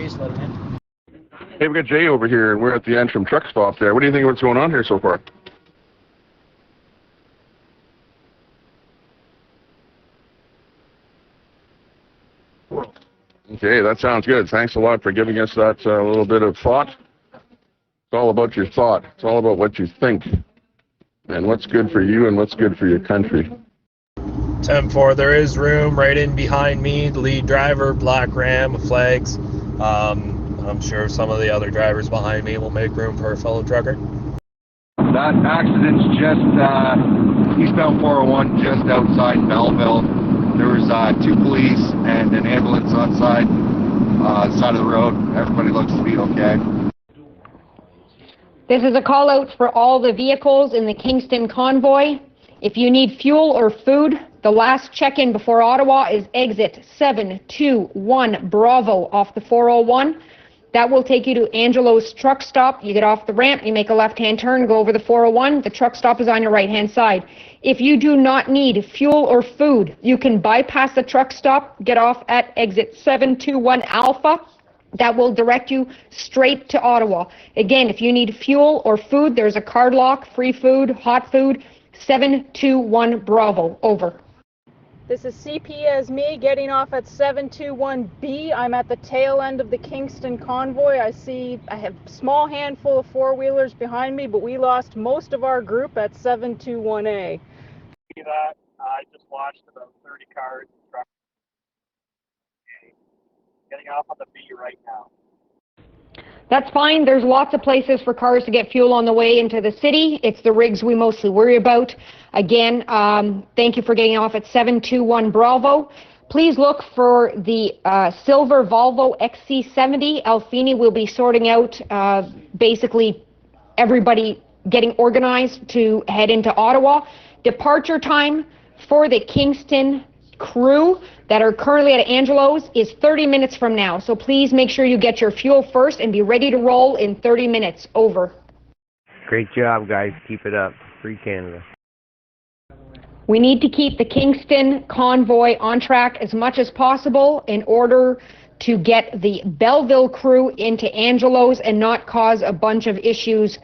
Jay's letting in. Hey, we got Jay over here, and we're at the Antrim truck stop there. What do you think of what's going on here so far? Okay, that sounds good. Thanks a lot for giving us that little bit of thought. It's all about your thought. It's all about what you think and what's good for you and what's good for your country. 10-4, there is room right in behind me. The lead driver, black Ram with flags. I'm sure some of the other drivers behind me will make room for a fellow trucker. That accident's just eastbound 401, just outside Belleville. There was 2 police and an ambulance on side of the road. Everybody looks to be okay. This is a call out for all the vehicles in the Kingston Convoy. If you need fuel or food, the last check-in before Ottawa is exit 721 Bravo off the 401. That will take you to Angelo's truck stop. You get off the ramp, you make a left-hand turn, go over the 401. The truck stop is on your right-hand side. If you do not need fuel or food, you can bypass the truck stop, get off at exit 721 Alpha. That will direct you straight to Ottawa. Again, if you need fuel or food, there's a card lock, free food, hot food, 721 Bravo, over. This is CP as me getting off at 721B. I'm at the tail end of the Kingston Convoy. I have a small handful of four-wheelers behind me, but we lost most of our group at 721A. See that? I just watched about 30 cars and trucks. Getting off on the B right now. That's fine. There's lots of places for cars to get fuel on the way into the city. It's the rigs we mostly worry about. Again, thank you for getting off at 721 Bravo. Please look for the silver Volvo XC70. Alfini will be sorting out basically everybody getting organized to head into Ottawa. Departure time for the Kingston crew that are currently at Angelo's is 30 minutes from now. So please make sure you get your fuel first and be ready to roll in 30 minutes. Over. Great job, guys. Keep it up. Free Canada. We need to keep the Kingston Convoy on track as much as possible in order to get the Belleville crew into Angelo's and not cause a bunch of issues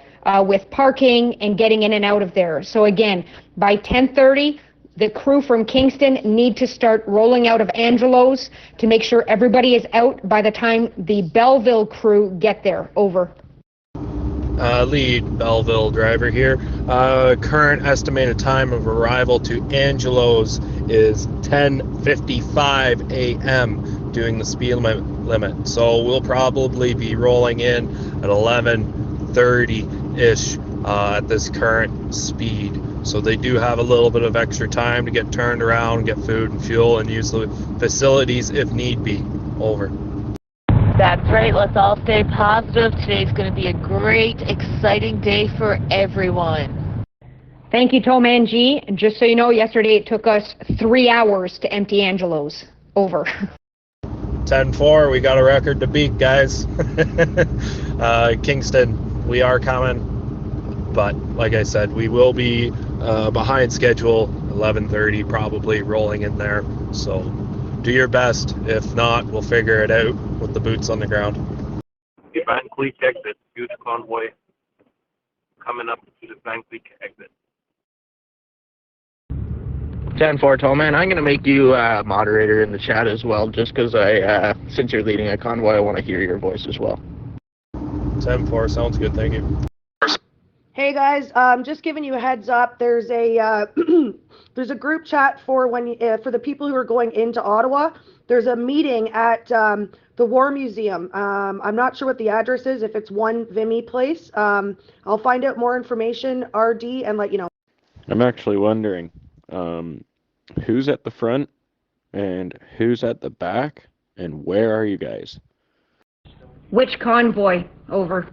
with parking and getting in and out of there. So again, by 10:30, the crew from Kingston need to start rolling out of Angelo's to make sure everybody is out by the time the Belleville crew get there. Over. Lead Belleville driver here. Current estimated time of arrival to Angelo's is 10:55 a.m. doing the speed limit. So we'll probably be rolling in at 11:30-ish at this current speed. So they do have a little bit of extra time to get turned around, get food and fuel, and use the facilities if need be. Over. That's right. Let's all stay positive. Today's going to be a great, exciting day for everyone. Thank you, Tom and G. And just so you know, yesterday it took us 3 hours to empty Angelo's. Over. 10-4, we got a record to beat, guys. Kingston, we are coming. But like I said, we will be behind schedule, 11:30 probably rolling in there. So do your best. If not, we'll figure it out with the boots on the ground. Van Cleek exit, huge convoy coming up to the Van Cleek exit. 10-4, Tollman. I'm going to make you moderator in the chat as well, just because since you're leading a convoy, I want to hear your voice as well. 10-4, sounds good. Thank you. Hey guys, just giving you a heads up. There's a there's a group chat for for the people who are going into Ottawa. There's a meeting at the War Museum. I'm not sure what the address is. If it's 1 Vimy Place, I'll find out more information, RD, and let you know. I'm actually wondering, who's at the front and who's at the back, and where are you guys? Which convoy? Over.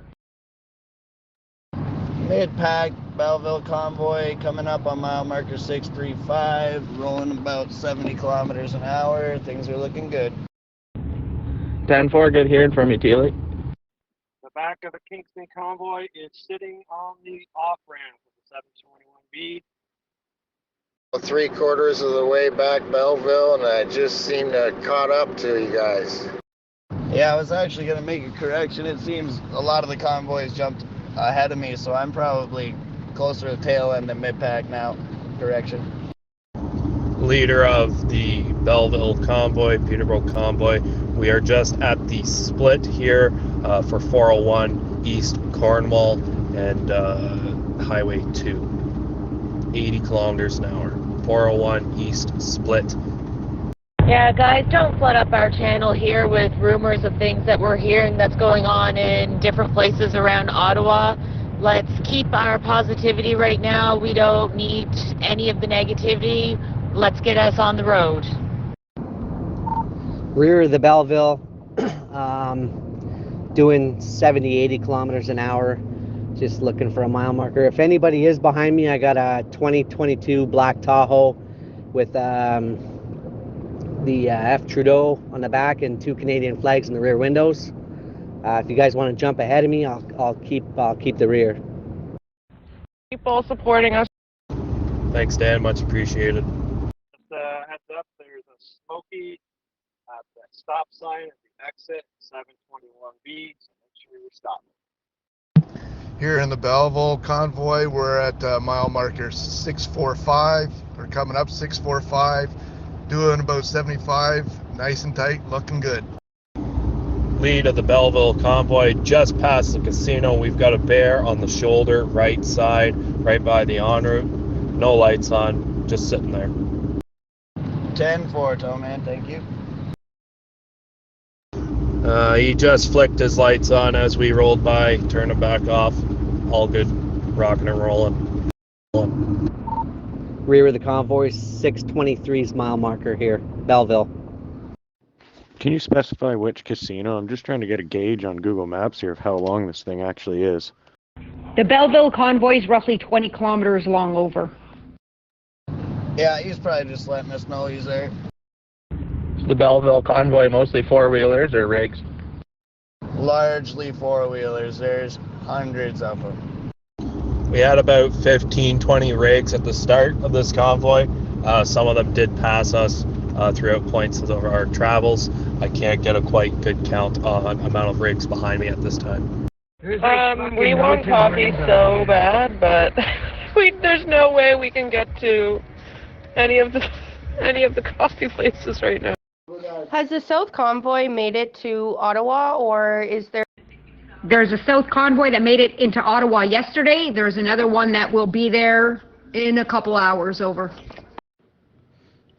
Mid-pack Belleville convoy coming up on mile marker 635, rolling about 70 kilometers an hour. Things are looking good. 10-4, good hearing from you, Teely. The back of the Kingston convoy is sitting on the off-ramp of the 721B. 3/4 of the way back Belleville, and I just seemed to caught up to you guys. Yeah, I was actually going to make a correction. It seems a lot of the convoys jumped ahead of me, so I'm probably closer to tail end than mid-pack now. Correction. Leader of the Belleville Convoy, Peterborough Convoy. We are just at the split here for 401 East Cornwall and Highway 2. 80 kilometers an hour. 401 East split. Yeah, guys, don't flood up our channel here with rumors of things that we're hearing that's going on in different places around Ottawa. Let's keep our positivity right now. We don't need any of the negativity. Let's get us on the road. Rear of the Belleville, doing 70, 80 kilometers an hour. Just looking for a mile marker. If anybody is behind me, I got a 2022 black Tahoe with the F Trudeau on the back and 2 Canadian flags in the rear windows. If you guys want to jump ahead of me, I'll keep the rear. People supporting us. Thanks, Dan. Much appreciated. Just heads up, there's a smoky at the stop sign at the exit, 721B, so make sure you're stopping. Here in the Belleville Convoy, we're at mile marker 645. We're coming up 645, doing about 75, nice and tight, looking good. Lead of the Belleville Convoy, just past the casino. We've got a bear on the shoulder, right side, right by the en route. No lights on, just sitting there. 10-4, tow man, thank you. He just flicked his lights on as we rolled by, turned them back off. All good, rocking and rolling. Rear of the convoy, 623's mile marker here, Belleville. Can you specify which casino? I'm just trying to get a gauge on Google Maps here of how long this thing actually is. The Belleville Convoy is roughly 20 kilometers long over. Yeah, he's probably just letting us know he's there. The Belleville Convoy mostly four-wheelers or rigs? Largely four-wheelers. There's hundreds of them. We had about 15, 20 rigs at the start of this convoy. Some of them did pass us throughout points of our travels. I can't get a quite good count on amount of rigs behind me at this time. We want coffee so bad, but there's no way we can get to any of the coffee places right now. Has the South Convoy made it to Ottawa, or is there? There's a South Convoy that made it into Ottawa yesterday. There's another one that will be there in a couple hours over.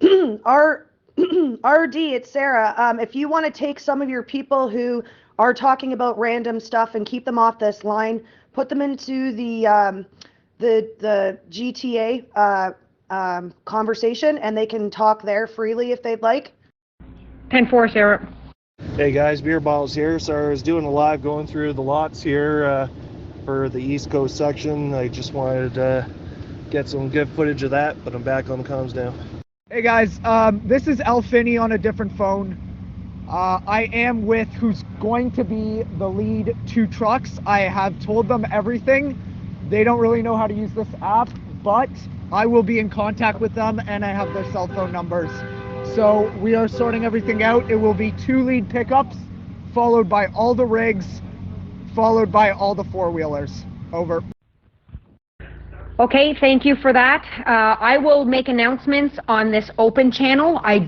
RD, it's Sarah. If you want to take some of your people who are talking about random stuff and keep them off this line, put them into the GTA conversation, and they can talk there freely if they'd like. 10-4, Sarah. Hey guys, Beer Bottles here. So I was doing a live going through the lots here for the East Coast section. I just wanted to get some good footage of that, but I'm back on the comms now. Hey guys, this is El Finney on a different phone. I am with who's going to be the lead 2 trucks. I have told them everything. They don't really know how to use this app, but I will be in contact with them and I have their cell phone numbers. So we are sorting everything out. It will be 2 lead pickups, followed by all the rigs, followed by all the four-wheelers. Over. Okay, thank you for that. I will make announcements on this open channel. I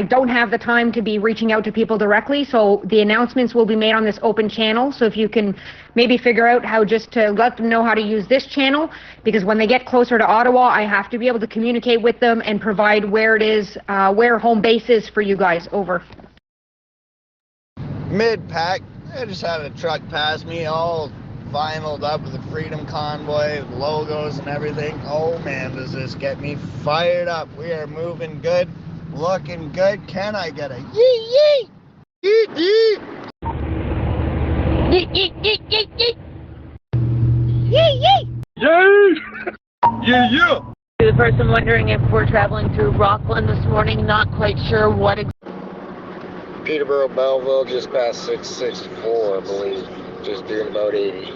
don't have the time to be reaching out to people directly, so the announcements will be made on this open channel. So if you can maybe figure out how just to let them know how to use this channel, because when they get closer to Ottawa, I have to be able to communicate with them and provide where it is, where home base is for you guys. Over. Mid-pack, I just had a truck pass me all vinyled up with the Freedom Convoy, logos and everything. Oh man, does this get me fired up. We are moving good, looking good. Can I get a yee yee? Yee yee! Yeet, yeet, yeet, yeet, yeet. Yee yee! Yay! Yeah, yeah! To the person wondering if we're traveling through Rockland this morning, not quite sure what Peterborough, Belleville, just past 664, I believe. Just doing about 80.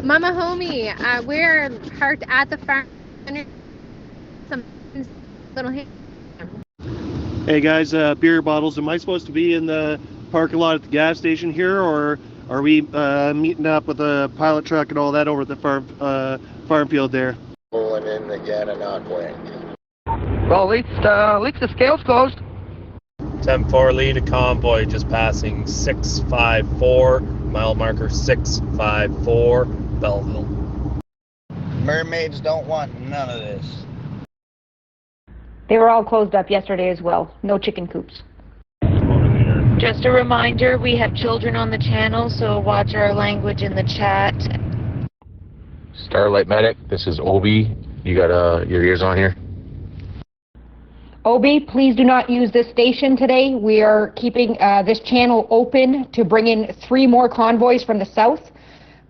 Mama homie, we're parked at the farm. Some little. Hey guys, Beer Bottles, am I supposed to be in the parking lot at the gas station here, or are we meeting up with a pilot truck and all that over at the farm field there? Pulling in the Gananoque. Well, at least the scale's closed. 10-4 lead to Convoy, just passing 654, mile marker 654, Belleville. Mermaids don't want none of this. They were all closed up yesterday as well. No chicken coops. Just a reminder, we have children on the channel, so watch our language in the chat. Starlight Medic, this is Obi. You got your ears on here? Obi, please do not use this station today. We are keeping this channel open to bring in 3 more convoys from the south.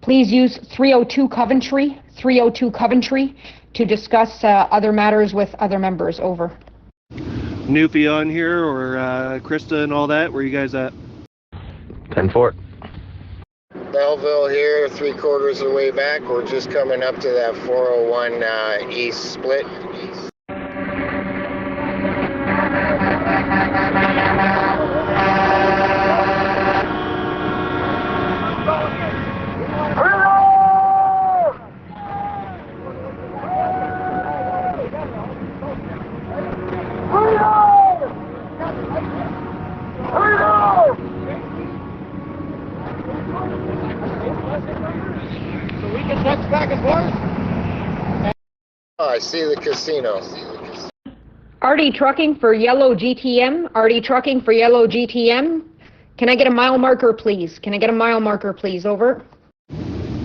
Please use 302 Coventry to discuss other matters with other members. Over. Newfie on here, or Krista and all that? Where you guys at? 10-4. Belleville here, 3/4 of the way back. We're just coming up to that 401 east split. I see the casino. RD trucking for yellow GTM. RD trucking for yellow GTM. Can I get a mile marker, please? Over.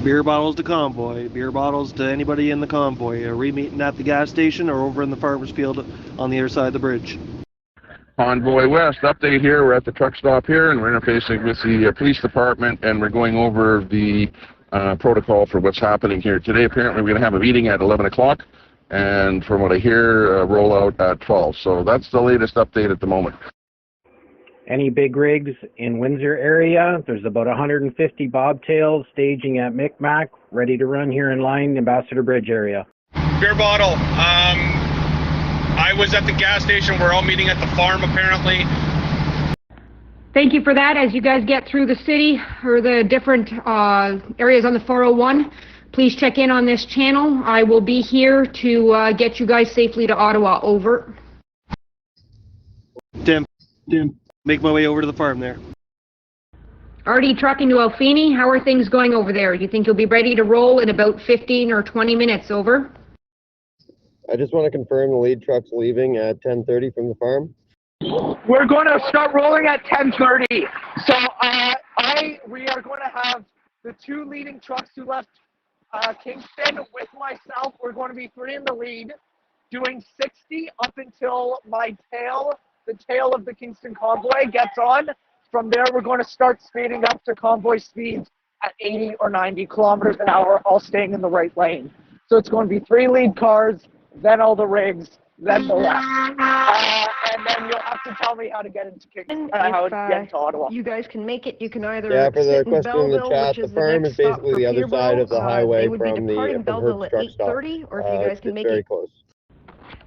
Beer bottles to Convoy. Beer bottles to anybody in the convoy. Are we meeting at the gas station or over in the farmer's field on the other side of the bridge? Convoy West, update here. We're at the truck stop here, and we're interfacing with the police department, and we're going over the protocol for what's happening here today. Apparently, we're going to have a meeting at 11 o'clock, and from what I hear, roll out at 12. So that's the latest update at the moment. Any big rigs in Windsor area? There's about 150 bobtails staging at Micmac, ready to run here in line, Ambassador Bridge area. Beer bottle. I was at the gas station. We're all meeting at the farm, apparently. Thank you for that. As you guys get through the city or the different areas on the 401, please check in on this channel. I will be here to get you guys safely to Ottawa. Over. Tim, make my way over to the farm there. RD trucking to Alfini. How are things going over there? You think you'll be ready to roll in about 15 or 20 minutes? Over. I just want to confirm the lead truck's leaving at 10:30 from the farm. We're going to start rolling at 10:30. So we are going to have the 2 leading trucks who left Kingston with myself. We're going to be 3 in the lead, doing 60 up until the tail of the Kingston convoy gets on. From there, we're going to start speeding up to convoy speeds at 80 or 90 kilometers an hour, all staying in the right lane. So it's going to be 3 lead cars, then all the rigs, then the left. And then you'll have to tell me how to get into Kingston, how to get into Ottawa. You guys can make it. You can either Yeah, for the sit in question in the Belleville, chat, which the is farm next is basically stop the for other side of the Peterborough. highway They would be from departing Belleville Hertz at truck stop. 8:30, or if you guys can It's make very it. close.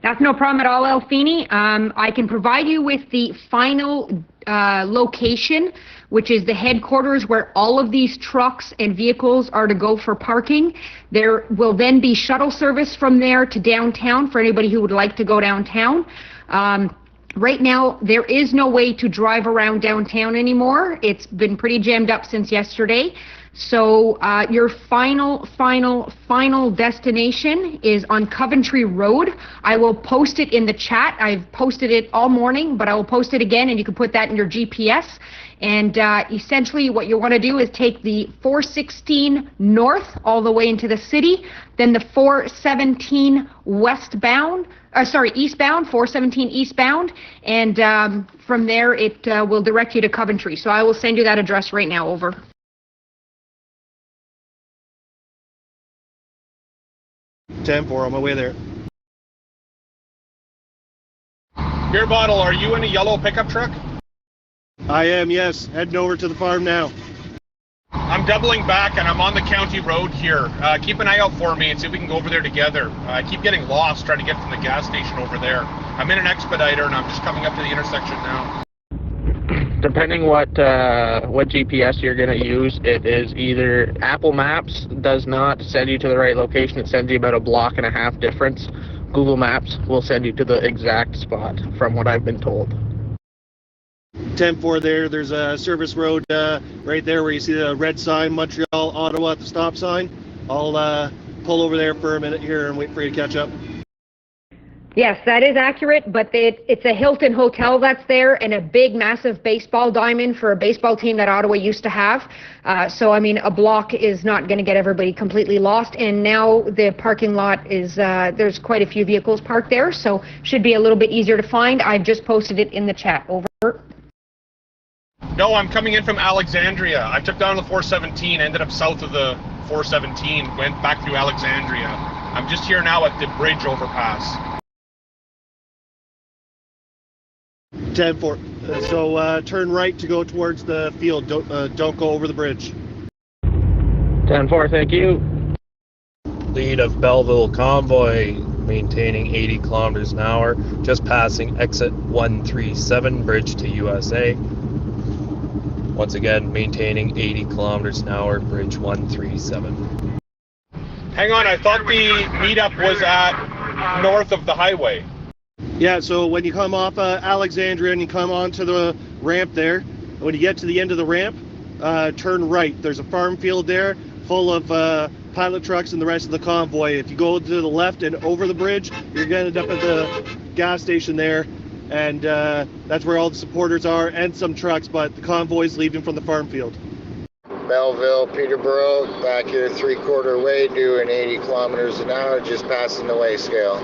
That's no problem at all, Alfini. I can provide you with the final location, which is the headquarters where all of these trucks and vehicles are to go for parking. There will then be shuttle service from there to downtown for anybody who would like to go downtown. Right now, there is no way to drive around downtown anymore. It's been pretty jammed up since yesterday. So your final destination is on Coventry Road. I will post it in the chat. I've posted it all morning, but I will post it again, and you can put that in your GPS. And essentially what you want to do is take the 416 north all the way into the city, then the 417 eastbound, 417 eastbound, and from there it will direct you to Coventry. So I will send you that address right now. Over. 10-4, on my way there. Beer bottle, are you in a yellow pickup truck? I am, yes. Heading over to the farm now. I'm doubling back and I'm on the county road here. Keep an eye out for me and see if we can go over there together. I keep getting lost trying to get from the gas station over there. I'm in an expediter and I'm just coming up to the intersection now. Depending what GPS you're going to use, it is either Apple Maps does not send you to the right location. It sends you about a block and a half difference. Google Maps will send you to the exact spot, from what I've been told. 10-4 there. There's a service road right there where you see the red sign, Montreal, Ottawa at the stop sign. I'll pull over there for a minute here and wait for you to catch up. Yes, that is accurate, but it's a Hilton hotel that's there and a big, massive baseball diamond for a baseball team that Ottawa used to have. So, I mean, a block is not going to get everybody completely lost. And now the parking lot is, there's quite a few vehicles parked there, so should be a little bit easier to find. I've just posted it in the chat. Over. No, I'm coming in from Alexandria. I took down the 417, ended up south of the 417, went back through Alexandria. I'm just here now at the bridge overpass. 10-4. So turn right to go towards the field. Don't go over the bridge. 10-4, thank you. Lead of Belleville Convoy maintaining 80 kilometers an hour, just passing exit 137, bridge to USA. Once again, maintaining 80 kilometers an hour, bridge 137. Hang on, I thought the meetup was at north of the highway. Yeah, so when you come off Alexandria and you come onto the ramp there, when you get to the end of the ramp, turn right. There's a farm field there full of pilot trucks and the rest of the convoy. If you go to the left and over the bridge, you're going to end up at the gas station there, and that's where all the supporters are and some trucks, but the convoy's leaving from the farm field. Belleville, Peterborough, back here 3/4 way, doing 80 kilometers an hour, just passing the weigh scale.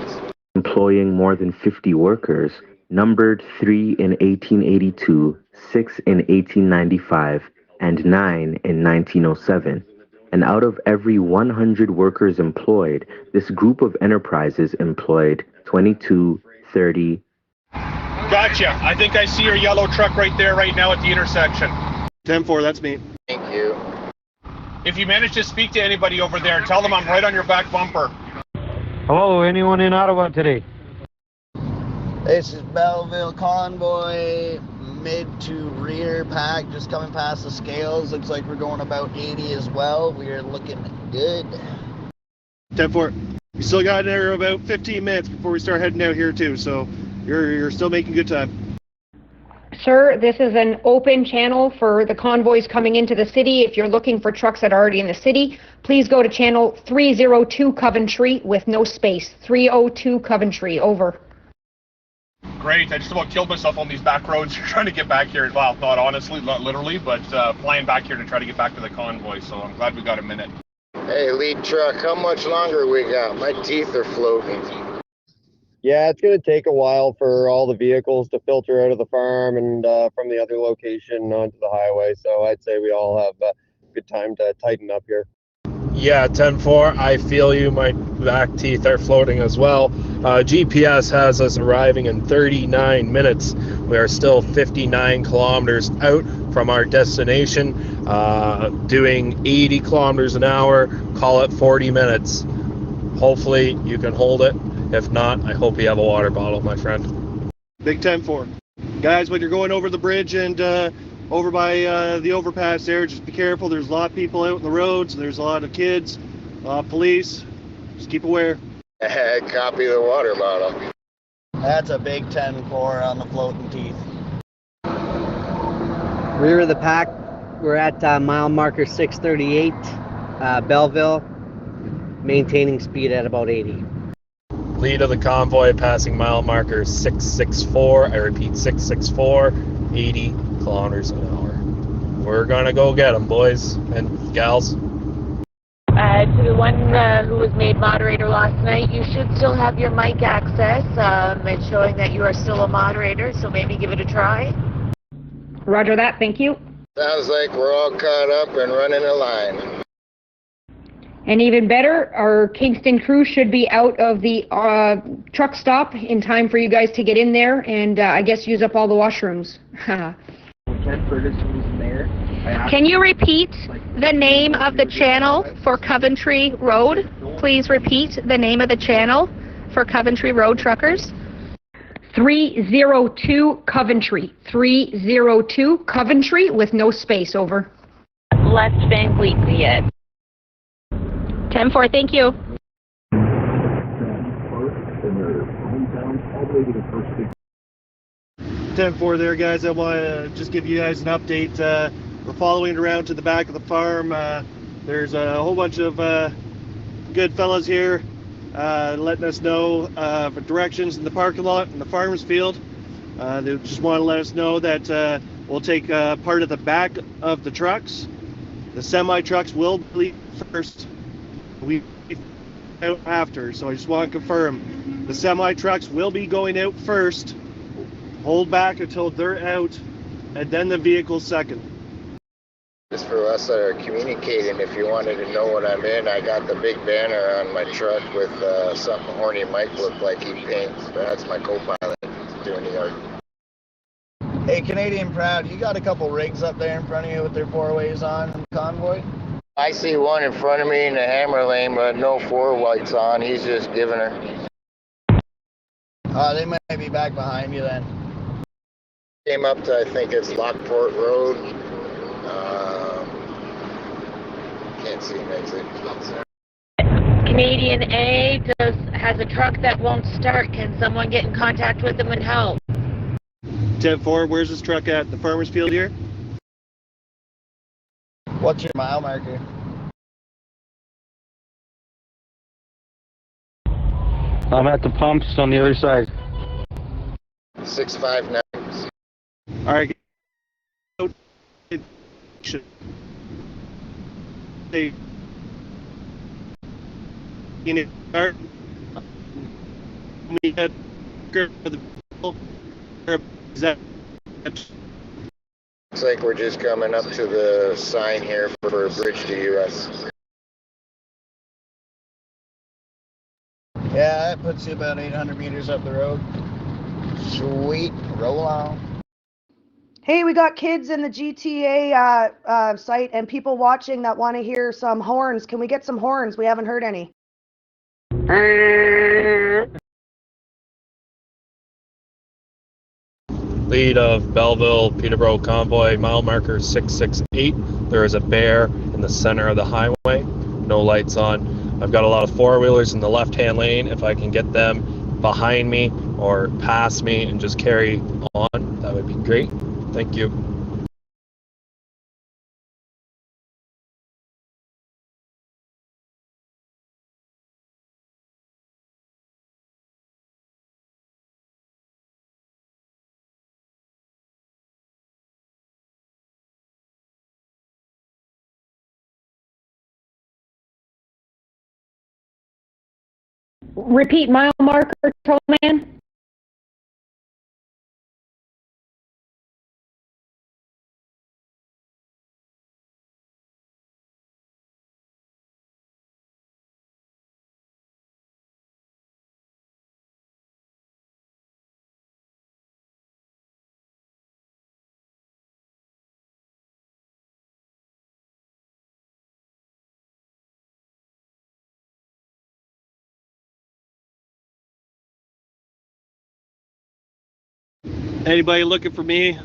Employing more than 50 workers, numbered 3 in 1882, 6 in 1895, and 9 in 1907. And out of every 100 workers employed, this group of enterprises employed 22, 30. Gotcha. I think I see your yellow truck right there right now at the intersection. 10-4, that's me. Thank you. If you manage to speak to anybody over there, tell them I'm right on your back bumper. Hello, anyone in Ottawa today? This is Belleville Convoy, mid to rear pack, just coming past the scales. Looks like we're going about 80 as well. We are looking good. 10-4. We still got there about 15 minutes before we start heading out here too, so you're still making good time. Sir, this is an open channel for the convoys coming into the city. If you're looking for trucks that are already in the city, please go to channel 302 Coventry with no space. 302 Coventry, over. Great. I just about killed myself on these back roads trying to get back here. Well, not honestly, not literally, but flying back here to try to get back to the convoy, so I'm glad we got a minute. Hey, lead truck, how much longer we got? My teeth are floating. Yeah, it's going to take a while for all the vehicles to filter out of the farm and from the other location onto the highway. So I'd say we all have a good time to tighten up here. Yeah, 10-4, I feel you. My back teeth are floating as well. GPS has us arriving in 39 minutes. We are still 59 kilometers out from our destination, doing 80 kilometers an hour, call it 40 minutes. Hopefully you can hold it. If not, I hope you have a water bottle, my friend. Big 10-4. Guys, when you're going over the bridge and over by the overpass there, just be careful. There's a lot of people out on the roads. There's a lot of kids, police. Just keep aware. Copy the water bottle. That's a big 10-4 on the floating teeth. Rear of the pack, we're at mile marker 638, Belleville, maintaining speed at about 80. Lead of the convoy passing mile marker 664, I repeat 664, 80 kilometers an hour. We're gonna go get them, boys and gals. To the one who was made moderator last night, you should still have your mic access. It's showing that you are still a moderator, so maybe give it a try. Roger that, thank you. Sounds like we're all caught up and running a line. And even better, our Kingston crew should be out of the truck stop in time for you guys to get in there and I guess use up all the washrooms. Can you repeat the name of the channel for Coventry Road? Please repeat the name of the channel for Coventry Road truckers. 302 Coventry. 302 Coventry with no space, over. Less Van Wheatley yet. 10-4, thank you. 10-4 there, guys. I want to just give you guys an update. We're following around to the back of the farm. There's a whole bunch of good fellas here letting us know for directions in the parking lot in the farmer's field. They just want to let us know that we'll take part of the back of the trucks. The semi-trucks will leave first. We out after, so I just want to confirm the semi-trucks will be going out first. Hold back until they're out, and then the vehicles second. Just for us that are communicating, if you wanted to know what I'm in, I got the big banner on my truck with something Horny Mike looked like he paints. That's my co-pilot doing the yard. Hey, Canadian Proud, you got a couple rigs up there in front of you with their four-ways on in the convoy? I see one in front of me in the hammer lane, but no four lights on. He's just giving her. They might be back behind you then. Came up to, I think it's Lockport Road. Can't see him exit. Canadian A has a truck that won't start. Can someone get in contact with them and help? 10-4, where's this truck at? The farmer's field here? What's your mile marker? I'm at the pumps on the other side. 659. All right. They in it start. We had for the people. Is that? Looks like we're just coming up to the sign here for Bridge to US. Yeah, that puts you about 800 meters up the road. Sweet, roll on. Hey, we got kids in the GTA site and people watching that want to hear some horns. Can we get some horns? We haven't heard any. Lead of Belleville, Peterborough Convoy, mile marker 668. There is a bear in the center of the highway. No lights on. I've got a lot of four-wheelers in the left-hand lane. If I can get them behind me or past me and just carry on, that would be great. Thank you. Repeat mile marker, Tollman. Anybody looking for me?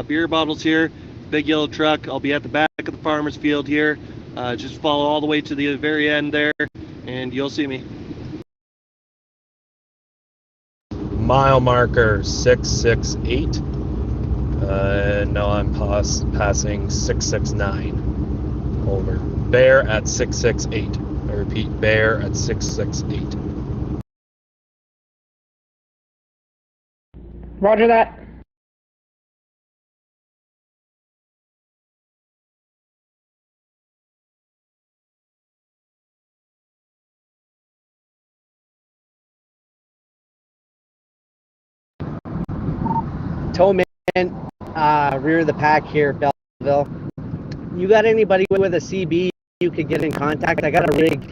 Beer bottles here. Big yellow truck. I'll be at the back of the farmer's field here. Just follow all the way to the very end there, and you'll see me. Mile marker 668. No, I'm passing 669. Over. Bear at 668. I repeat, bear at 668. Roger that. Towman, rear of the pack here, Belleville. You got anybody with a CB you could get in contact? I got a rig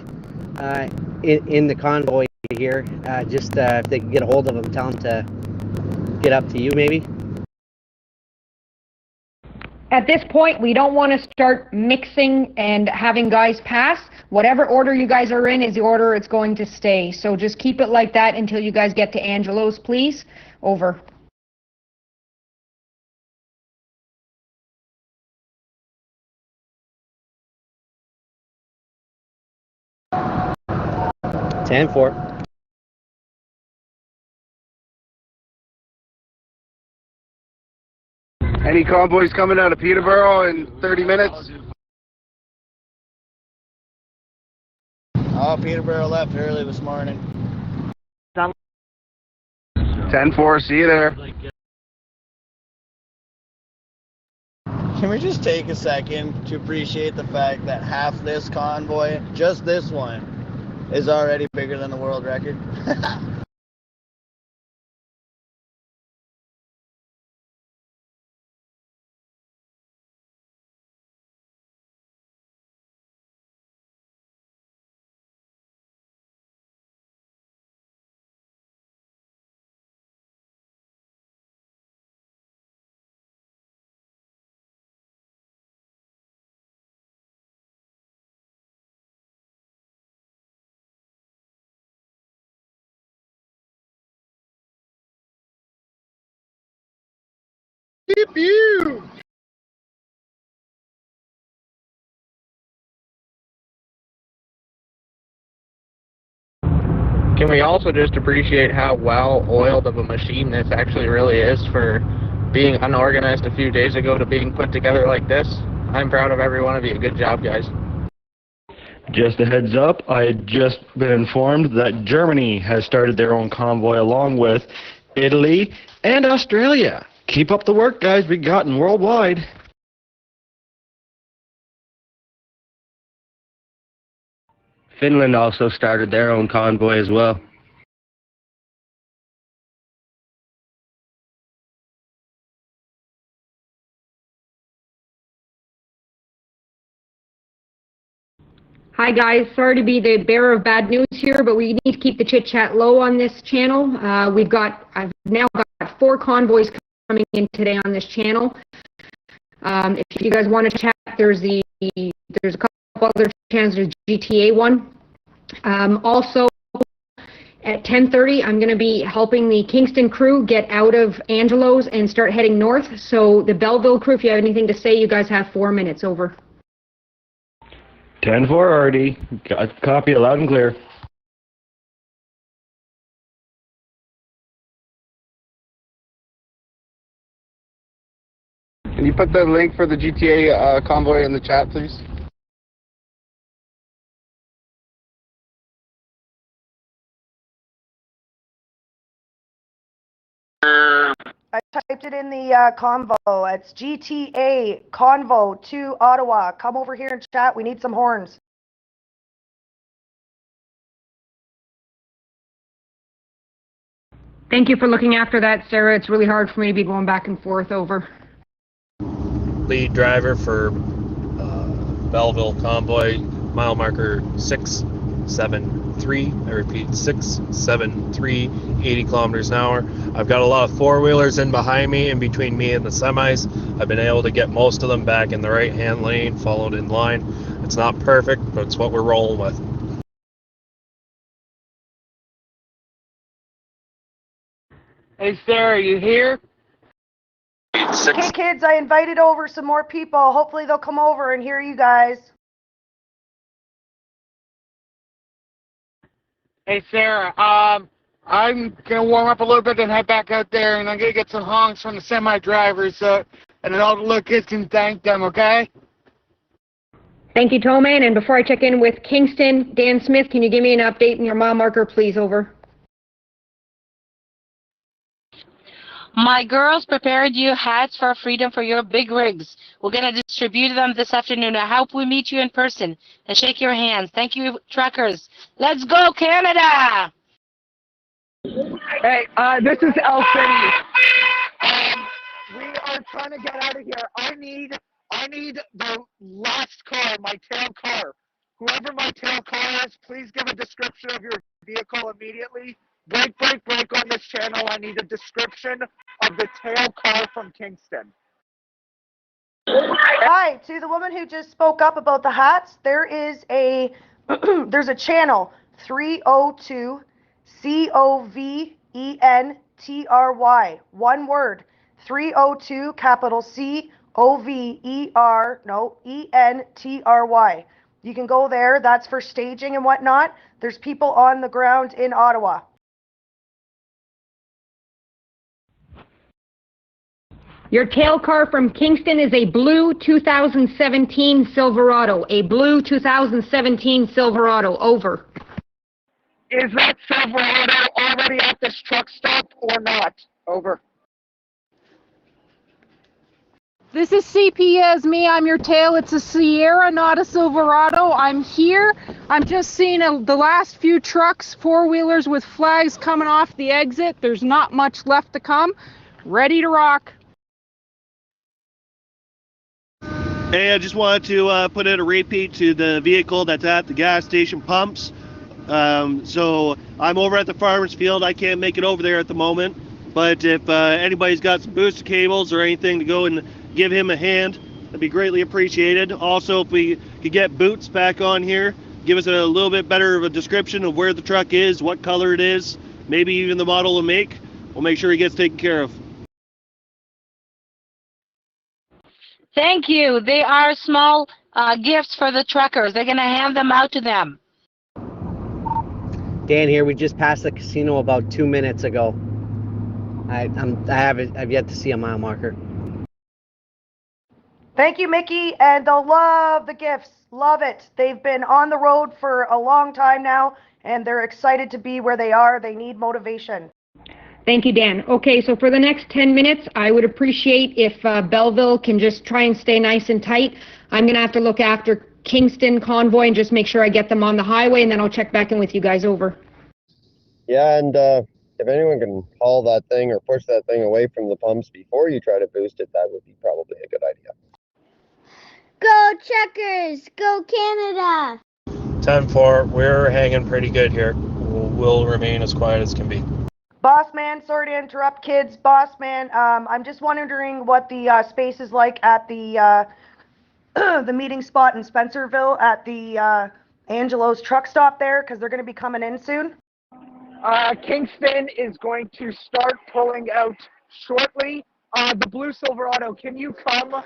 in the convoy here. Just if they can get a hold of them, tell them to get up to you maybe. At this point, we don't want to start mixing and having guys pass. Whatever order you guys are in is the order it's going to stay. So just keep it like that until you guys get to Angelo's, please. Over. Ten four. Any convoys coming out of Peterborough in 30 minutes? Oh, Peterborough left early this morning. 10-4, see you there. Can we just take a second to appreciate the fact that half this convoy, just this one, is already bigger than the world record? Pew pew! Can we also just appreciate how well oiled of a machine this actually really is for being unorganized a few days ago to being put together like this? I'm proud of every one of you. Good job, guys. Just a heads up, I had just been informed that Germany has started their own convoy along with Italy and Australia. Keep up the work, guys. We've gotten worldwide. Finland also started their own convoy as well. Hi guys, sorry to be the bearer of bad news here, but we need to keep the chit chat low on this channel. I've now got 4 convoys coming in today on this channel. If you guys want to chat, there's a couple other channels. There's GTA one. Also, at 10:30, I'm going to be helping the Kingston crew get out of Angelo's and start heading north. So the Belleville crew, if you have anything to say, you guys have 4 minutes. Over. 10-4 already. Got copy loud and clear. Can you put the link for the GTA convoy in the chat, please? I typed it in the convo. It's GTA Convo to Ottawa. Come over here and chat. We need some horns. Thank you for looking after that, Sarah. It's really hard for me to be going back and forth. Over. Lead driver for Belleville convoy, mile marker 673. I repeat, 673, 80 kilometers an hour. I've got a lot of four-wheelers in behind me, in between me and the semis. I've been able to get most of them back in the right-hand lane, followed in line. It's not perfect, but it's what we're rolling with. Hey, Sarah, you here? Okay, kids, I invited over some more people. Hopefully they'll come over and hear you guys. Hey, Sarah, I'm gonna warm up a little bit and head back out there, and I'm gonna get some honks from the semi-drivers, and then all the little kids can thank them, okay? Thank you, Toman. And before I check in with Kingston, Dan Smith, can you give me an update in your mile marker, please? Over. My girls prepared you hats for freedom for your big rigs. We're going to distribute them this afternoon. I hope we meet you in person and shake your hands. Thank you, truckers. Let's go, Canada! Hey, this is Elfini. We are trying to get out of here. I need the last car, my tail car. Whoever my tail car is, please give a description of your vehicle immediately. Break on this channel. I need a description of the tail car from Kingston. Hi, to the woman who just spoke up about the hats, there is a there's a channel 302 COVENT COVERY. One word. 302 capital COVER, no, ENTRY. You can go there. That's for staging and whatnot. There's people on the ground in Ottawa. Your tail car from Kingston is a blue 2017 Silverado. A blue 2017 Silverado. Over. Is that Silverado already at this truck stop or not? Over. This is CP me. I'm your tail. It's a Sierra, not a Silverado. I'm here. I'm just seeing the last few trucks, four-wheelers with flags coming off the exit. There's not much left to come. Ready to rock. Hey, I just wanted to put in a repeat to the vehicle that's at the gas station pumps. So I'm over at the farmer's field. I can't make it over there at the moment. But if anybody's got some booster cables or anything to go and give him a hand, that'd be greatly appreciated. Also, if we could get Boots back on here, give us a little bit better of a description of where the truck is, what color it is, maybe even the model and make, we'll make sure he gets taken care of. Thank you. They are small gifts for the truckers. They're going to hand them out to them. Dan here. We just passed the casino about 2 minutes ago. I've yet to see a mile marker. Thank you, Mickey, and they'll love the gifts. Love it. They've been on the road for a long time now, and they're excited to be where they are. They need motivation. Thank you, Dan. Okay, so for the next 10 minutes, I would appreciate if Belleville can just try and stay nice and tight. I'm going to have to look after Kingston Convoy and just make sure I get them on the highway, and then I'll check back in with you guys. Over. Yeah, and if anyone can haul that thing or push that thing away from the pumps before you try to boost it, that would be probably a good idea. Go Checkers! Go Canada! 10-4. We're hanging pretty good here. We'll remain as quiet as can be. Boss man, sorry to interrupt, kids. Boss man, I'm just wondering what the space is like at the the meeting spot in Spencerville at the Angelo's truck stop there, because they're going to be coming in soon. Kingston is going to start pulling out shortly. The blue Silverado, can you come?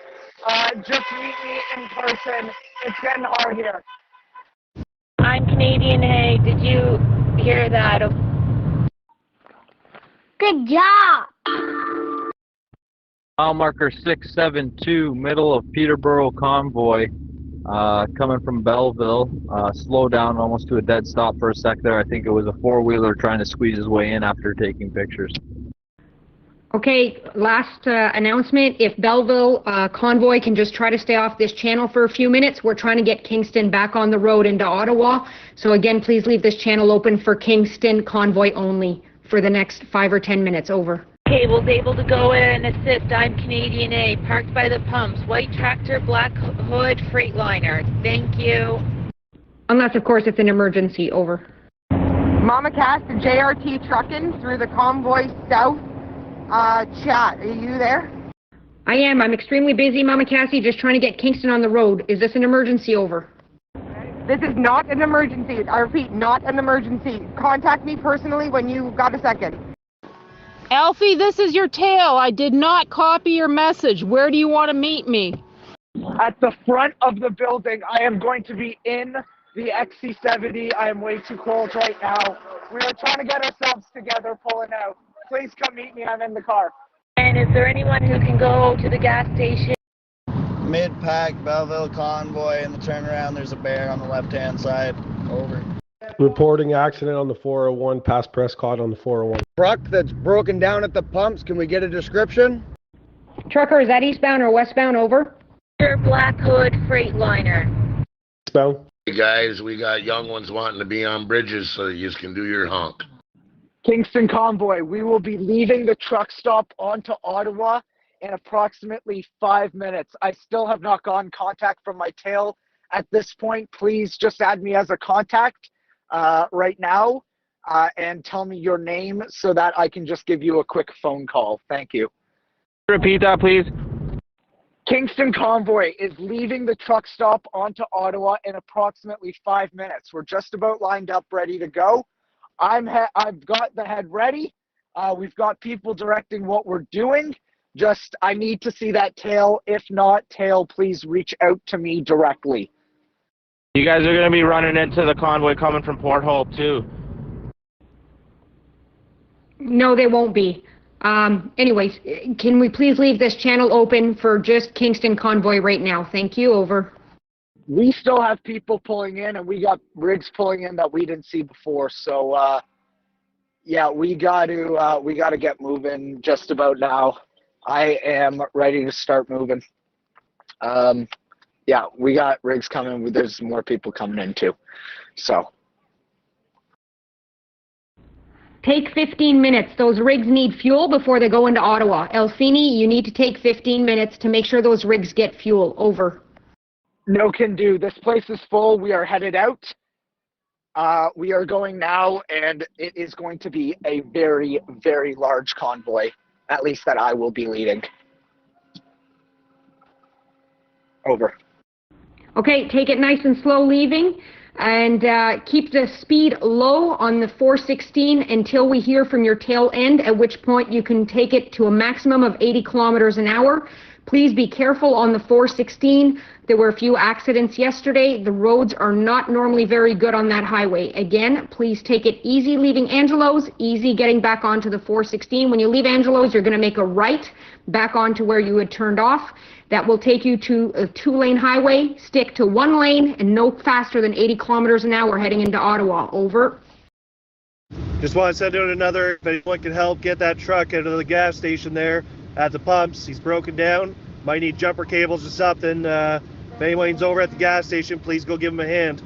Just meet me in person. It's getting hard here. I'm Canadian. Hey, did you hear that? Good job! Mile marker 672, middle of Peterborough Convoy, coming from Belleville. Slowed down almost to a dead stop for a sec there. I think it was a four-wheeler trying to squeeze his way in after taking pictures. Okay, last announcement. If Belleville Convoy can just try to stay off this channel for a few minutes, we're trying to get Kingston back on the road into Ottawa. So again, please leave this channel open for Kingston Convoy only for the next 5 or 10 minutes. Over. Cable's able to go in and assist. I'm Canadian A, parked by the pumps. White tractor, black hood, Freightliner. Thank you. Unless, of course, it's an emergency. Over. Mama Cass to JRT Trucking through the Convoy South chat. Are you there? I am. I'm extremely busy, Mama Cassie, just trying to get Kingston on the road. Is this an emergency? Over. This is not an emergency. I repeat, not an emergency. Contact me personally when you got a second. Alfie, this is your tail. I did not copy your message. Where do you want to meet me? At the front of the building. I am going to be in the XC70. I am way too cold right now. We are trying to get ourselves together, pulling out. Please come meet me. I'm in the car. And is there anyone who can go to the gas station? Mid-pack, Belleville Convoy, in the turnaround, there's a bear on the left-hand side. Over. Reporting accident on the 401, past Prescott on the 401. Truck that's broken down at the pumps, can we get a description? Trucker, is that eastbound or westbound? Over. Black hood, Freightliner. Eastbound. Hey guys, we got young ones wanting to be on bridges so you can do your honk. Kingston Convoy, we will be leaving the truck stop onto Ottawa in approximately 5 minutes. I still have not gotten contact from my tail at this point. Please just add me as a contact right now and tell me your name so that I can just give you a quick phone call. Thank you. Repeat that, please. Kingston Convoy is leaving the truck stop onto Ottawa in approximately 5 minutes. We're just about lined up, ready to go. I've got the head ready. We've got people directing what we're doing. Just, I need to see that tail. If not, tail, please reach out to me directly. You guys are going to be running into the convoy coming from Port Hope, too. No, they won't be. Anyways, can we please leave this channel open for just Kingston Convoy right now? Thank you, over. We still have people pulling in, and we got rigs pulling in that we didn't see before. So, yeah, we got to get moving just about now. I am ready to start moving. Yeah, we got rigs coming. There's more people coming in too. So. Take 15 minutes. Those rigs need fuel before they go into Ottawa. Elfini, you need to take 15 minutes to make sure those rigs get fuel. Over. No can do. This place is full. We are headed out. We are going now, and it is going to be a very, very large convoy, at least that I will be leading. Over. Okay, take it nice and slow leaving, and keep the speed low on the 416 until we hear from your tail end, at which point you can take it to a maximum of 80 kilometers an hour. Please be careful on the 416. There were a few accidents yesterday. The roads are not normally very good on that highway. Again, please take it easy leaving Angelo's, easy getting back onto the 416. When you leave Angelo's, you're going to make a right back onto where you had turned off. That will take you to a 2-lane highway. Stick to 1 lane and no faster than 80 kilometers an hour heading into Ottawa. Over. Just want to send out another, if anyone can help get that truck out of the gas station there at the pumps. He's broken down. Might need jumper cables or something. If anyone's over at the gas station, please go give him a hand.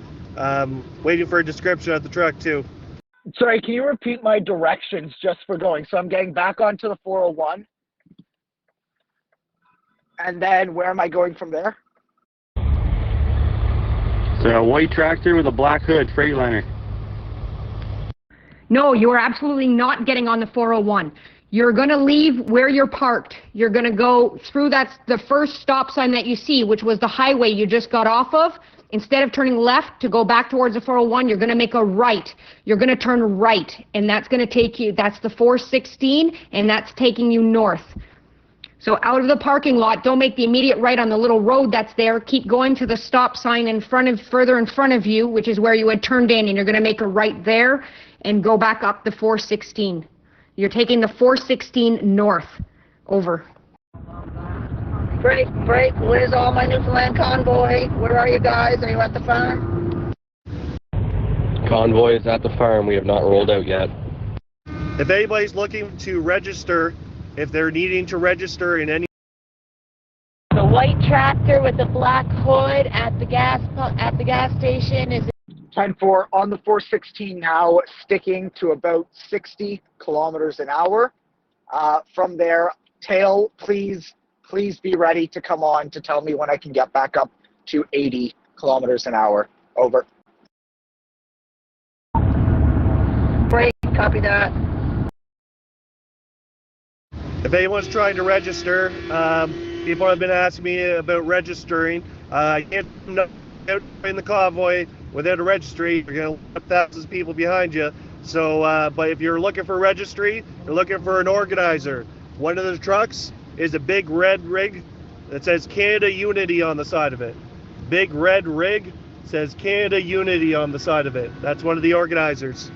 Waiting for a description of the truck too. Sorry, can you repeat my directions just for going? So I'm getting back onto the 401. And then where am I going from there? It's a white tractor with a black hood, Freightliner. No, you are absolutely not getting on the 401. You're going to leave where you're parked. You're going to go through the first stop sign that you see, which was the highway you just got off of. Instead of turning left to go back towards the 401, you're going to make a right. You're going to turn right, and that's going to take you, that's the 416, and that's taking you north. So out of the parking lot, don't make the immediate right on the little road that's there. Keep going to the stop sign further in front of you, which is where you had turned in, and you're going to make a right there and go back up the 416. You're taking the 416 north. Over. Break. Where's all my Newfoundland convoy? Where are you guys? Are you at the farm? Convoy is at the farm. We have not rolled out yet. If anybody's looking to register, if they're needing to register in any... The white tractor with the black hood at the gas station is 10-4 on the 416 now, sticking to about 60 kilometers an hour. From there, tail, please be ready to come on to tell me when I can get back up to 80 kilometers an hour. Over. break. Copy that. If anyone's trying to register, people have been asking me about registering. I can't in the convoy without a registry. You're going to have thousands of people behind you. So, but if you're looking for registry, you're looking for an organizer. One of the trucks is a big red rig that says Canada Unity on the side of it. Big red rig says Canada Unity on the side of it. That's one of the organizers.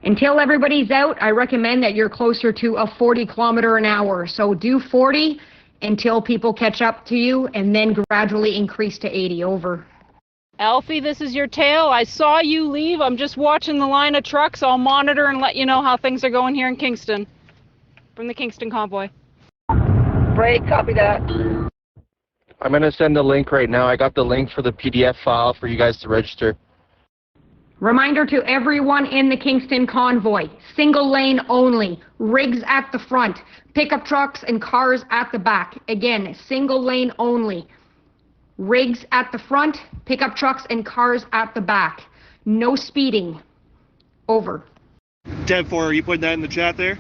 Until everybody's out, I recommend that you're closer to a 40 kilometer an hour. So do 40 until people catch up to you, and then gradually increase to 80. Over. Alfie, this is your tail. I saw you leave. I'm just watching the line of trucks. I'll monitor and let you know how things are going here in Kingston. From the Kingston Convoy. Break, copy that. I'm going to send a link right now. I got the link for the PDF file for you guys to register. Reminder to everyone in the Kingston Convoy, single lane only, rigs at the front, pickup trucks and cars at the back. Again, single lane only, rigs at the front, pickup trucks and cars at the back. No speeding. Over. 10-4, are you putting that in the chat there?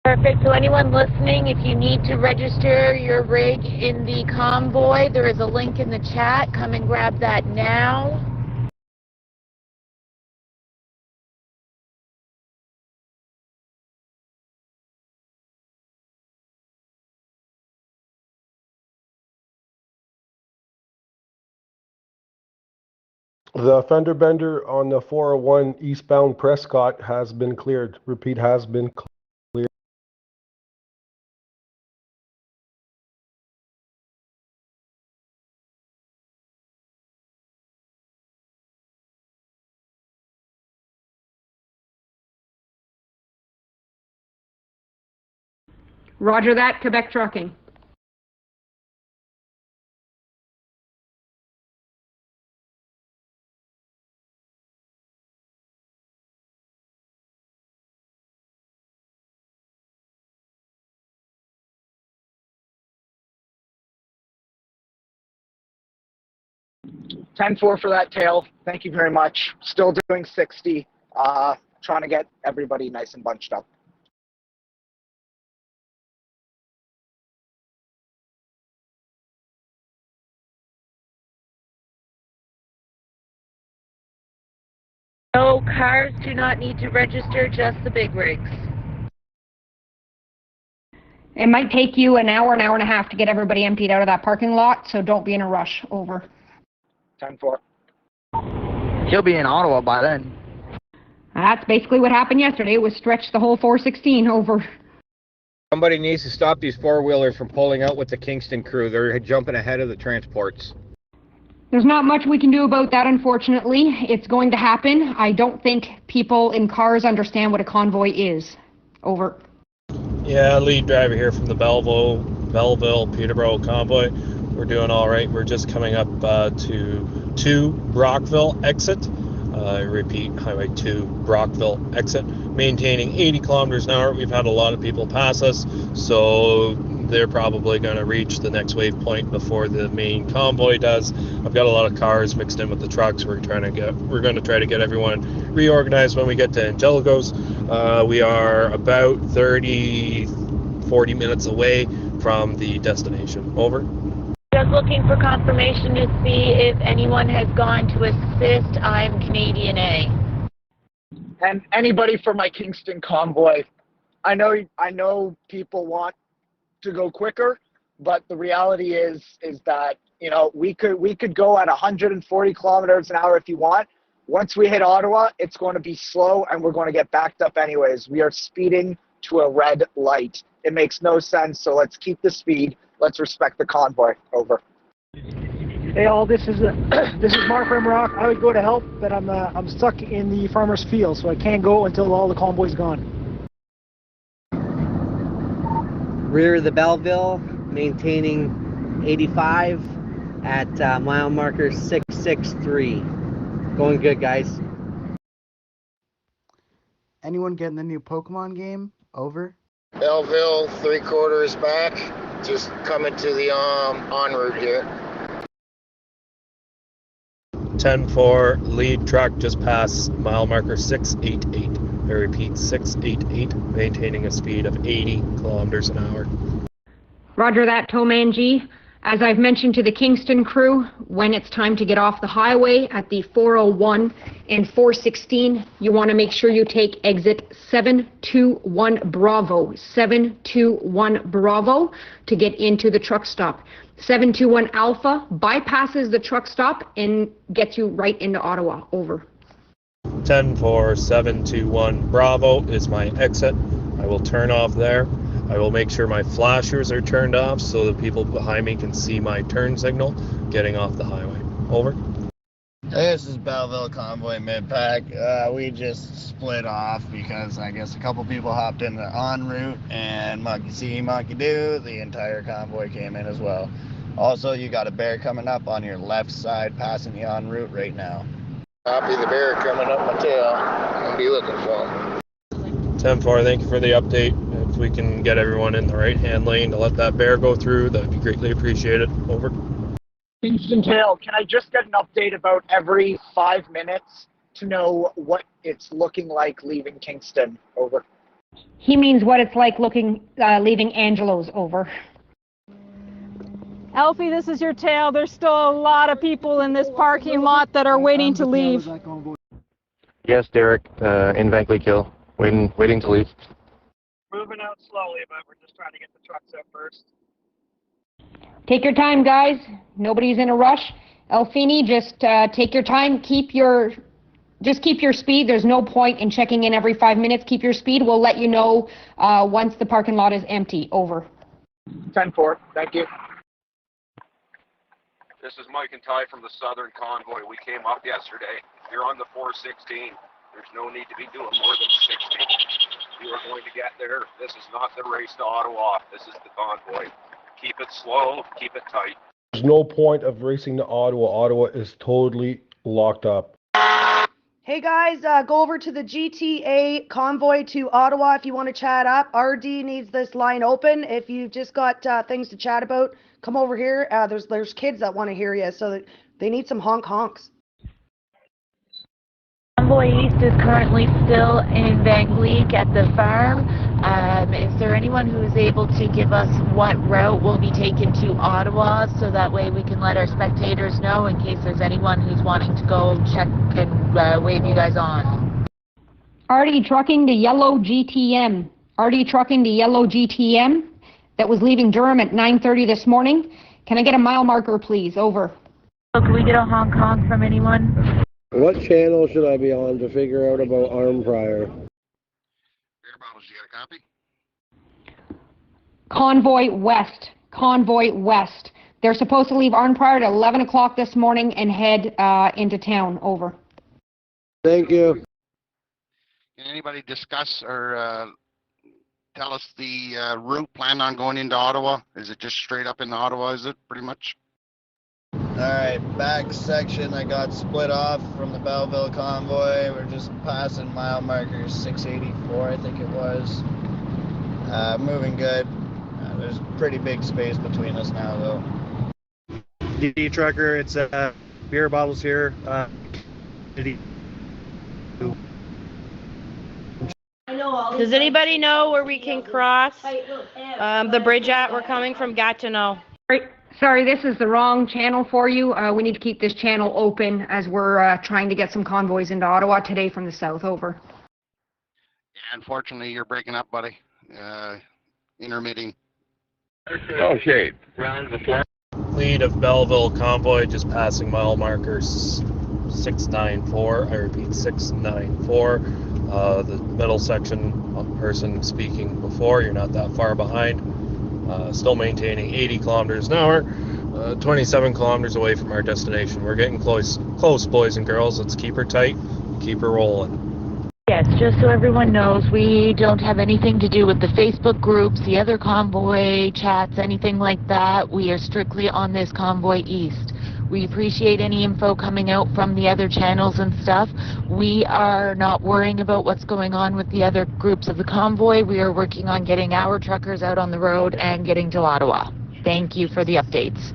Perfect. So anyone listening, if you need to register your rig in the convoy, there is a link in the chat. Come and grab that now. The fender bender on the 401 eastbound Prescott has been cleared. Repeat, has been cleared. Roger that, Quebec Trucking. Ten four for that tail. Thank you very much. Still doing 60. Trying to get everybody nice and bunched up. No, cars do not need to register, just the big rigs. It might take you an hour and a half to get everybody emptied out of that parking lot, so don't be in a rush. Over. 10-4. He'll be in Ottawa by then. That's basically what happened yesterday. It was stretched the whole 416. Over. Somebody needs to stop these four-wheelers from pulling out with the Kingston crew. They're jumping ahead of the transports. There's not much we can do about that, unfortunately. It's going to happen. I don't think people in cars understand what a convoy is. Over. Yeah, lead driver here from the Belleville, Peterborough Convoy. We're doing all right. We're just coming up to 2 Brockville exit. I repeat, Highway 2 Brockville exit. Maintaining 80 kilometers an hour. We've had a lot of people pass us, so they're probably going to reach the next waypoint before the main convoy does. I've got a lot of cars mixed in with the trucks. We're going to try to get everyone reorganized when we get to Angelico's. We are about 40 minutes away from the destination. Over. Just looking for confirmation to see if anyone has gone to assist. I'm Canadian A. And anybody for my Kingston convoy. I know people want to go quicker, but the reality is that, you know, we could go at 140 kilometers an hour if you want. Once we hit Ottawa, it's going to be slow and we're going to get backed up anyways. We are speeding to a red light. It makes no sense, so let's keep the speed. Let's respect the convoy. Over. Hey all, this is Mark from Rock. I would go to help, but I'm stuck in the farmer's field, so I can't go until all the convoy's gone. Rear of the Belleville, maintaining 85 at mile marker 663. Going good, guys. Anyone getting the new Pokemon game? Over. Belleville, 3/4 back. Just coming to the en route here. 10-4, lead truck just past mile marker 688. I repeat, 688, maintaining a speed of 80 kilometers an hour. Roger that, Towman G. As I've mentioned to the Kingston crew, when it's time to get off the highway at the 401 and 416, you want to make sure you take exit 721 Bravo, 721 Bravo to get into the truck stop. 721 Alpha bypasses the truck stop and gets you right into Ottawa. Over. 10-4, 721 Bravo is my exit. I will turn off there. I will make sure my flashers are turned off so the people behind me can see my turn signal getting off the highway. Over. This is Belleville Convoy Mid-Pack. We just split off because I guess a couple people hopped in the en route, and monkey see, monkey do, the entire convoy came in as well. Also, you got a bear coming up on your left side passing the en route right now. Copy the bear coming up my tail. I'll be looking for him. 10-4, thank you for the update. If we can get everyone in the right-hand lane to let that bear go through, that would be greatly appreciated. Over. Kingston Tail, can I just get an update about every 5 minutes to know what it's looking like leaving Kingston? Over. He means what it's like leaving Angelo's. Over. Alfie, this is your tail. There's still a lot of people in this parking lot that are waiting to leave. Yes, Derek, in Van Cleek Hill, waiting to leave. Moving out slowly, but we're just trying to get the trucks up first. Take your time, guys. Nobody's in a rush. Alfini, just take your time, just keep your speed. There's no point in checking in every 5 minutes. Keep your speed. We'll let you know once the parking lot is empty. Over. 10-4. Thank you. This is Mike and Ty from the Southern Convoy. We came up yesterday. You're on the 416. There's no need to be doing more than 60. You are going to get there. This is not the race to Ottawa. This is the convoy. Keep it slow. Keep it tight. There's no point of racing to Ottawa. Ottawa is totally locked up. Hey guys, go over to the GTA Convoy to Ottawa if you want to chat up. RD needs this line open. If you've just got things to chat about, come over here. There's kids that want to hear you, so that they need some honks. Convoy East is currently still in Van Gleek at the farm. Is there anyone who is able to give us what route will be taken to Ottawa, so that way we can let our spectators know in case there's anyone who's wanting to go check and wave you guys on? RD Trucking to Yellow GTM. RD Trucking to Yellow GTM that was leaving Durham at 9:30 this morning. Can I get a mile marker, please? Over. So can we get a honk honk from anyone? What channel should I be on to figure out about arm prior? Convoy West. Convoy West. They're supposed to leave Arnprior at 11 o'clock this morning and head into town. Over. Thank you. Can anybody discuss or tell us the route planned on going into Ottawa? Is it just straight up into Ottawa, is it, pretty much? Alright, back section, I got split off from the Belleville convoy. We're just passing mile markers 684, I think it was. Moving good. There's pretty big space between us now, though. DD trucker, it's beer bottles here. Does anybody know where we can cross the bridge at? We're coming from Gatineau. Sorry, this is the wrong channel for you. We need to keep this channel open as we're trying to get some convoys into Ottawa today from the south. Over. Yeah, unfortunately, you're breaking up, buddy. Intermitting. Okay. Lead of Belleville convoy just passing mile markers 694. I repeat, 694. The middle section, person speaking before, you're not that far behind. Still maintaining 80 kilometers an hour, 27 kilometers away from our destination. We're getting close, boys and girls. Let's keep her tight, keep her rolling. Yes, just so everyone knows, we don't have anything to do with the Facebook groups, the other convoy chats, anything like that. We are strictly on this Convoy East. We appreciate any info coming out from the other channels and stuff. We are not worrying about what's going on with the other groups of the convoy. We are working on getting our truckers out on the road and getting to Ottawa. Thank you for the updates.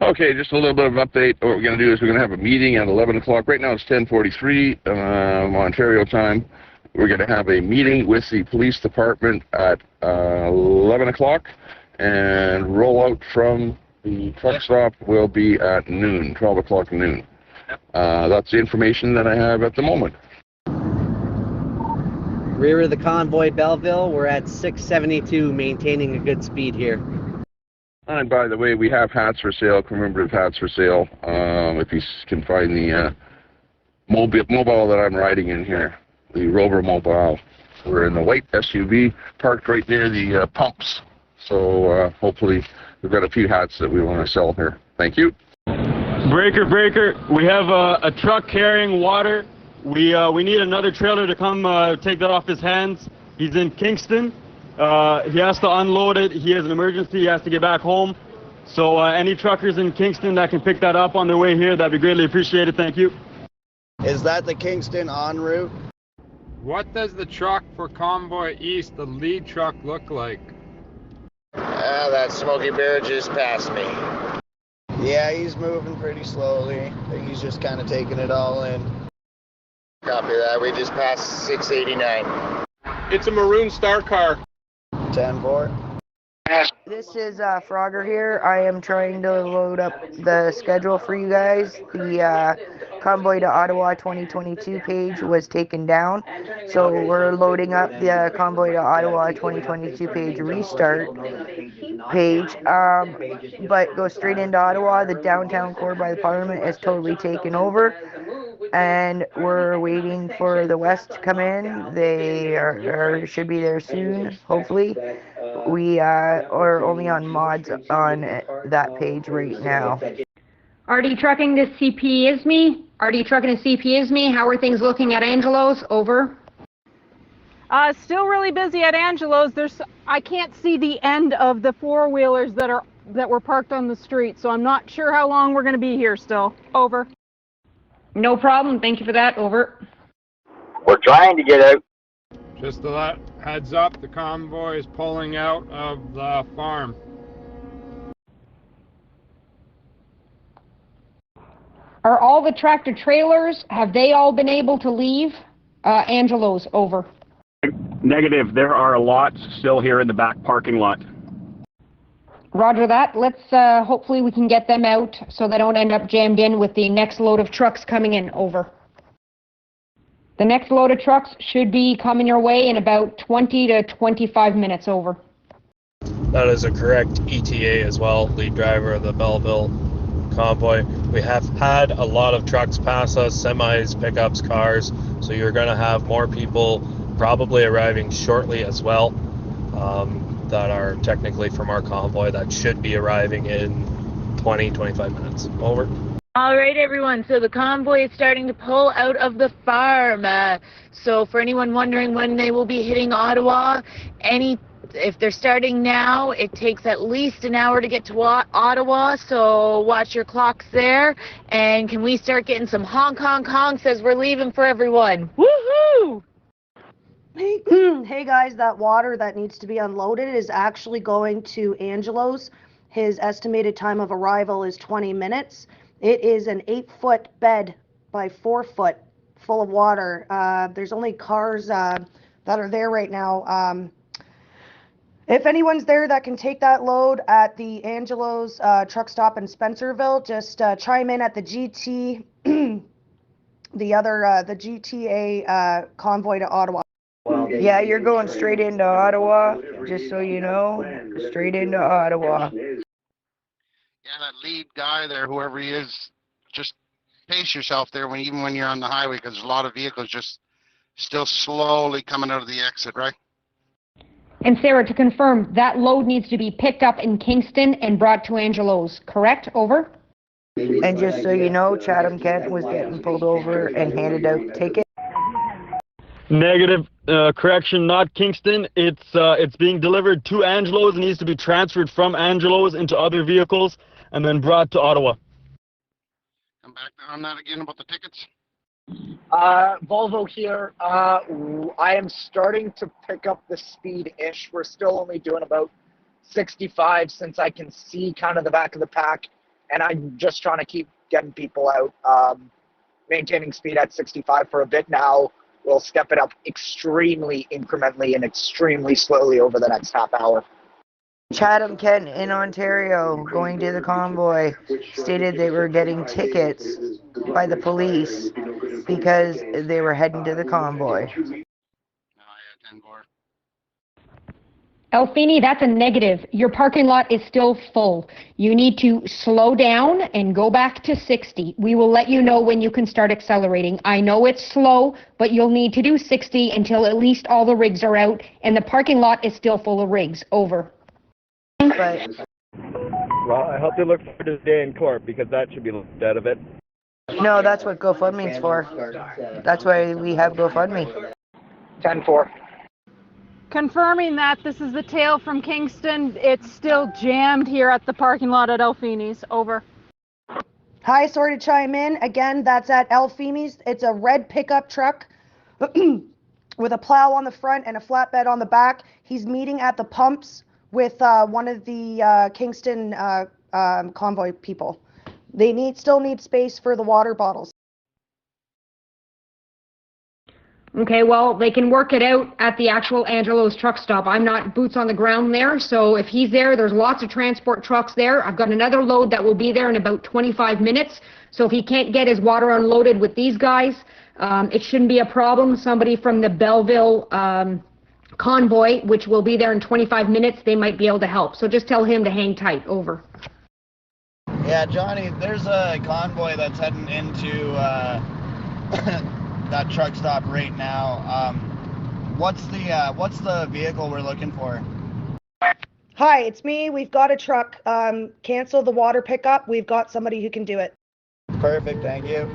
Okay, just a little bit of an update. What we're going to do is we're going to have a meeting at 11 o'clock. Right now it's 10:43 Ontario time. We're going to have a meeting with the police department at 11 o'clock, and rollout from the truck stop will be at noon, 12 o'clock noon. That's the information that I have at the moment. Rear of the convoy, Belleville, we're at 672, maintaining a good speed here. And by the way, we have hats for sale, commemorative hats for sale, if you can find the mobile that I'm riding in here, the Rover Mobile. We're in the white SUV parked right near the pumps. So hopefully we've got a few hats that we want to sell here. Thank you. Breaker, we have a truck carrying water. We need another trailer to come take that off his hands. He's in Kingston. He has to unload it. He has an emergency. He has to get back home. So any truckers in Kingston that can pick that up on their way here, that'd be greatly appreciated. Thank you. Is that the Kingston en route? What does the truck for Convoy East, the lead truck, look like? That Smoky Bear just passed me. Yeah, he's moving pretty slowly. I think he's just kind of taking it all in. Copy that. We just passed 689. It's a maroon star car. 10-4. This is Frogger here. I am trying to load up the schedule for you guys. The Convoy to Ottawa 2022 page was taken down, so we're loading up the Convoy to Ottawa 2022 page restart page. But go straight into Ottawa. The downtown core by the Parliament is totally taken over, and we're waiting for the West to come in. They should be there soon, hopefully. We are only on mods on that page right now. RD Trucking to CP is me. RD Trucking to CP is me. How are things looking at Angelo's? Over. Still really busy at Angelo's. I can't see the end of the four-wheelers that were parked on the street, so I'm not sure how long we're going to be here still. Over. No problem. Thank you for that. Over. We're trying to get out. Just a heads up, the convoy is pulling out of the farm. Are all the tractor trailers, have they all been able to leave? Angelo's, over. Negative. There are lots still here in the back parking lot. Roger that. Let's hopefully we can get them out so they don't end up jammed in with the next load of trucks coming in. Over. The next load of trucks should be coming your way in about 20 to 25 minutes. Over. That is a correct ETA as well, lead driver of the Belleville convoy. We have had a lot of trucks pass us, semis, pickups, cars, so you're going to have more people probably arriving shortly as well, that are technically from our convoy that should be arriving in 20-25 minutes. Over. All right, everyone. So the convoy is starting to pull out of the farm. So for anyone wondering when they will be hitting Ottawa, if they're starting now, it takes at least an hour to get to Ottawa. So watch your clocks there. And can we start getting some honk honk honks as we're leaving for everyone? Woohoo! Hey guys, that water that needs to be unloaded is actually going to Angelo's. His estimated time of arrival is 20 minutes. It is an 8-foot bed by 4-foot full of water. There's only cars that are there right now. If anyone's there that can take that load at the Angelo's truck stop in Spencerville, just chime in at the GT, the GTA convoy to Ottawa. Yeah, you're going straight into Ottawa, just so you know. Straight into Ottawa. Yeah, that lead guy there, whoever he is, just pace yourself there even when you're on the highway, because there's a lot of vehicles just still slowly coming out of the exit, right? And Sarah, to confirm, that load needs to be picked up in Kingston and brought to Angelo's, correct? Over. And just so you know, Chatham Kent was getting pulled over and handed out tickets. Negative. Correction, not Kingston. It's being delivered to Angelo's. It needs to be transferred from Angelo's into other vehicles and then brought to Ottawa. Come back on that again about the tickets. Volvo here. I am starting to pick up the speed-ish. We're still only doing about 65 since I can see kind of the back of the pack, and I'm just trying to keep getting people out. Maintaining speed at 65 for a bit now. We'll step it up extremely incrementally and extremely slowly over the next half hour. Chatham Kent in Ontario, going to the convoy, stated they were getting tickets by the police because they were heading to the convoy. Elfini, that's a negative. Your parking lot is still full. You need to slow down and go back to 60. We will let you know when you can start accelerating. I know it's slow, but you'll need to do 60 until at least all the rigs are out, and the parking lot is still full of rigs. Over. But Well, I hope they look forward to the day in court, because that should be looked out of it. no, that's what GoFundMe's for. That's why we have GoFundMe. 10-4. Confirming that this is the tail from Kingston. It's still jammed here at the parking lot at Elfini's. Over. Hi, sorry to chime in. Again, that's at Elfini's. It's a red pickup truck with a plow on the front and a flatbed on the back. He's meeting at the pumps with one of the Kingston convoy people. They still need space for the water bottles. Okay, well, they can work it out at the actual Angelo's truck stop. I'm not boots on the ground there, so if he's there, there's lots of transport trucks there. I've got another load that will be there in about 25 minutes, so if he can't get his water unloaded with these guys, it shouldn't be a problem. Somebody from the Belleville Convoy, which will be there in 25 minutes, they might be able to help. So just tell him to hang tight. Over. Yeah, Johnny, there's a convoy that's heading into that truck stop right now. What's the vehicle we're looking for? Hi, it's me. We've got a truck. Cancel the water pickup. We've got somebody who can do it. Perfect, thank you.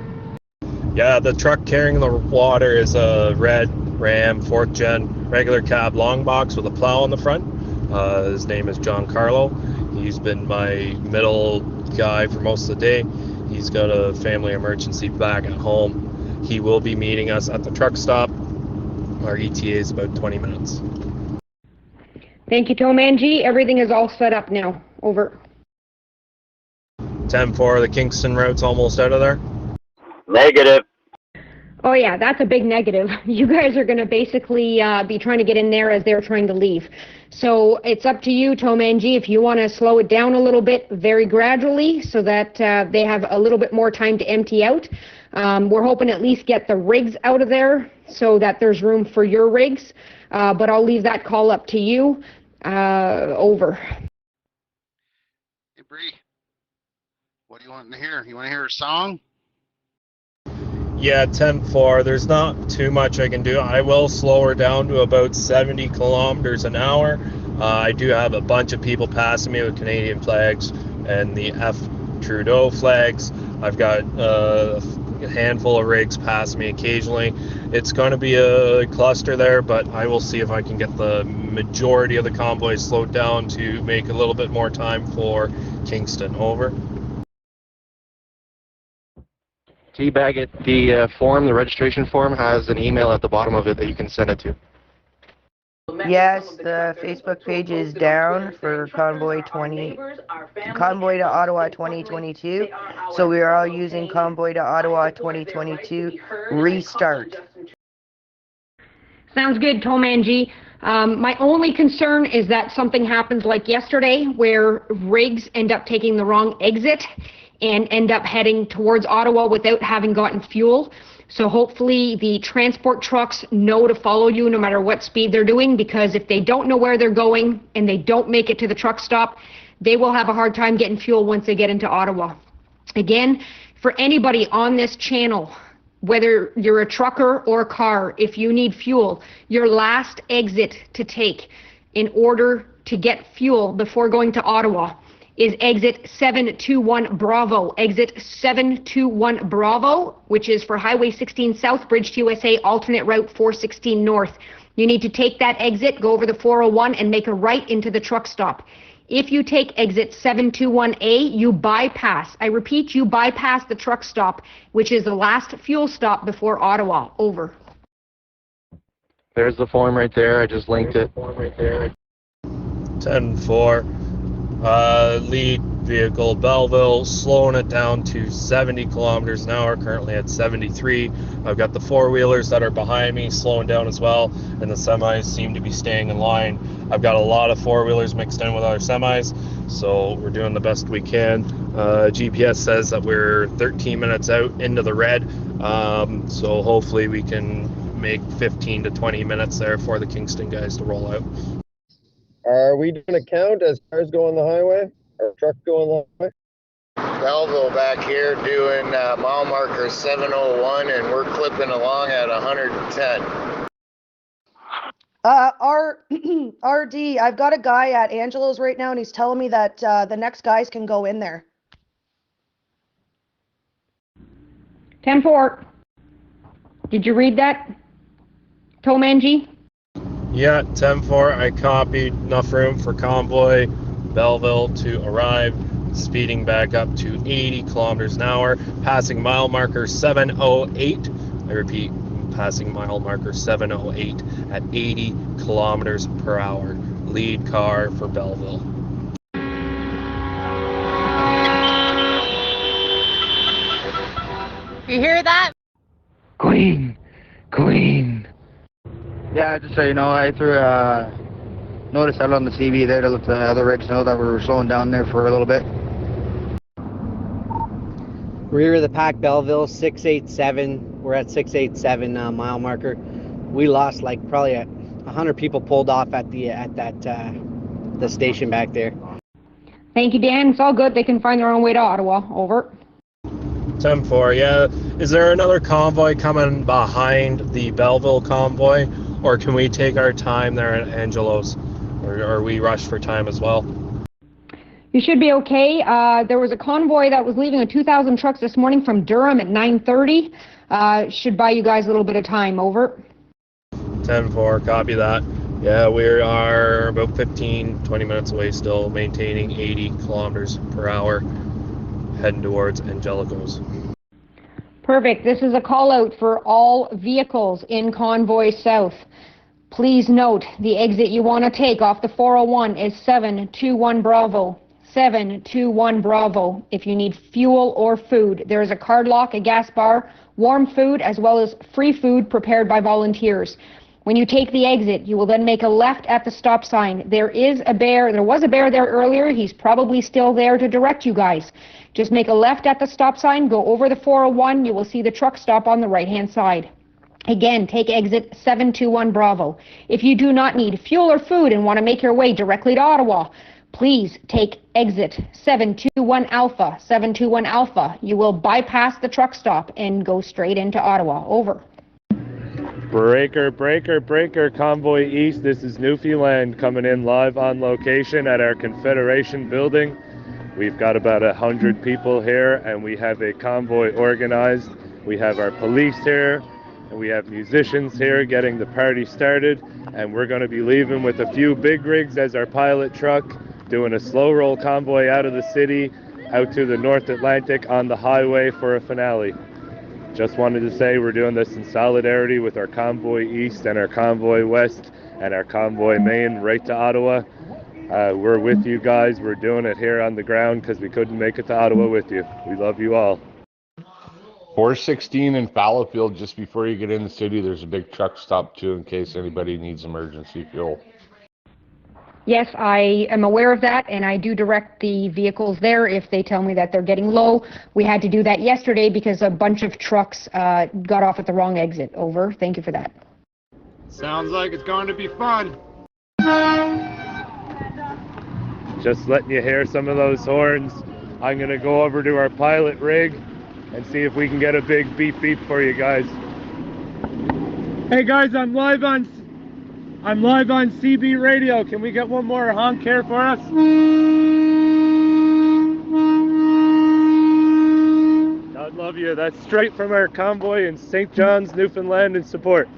Yeah, the truck carrying the water is a red Ram 4th gen regular cab long box with a plow on the front. His name is John Carlo. He's been my middle guy for most of the day. He's got a family emergency back at home. He will be meeting us at the truck stop. Our ETA is about 20 minutes. Thank you, Tomanji. Everything is all set up now. Over. 10-4, the Kingston route's almost out of there. Negative. Oh yeah, that's a big negative. You guys are going to basically be trying to get in there as they're trying to leave. So it's up to you, Tomanji, if you want to slow it down a little bit very gradually so that they have a little bit more time to empty out. We're hoping to at least get the rigs out of there so that there's room for your rigs, but I'll leave that call up to you. Over. Hey, Bree, what do you want to hear? You want to hear a song? Yeah, 10-4. There's not too much I can do. I will slow her down to about 70 kilometers an hour. I do have a bunch of people passing me with Canadian flags and the F Trudeau flags. I've got a handful of rigs passing me occasionally. It's going to be a cluster there, but I will see if I can get the majority of the convoy slowed down to make a little bit more time for Kingston. Over. Teabag it. The form, the registration form, has an email at the bottom of it that you can send it to. Yes, the Facebook page is down for Convoy to Ottawa 2022. So we are all using Convoy to Ottawa 2022 restart. Sounds good, Tomanji. My only concern is that something happens like yesterday where rigs end up taking the wrong exit and end up heading towards Ottawa without having gotten fuel. So hopefully the transport trucks know to follow you no matter what speed they're doing, because if they don't know where they're going and they don't make it to the truck stop, they will have a hard time getting fuel once they get into Ottawa. Again, for anybody on this channel, whether you're a trucker or a car, if you need fuel, your last exit to take in order to get fuel before going to Ottawa is exit 721 Bravo. Exit 721 Bravo, which is for Highway 16 South, Bridge to USA, alternate route 416 North. You need to take that exit, go over the 401, and make a right into the truck stop. If you take exit 721A, you bypass, I repeat, you bypass the truck stop, which is the last fuel stop before Ottawa. Over. There's the form right there. I just linked it. 10-4. Lead vehicle Belleville, slowing it down to 70 kilometers an hour, currently at 73. I've got the four-wheelers that are behind me slowing down as well, and the semis seem to be staying in line. I've got a lot of four-wheelers mixed in with other semis, so we're doing the best we can. GPS says that we're 13 minutes out into the red, so hopefully we can make 15 to 20 minutes there for the Kingston guys to roll out. Are we doing a count as cars go on the highway? Or trucks go on the highway? Belleville back here doing mile marker 701, and we're clipping along at 110. RD, I've got a guy at Angelo's right now, and he's telling me that the next guys can go in there. 10-4. Did you read that, Tomanji? Yeah, 10-4. I copied. Enough room for Convoy Belleville to arrive, speeding back up to 80 kilometers an hour, passing mile marker 708. I repeat, passing mile marker 708 at 80 kilometers per hour. Lead car for Belleville. You hear that? Queen, Queen. Yeah, just so you know, I threw a notice out on the CB there to let the other rigs know that we were slowing down there for a little bit. Rear of the pack, Belleville, 687. We're at 687 mile marker. We lost like probably 100 people pulled off at the station back there. Thank you, Dan. It's all good. They can find their own way to Ottawa. Over. 10-4, yeah. Is there another convoy coming behind the Belleville convoy, or can we take our time there at Angelo's, or are we rushed for time as well? You should be okay. There was a convoy that was leaving with 2,000 trucks this morning from Durham at 9:30. Should buy you guys a little bit of time. Over. 10-4, copy that. Yeah, we are about 15-20 minutes away still, maintaining 80 kilometers per hour, heading towards Angelico's. Perfect. This is a call out for all vehicles in Convoy South. Please note the exit you want to take off the 401 is 721 Bravo. 721 Bravo. If you need fuel or food, there is a card lock, a gas bar, warm food, as well as free food prepared by volunteers. When you take the exit, you will then make a left at the stop sign. There was a bear there earlier. He's probably still there to direct you guys. Just make a left at the stop sign, go over the 401. You will see the truck stop on the right-hand side. Again, take exit 721 Bravo. If you do not need fuel or food and want to make your way directly to Ottawa, please take exit 721 Alpha. 721 Alpha. You will bypass the truck stop and go straight into Ottawa. Over. Breaker, breaker, breaker, Convoy East. This is Newfoundland coming in live on location at our Confederation building. We've got about 100 people here and we have a convoy organized. We have our police here and we have musicians here getting the party started, and we're going to be leaving with a few big rigs as our pilot truck, doing a slow roll convoy out of the city out to the North Atlantic on the highway for a finale. Just wanted to say we're doing this in solidarity with our Convoy East and our Convoy West and our Convoy Main right to Ottawa. We're with you guys. We're doing it here on the ground because we couldn't make it to Ottawa with you. We love you all. 416 in Fallowfield, just before you get in the city, there's a big truck stop too in case anybody needs emergency fuel. Yes, I am aware of that, and I do direct the vehicles there if they tell me that they're getting low. We had to do that yesterday because a bunch of trucks got off at the wrong exit. Over. Thank you for that. Sounds like it's going to be fun. Just letting you hear some of those horns. I'm going to go over to our pilot rig and see if we can get a big beep beep for you guys. Hey guys, I'm live on CB radio. Can we get one more honk here for us? God love you. That's straight from our convoy in St. John's, Newfoundland in support.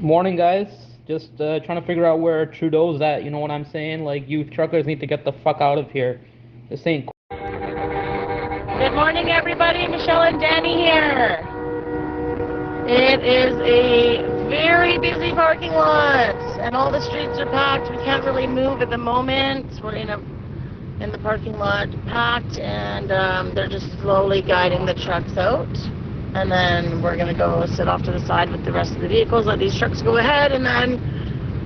Morning, guys. Just trying to figure out where Trudeau's at. You know what I'm saying? Like, you truckers need to get the fuck out of here. This ain't cool. Good morning, everybody. Michelle and Danny here. It is a very busy parking lot, and all the streets are packed. We can't really move at the moment. We're in the parking lot packed, and they're just slowly guiding the trucks out. And then we're going to go sit off to the side with the rest of the vehicles, let these trucks go ahead, and then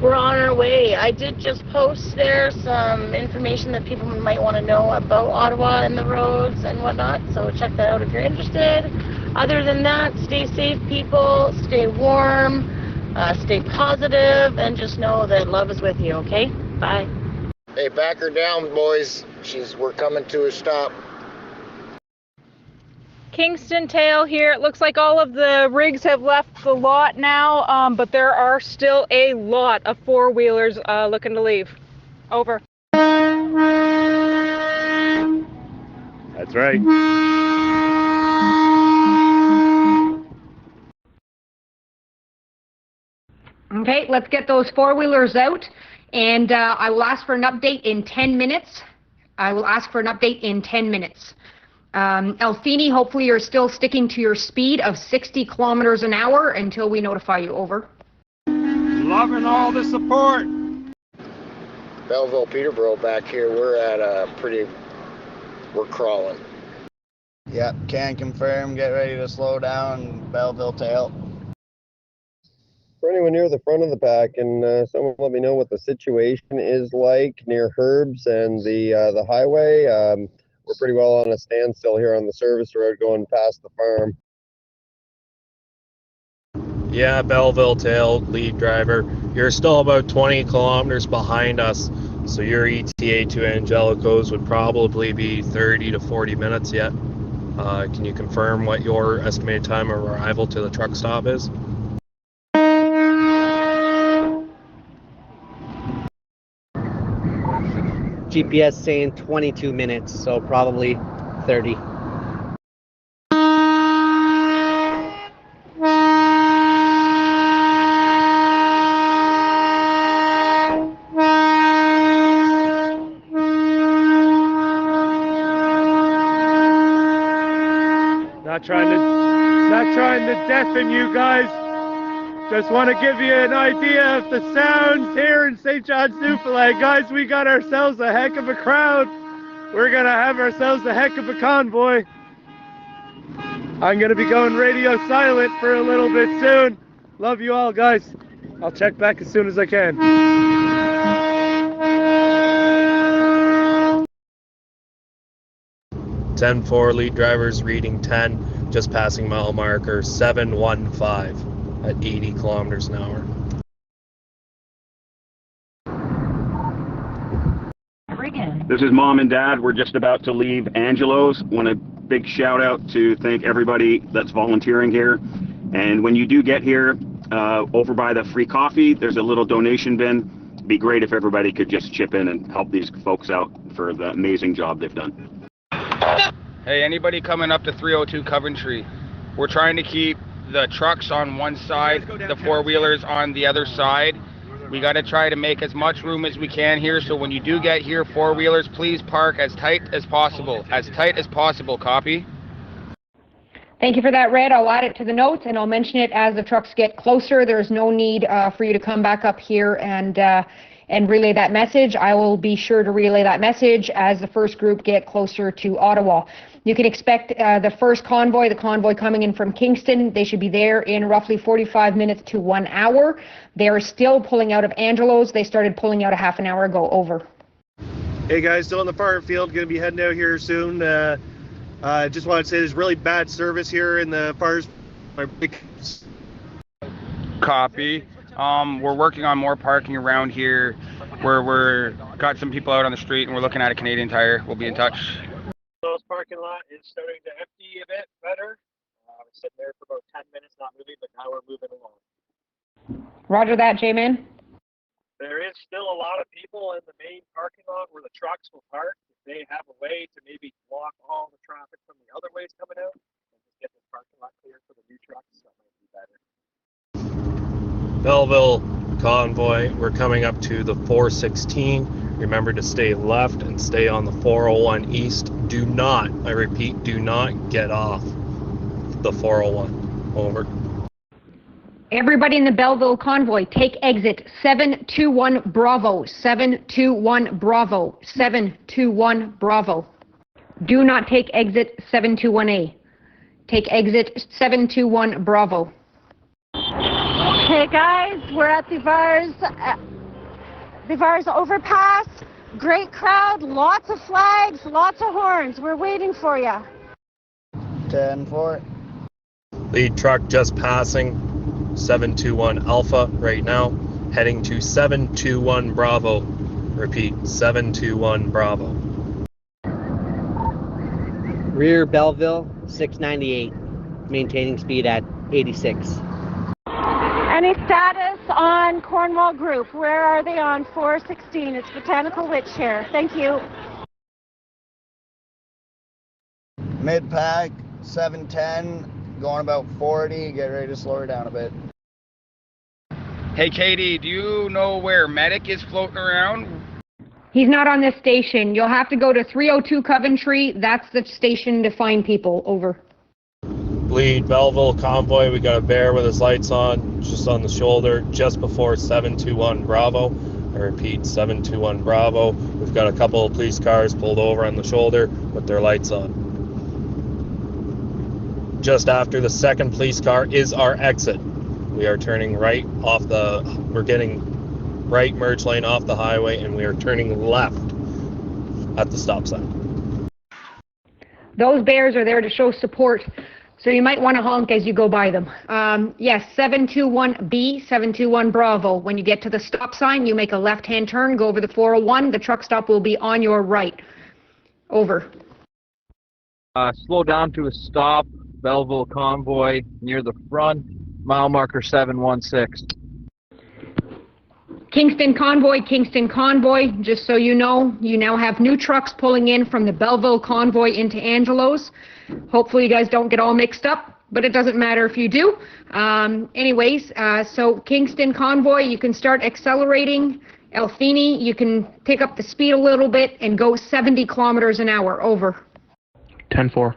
we're on our way. I did just post there some information that people might want to know about Ottawa and the roads and whatnot, so check that out if you're interested. Other than that, stay safe, people, stay warm, stay positive, and just know that love is with you, okay? Bye. Hey, back her down, boys. We're coming to a stop. Kingston Tail here. It looks like all of the rigs have left the lot now, but there are still a lot of four-wheelers looking to leave. Over. That's right. Okay, let's get those four-wheelers out, and I will ask for an update in 10 minutes. Elfini, hopefully you're still sticking to your speed of 60 kilometers an hour until we notify you. Over. Loving all the support. Belleville, Peterborough back here. We're crawling. Yep, can confirm. Get ready to slow down. Belleville tail. for anyone near the front of the pack, and someone let me know what the situation is like near Herbs and the highway. We're pretty well on a standstill here on the service road going past the farm. Yeah, Belleville Tail, lead driver. You're still about 20 kilometers behind us, so your ETA to Angelico's would probably be 30 to 40 minutes yet. Can you confirm what your estimated time of arrival to the truck stop is? GPS saying 22 minutes, so probably 30. Not trying to deafen you guys. Just want to give you an idea of the sounds here in St. John's, Newfoundland. Guys, we got ourselves a heck of a crowd. We're going to have ourselves a heck of a convoy. I'm going to be going radio silent for a little bit soon. Love you all, guys. I'll check back as soon as I can. 10-4 lead drivers reading 10, just passing mile marker 715 at 80 kilometers an hour. This is Mom and Dad. We're just about to leave Angelo's. Want a big shout out to thank everybody that's volunteering here. And when you do get here, over by the free coffee, there's a little donation bin. It'd be great if everybody could just chip in and help these folks out for the amazing job they've done. Hey, anybody coming up to 302 Coventry? We're trying to keep the trucks on one side, the four-wheelers on the other side. We got to try to make as much room as we can here, so when you do get here, four-wheelers, please park as tight as possible. As tight as possible, copy? Thank you for that, Red. I'll add it to the notes, and I'll mention it as the trucks get closer. There's no need for you to come back up here and relay that message. I will be sure to relay that message as the first group get closer to Ottawa. You can expect the first convoy, the convoy coming in from Kingston. They should be there in roughly 45 minutes to 1 hour. They are still pulling out of Angelo's. They started pulling out a half an hour ago. Over. Hey guys, still in the farm field. Going to be heading out here soon. Just wanted to say there's really bad service here in the FARS. Copy. We're working on more parking around here where we're got some people out on the street and we're looking at a Canadian Tire. We'll be in touch. Those parking lot is starting to empty a bit better. We're sitting there for about 10 minutes not moving, but now we're moving along. Roger that, J-Man. There is still a lot of people in the main parking lot where the trucks will park. If they have a way to maybe block all the traffic from the other ways coming out and just get the parking lot clear for the new trucks, that might be better. Belleville convoy, we're coming up to the 416. Remember to stay left and stay on the 401 east. Do not, I repeat, do not get off the 401. Over. Everybody in the Belleville convoy, take exit 721 Bravo, 721 Bravo, 721 Bravo. Do not take exit 721A. Take exit 721 Bravo. Hey guys, we're at the VARS overpass. Great crowd, lots of flags, lots of horns. We're waiting for you. 10-4. Lead truck just passing 721 Alpha right now, heading to 721 Bravo. Repeat, 721 Bravo. Rear Belleville, 698, maintaining speed at 86. Any status on Cornwall Group? Where are they on 416? It's Botanical Witch here. Thank you. Mid-pack, 710, going about 40. Get ready to slow her down a bit. Hey, Katie, do you know where Medic is floating around? He's not on this station. You'll have to go to 302 Coventry. That's the station to find people. Over. Lead Belleville convoy, we got a bear with his lights on, just on the shoulder, just before 721 Bravo. I repeat, 721 Bravo. We've got a couple of police cars pulled over on the shoulder with their lights on. Just after the second police car is our exit. We are turning right off we're getting right merge lane off the highway, and we are turning left at the stop sign. Those bears are there to show support, so you might want to honk as you go by them. Yes, 721B, 721 Bravo. When you get to the stop sign, you make a left-hand turn, go over the 401. The truck stop will be on your right. Over. Slow down to a stop, Belleville Convoy near the front, mile marker 716. Kingston Convoy, just so you know, you now have new trucks pulling in from the Belleville Convoy into Angelo's. Hopefully you guys don't get all mixed up, but it doesn't matter if you do. So Kingston Convoy, you can start accelerating. Elfini, you can pick up the speed a little bit and go 70 kilometers an hour. Over. 10-4.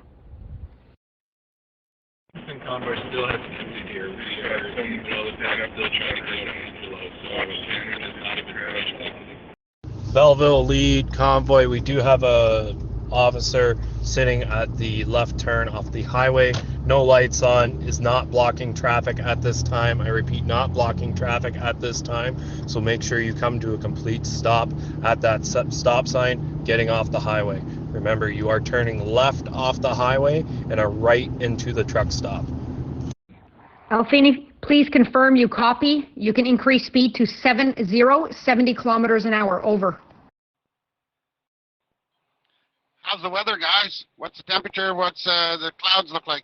Kingston Convoy still has empty here. We are still trying to go to Angelo, so Shannon is not even fresh. Belleville lead convoy. We do have a officer sitting at the left turn off the highway. No lights on, is not blocking traffic at this time. I repeat, not blocking traffic at this time. So make sure you come to a complete stop at that stop sign, getting off the highway. Remember, you are turning left off the highway and are right into the truck stop. Alfini, please confirm you copy. You can increase speed to 70 kilometers an hour. Over. How's the weather, guys? What's the temperature? What's the clouds look like?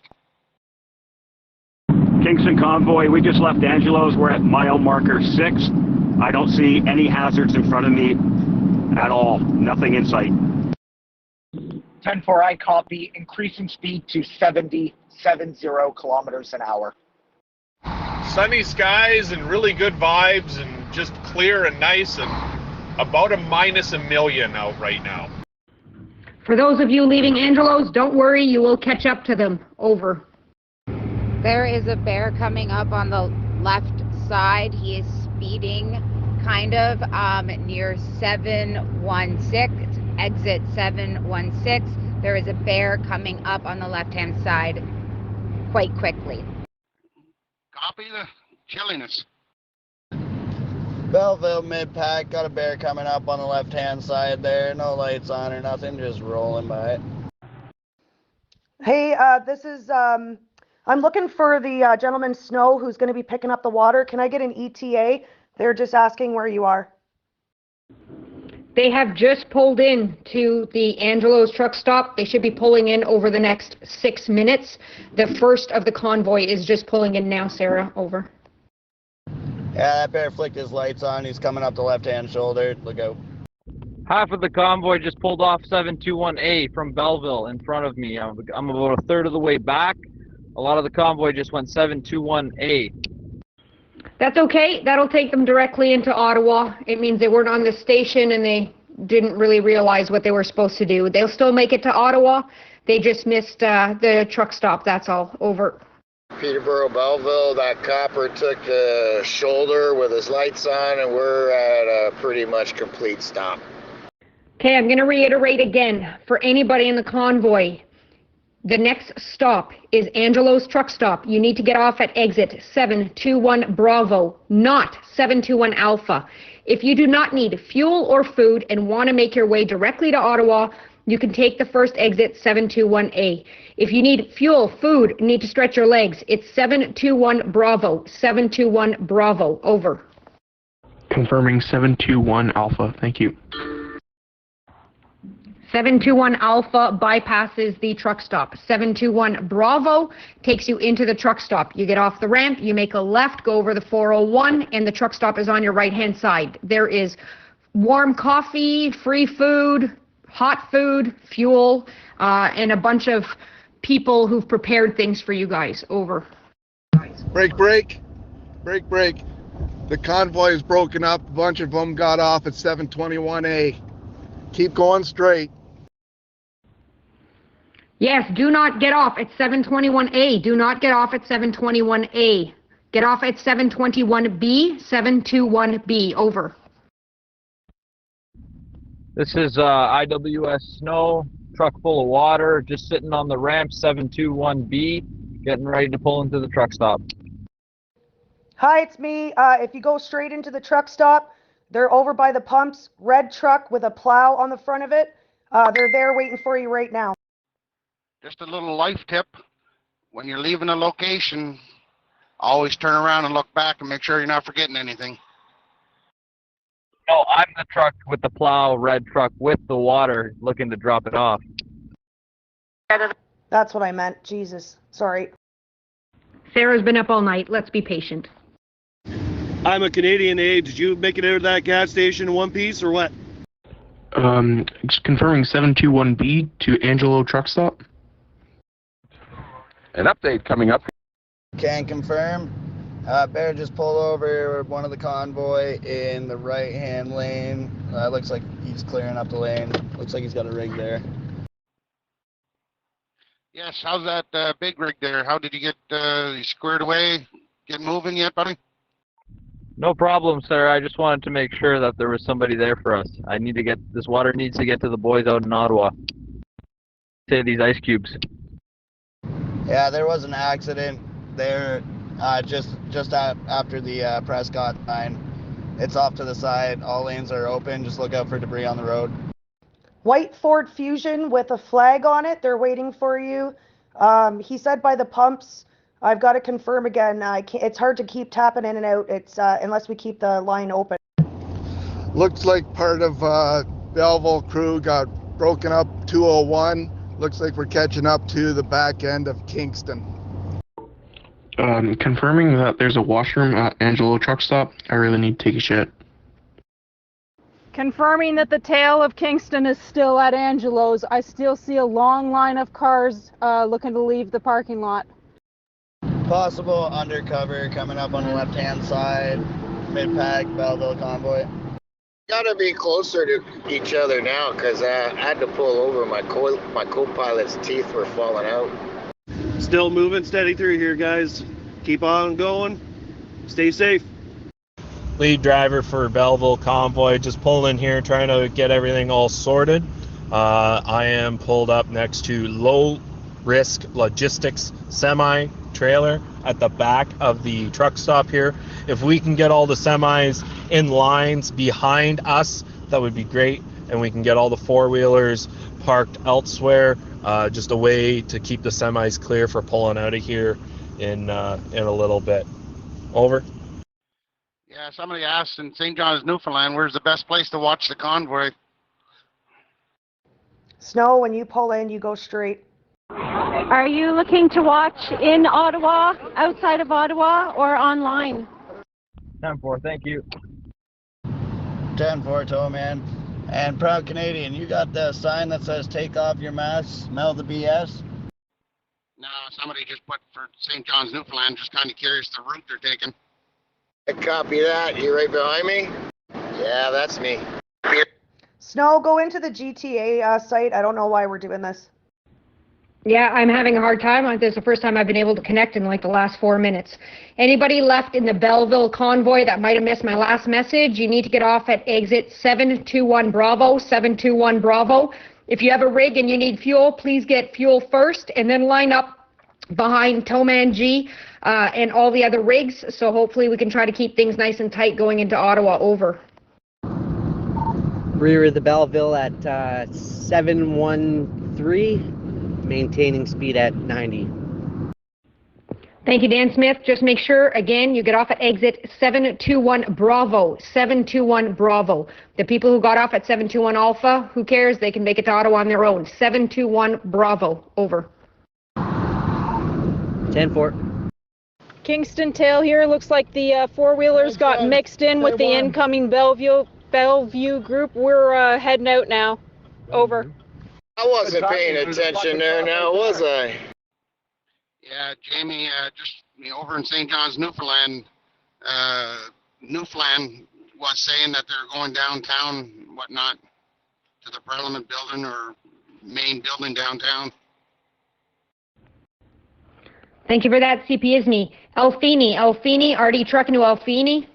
Kingston Convoy, we just left Angelo's. We're at mile marker 6. I don't see any hazards in front of me at all. Nothing in sight. 10-4, I copy. Increasing speed to 70 kilometers an hour. Sunny skies and really good vibes and just clear and nice and about a minus a million out right now. For those of you leaving Angelo's, don't worry, you will catch up to them. Over. There is a bear coming up on the left side. He is speeding kind of near 716, exit 716. There is a bear coming up on the left-hand side quite quickly. Copy the chilliness. Belleville mid-pack, got a bear coming up on the left-hand side there. No lights on or nothing, just rolling by it. Hey, this is, I'm looking for the gentleman Snow who's going to be picking up the water. Can I get an ETA? They're just asking where you are. They have just pulled in to the Angelo's truck stop. They should be pulling in over the next 6 minutes. The first of the convoy is just pulling in now, Sarah. Over. Yeah, that bear flicked his lights on. He's coming up the left-hand shoulder. Look out. Half of the convoy just pulled off 721A from Belleville in front of me. I'm about a third of the way back. A lot of the convoy just went 721A. That's okay. That'll take them directly into Ottawa. It means they weren't on the station and they didn't really realize what they were supposed to do. They'll still make it to Ottawa. They just missed the truck stop. That's all. Over. Peterborough, Belleville, that copper took the shoulder with his lights on, and we're at a pretty much complete stop. Okay, I'm going to reiterate again for anybody in the convoy. The next stop is Angelo's truck stop. You need to get off at exit 721 Bravo, not 721 Alpha. If you do not need fuel or food and want to make your way directly to Ottawa, you can take the first exit, 721A. If you need fuel, food, need to stretch your legs, it's 721 Bravo, 721 Bravo. Over. Confirming 721 Alpha. Thank you. 721 Alpha bypasses the truck stop. 721 Bravo takes you into the truck stop. You get off the ramp, you make a left, go over the 401, and the truck stop is on your right-hand side. There is warm coffee, free food, hot food, fuel, and a bunch of people who've prepared things for you guys. Over. Break. The convoy is broken up. A bunch of them got off at 721A. Keep going straight. Yes, do not get off at 721A. Do not get off at 721A. Get off at 721B, 721B. Over. This is IWS Snow, truck full of water, just sitting on the ramp, 721B, getting ready to pull into the truck stop. Hi, it's me. If you go straight into the truck stop, they're over by the pumps. Red truck with a plow on the front of it. They're there waiting for you right now. Just a little life tip. When you're leaving a location, always turn around and look back and make sure you're not forgetting anything. No, I'm the truck with the plow, red truck with the water, looking to drop it off. That's what I meant. Jesus. Sorry. Sarah's been up all night. Let's be patient. I'm a Canadian A. Did you make it out of that gas station in one piece or what? Just confirming 721B to Angelo truck stop. An update coming up. Can confirm. Bear just pulled over one of the convoy in the right-hand lane. Looks like he's clearing up the lane. Looks like he's got a rig there. Yes, how's that big rig there? How did you get you squared away? Get moving yet, buddy? No problem, sir. I just wanted to make sure that there was somebody there for us. This water needs to get to the boys out in Ottawa. Say these ice cubes. Yeah, there was an accident there just after the Prescott line. It's off to the side. All lanes are open. Just look out for debris on the road. White Ford Fusion with a flag on it. They're waiting for you. He said by the pumps. I've got to confirm again. It's hard to keep tapping in and out. It's unless we keep the line open. Looks like part of Belleville crew got broken up 201. Looks like we're catching up to the back end of Kingston. Confirming that there's a washroom at Angelo truck stop. I really need to take a shit. Confirming that the tail of Kingston is still at Angelo's. I still see a long line of cars looking to leave the parking lot. Possible undercover coming up on the left-hand side. Mid-pack, Belleville convoy. Gotta be closer to each other now because I had to pull over. My co-pilot's teeth were falling out. Still moving steady through here, guys. Keep on going. Stay safe. Lead driver for Belleville Convoy, just pulling in here, trying to get everything all sorted. I am pulled up next to Low Risk Logistics semi-trailer at the back of the truck stop here. If we can get all the semis in lines behind us, that would be great, and we can get all the four-wheelers parked elsewhere. Just a way to keep the semis clear for pulling out of here in a little bit. Over. Yeah, somebody asked in St. John's, Newfoundland, where's the best place to watch the convoy? Snow, when you pull in, you go straight. Are you looking to watch in Ottawa, outside of Ottawa, or online? 10-4, thank you. 10-4, tow man. And Proud Canadian, you got the sign that says take off your mask, smell the BS? No, somebody just put for St. John's, Newfoundland, just kind of curious the route they're taking. Copy that. You right behind me? Yeah, that's me. Snow, go into the GTA site. I don't know why we're doing this. Yeah, I'm having a hard time. This is the first time I've been able to connect in like the last 4 minutes. Anybody left in the Belleville convoy that might have missed my last message, you need to get off at exit 721 Bravo, 721 Bravo. If you have a rig and you need fuel, please get fuel first and then line up behind Towman G and all the other rigs. So hopefully we can try to keep things nice and tight going into Ottawa. Over. Rear of the Belleville at 713, maintaining speed at 90. Thank you, Dan Smith. Just make sure, again, you get off at exit 721 Bravo, 721 Bravo. The people who got off at 721 Alpha, who cares? They can make it to Ottawa on their own. 721 Bravo. Over. 10-4. Kingston tail here. Looks like the four-wheelers got mixed in with the incoming Bellevue group. We're heading out now. Over. I wasn't paying attention there now, was I? Yeah, Jamie, just over in St. John's, Newfoundland, Newfoundland was saying that they're going downtown, whatnot, to the Parliament building or main building downtown. Thank you for that, CP Isme. Alfini, already trucking to Alfini?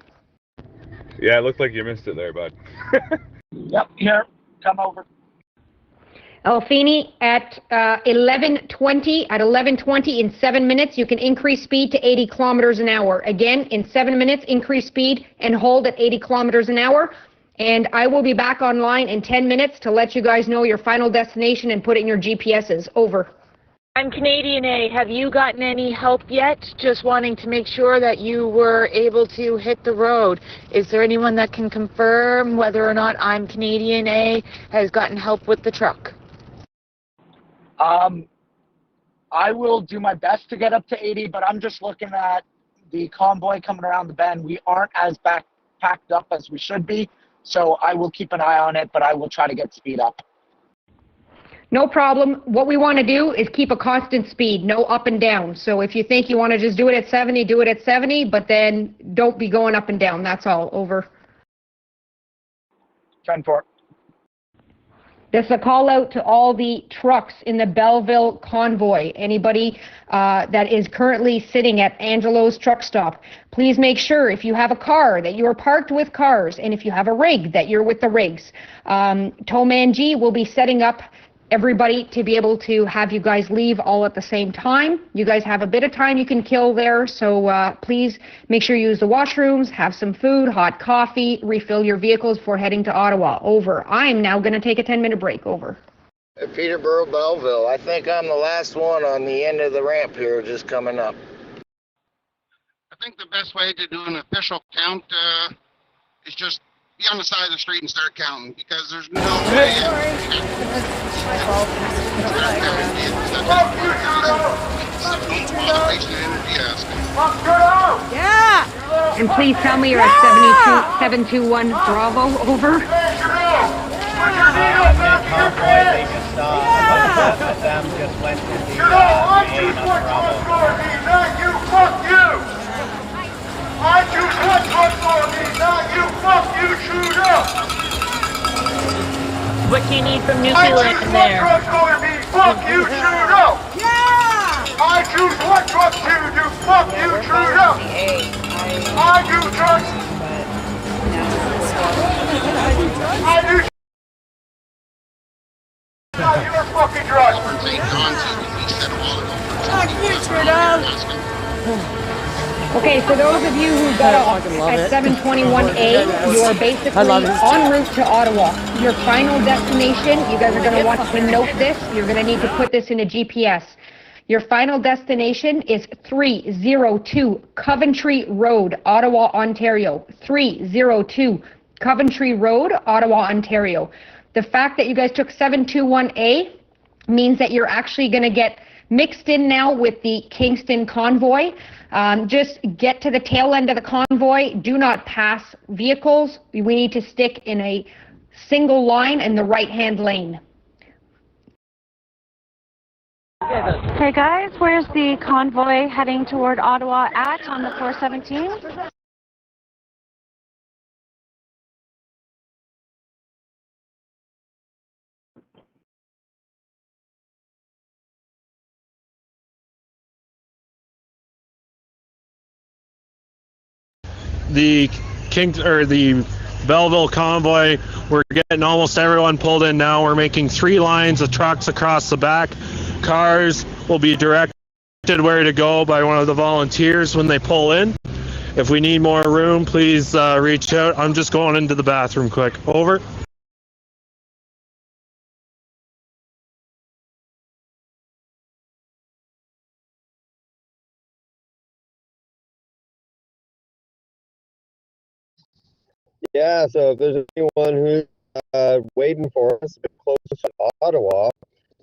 Yeah, it looked like you missed it there, bud. Yep, here, come over. Alfini, at 11:20, at 11:20 in 7 minutes, you can increase speed to 80 kilometers an hour. Again, in 7 minutes, increase speed and hold at 80 kilometers an hour. And I will be back online in 10 minutes to let you guys know your final destination and put it in your GPSs. Over. I'm Canadian A. Have you gotten any help yet? Just wanting to make sure that you were able to hit the road. Is there anyone that can confirm whether or not I'm Canadian A has gotten help with the truck? I will do my best to get up to 80, but I'm just looking at the convoy coming around the bend. We aren't as packed up as we should be, so I will keep an eye on it, but I will try to get speed up. No problem. What we want to do is keep a constant speed, no up and down. So if you think you want to just do it at 70, do it at 70, but then don't be going up and down. That's all. Over. 10-4. This is a call out to all the trucks in the Belleville convoy. Anybody that is currently sitting at Angelo's truck stop, please make sure if you have a car that you are parked with cars, and if you have a rig that you're with the rigs. Towman G will be setting up everybody to be able to have you guys leave all at the same time. You guys have a bit of time you can kill there, so please make sure you use the washrooms, have some food, hot coffee, refill your vehicles before heading to Ottawa. Over. I'm now going to take a 10-minute break. Over. Peterborough, Belleville. I think I'm the last one on the end of the ramp here, just coming up. I think the best way to do an official count is just be on the side of the street and start counting, because there's no way. Yeah! And please tell me you're at 721 Bravo. Over. Convoy, they just them just went to the main on Bravo. Fuck you! I choose what truck for me, not you. Fuck you, shoot up! What do you need from Newfoundland there? I choose what truck for me, fuck you, shoot up! Yeah! I choose what truck to do, fuck you, shoot up! I do trucks! I do you're a fucking drug! Okay, for those of you who got off at 721A, you are basically en route to Ottawa. Your final destination, you guys are going to want to note this, you're going to need to put this in a GPS. Your final destination is 302 Coventry Road, Ottawa, Ontario. 302 Coventry Road, Ottawa, Ontario. The fact that you guys took 721A means that you're actually going to get mixed in now with the Kingston convoy. Just get to the tail end of the convoy. Do not pass vehicles. We need to stick in a single line in the right-hand lane. Hey guys, where's the convoy heading toward Ottawa at on the 417? The the Belleville convoy, we're getting almost everyone pulled in now. We're making 3 lines of trucks across the back. Cars will be directed where to go by one of the volunteers when they pull in. If we need more room, please reach out. I'm just going into the bathroom quick. Over. Yeah, so if there's anyone who's waiting for us a bit closer to Ottawa,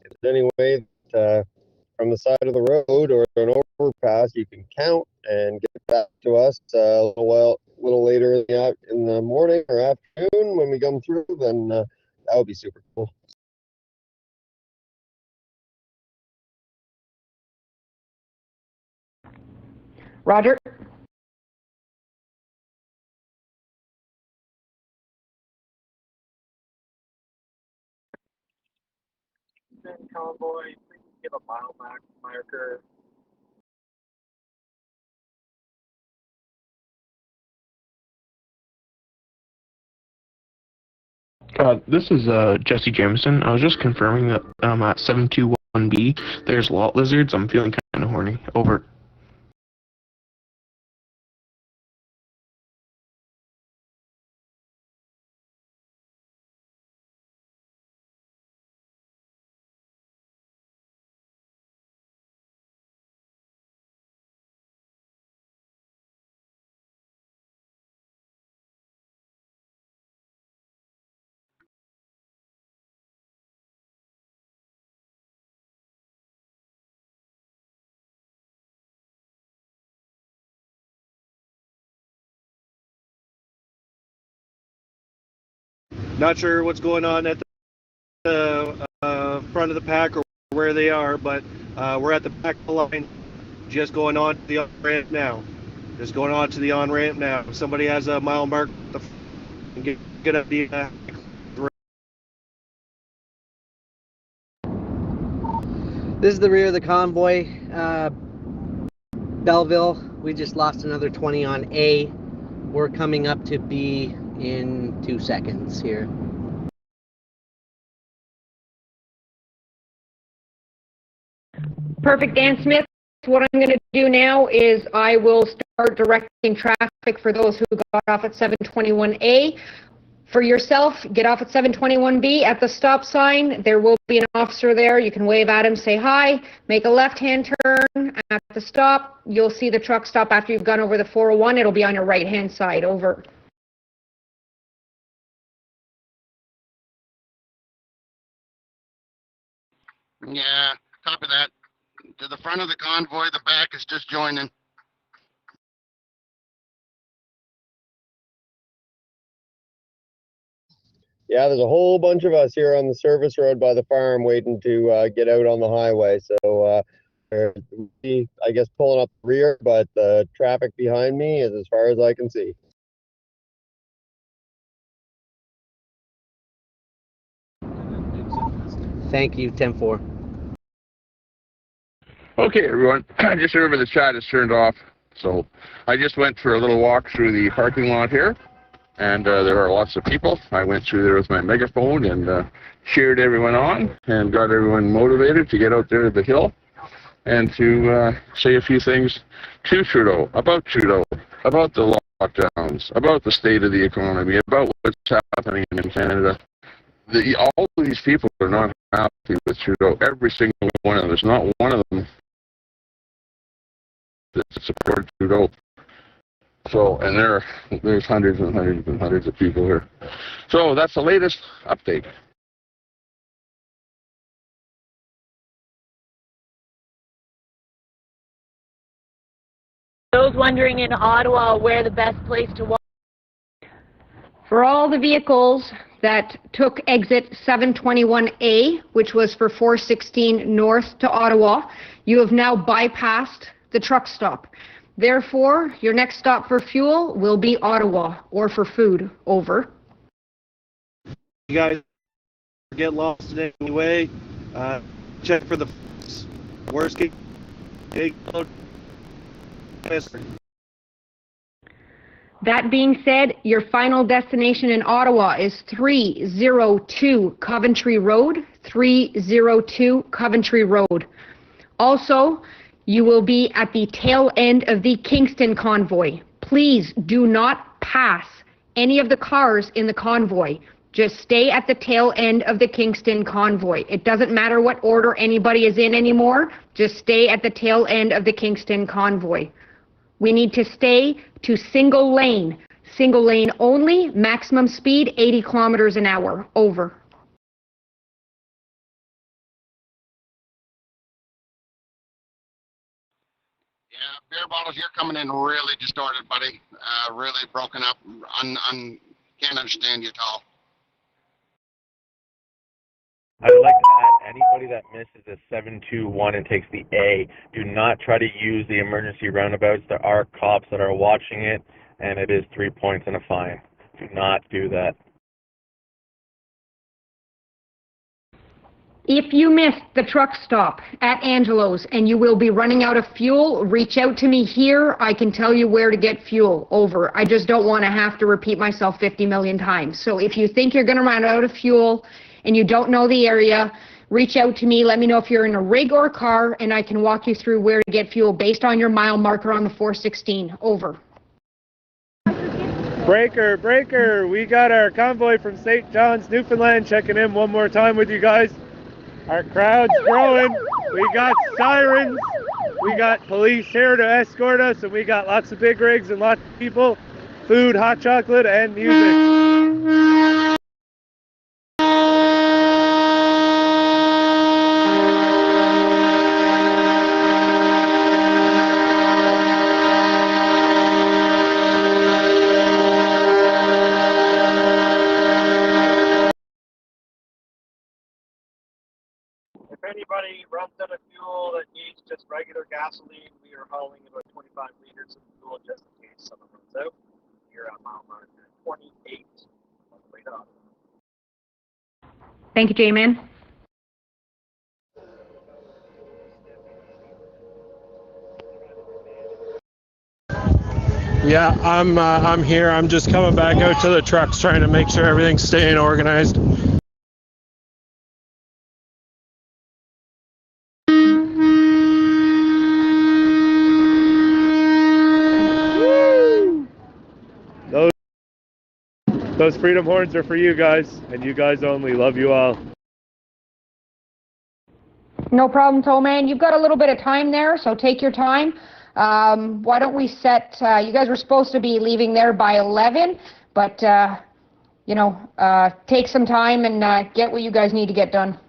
if there's any way that, from the side of the road or an overpass, you can count and get back to us a little later in the morning or afternoon when we come through, then that would be super cool. Roger. Convoy, please give a mile marker. This is Jesse Jameson. I was just confirming that at 721B, there's lot lizards. I'm feeling kind of horny. Over. Not sure what's going on at the front of the pack or where they are, but we're at the back of the line, just going on to the on-ramp now. Just going on to the on-ramp now. If somebody has a mile mark, get up the This is the rear of the convoy. Belleville, we just lost another 20 on A. We're coming up to B in 2 seconds here. Perfect, Dan Smith. What I'm going to do now is I will start directing traffic for those who got off at 721A. For yourself, get off at 721B at the stop sign. There will be an officer there. You can wave at him, say hi, make a left-hand turn at the stop. You'll see the truck stop after you've gone over the 401. It'll be on your right-hand side. Over. Yeah, copy that. To the front of the convoy, the back is just joining. Yeah, there's a whole bunch of us here on the service road by the farm waiting to get out on the highway. So I guess pulling up the rear, but the traffic behind me is as far as I can see. Thank you, 10-4. Okay, everyone. I just remember the chat is turned off, so I just went for a little walk through the parking lot here, and there are lots of people. I went through there with my megaphone and cheered everyone on and got everyone motivated to get out there to the hill and to say a few things to Trudeau, about the lockdowns, about the state of the economy, about what's happening in Canada. All of these people are not happy with Trudeau. Every single one of them. There's not one of them that support Trudeau. So, and there's hundreds and hundreds and hundreds of people here. So that's the latest update. Those wondering in Ottawa where the best place to walk. For all the vehicles that took exit 721A, which was for 416 north to Ottawa, you have now bypassed the truck stop. Therefore, your next stop for fuel will be Ottawa, or for food. Over. You guys get lost in any way. Check for the worst case. That being said, your final destination in Ottawa is 302 Coventry Road, 302 Coventry Road. Also, you will be at the tail end of the Kingston convoy. Please do not pass any of the cars in the convoy. Just stay at the tail end of the Kingston convoy. It doesn't matter what order anybody is in anymore. Just stay at the tail end of the Kingston convoy. We need to stay to single lane only, maximum speed 80 kilometers an hour. Over. Yeah, beer bottles, you're coming in really distorted, buddy. Really broken up. Can't understand you at all. I would like to add, anybody that misses a 721 and takes the A, do not try to use the emergency roundabouts. There are cops that are watching it, and it is 3 points and a fine. Do not do that. If you missed the truck stop at Angelo's and you will be running out of fuel, reach out to me here. I can tell you where to get fuel. Over. I just don't want to have to repeat myself 50 million times. So if you think you're going to run out of fuel and you don't know the area, reach out to me. Let me know if you're in a rig or a car, and I can walk you through where to get fuel based on your mile marker on the 416. Over. Breaker, breaker, we got our convoy from St. John's, Newfoundland checking in one more time with you guys. Our crowd's growing. We got sirens. We got police here to escort us, and we got lots of big rigs and lots of people, food, hot chocolate, and music. If anybody runs out of fuel that needs just regular gasoline, we are hauling about 25 liters of fuel just in case someone runs out. Here at mile marker 28 on the way to Ottawa. Thank you, J-Man. Yeah, I'm here. I'm just coming back out to the trucks, trying to make sure everything's staying organized. Those freedom horns are for you guys, and you guys only. Love you all. No problem, Tollman. You've got a little bit of time there, so take your time. Why don't we set, you guys were supposed to be leaving there by 11, but, take some time and get what you guys need to get done.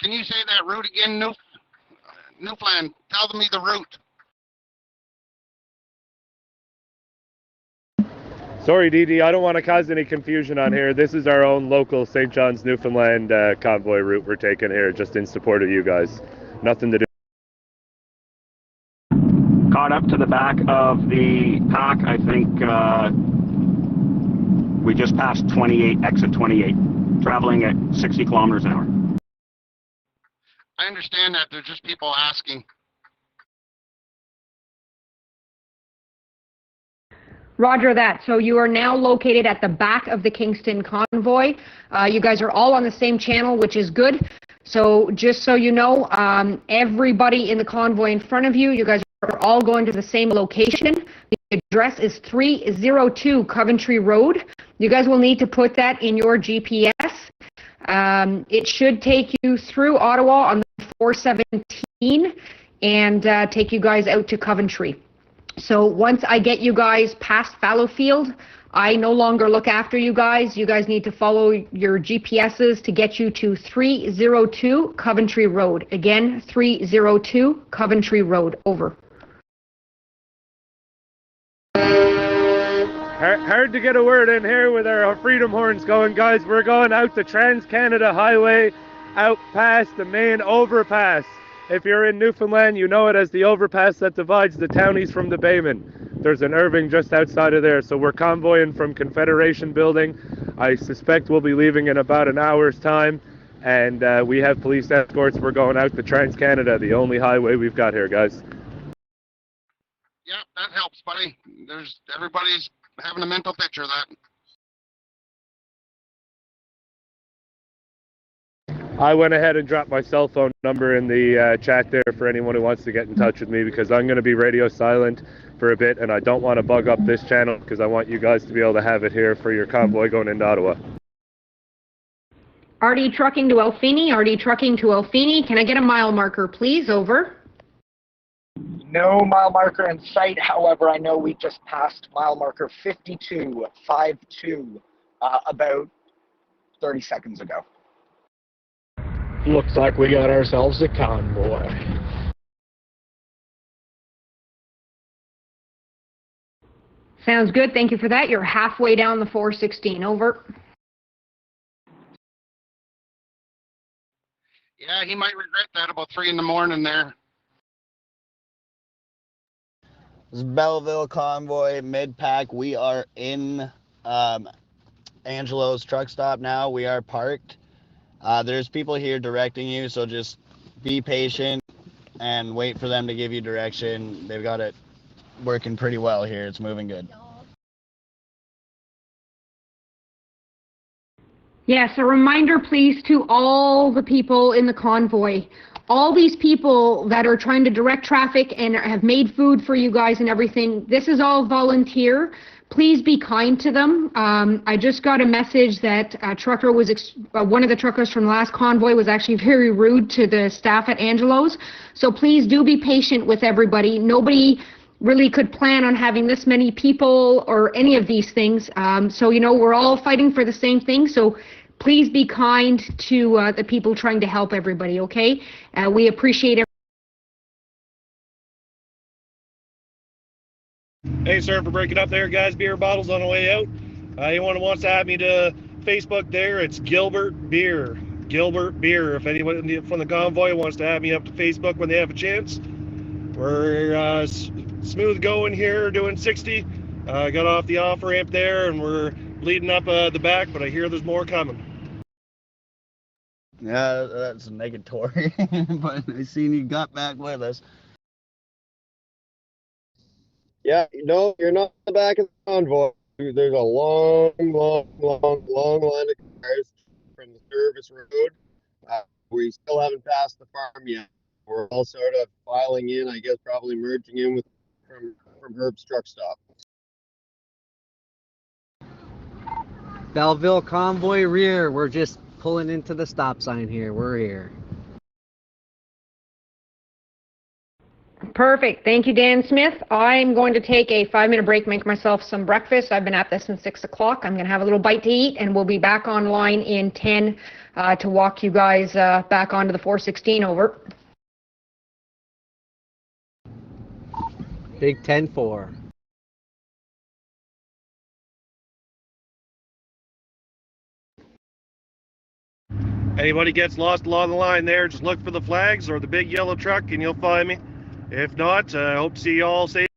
Can you say that route again, Newfoundland? Tell me the route. Sorry, Dee, I don't want to cause any confusion on here. This is our own local St. John's, Newfoundland convoy route we're taking here, just in support of you guys. Nothing to do. Caught up to the back of the pack. I think we just passed 28, exit 28, traveling at 60 kilometers an hour. I understand that. There's just people asking. Roger that. So you are now located at the back of the Kingston convoy. You guys are all on the same channel, which is good. So just so you know, everybody in the convoy in front of you, you guys are all going to the same location. The address is 302 Coventry Road. You guys will need to put that in your GPS. It should take you through Ottawa on the 417 and take you guys out to Coventry. So once I get you guys past Fallowfield, I no longer look after you guys. You guys need to follow your GPSs to get you to 302 Coventry Road. Again, 302 Coventry Road. Over. Hard to get a word in here with our freedom horns going, guys. We're going out the Trans-Canada Highway, out past the main overpass. If you're in Newfoundland, you know it as the overpass that divides the townies from the Baymen. There's an Irving just outside of there, so we're convoying from Confederation Building. I suspect we'll be leaving in about an hour's time, and we have police escorts. We're going out to Trans-Canada, the only highway we've got here, guys. Yeah, that helps, buddy. Everybody's having a mental picture of that. I went ahead and dropped my cell phone number in the chat there for anyone who wants to get in touch with me, because I'm going to be radio silent for a bit, and I don't want to bug up this channel because I want you guys to be able to have it here for your convoy going into Ottawa. RD trucking to Elfini, RD trucking to Elfini. Can I get a mile marker, please? Over. No mile marker in sight. However, I know we just passed mile marker 52.52 about 30 seconds ago. Looks like we got ourselves a convoy. Sounds good. Thank you for that. You're halfway down the 416. Over. Yeah, he might regret that about 3 in the morning there. This is Belleville Convoy, mid-pack. We are in Angelo's truck stop now. We are parked. There's people here directing you, so just be patient and wait for them to give you direction. They've got it working pretty well here. It's moving good. Yes, a reminder please to all the people in the convoy. All these people that are trying to direct traffic and have made food for you guys and everything, this is all volunteer. Please be kind to them. I just got a message that a trucker was, one of the truckers from the last convoy was actually very rude to the staff at Angelo's. So please do be patient with everybody. Nobody really could plan on having this many people or any of these things. So, you know, we're all fighting for the same thing. So please be kind to the people trying to help everybody, okay? We appreciate it. Hey, sorry for breaking up there, guys. Beer bottles on the way out. Anyone wants to add me to Facebook there, it's Gilbert Beer. Gilbert Beer. If anyone from the convoy wants to add me up to Facebook when they have a chance. We're smooth going here, doing 60. Got off the off-ramp there, and we're leading up the back, but I hear there's more coming. Yeah, that's negatory, but I seen you got back with us. Yeah, no, you're not in the back of the convoy. There's a long line of cars from the service road. We still haven't passed the farm yet. We're all sort of filing in, I guess, probably merging in with from Herb's truck stop. Belleville convoy rear. We're just pulling into the stop sign here. We're here. Perfect. Thank you, Dan Smith. I'm going to take a 5-minute break, make myself some breakfast. I've been at this since 6 o'clock. I'm going to have a little bite to eat, and we'll be back online in 10 to walk you guys back onto the 416. Over. Big 10-4. Anybody gets lost along the line there, just look for the flags or the big yellow truck and you'll find me. If not, I hope to see you all safe.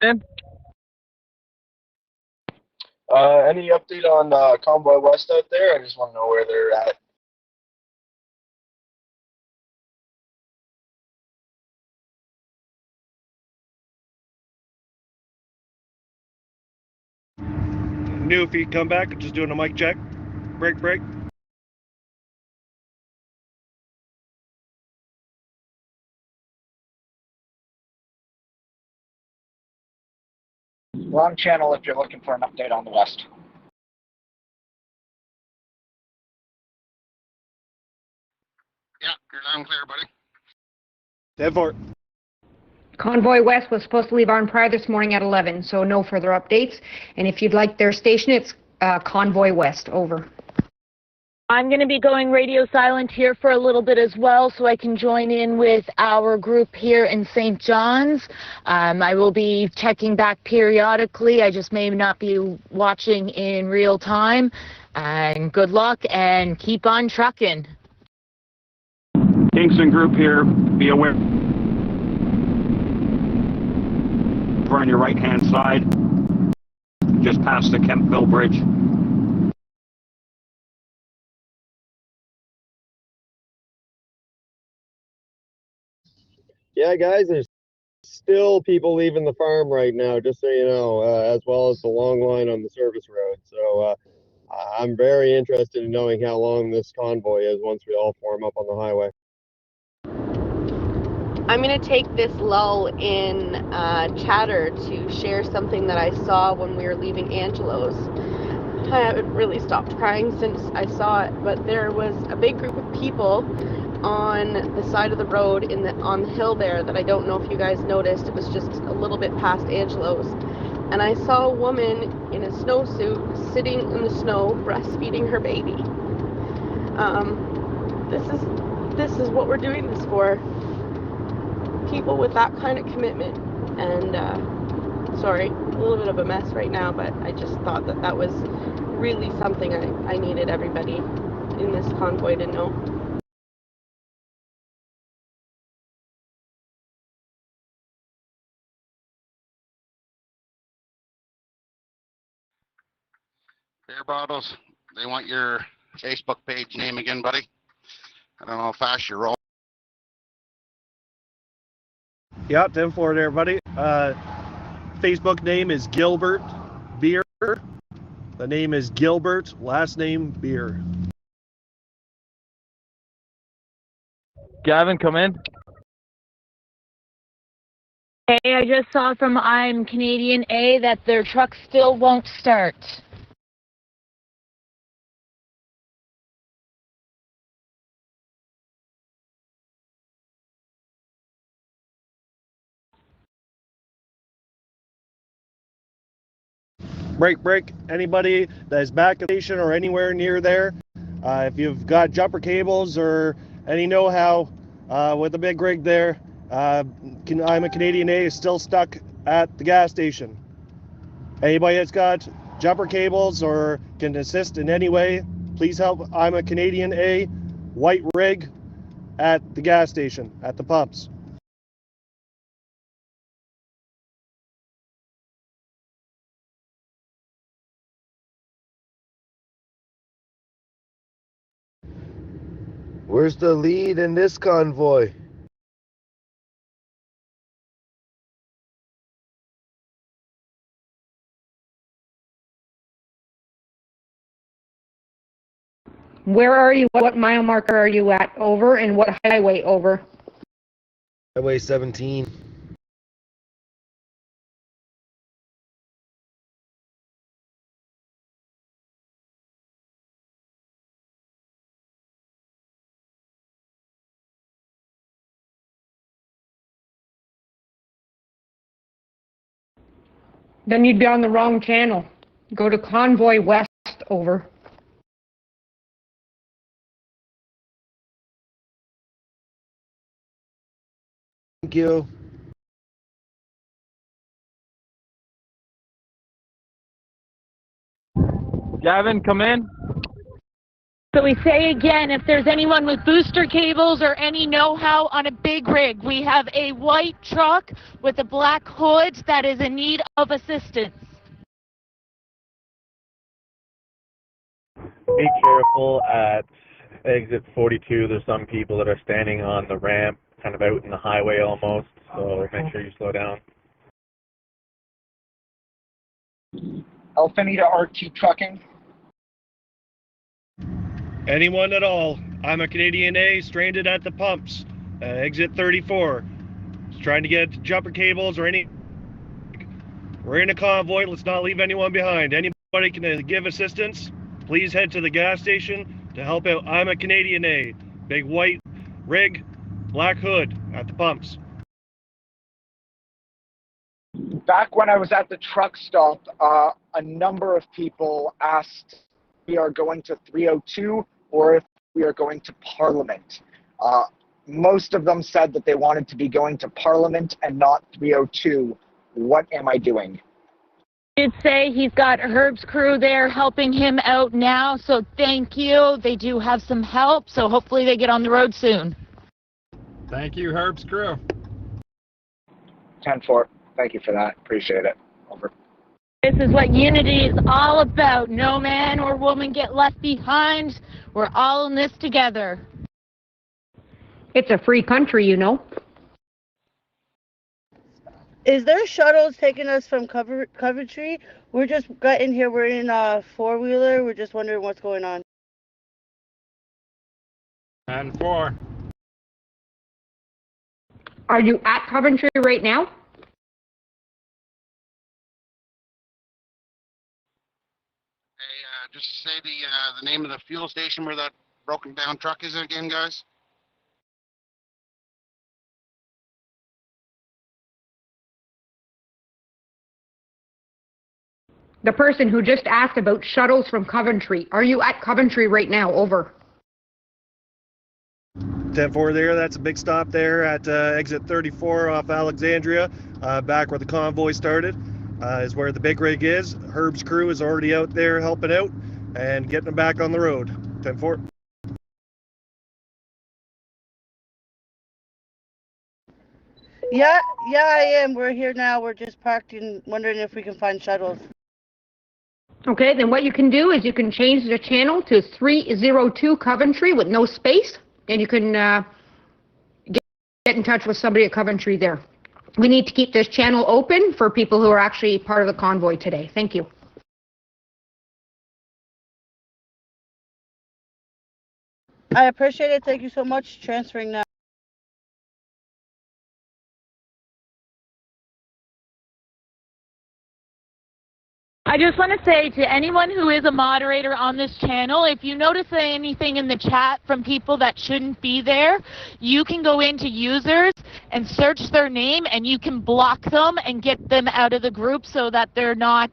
Tim? Any update on Convoy West out there? I just want to know where they're at. New if you come back, just doing a mic check. Break. Wrong channel if you're looking for an update on the West. Yeah, you're loud and clear, buddy. 10-4. Convoy West was supposed to leave on prior this morning at 11, so no further updates. And if you'd like their station, it's Convoy West. Over. I'm going to be going radio silent here for a little bit as well, so I can join in with our group here in St. John's. I will be checking back periodically. I just may not be watching in real time. And good luck and keep on trucking. Kingston group here, be aware. Over on your right-hand side, just past the Kempville Bridge. Yeah, guys, there's still people leaving the farm right now, just so you know, as well as the long line on the service road. So I'm very interested in knowing how long this convoy is once we all form up on the highway. I'm going to take this lull in chatter to share something that I saw when we were leaving Angelo's. I haven't really stopped crying since I saw it, but there was a big group of people on the side of the road on the hill there that I don't know if you guys noticed. It was just a little bit past Angelo's, and I saw a woman in a snowsuit sitting in the snow breastfeeding her baby. This is what we're doing this for. People with that kind of commitment. And sorry, a little bit of a mess right now, but I just thought that was really something I needed everybody in this convoy to know. Beer bottles. They want your Facebook page name again, buddy? I don't know how fast you're rolling. Yep, 10-4 there, buddy. Facebook name is Gilbert Beer. The name is Gilbert, last name Beer. Gavin, come in. Hey, I just saw from I'm Canadian A that their truck still won't start. Break. Anybody that is back at the station or anywhere near there, if you've got jumper cables or any know-how with the big rig there, I'm a Canadian A is still stuck at the gas station. Anybody that's got jumper cables or can assist in any way, please help. I'm a Canadian A, white rig at the gas station, at the pumps. Where's the lead in this convoy? Where are you? What mile marker are you at? Over. And what highway? Over. Highway 17. Then you'd be on the wrong channel. Go to Convoy West. Over. Thank you. Gavin, come in. So we say again, if there's anyone with booster cables or any know-how on a big rig, we have a white truck with a black hood that is in need of assistance. Be careful at exit 42. There's some people that are standing on the ramp, kind of out in the highway almost, so make sure you slow down. Alphanita RT Trucking. Anyone at all, I'm a Canadian A, stranded at the pumps, exit 34. Just trying to get jumper cables or any. We're in a convoy, let's not leave anyone behind. Anybody can give assistance, please head to the gas station to help out. I'm a Canadian A, big white rig, black hood at the pumps. Back when I was at the truck stop, a number of people asked if we are going to 302 or if we are going to Parliament. Most of them said that they wanted to be going to Parliament and not 302. What am I doing? Did say he's got Herb's crew there helping him out now, so thank you. They do have some help, so hopefully they get on the road soon. Thank you, Herb's crew. 10-4. Thank you for that. Appreciate it. Over. This is what unity is all about. No man or woman get left behind. We're all in this together. It's a free country, you know. Is there shuttles taking us from Coventry? We're just got in here. We're in a four-wheeler. We're just wondering what's going on. 10-4. Are you at Coventry right now? Just say the name of the fuel station where that broken down truck is again, guys. The person who just asked about shuttles from Coventry. Are you at Coventry right now? Over. 10-4 there, that's a big stop there at exit 34 off Alexandria, back where the convoy started, is where the big rig is. Herb's crew is already out there helping out and getting them back on the road. 10-4. Yeah, I am. We're here now. We're just parked and wondering if we can find shuttles. Okay, then what you can do is you can change the channel to 302 Coventry with no space, and you can get in touch with somebody at Coventry there. We need to keep this channel open for people who are actually part of the convoy today. Thank you. I appreciate it. Thank you so much. Transferring now. I just want to say to anyone who is a moderator on this channel, if you notice anything in the chat from people that shouldn't be there, you can go into users and search their name, and you can block them and get them out of the group so that they're not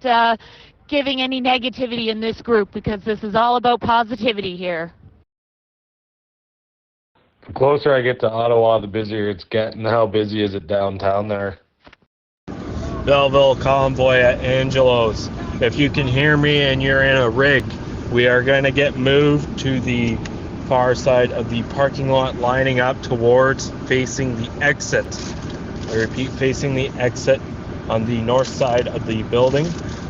giving any negativity in this group, because this is all about positivity here. The closer I get to Ottawa, the busier it's getting. How busy is it downtown there? Belleville Convoy at Angelo's. If you can hear me and you're in a rig, we are going to get moved to the far side of the parking lot, lining up towards facing the exit. I repeat, facing the exit on the north side of the building.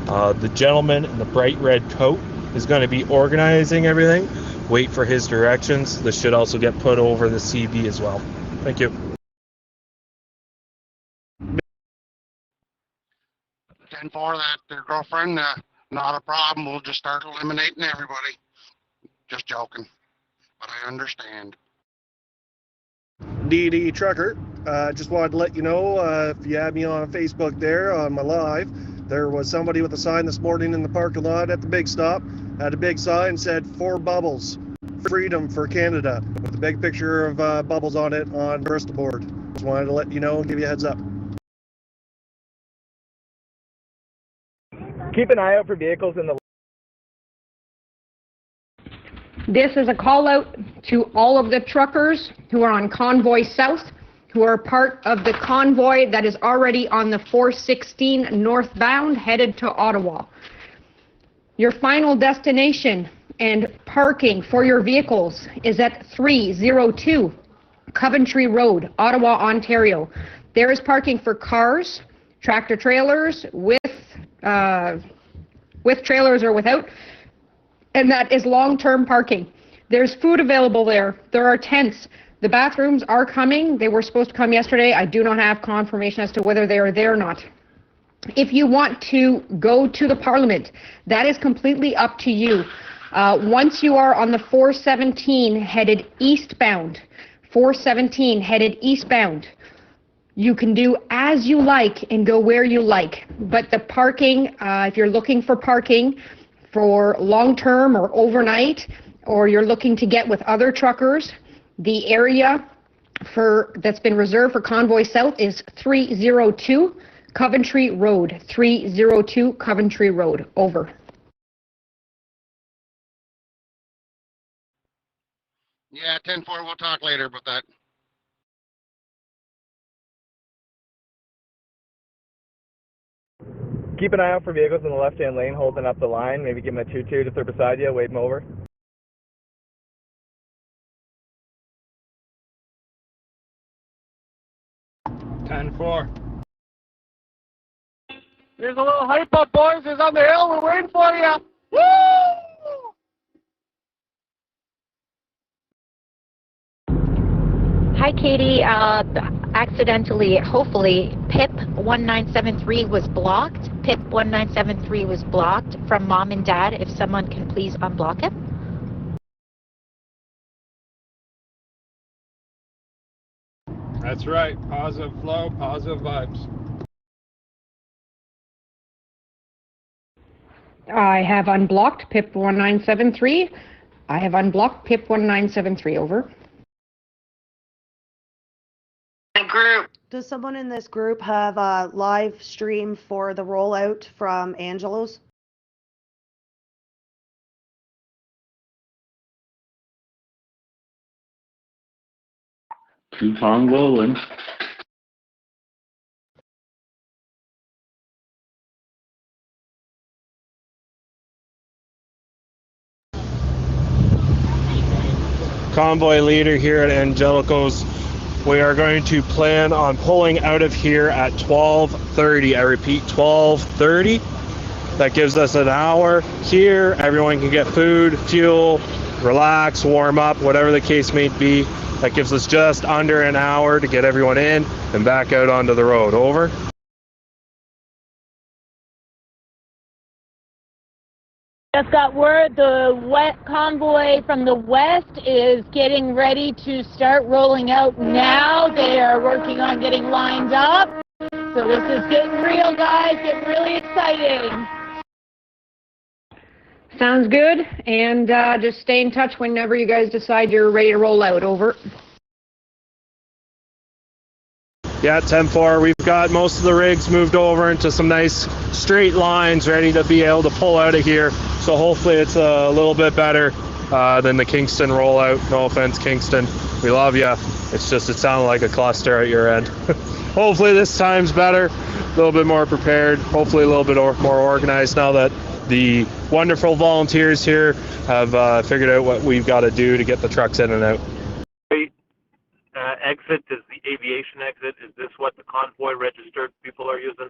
The gentleman in the bright red coat is going to be organizing everything. Wait for his directions. This should also get put over the CB as well. Thank you. 10-4, that their girlfriend, not a problem. We'll just start eliminating everybody. Just joking, but I understand. DD Trucker, just wanted to let you know, if you had me on Facebook there on my live, there was somebody with a sign this morning in the parking lot at the big stop, had a big sign, said 4 bubbles, freedom for Canada, with a big picture of bubbles on it on Bristol board. Just wanted to let you know and give you a heads up. Keep an eye out for vehicles in the... This is a call out to all of the truckers who are on Convoy South, who are part of the convoy that is already on the 416 northbound headed to Ottawa. Your final destination and parking for your vehicles is at 302 Coventry Road, Ottawa, Ontario. There is parking for cars, tractor trailers, with trailers or without, and that is long-term parking. There's food available there. There are tents. The bathrooms are coming. They were supposed to come yesterday. I do not have confirmation as to whether they are there or not. If you want to go to the Parliament, that is completely up to you. Once you are on the 417 headed eastbound, you can do as you like and go where you like. But the parking, if you're looking for parking for long-term or overnight, or you're looking to get with other truckers, the area that's been reserved for Convoy South is 302 Coventry Road. 302 Coventry Road. Over. Yeah, 10-4, we'll talk later about that. Keep an eye out for vehicles in the left-hand lane holding up the line. Maybe give them a 2-2 if they're beside you. Wave them over. There's a little hype up, boys. It's on the hill. We're waiting for you. Woo! Hi, Katie. Accidentally, hopefully, PIP 1973 was blocked. PIP 1973 was blocked from Mom and Dad. If someone can please unblock it. That's right. Positive flow, positive vibes. I have unblocked PIP 1973. I have unblocked PIP 1973. Over. Group. Does someone in this group have a live stream for the rollout from Angelo's? Two-tong rolling. Convoy leader here at Angelico's. We are going to plan on pulling out of here at 12:30. I repeat, 12:30. That gives us an hour here. Everyone can get food, fuel, relax, warm up, whatever the case may be. That gives us just under an hour to get everyone in and back out onto the road. Over. Just got word the convoy from the west is getting ready to start rolling out now. They are working on getting lined up. So this is getting real, guys. Getting really exciting. Sounds good. And just stay in touch whenever you guys decide you're ready to roll out. Over. Yeah, 10-4. We've got most of the rigs moved over into some nice straight lines, ready to be able to pull out of here. So hopefully it's a little bit better than the Kingston rollout. No offense, Kingston. We love you. It's just it sounded like a cluster at your end. Hopefully this time's better, a little bit more prepared, hopefully a little bit more organized now that the wonderful volunteers here have figured out what we've got to do to get the trucks in and out. Exit is the aviation exit. Is this what the convoy registered people are using?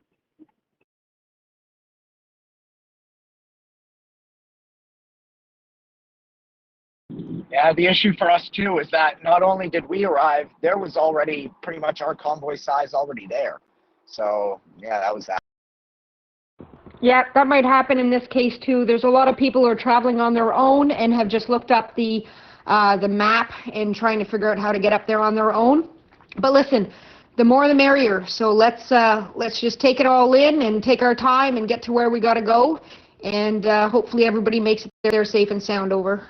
Yeah, the issue for us too is that not only did we arrive, there was already pretty much our convoy size already there. So yeah, that was that. Yeah, that might happen in this case too. There's a lot of people who are traveling on their own and have just looked up the map and trying to figure out how to get up there on their own. But listen, the more the merrier. So let's just take it all in and take our time and get to where we got to go. And hopefully everybody makes it there safe and sound. Over.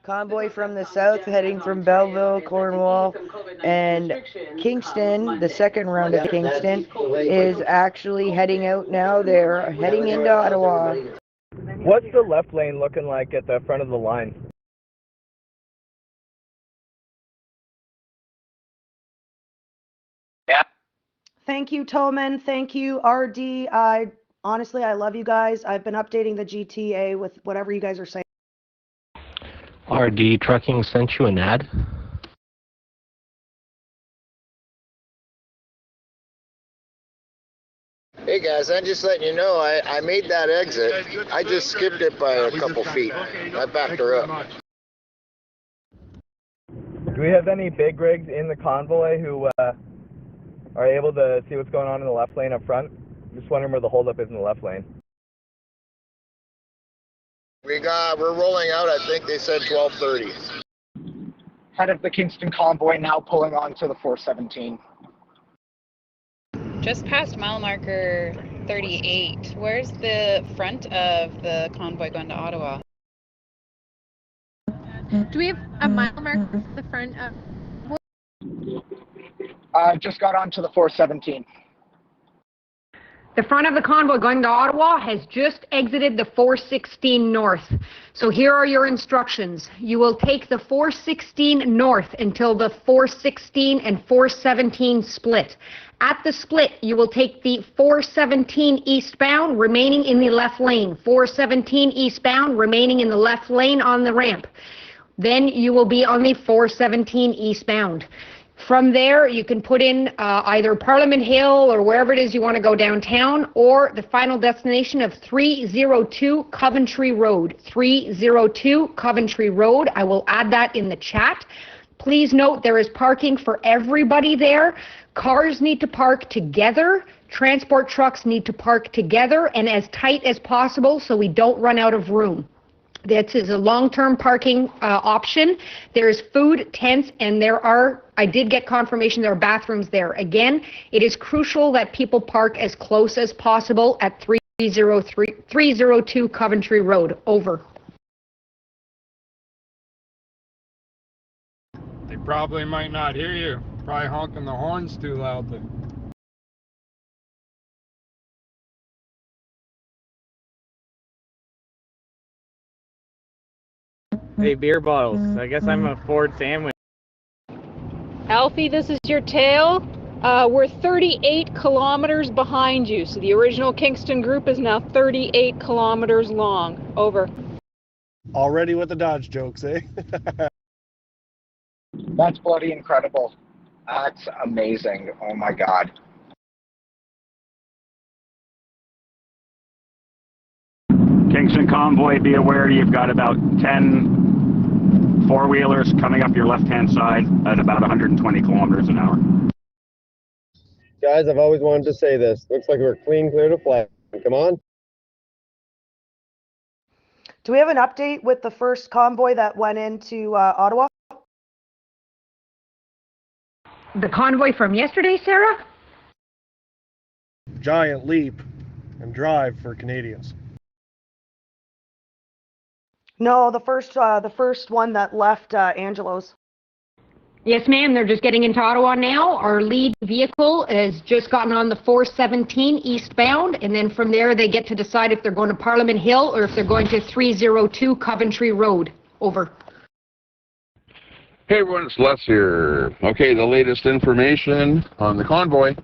Convoy from the south heading from Belleville, Cornwall, and Kingston, the second round of Kingston, is actually heading out now. They're heading into Ottawa. What's the left lane looking like at the front of the line? Yeah. Thank you, Toman. Thank you, RD. Honestly, I love you guys. I've been updating the GTA with whatever you guys are saying. RD Trucking sent you an ad? Hey guys, I'm just letting you know I made that exit. I just skipped it by a couple feet. I backed her up. Do we have any big rigs in the convoy who are able to see what's going on in the left lane up front? Just wondering where the holdup is in the left lane. We're rolling out, I think they said 12:30. Head of the Kingston convoy now pulling on to the 417. Just past mile marker 38. Where's the front of the convoy going to Ottawa? Do we have a mile marker at the front of? Just got onto the 417. The front of the convoy going to Ottawa has just exited the 416 north. So here are your instructions. You will take the 416 north until the 416 and 417 split. At the split, you will take the 417 eastbound, remaining in the left lane. 417 eastbound, remaining in the left lane on the ramp. Then you will be on the 417 eastbound. From there, you can put in either Parliament Hill or wherever it is you want to go downtown, or the final destination of 302 Coventry Road. 302 Coventry Road. I will add that in the chat. Please note there is parking for everybody there. Cars need to park together. Transport trucks need to park together and as tight as possible so we don't run out of room. This is a long-term parking option. There's food, tents, and I did get confirmation there are bathrooms there. Again, it is crucial that people park as close as possible at 302 Coventry Road. Over. They probably might not hear you. Probably honking the horns too loudly. Hey, beer bottles. I guess I'm a Ford sandwich. Alfie, this is your tail. We're 38 kilometers behind you. So the original Kingston group is now 38 kilometers long. Over. Already with the Dodge jokes, eh? That's bloody incredible. That's amazing. Oh my God. Kingston Convoy, be aware you've got about 10 four-wheelers coming up your left-hand side at about 120 kilometers an hour. Guys, I've always wanted to say this. Looks like we're clear to fly. Come on. Do we have an update with the first convoy that went into Ottawa? The convoy from yesterday, Sarah? Giant leap and drive for Canadians. No, the first one that left Angelo's. Yes, ma'am. They're just getting into Ottawa now. Our lead vehicle has just gotten on the 417 eastbound, and then from there they get to decide if they're going to Parliament Hill or if they're going to 302 Coventry Road. Over. Hey everyone, it's Les here. Okay, the latest information on the convoy.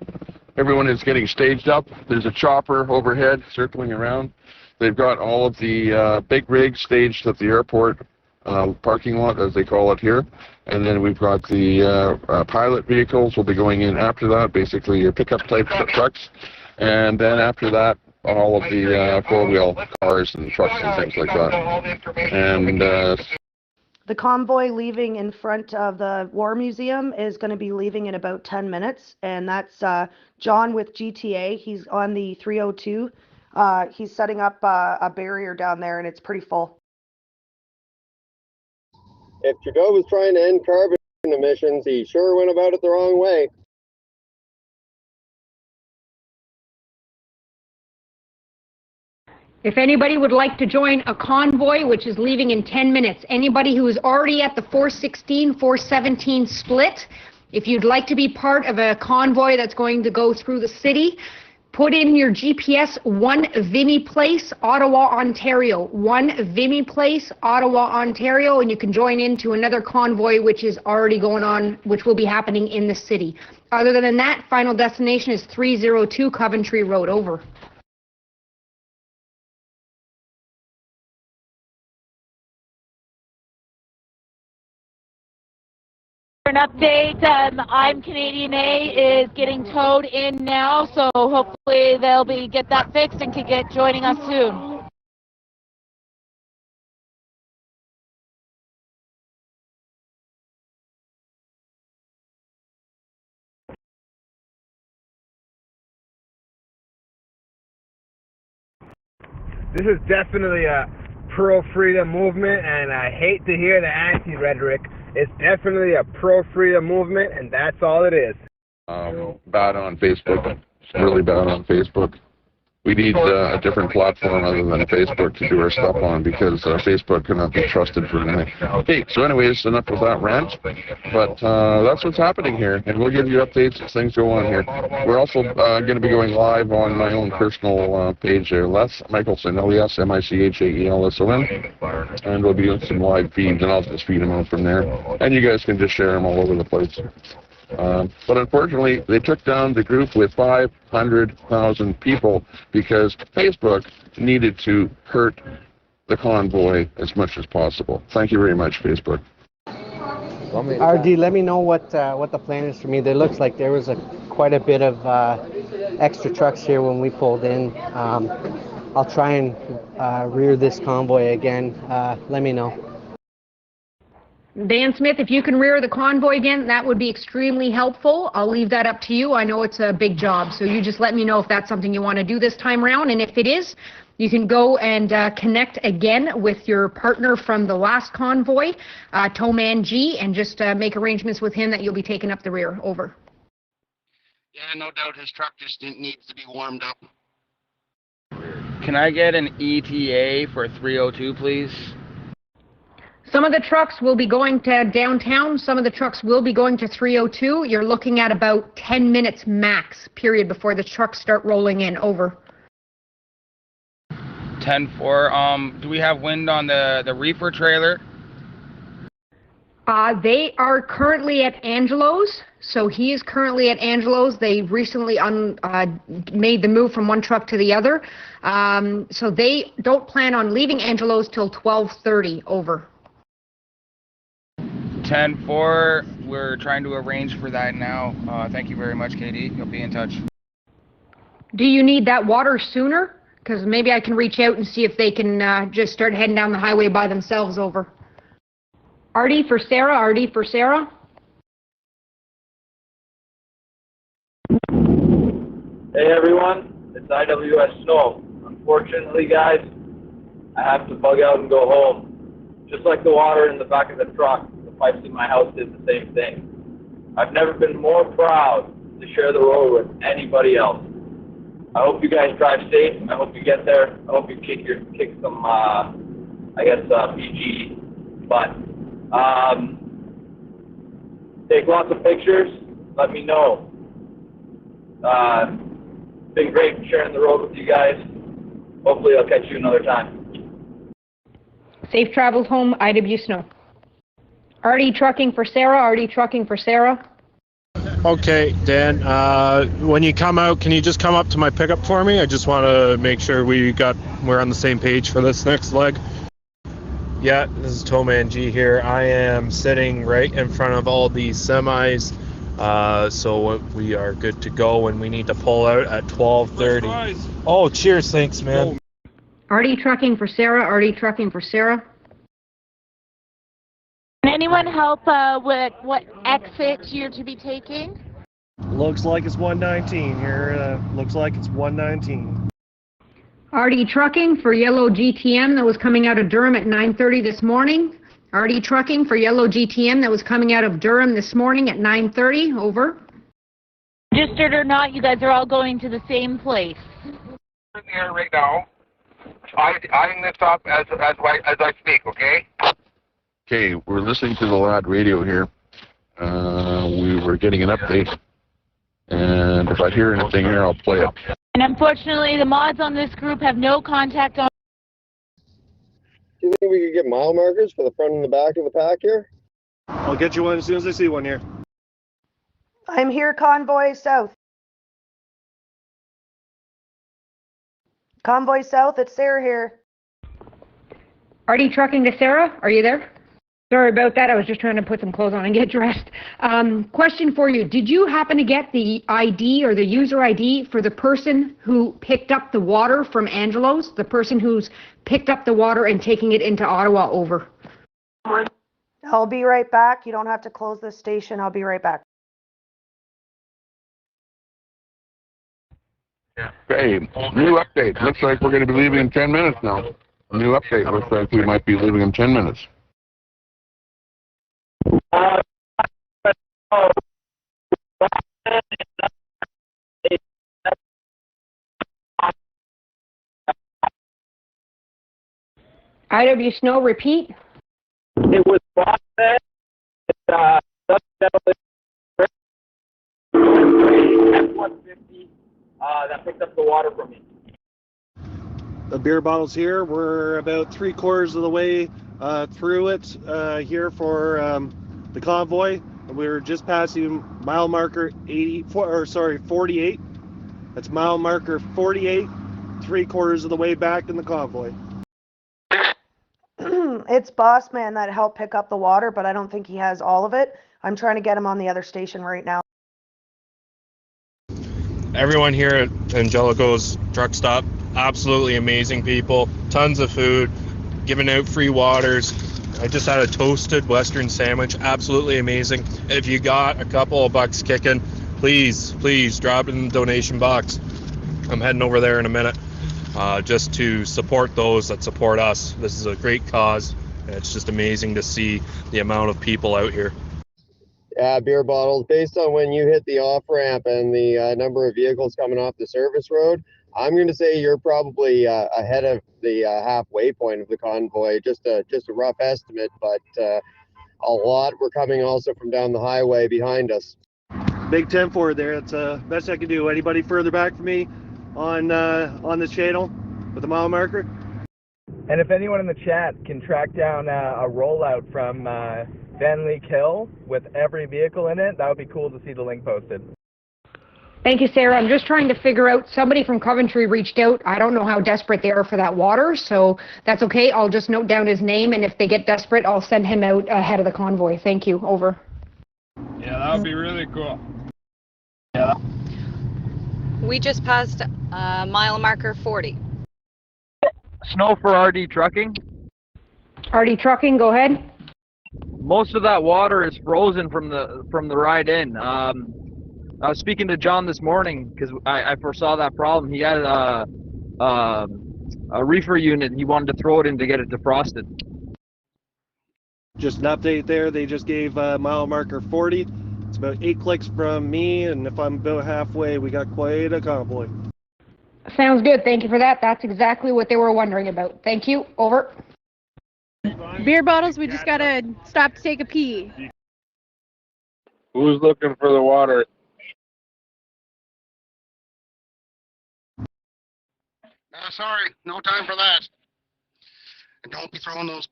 Everyone is getting staged up. There's a chopper overhead circling around. They've got all of the big rigs staged at the airport parking lot, as they call it here. And then we've got the pilot vehicles will be going in after that, basically your pickup type trucks. And then after that, all of the four-wheel cars and trucks and things like that. And the convoy leaving in front of the War Museum is going to be leaving in about 10 minutes. And that's John with GTA. He's on the 302. He's setting up a barrier down there, and it's pretty full. If Trudeau was trying to end carbon emissions, he sure went about it the wrong way. If anybody would like to join a convoy, which is leaving in 10 minutes, anybody who is already at the 416, 417 split, if you'd like to be part of a convoy that's going to go through the city, put in your GPS, 1 Vimy Place, Ottawa, Ontario. 1 Vimy Place, Ottawa, Ontario, and you can join into another convoy which is already going on, which will be happening in the city. Other than that, final destination is 302 Coventry Road. Over. An update, I'm Canadian A is getting towed in now, so hopefully they'll get that fixed and can get joining us soon. This is definitely a pro-freedom movement, and I hate to hear the anti-rhetoric. It's definitely a pro-freedom movement, and that's all it is. Bad on Facebook. Really bad on Facebook. We need a different platform other than Facebook to do our stuff on, because Facebook cannot be trusted for anything. Okay, so anyways, enough with that rant. But that's what's happening here, and we'll give you updates as things go on here. We're also going to be going live on my own personal page there, Les Michelson, LES-MICHAELSON, and we'll be doing some live feeds, and I'll just feed them out from there. And you guys can just share them all over the place. But unfortunately, they took down the group with 500,000 people because Facebook needed to hurt the convoy as much as possible. Thank you very much, Facebook. RD, let me know what the plan is for me. There looks like there was quite a bit of extra trucks here when we pulled in. I'll try and rear this convoy again. Let me know. Dan Smith, if you can rear the convoy again, that would be extremely helpful. I'll leave that up to you. I know it's a big job, so you just let me know if that's something you want to do this time around. And if it is, you can go and connect again with your partner from the last convoy, Towman G, and just make arrangements with him that you'll be taking up the rear. Over. Yeah, no doubt his truck just needs to be warmed up. Can I get an ETA for 302, please? Some of the trucks will be going to downtown. Some of the trucks will be going to 302. You're looking at about 10 minutes max, period, before the trucks start rolling in. Over. 10-4. Do we have wind on the reefer trailer? They are currently at Angelo's. So he is currently at Angelo's. They recently made the move from one truck to the other. So they don't plan on leaving Angelo's till 12:30. Over. 10-4, we're trying to arrange for that now. Thank you very much, Katie. You'll be in touch. Do you need that water sooner? because maybe I can reach out and see if they can just start heading down the highway by themselves. Over. Artie for Sarah. Artie for Sarah. Hey everyone, it's IWS Snow. Unfortunately, guys, I have to bug out and go home. Just like the water in the back of the truck, the pipes in my house did the same thing. I've never been more proud to share the road with anybody else. I hope you guys drive safe. I hope you get there. I hope you kick some, PG. But take lots of pictures. Let me know. Been great sharing the road with you guys. Hopefully I'll catch you another time. Safe travels home, IW Snow. Artie trucking for Sarah. Artie trucking for Sarah. Okay, Dan, when you come out, can you just come up to my pickup for me? I just want to make sure we're on the same page for this next leg. Yeah, this is Towman G here. I am sitting right in front of all these semis, so we are good to go, and we need to pull out at 12:30. Oh, cheers, thanks, man. Artie trucking for Sarah. Artie trucking for Sarah. Can anyone help with what exit you're to be taking? Looks like it's 119 here. Looks like it's 119. Artie trucking for yellow GTM that was coming out of Durham at 9:30 this morning. Artie trucking for yellow GTM that was coming out of Durham this morning at 9:30. Over. Registered or not, you guys are all going to the same place. I'm here right now. Eyeing this up as I speak, okay? Okay, we're listening to the lad radio here. We were getting an update. And if I hear anything here, I'll play it. And unfortunately, the mods on this group have no contact on. Do you think we could get mile markers for the front and the back of the pack here? I'll get you one as soon as I see one here. I'm here, Convoy South. Convoy South, it's Sarah here. Artie trucking to Sarah. Are you there? Sorry about that. I was just trying to put some clothes on and get dressed. Question for you. Did you happen to get the ID or the user ID for the person who picked up the water from Angelo's? The person who's picked up the water and taking it into Ottawa? Over. I'll be right back. You don't have to close this station. I'll be right back. Okay, new update. Looks like we're going to be leaving in 10 minutes now. New update. Looks like we might be leaving in 10 minutes. IW Snow, repeat. It was Boston. F-150 that picked up the water from me. The beer bottles here, we're about 3/4 of the way through it here for the convoy. We're just passing mile marker 48. That's mile marker 48, 3/4 of the way back in the convoy. It's Boss Man that helped pick up the water, but I don't think he has all of it. I'm trying to get him on the other station right now. Everyone here at Angelico's truck stop, absolutely amazing people. Tons of food, giving out free waters. I just had a toasted Western sandwich, absolutely amazing. If you got a couple of bucks kicking, please drop it in the donation box. I'm heading over there in a minute, just to support those that support us. This is a great cause, and it's just amazing to see the amount of people out here. Yeah, beer bottles. Based on when you hit the off-ramp and the number of vehicles coming off the service road, I'm going to say you're probably ahead of the halfway point of the convoy. Just a rough estimate, but a lot were coming also from down the highway behind us. Big 10-4 there. That's the best I can do. Anybody further back from me on this channel with a mile marker? And if anyone in the chat can track down a rollout from Van Leek Hill with every vehicle in it, that would be cool to see the link posted. Thank you, Sarah. I'm just trying to figure out, somebody from Coventry reached out. I don't know how desperate they are for that water, so that's okay. I'll just note down his name, and if they get desperate, I'll send him out ahead of the convoy. Thank you. Over. Yeah, that would be really cool. We just passed mile marker 40. Snow for RD Trucking. RD Trucking, go ahead. Most of that water is frozen from the ride in. I was speaking to John this morning because I foresaw that problem. He had a reefer unit. He wanted to throw it in to get it defrosted. Just an update there. They just gave mile marker 40. It's about 8 clicks from me, and if I'm about halfway, we got quite a convoy. Sounds good. Thank you for that. That's exactly what they were wondering about. Thank you. Over. Beer bottles, we just gotta stop to take a pee. Who's looking for the water? Sorry, no time for that. And don't be throwing those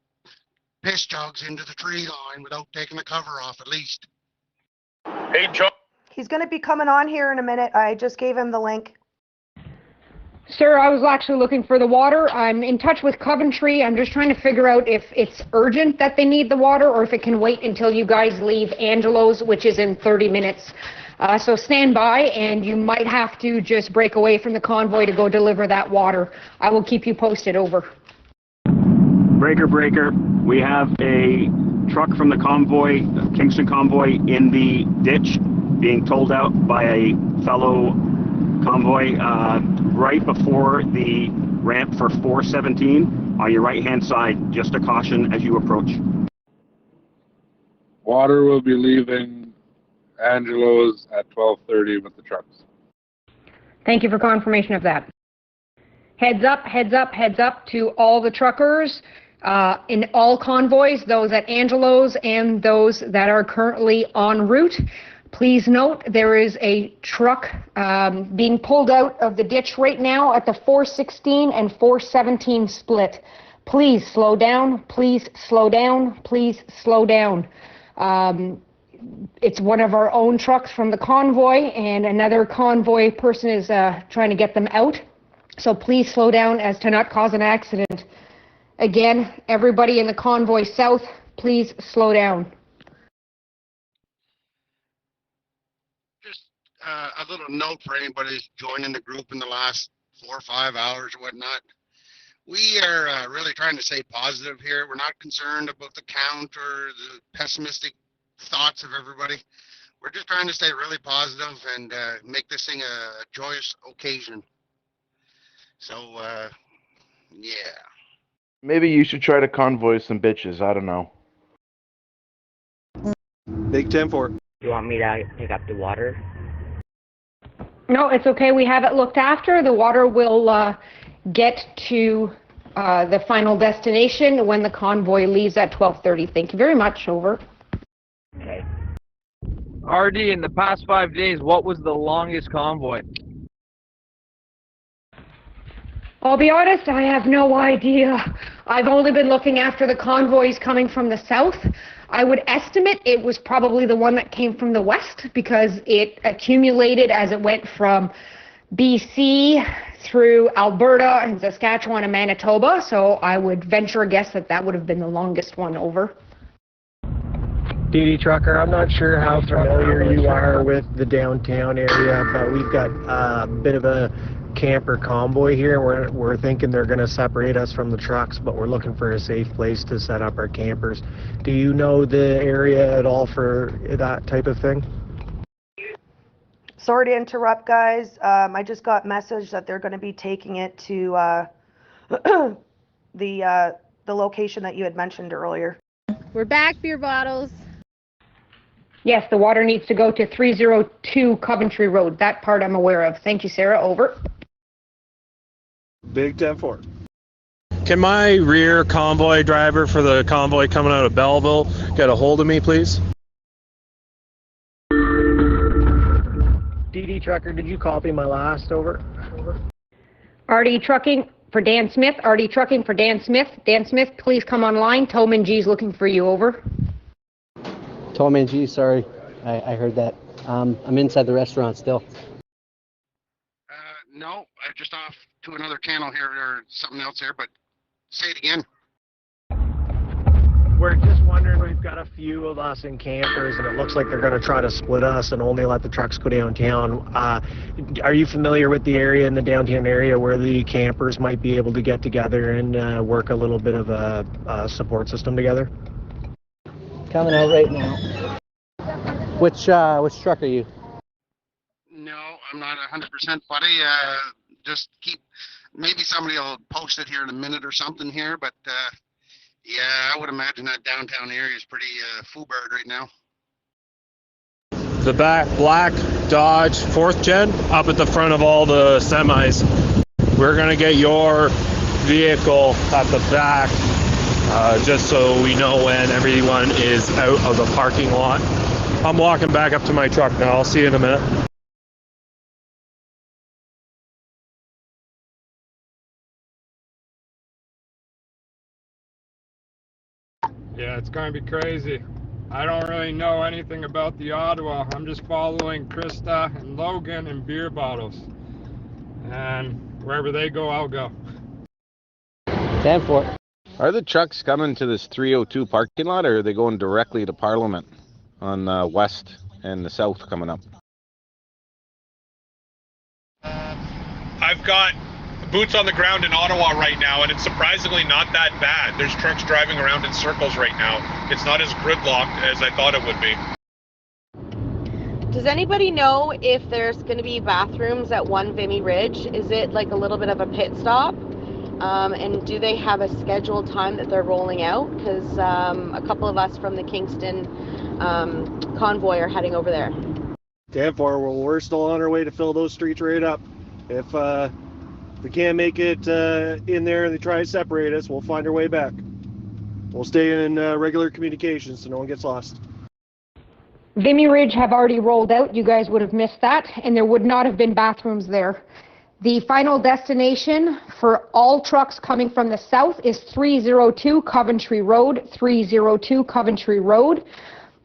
piss jugs into the tree line without taking the cover off at least. Hey, Joe. He's going to be coming on here in a minute. I just gave him the link. Sir, I was actually looking for the water. I'm in touch with Coventry. I'm just trying to figure out if it's urgent that they need the water or if it can wait until you guys leave Angelo's, which is in 30 minutes. So stand by, and you might have to just break away from the convoy to go deliver that water. I will keep you posted. Over. Breaker, breaker. We have a truck from the convoy, Kingston convoy, in the ditch being towed out by a fellow convoy right before the ramp for 417 on your right hand side. Just a caution as you approach. Water will be leaving Angelo's at 12:30 with the trucks. Thank you for confirmation of that. Heads up, heads up, heads up to all the truckers in all convoys, those at Angelo's and those that are currently en route. Please note there is a truck being pulled out of the ditch right now at the 416 and 417 split. Please slow down, please slow down, please slow down. It's one of our own trucks from the convoy, and another convoy person is trying to get them out. So please slow down as to not cause an accident. Again, everybody in the convoy south, please slow down. Just a little note for anybody who's joining the group in the last 4 or 5 hours or whatnot. We are really trying to stay positive here. We're not concerned about the count or the pessimistic thoughts of everybody. We're just trying to stay really positive and make this thing a joyous occasion. So, yeah. Maybe you should try to convoy some bitches. I don't know. Big 10-4. You want me to pick up the water? No, it's okay. We have it looked after. The water will get to the final destination when the convoy leaves at 12:30. Thank you very much. Over. Okay. RD, in the past 5 days, what was the longest convoy? I'll be honest, I have no idea. I've only been looking after the convoys coming from the south. I would estimate it was probably the one that came from the west because it accumulated as it went from BC through Alberta and Saskatchewan and Manitoba. So I would venture a guess that that would have been the longest one. Over. DD Trucker, I'm not sure how familiar you are with the downtown area, but we've got a bit of a camper convoy here. We're thinking they're going to separate us from the trucks, but we're looking for a safe place to set up our campers. Do you know the area at all for that type of thing? Sorry to interrupt, guys. I just got message that they're going to be taking it to the location that you had mentioned earlier. We're back, beer bottles. Yes, the water needs to go to 302 Coventry Road. That part I'm aware of. Thank you, Sarah. Over. Big 10-4. Can my rear convoy driver for the convoy coming out of Belleville get a hold of me, please? DD Trucker, did you copy my last? Over. RD Trucking for Dan Smith. RD Trucking for Dan Smith. Dan Smith, please come online. Toman G's looking for you. Over. Toman G, sorry. I heard that. I'm inside the restaurant still. No, I'm just off to another channel here or something else here, but say it again. We're just wondering, we've got a few of us in campers, and it looks like they're going to try to split us and only let the trucks go downtown. Are you familiar with the area in the downtown area where the campers might be able to get together and work a little bit of a support system together? Coming out right now. Which truck are you? No, I'm not 100%, buddy. Just keep. Maybe somebody will post it here in a minute or something here, but yeah, I would imagine that downtown area is pretty foolbird right now. The black Dodge 4th gen up at the front of all the semis. We're going to get your vehicle at the back just so we know when everyone is out of the parking lot. I'm walking back up to my truck now. I'll see you in a minute. Yeah, it's going to be crazy. I don't really know anything about the Ottawa. I'm just following Krista and Logan and beer bottles. And wherever they go, I'll go. 10-4. Are the trucks coming to this 302 parking lot, or are they going directly to Parliament on the west and the south coming up? I've got boots on the ground in Ottawa right now, and it's surprisingly not that bad. There's trucks driving around in circles right now. It's not as gridlocked as I thought it would be. Does anybody know if there's going to be bathrooms at One Vimy Ridge? Is it like a little bit of a pit stop? And do they have a scheduled time that they're rolling out? Because a couple of us from the Kingston Convoy are heading over there. 10-4, well, we're still on our way to fill those streets right up. If we can't make it in there and they try to separate us, we'll find our way back. We'll stay in regular communication so no one gets lost. Vimy Ridge have already rolled out. You guys would have missed that, and there would not have been bathrooms there. The final destination for all trucks coming from the south is 302 Coventry Road, 302 Coventry Road.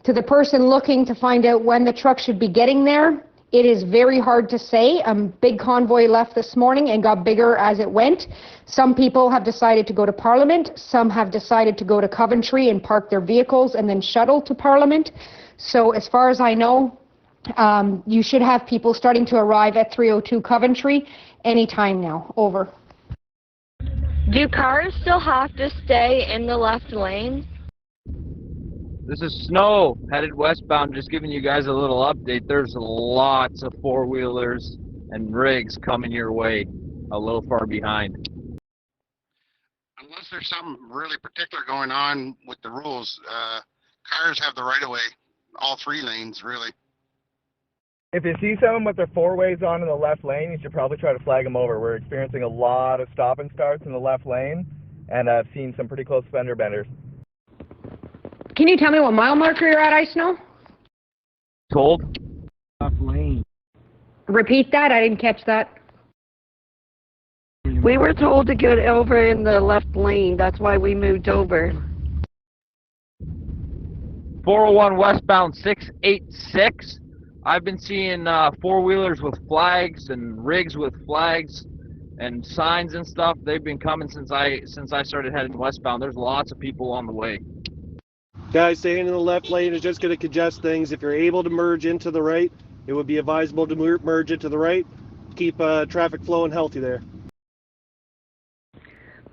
To the person looking to find out when the truck should be getting there, it is very hard to say. A big convoy left this morning and got bigger as it went. Some people have decided to go to Parliament. Some have decided to go to Coventry and park their vehicles and then shuttle to Parliament. So as far as I know, you should have people starting to arrive at 302 Coventry anytime now. Over. Do cars still have to stay in the left lane? This is Snow, headed westbound, just giving you guys a little update. There's lots of four-wheelers and rigs coming your way, a little far behind. Unless there's something really particular going on with the rules, cars have the right of way, all three lanes, really. If you see someone with their four ways on in the left lane, you should probably try to flag them over. We're experiencing a lot of stop and starts in the left lane, and I've seen some pretty close fender benders. Can you tell me what mile marker you're at, Ice Snow? Told. Left lane. Repeat that, I didn't catch that. We were told to get over in the left lane. That's why we moved over. 401 westbound 686. I've been seeing four-wheelers with flags and rigs with flags and signs and stuff. They've been coming since I started heading westbound. There's lots of people on the way. Guys, staying in the left lane is just going to congest things. If you're able to merge into the right, it would be advisable to merge into the right. Keep traffic flowing healthy there.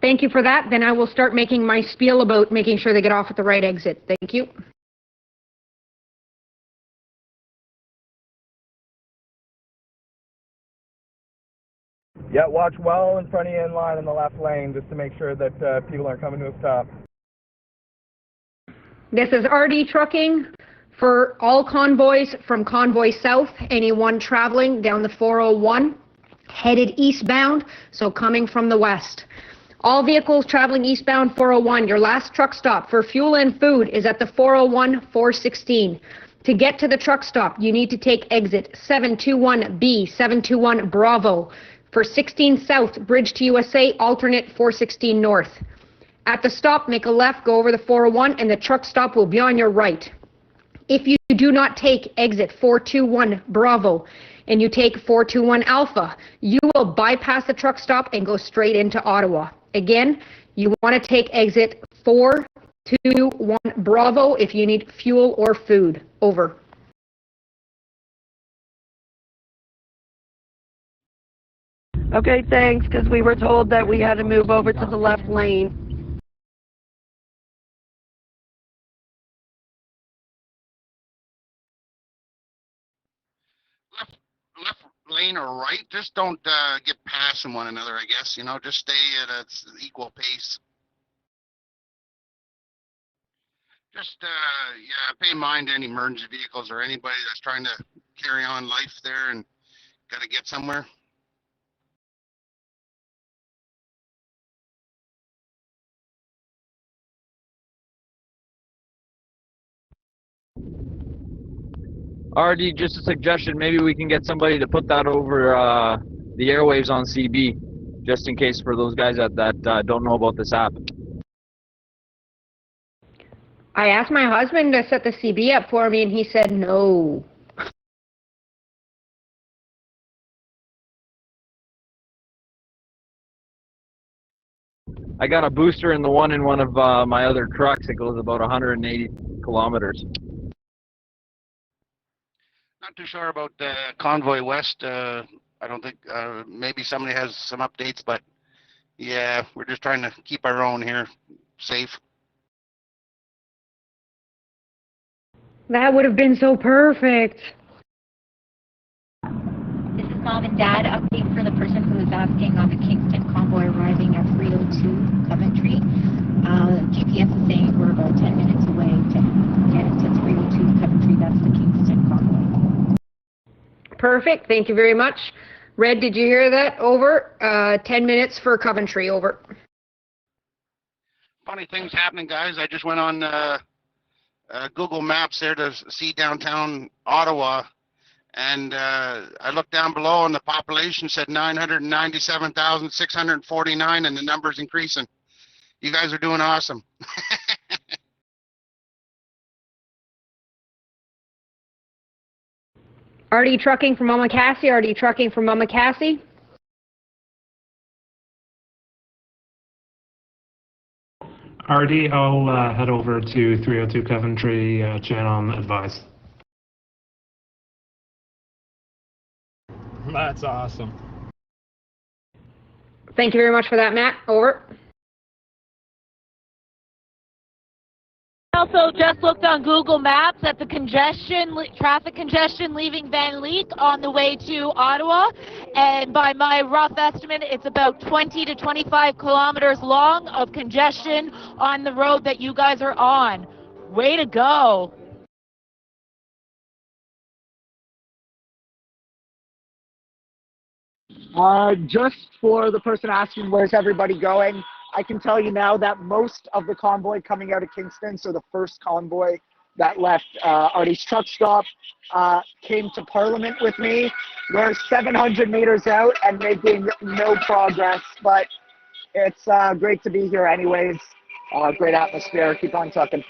Thank you for that. Then I will start making my spiel about making sure they get off at the right exit. Thank you. Yeah, watch well in front of you in line in the left lane just to make sure that people aren't coming to a stop. This is RD Trucking for all convoys from Convoy South. Anyone traveling down the 401 headed eastbound, so coming from the west. All vehicles traveling eastbound 401, your last truck stop for fuel and food is at the 401-416. To get to the truck stop, you need to take exit 721B, 721 Bravo. For 16 South, bridge to USA, alternate 416 North. At the stop, make a left, go over the 401, and the truck stop will be on your right. If you do not take exit 421 Bravo and you take 421 Alpha, you will bypass the truck stop and go straight into Ottawa. Again, you want to take exit 4 621 Bravo if you need fuel or food. Over. Okay, thanks, because we were told that we had to move over to the left lane. Left lane or right, just don't get passing one another, I guess. You know, just stay at an equal pace. Just, yeah, pay mind to any emergency vehicles or anybody that's trying to carry on life there and got to get somewhere. RD, just a suggestion, maybe we can get somebody to put that over the airwaves on CB, just in case for those guys that don't know about this app. I asked my husband to set the CB up for me and he said no. I got a booster in one of my other trucks. It goes about 180 kilometers. Not too sure about Convoy West. I don't think, maybe somebody has some updates, but yeah, we're just trying to keep our own here safe. That would have been so perfect. This is Mom and Dad. Update for the person who was asking on the Kingston Convoy arriving at 302 Coventry. GPS is saying we're about 10 minutes away to get to 302 Coventry. That's the Kingston Convoy. Perfect. Thank you very much. Red, did you hear that? Over. 10 minutes for Coventry. Over. Funny things happening, guys. I just went on Google Maps there to see downtown Ottawa, and I looked down below and the population said 997,649 and the number's increasing. You guys are doing awesome. RD trucking from Mama Cassie. RD trucking from Mama Cassie. RD, I'll head over to 302 Coventry, channel advice. That's awesome. Thank you very much for that, Matt. Over. Also just looked on Google Maps at the traffic congestion leaving Van Leek on the way to Ottawa, and by my rough estimate, it's about 20 to 25 kilometers long of congestion on the road that you guys are on. Way to go. Just for the person asking where's everybody going, I can tell you now that most of the convoy coming out of Kingston, so the first convoy that left Artie's truck stop, came to Parliament with me. We're 700 meters out and making no progress, but it's great to be here anyways. Great atmosphere. Keep on trucking.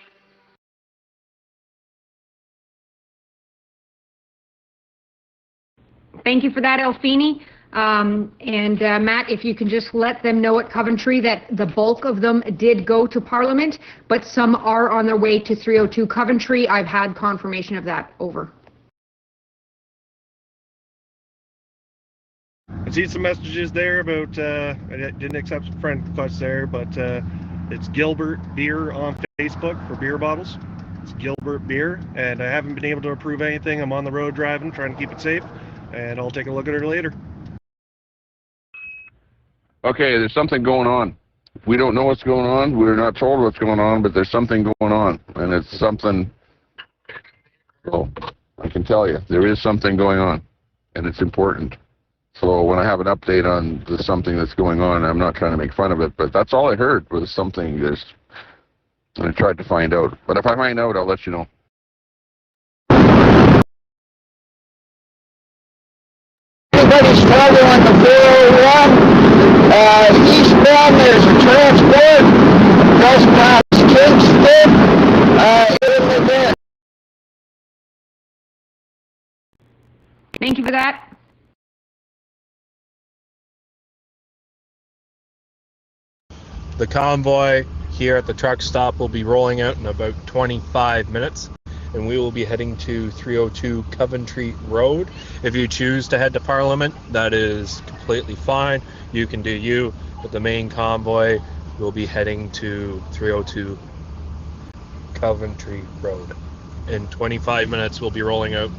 Thank you for that, Elfini. Matt, if you can just let them know at Coventry that the bulk of them did go to Parliament, but some are on their way to 302 Coventry. I've had confirmation of that. Over. I see some messages there about, I didn't accept friend requests there, but it's Gilbert Beer on Facebook for beer bottles. It's Gilbert Beer, and I haven't been able to approve anything. I'm on the road driving, trying to keep it safe, and I'll take a look at it later. Okay, there's something going on. We don't know what's going on. We're not told what's going on, but there's something going on, and it's something. Oh, I can tell you, there is something going on, and it's important. So when I have an update on something that's going on, I'm not trying to make fun of it, but that's all I heard was something. And I tried to find out. But if I find out, I'll let you know. Everybody's traveling on the 401. Eastbound, there's a transport just past Kingston. In the bit. Thank you for that. The convoy here at the truck stop will be rolling out in about 25 minutes, and we will be heading to 302 Coventry Road. If you choose to head to Parliament, that is completely fine. You can do you, but the main convoy will be heading to 302 Coventry Road. In 25 minutes, we'll be rolling out.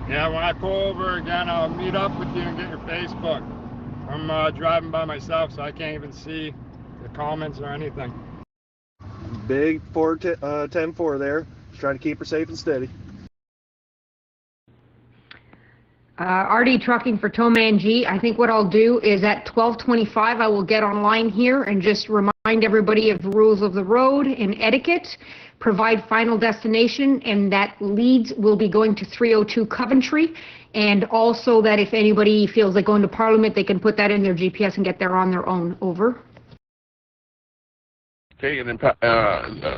Yeah, when I pull over again, I'll meet up with you and get your Facebook. I'm driving by myself, so I can't even see the comments or anything. Big 10-4 there. Just trying to keep her safe and steady. RD Trucking for Toman G. I think what I'll do is at 12:25 I will get online here and just remind everybody of the rules of the road and etiquette, provide final destination, and that leads will be going to 302 Coventry, and also that if anybody feels like going to Parliament, they can put that in their GPS and get there on their own. Over. Okay, and then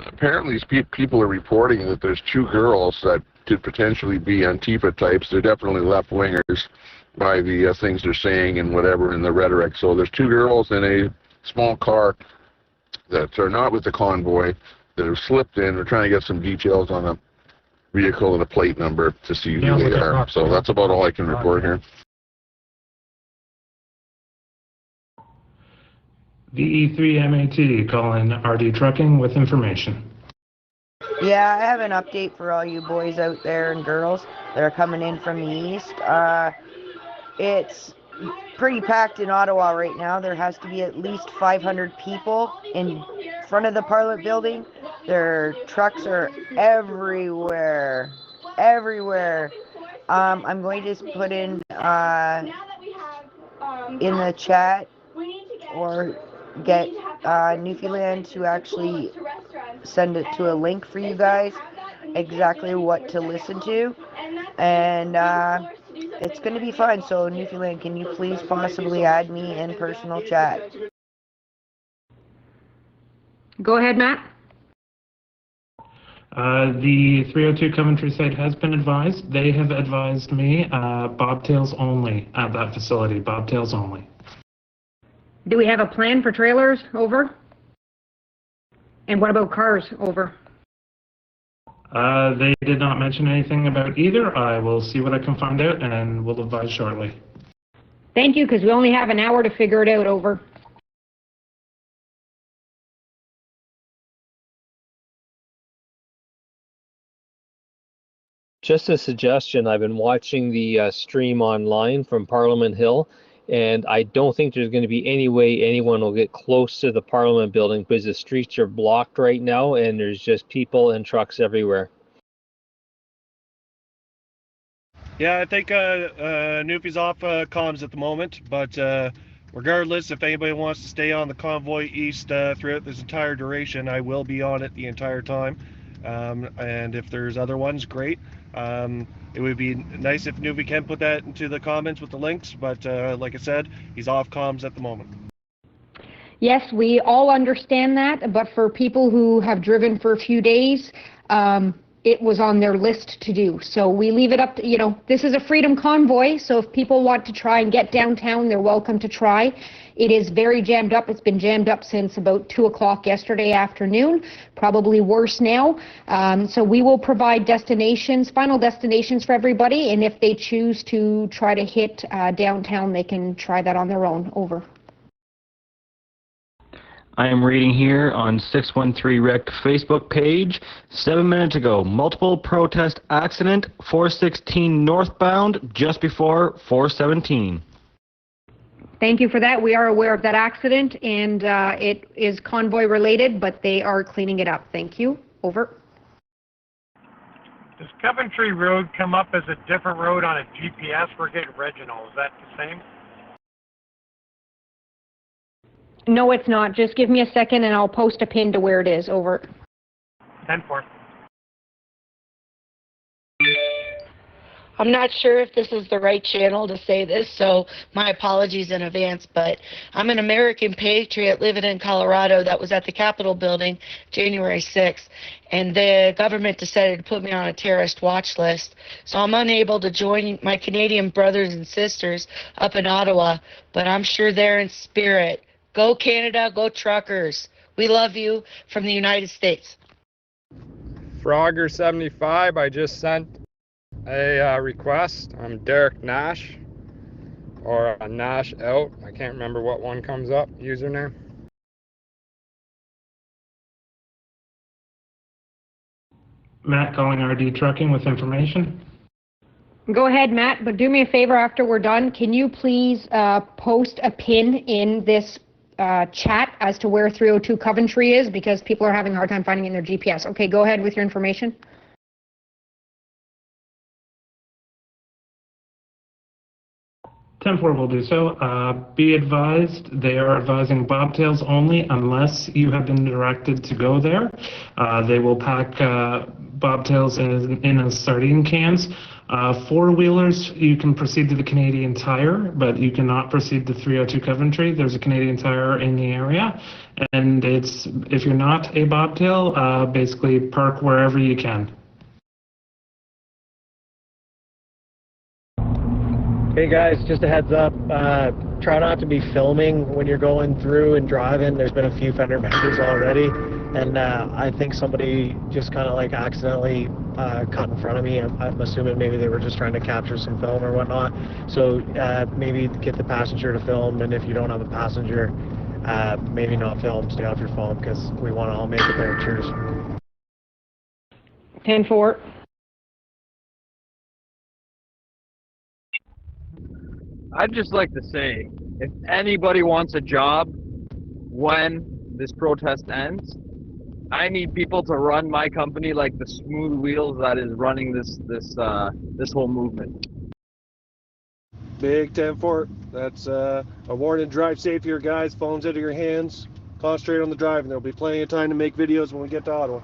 apparently people are reporting that there's 2 girls that could potentially be Antifa types. They're definitely left-wingers by the things they're saying and whatever in the rhetoric. So there's 2 girls in a small car that are not with the convoy that have slipped in. We're trying to get some details on the vehicle and a plate number to see who they are. So that's about all I can report here. VE3MAT calling RD Trucking with information. Yeah, I have an update for all you boys out there and girls that are coming in from the east. It's pretty packed in Ottawa right now. There has to be at least 500 people in front of the Parliament building. Their trucks are everywhere. I'm going to put in the chat or get Newfoundland to actually send it to a link for you guys, exactly what to listen to, and it's going to be fun. So Newfoundland, can you please possibly add me in personal chat? Go ahead, Matt. The 302 Coventry site has been advised. They have advised me bobtails only at that facility, bobtails only. Do we have a plan for trailers? Over. And what about cars? Over. They did not mention anything about either. I will see what I can find out and will advise shortly. Thank you, because we only have an hour to figure it out. Over. Just a suggestion, I've been watching the stream online from Parliament Hill, and I don't think there's going to be any way anyone will get close to the Parliament building because the streets are blocked right now and there's just people and trucks everywhere. Yeah, I think Newfie's off comms at the moment, but regardless, if anybody wants to stay on the Convoy East throughout this entire duration, I will be on it the entire time. And if there's other ones, great. It would be nice if Newfie can put that into the comments with the links, but like I said, he's off comms at the moment. Yes, we all understand that, but for people who have driven for a few days, it was on their list to do. So we leave it up to, this is a freedom convoy, so if people want to try and get downtown, they're welcome to try. It is very jammed up. It's been jammed up since about 2 o'clock yesterday afternoon, probably worse now. So we will provide destinations, final destinations for everybody, and if they choose to try to hit downtown, they can try that on their own. Over. I am reading here on 613 Rect Facebook page, 7 minutes ago, multiple protest accident, 416 northbound, just before 417. Thank you for that. We are aware of that accident, and it is convoy related, but they are cleaning it up. Thank you. Over. Does Coventry Road come up as a different road on a GPS for getting Reginald? Is that the same? No, it's not. Just give me a second, and I'll post a pin to where it is. Over. 10-4. I'm not sure if this is the right channel to say this, so my apologies in advance, but I'm an American patriot living in Colorado that was at the Capitol building January 6th, and the government decided to put me on a terrorist watch list, so I'm unable to join my Canadian brothers and sisters up in Ottawa, but I'm sure they're in spirit Go Canada, go truckers. We love you from the United States. Frogger75, I just sent a request. I'm Derek Nash, or Nash out. I can't remember what one comes up, username. Matt calling RD Trucking with information. Go ahead, Matt, but do me a favor after we're done. Can you please post a pin in this chat as to where 302 Coventry is, because people are having a hard time finding it in their GPS. Okay, go ahead with your information. Ten-4 will do so. Be advised, they are advising bobtails only unless you have been directed to go there. They will pack bobtails in as sardine cans. Four-wheelers, you can proceed to the Canadian Tire, but you cannot proceed to 302 Coventry. There's a Canadian Tire in the area, and it's, if you're not a bobtail, basically park wherever you can. Hey guys, just a heads up, try not to be filming when you're going through and driving. There's been a few fender benders already, and I think somebody just kind of like accidentally cut in front of me. I'm assuming maybe they were just trying to capture some film or whatnot. So maybe get the passenger to film, and if you don't have a passenger, maybe not film, stay off your phone, because we want to all make it there. Cheers. 10-4. I'd just like to say, if anybody wants a job when this protest ends, I need people to run my company like the smooth wheels that is running this whole movement. Big 10-4. That's a warning. Drive safe here, guys. Phones out of your hands. Concentrate on the driving. There'll be plenty of time to make videos when we get to Ottawa.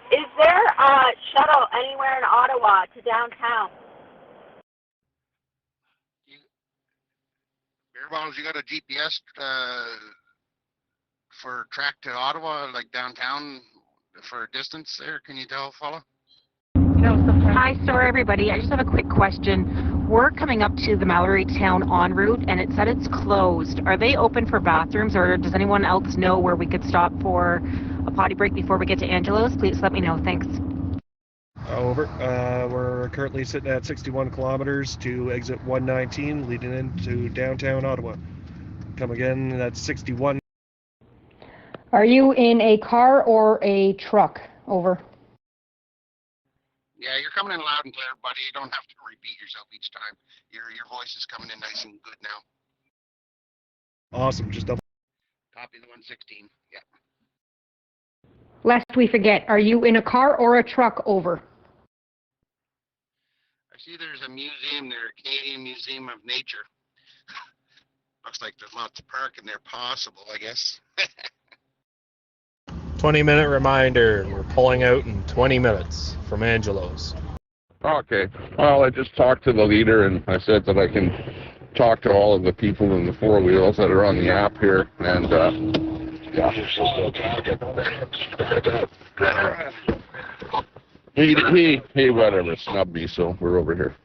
Is there a shuttle anywhere in Ottawa to downtown? Beer Bottles, you got a GPS for track to Ottawa, like downtown, for a distance there? Can you tell, fella? Hi, sorry everybody. I just have a quick question. We're coming up to the Mallory Town en route, and it said it's closed. Are they open for bathrooms, or does anyone else know where we could stop for a potty break before we get to Angelo's? Please let me know. Thanks. Over. We're currently sitting at 61 kilometers to exit 119, leading into downtown Ottawa. Come again, that's 61. Are you in a car or a truck? Over. Yeah, you're coming in loud and clear, buddy. You don't have to repeat yourself each time. Your voice is coming in nice and good now. Awesome. Just double. Copy the 116. Yeah. Lest we forget, are you in a car or a truck? Over. I see there's a museum there, Canadian Museum of Nature. Looks like there's lots of parking there possible, I guess. 20-minute reminder, we're pulling out in 20 minutes from Angelo's. Okay. Well, I just talked to the leader, and I said that I can talk to all of the people in the four wheels that are on the app here, and yeah. He whatever snubbed me, so we're over here.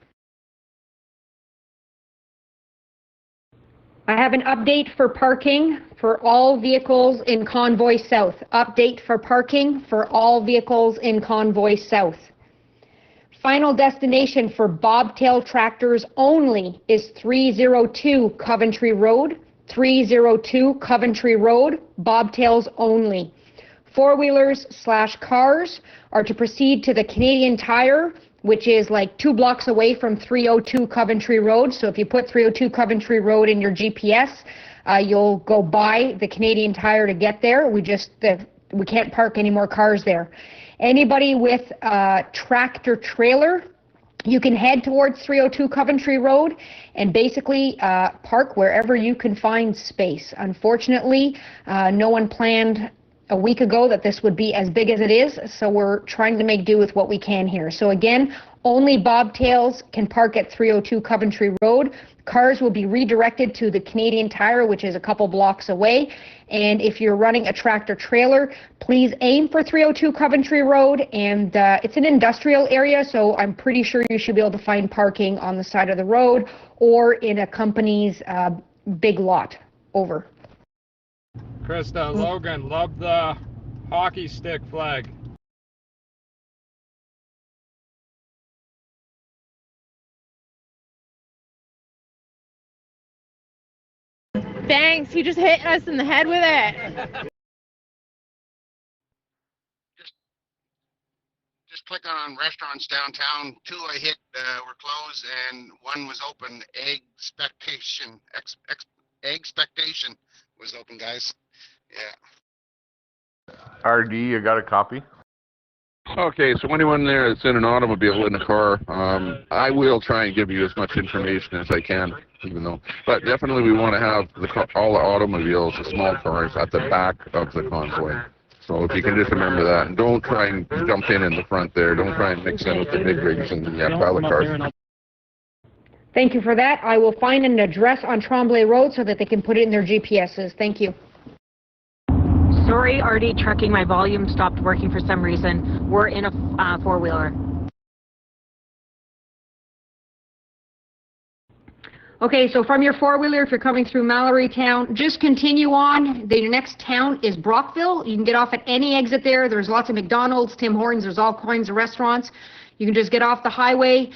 I have an update for parking for all vehicles in Convoy South. Update for parking for all vehicles in Convoy South. Final destination for bobtail tractors only is 302 Coventry Road. 302 Coventry Road, bobtails only. Four-wheelers/cars are to proceed to the Canadian Tire, which is like 2 blocks away from 302 Coventry Road. So if you put 302 Coventry Road in your GPS, you'll go by the Canadian Tire to get there. We can't park any more cars there. Anybody with a tractor trailer, you can head towards 302 Coventry Road and basically park wherever you can find space. Unfortunately, no one planned a week ago that this would be as big as it is, so we're trying to make do with what we can here. So again, only bobtails can park at 302 Coventry Road. Cars will be redirected to the Canadian Tire, which is a couple blocks away. And if you're running a tractor trailer, please aim for 302 Coventry Road. And it's an industrial area, so I'm pretty sure you should be able to find parking on the side of the road or in a company's big lot. Over. Krista, Logan, love the hockey stick flag. Thanks, he just hit us in the head with it. Just click on restaurants downtown. 2 I hit were closed, and 1 was open. Egg Expectation. Egg Expectation was open, guys. Yeah. RD, you got a copy? Okay, so anyone there that's in an automobile in a car, I will try and give you as much information as I can, even though. But definitely we want to have all the automobiles, the small cars, at the back of the convoy. So if you can just remember that, and don't try and jump in the front there. Don't try and mix in with the big rigs and the pilot cars. Thank you for that. I will find an address on Tremblay Road so that they can put it in their GPSs. Thank you. Sorry, RD Trucking, my volume stopped working for some reason. We're in a four-wheeler. Okay, so from your four-wheeler, if you're coming through Mallory Town, just continue on. The next town is Brockville. You can get off at any exit there. There's lots of McDonald's, Tim Hortons, there's all kinds of restaurants. You can just get off the highway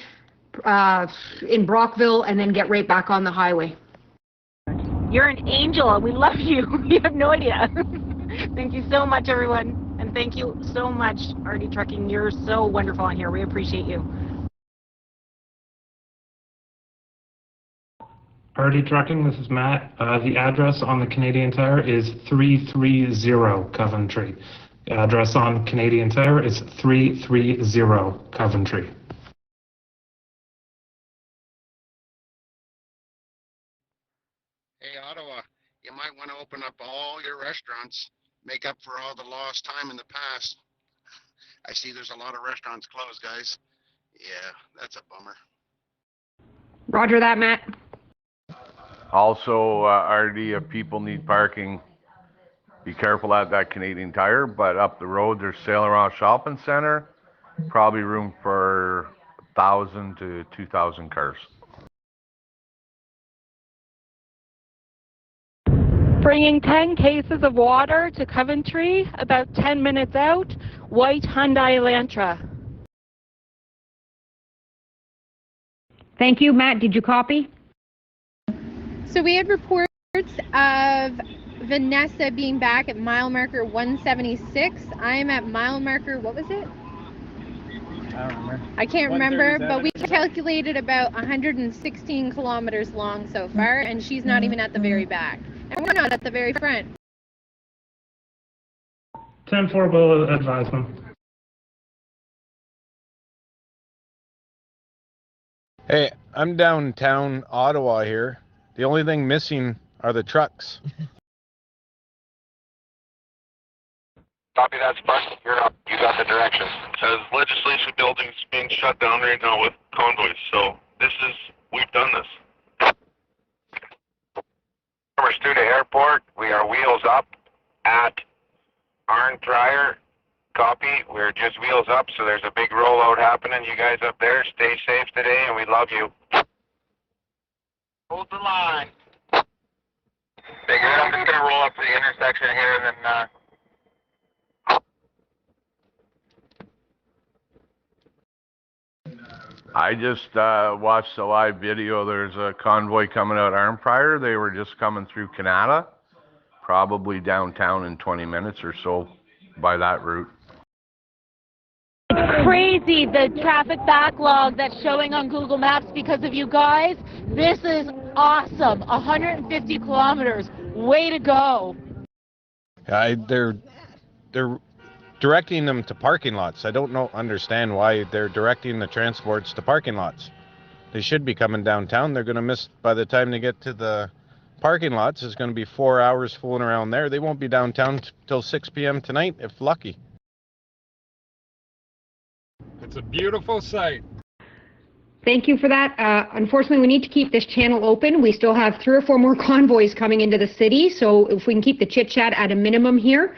in Brockville and then get right back on the highway. You're an angel. We love you. You have no idea. Thank you so much, everyone. And thank you so much, RD Trucking. You're so wonderful on here. We appreciate you. RD Trucking, this is Matt. The address on the Canadian Tire is 330 Coventry. The address on Canadian Tire is 330 Coventry. Hey, Ottawa, you might want to open up all your restaurants, make up for all the lost time in the past. I see there's a lot of restaurants closed, guys. Yeah, that's a bummer. Roger that, Matt. Also, RD, if people need parking, be careful at that Canadian Tire, but up the road there's Sail Around Shopping Center, probably room for 1,000 to 2,000 cars. Bringing 10 cases of water to Coventry, about 10 minutes out, white Hyundai Elantra. Thank you, Matt. Did you copy? So we had reports of Vanessa being back at mile marker 176. I'm at mile marker, what was it? I don't remember. I can't remember, but we calculated about 116 kilometers long so far, and she's not even at the very back. And we're not at the very front. 10-4 will advise them. Hey, I'm downtown Ottawa here. The only thing missing are the trucks. Copy that, Spark. You're up. You got the directions. Says legislation building's being shut down right now with convoys. So we've done this. We're Studa Airport. We are wheels up at Arn Trier. Copy. We're just wheels up, so there's a big rollout happening. You guys up there, stay safe today, and we love you. Hold the line. Figure it. I'm just going to roll up to the intersection here and then I just watched a live video. There's a convoy coming out Arnprior. They were just coming through Canada, probably downtown in 20 minutes or so by that route. It's crazy, the traffic backlog that's showing on Google Maps because of you guys. This is awesome. 150 kilometers. Way to go. They're directing them to parking lots. I don't understand why they're directing the transports to parking lots. They should be coming downtown. They're going to miss by the time they get to the parking lots. It's going to be 4 hours fooling around there. They won't be downtown till 6 p.m. tonight, if lucky. It's a beautiful sight. Thank you for that. Unfortunately, we need to keep this channel open. We still have 3 or 4 more convoys coming into the city, so if we can keep the chit-chat at a minimum here.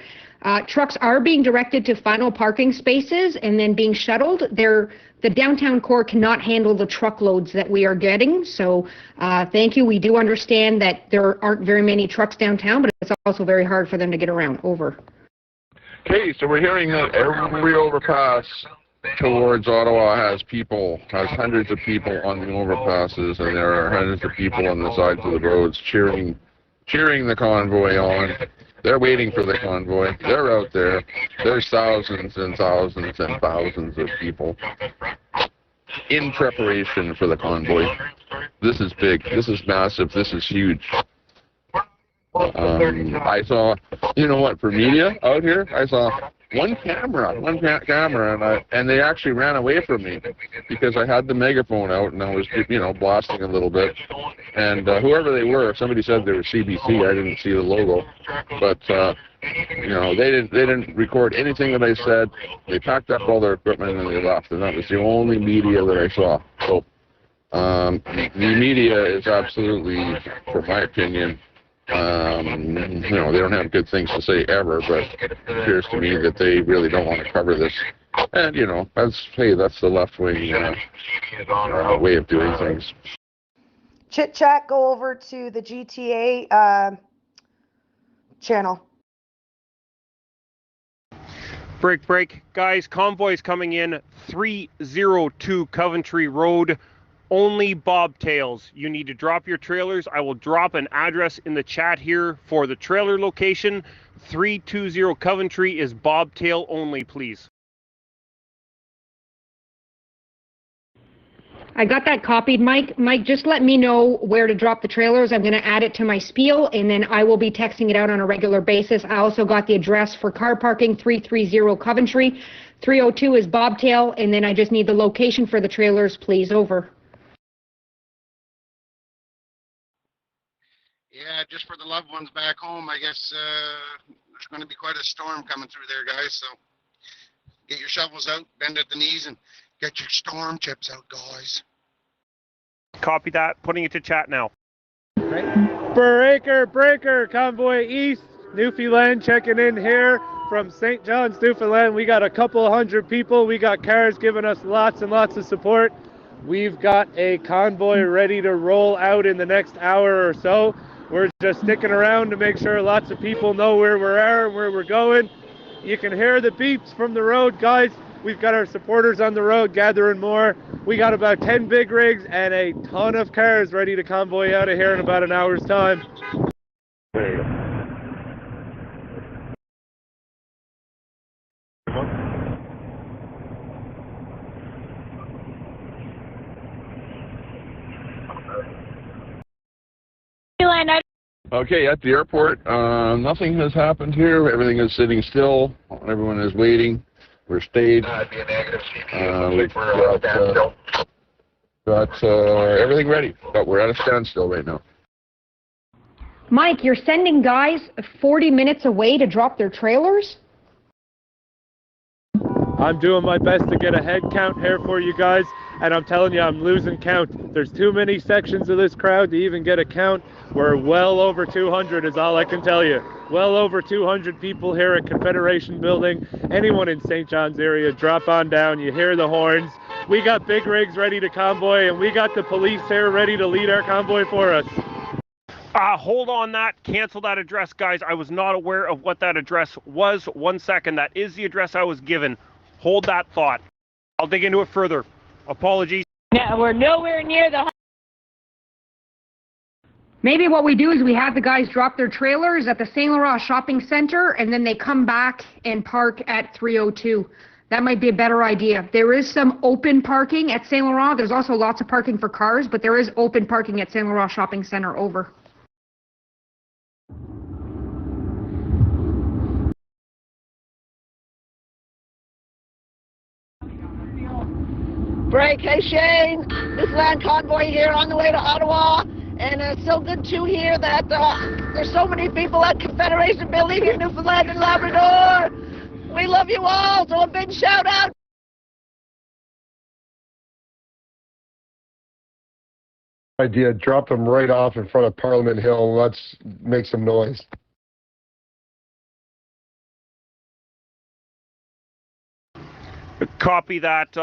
Trucks are being directed to final parking spaces and then being shuttled. The downtown core cannot handle the truckloads that we are getting, so thank you. We do understand that there aren't very many trucks downtown, but it's also very hard for them to get around. Over. Okay, so we're hearing that every overpass towards Ottawa has hundreds of people on the overpasses, and there are hundreds of people on the sides of the roads cheering the convoy on. They're waiting for the convoy. They're out there. There's thousands and thousands and thousands of people in preparation for the convoy. This is big. This is massive. This is huge. I saw, you know what, for media out here, I saw one camera, and they actually ran away from me because I had the megaphone out and I was, blasting a little bit. And whoever they were, somebody said they were CBC. I didn't see the logo, but they didn't record anything that I said. They packed up all their equipment and they left, and that was the only media that I saw. So the media is absolutely, for my opinion, they don't have good things to say ever, but it appears to me that they really don't want to cover this. And, that's the left-wing way of doing things. Chit chat, go over to the GTA channel. Break. Guys, convoy's coming in 302 Coventry Road. Only bobtails. You need to drop your trailers. I will drop an address in the chat here for the trailer location. 320 Coventry is bobtail only, please. I got that copied, Mike. Mike, just let me know where to drop the trailers. I'm going to add it to my spiel, and then I will be texting it out on a regular basis. I also got the address for car parking, 330 Coventry. 302 is bobtail, and then I just need the location for the trailers, please. Over. Yeah, just for the loved ones back home, I guess there's going to be quite a storm coming through there, guys. So get your shovels out, bend at the knees, and get your storm chips out, guys. Copy that. Putting it to chat now. Breaker, Convoy East, Newfoundland checking in here from St. John's, Newfoundland. We got a couple hundred people. We got cars giving us lots and lots of support. We've got a convoy ready to roll out in the next hour or so. We're just sticking around to make sure lots of people know where we are and where we're going. You can hear the beeps from the road, guys. We've got our supporters on the road gathering more. We got about 10 big rigs and a ton of cars ready to convoy out of here in about an hour's time. Okay, at the airport, nothing has happened here. Everything is sitting still. Everyone is waiting. We're staged. We've got everything ready, but we're at a standstill right now. Mike, you're sending guys 40 minutes away to drop their trailers? I'm doing my best to get a head count here for you guys, and I'm telling you, I'm losing count. There's too many sections of this crowd to even get a count. We're well over 200 is all I can tell you. Well over 200 people here at Confederation Building. Anyone in St. John's area, drop on down. You hear the horns. We got big rigs ready to convoy, and we got the police here ready to lead our convoy for us. Hold on that. Cancel that address, guys. I was not aware of what that address was. 1 second. That is the address I was given. Hold that thought. I'll dig into it further. Apologies. Yeah, we're nowhere near the... Maybe what we do is we have the guys drop their trailers at the St. Laurent Shopping Center, and then they come back and park at 302. That might be a better idea. There is some open parking at St. Laurent. There's also lots of parking for cars, but there is open parking at St. Laurent Shopping Center. Over. Break, hey Shane, this is Land Convoy here on the way to Ottawa, And it's so good to hear that there's so many people at Confederation Building in Newfoundland and Labrador. We love you all, so a big shout out. Idea, drop them right off in front of Parliament Hill. Let's make some noise. Copy that,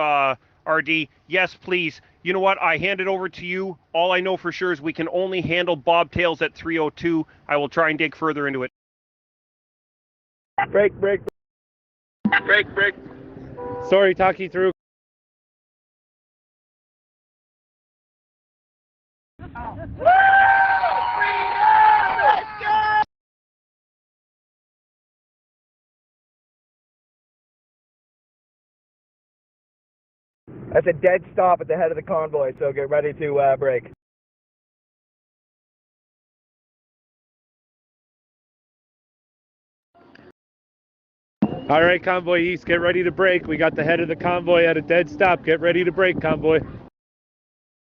RD. Yes, please. You know what? I hand it over to you. All I know for sure is we can only handle bobtails at 302. I will try and dig further into it. Break. Sorry, talk you through. That's a dead stop at the head of the convoy, so get ready to break. All right, Convoy East, get ready to break. We got the head of the convoy at a dead stop. Get ready to break, Convoy.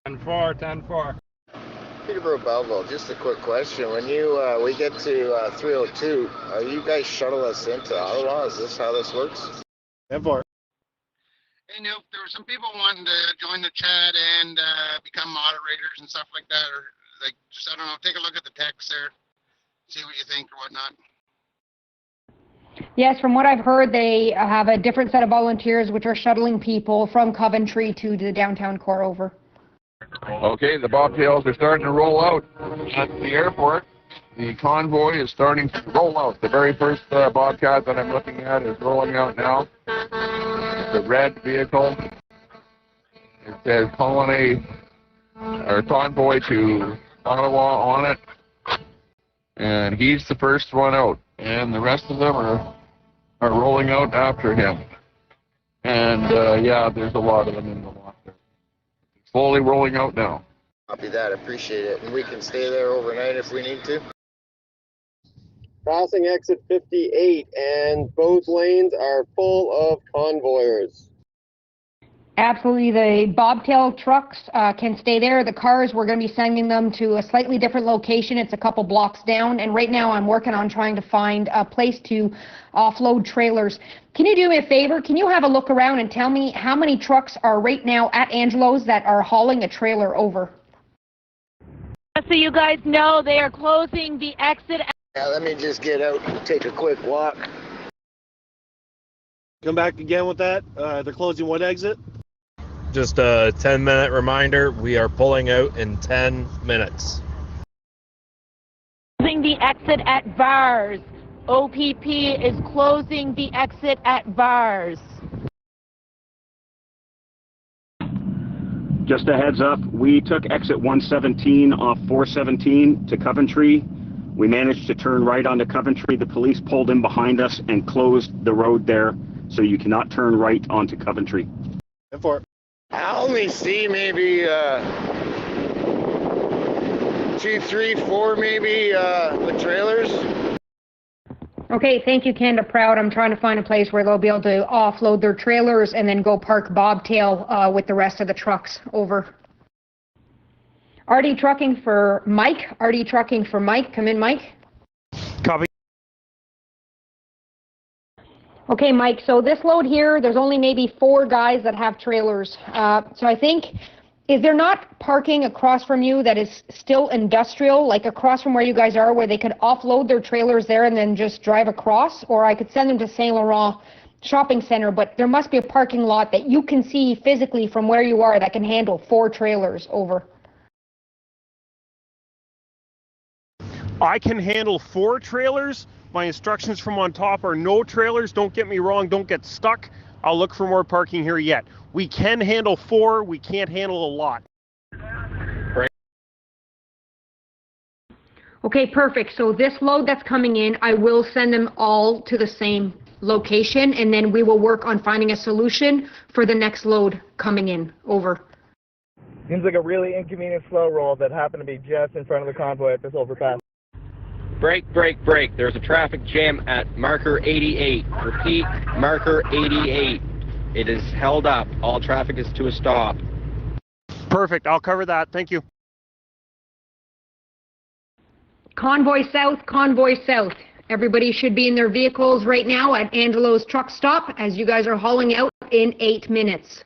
10-4. Peterborough Belleville, just a quick question. When we get to 302, are you guys shuttle us into Ottawa? Is this how this works? 10-4. Hey, Nuke, there were some people wanting to join the chat and become moderators and stuff like that, or like, just, I don't know, take a look at the text there, see what you think or whatnot. Yes, from what I've heard, they have a different set of volunteers which are shuttling people from Coventry to the downtown core. Over. Okay, the bobtails are starting to roll out at the airport. The convoy is starting to roll out. The very first bobcat that I'm looking at is rolling out now. It's a red vehicle. It says colony or convoy to Ottawa on it. And he's the first one out. And the rest of them are rolling out after him. And yeah, there's a lot of them in the lot there. Slowly rolling out now. Copy that, appreciate it. And we can stay there overnight if we need to. Crossing exit 58, and both lanes are full of convoyers. Absolutely, the bobtail trucks can stay there. The cars, we're going to be sending them to a slightly different location. It's a couple blocks down, and right now I'm working on trying to find a place to offload trailers. Can you do me a favor? Can you have a look around and tell me how many trucks are right now at Angelo's that are hauling a trailer over? So you guys know they are closing the exit. Yeah, let me just get out and take a quick walk. Come back again with that. They're closing what exit? Just a 10-minute reminder, we are pulling out in 10 minutes. Closing the exit at VARS. OPP is closing the exit at VARS. Just a heads up, we took exit 117 off 417 to Coventry. We managed to turn right onto Coventry. The police pulled in behind us and closed the road there, so you cannot turn right onto Coventry. 10-4. I only see maybe 2, 3, 4 maybe with trailers. Okay, thank you, Canada Proud. I'm trying to find a place where they'll be able to offload their trailers and then go park bobtail with the rest of the trucks. Over. RD Trucking for Mike. RD Trucking for Mike. Come in, Mike. Copy. Okay, Mike, so this load here, there's only maybe 4 guys that have trailers. So I think, is there not parking across from you that is still industrial, like across from where you guys are, where they could offload their trailers there and then just drive across? Or I could send them to Saint Laurent Shopping Center, but there must be a parking lot that you can see physically from where you are that can handle 4 trailers. Over. I can handle 4 trailers. My instructions from on top are no trailers. Don't get me wrong. Don't get stuck. I'll look for more parking here yet. We can handle 4. We can't handle a lot. Okay, perfect. So this load that's coming in, I will send them all to the same location, and then we will work on finding a solution for the next load coming in. Over. Seems like a really inconvenient slow roll that happened to be just in front of the convoy at this overpass. Break. There's a traffic jam at marker 88. Repeat, marker 88. It is held up. All traffic is to a stop. Perfect. I'll cover that. Thank you. Convoy South, Convoy South. Everybody should be in their vehicles right now at Angelo's truck stop as you guys are hauling out in 8 minutes.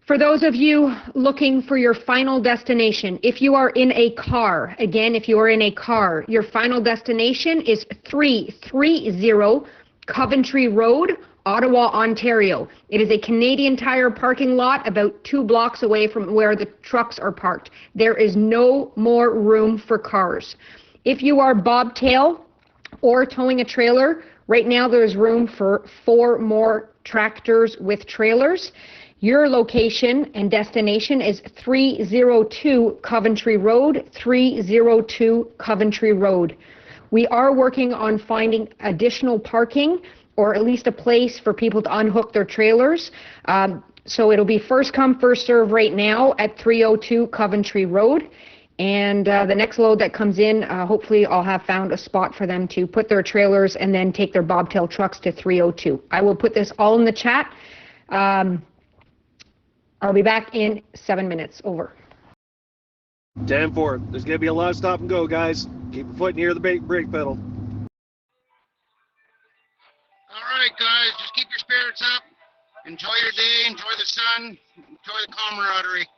For those of you looking for your final destination, if you are in a car, again, if you are in a car, your final destination is 330 Coventry Road, Ottawa, Ontario. It is a Canadian Tire parking lot about 2 blocks away from where the trucks are parked. There is no more room for cars. If you are bobtail or towing a trailer, right now there's room for 4 more tractors with trailers. Your location and destination is 302 Coventry Road, 302 Coventry Road. We are working on finding additional parking or at least a place for people to unhook their trailers. So it'll be first come, first serve right now at 302 Coventry Road. And the next load that comes in, hopefully I'll have found a spot for them to put their trailers and then take their bobtail trucks to 302. I will put this all in the chat. I'll be back in 7 minutes. Over. 10-4. There's going to be a lot of stop and go, guys. Keep your foot near the brake pedal. All right, guys, just keep your spirits up. Enjoy your day, enjoy the sun, enjoy the camaraderie.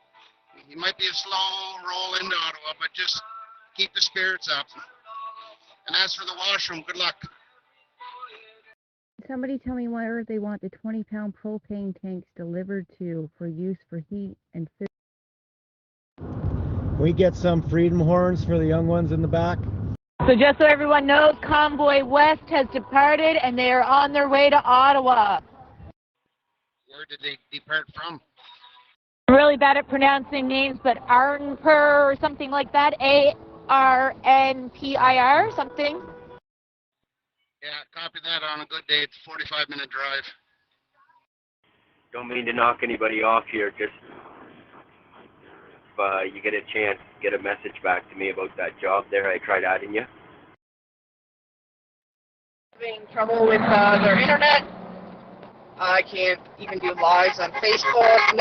It might be a slow roll into Ottawa, but just keep the spirits up. And as for the washroom, good luck. Somebody tell me where they want the 20-pound propane tanks delivered to for use for heat and food. We get some freedom horns for the young ones in the back. So just so everyone knows, Convoy West has departed and they are on their way to Ottawa. Where did they depart from? I'm really bad at pronouncing names, but Arnpur or something like that. ARNPIR, something. Yeah, copy that. On a good day, it's a 45-minute drive. Don't mean to knock anybody off here, just if you get a chance, get a message back to me about that job there. I tried adding you. Having trouble with their internet. I can't even do lives on Facebook.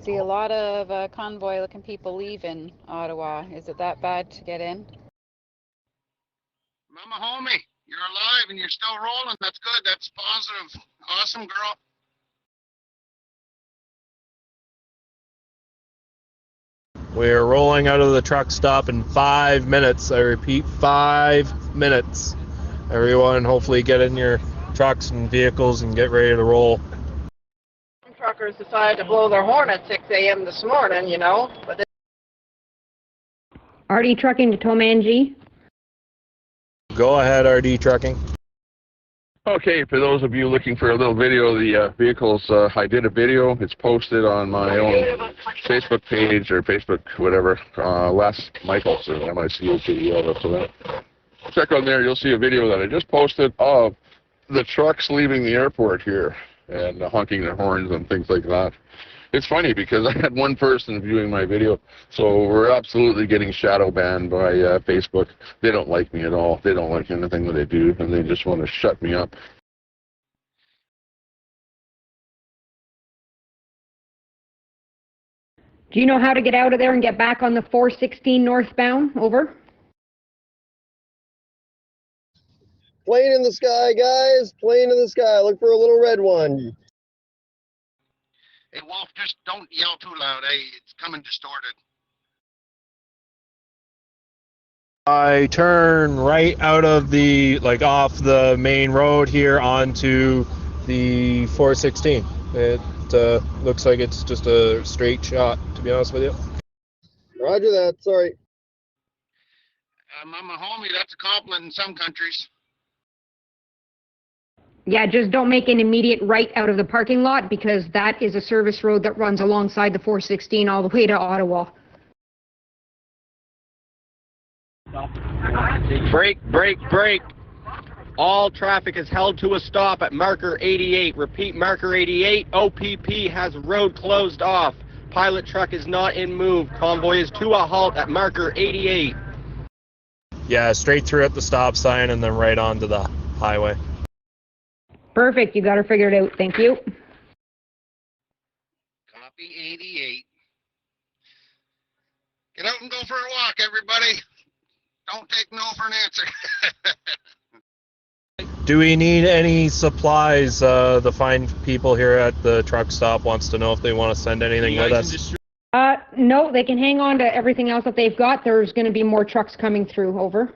See a lot of convoy-looking people leaving Ottawa. Is it that bad to get in? Mama homie, you're alive and you're still rolling. That's good. That's positive. Awesome, girl. We're rolling out of the truck stop in 5 minutes. I repeat, 5 minutes. Everyone, hopefully get in your trucks and vehicles and get ready to roll. Truckers decided to blow their horn at 6 a.m. this morning, you know. But RD Trucking to Tomanji. Go ahead, RD Trucking. Okay, for those of you looking for a little video of the vehicles, I did a video. It's posted on my own Facebook page or Facebook whatever. Les Michaels, MICOPEL. So that. Check on there. You'll see a video that I just posted of the trucks leaving the airport here and honking their horns and things like that. It's funny because I had one person viewing my video, so we're absolutely getting shadow banned by Facebook. They don't like me at all. They don't like anything that I do, and they just want to shut me up. Do you know how to get out of there and get back on the 416 northbound? Over. Plane in the sky, guys. Plane in the sky. Look for a little red one. Hey, Wolf, just don't yell too loud. Hey, it's coming distorted. I turn right out of the, off the main road here onto the 416. It looks like it's just a straight shot, to be honest with you. Roger that. Sorry. Mama homie, that's a compliment in some countries. Yeah, just don't make an immediate right out of the parking lot because that is a service road that runs alongside the 416 all the way to Ottawa. Break, break, break. All traffic is held to a stop at marker 88. Repeat, marker 88. OPP has road closed off. Pilot truck is not in move. Convoy is to a halt at marker 88. Yeah, straight through at the stop sign and then right onto the highway. Perfect. You got her figured out. Thank you. Copy 88. Get out and go for a walk, everybody. Don't take no for an answer. Do we need any supplies? The fine people here at the truck stop wants to know if they want to send anything with us. No, they can hang on to everything else that they've got. There's going to be more trucks coming through. Over.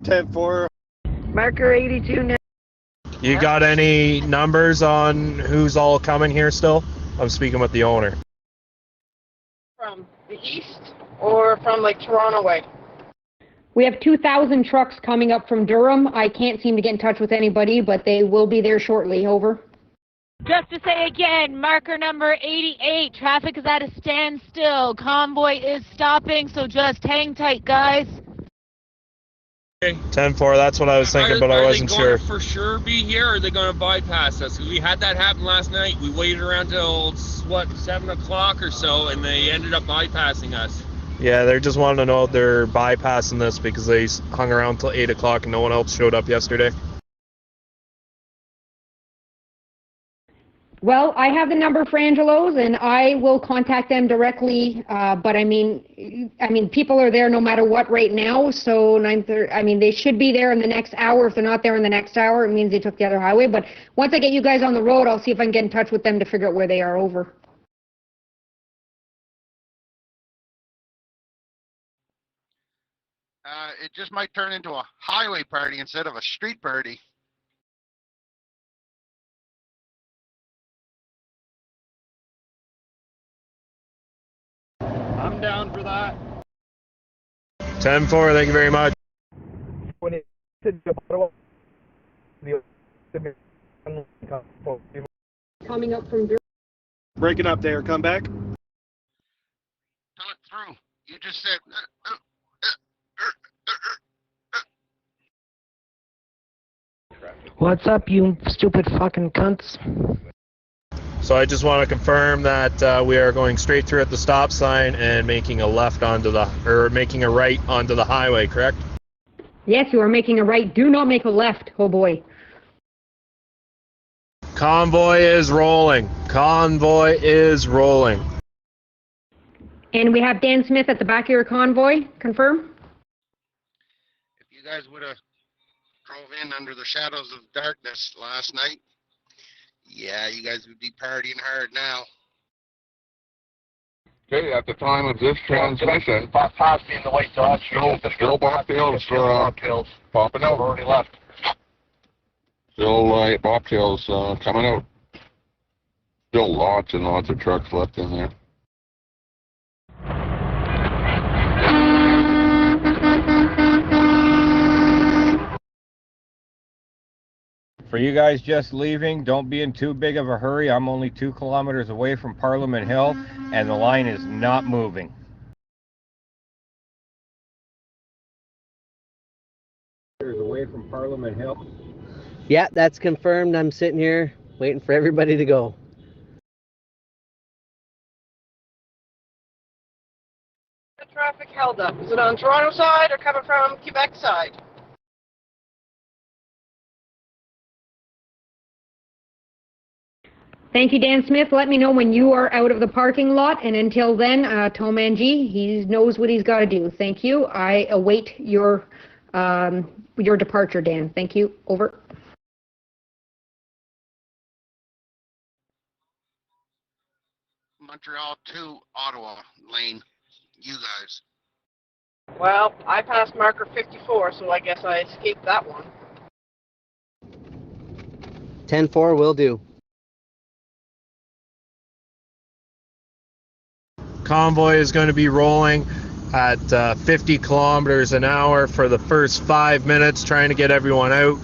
10-4. Marker 82 now. You got any numbers on who's all coming here still? I'm speaking with the owner. From the east or from like Toronto way? We have 2,000 trucks coming up from Durham. I can't seem to get in touch with anybody, but they will be there shortly. Over. Just to say again, marker number 88, traffic is at a standstill. Convoy is stopping, so just hang tight, guys. 10-4, that's what I was thinking, but I wasn't sure. Are they going to for sure be here, or are they going to bypass us? We had that happen last night. We waited around till, 7 o'clock or so, and they ended up bypassing us. Yeah, they're just wanting to know if they're bypassing this because they hung around till 8 o'clock and no one else showed up yesterday. Well, I have the number for Angelo's, and I will contact them directly. But I mean, people are there no matter what right now. So 9:30. I mean, they should be there in the next hour. If they're not there in the next hour, it means they took the other highway. But once I get you guys on the road, I'll see if I can get in touch with them to figure out where they are. Over. It just might turn into a highway party instead of a street party. I'm down for that. 10-4, thank you very much. Coming up from Durham. Breaking up there. Come back. Tell it through. You just said. What's up, you stupid fucking cunts? So I just want to confirm that we are going straight through at the stop sign and making a right onto the highway, correct? Yes, you are making a right. Do not make a left. Oh boy. Convoy is rolling. Convoy is rolling. And we have Dan Smith at the back of your convoy. Confirm? If you guys would have drove in under the shadows of darkness last night, yeah, you guys would be partying hard now. Okay, at the time of this transmission, Past me in the white Dodge. still bobtails popping out. Already left. Still bobtails coming out. Still lots and lots of trucks left in there. For you guys just leaving, don't be in too big of a hurry. I'm only 2 kilometers away from Parliament Hill, and the line is not moving. Away from Parliament Hill. Yeah, that's confirmed. I'm sitting here waiting for everybody to go. The traffic held up. Is it on Toronto side or coming from Quebec side? Thank you, Dan Smith. Let me know when you are out of the parking lot. And until then, Tom Angie, he knows what he's got to do. Thank you. I await your departure, Dan. Thank you. Over. Montreal to Ottawa lane. You guys. Well, I passed marker 54, so I guess I escaped that one. 10-4 will do. Convoy is going to be rolling at 50 kilometers an hour for the first 5 minutes, trying to get everyone out,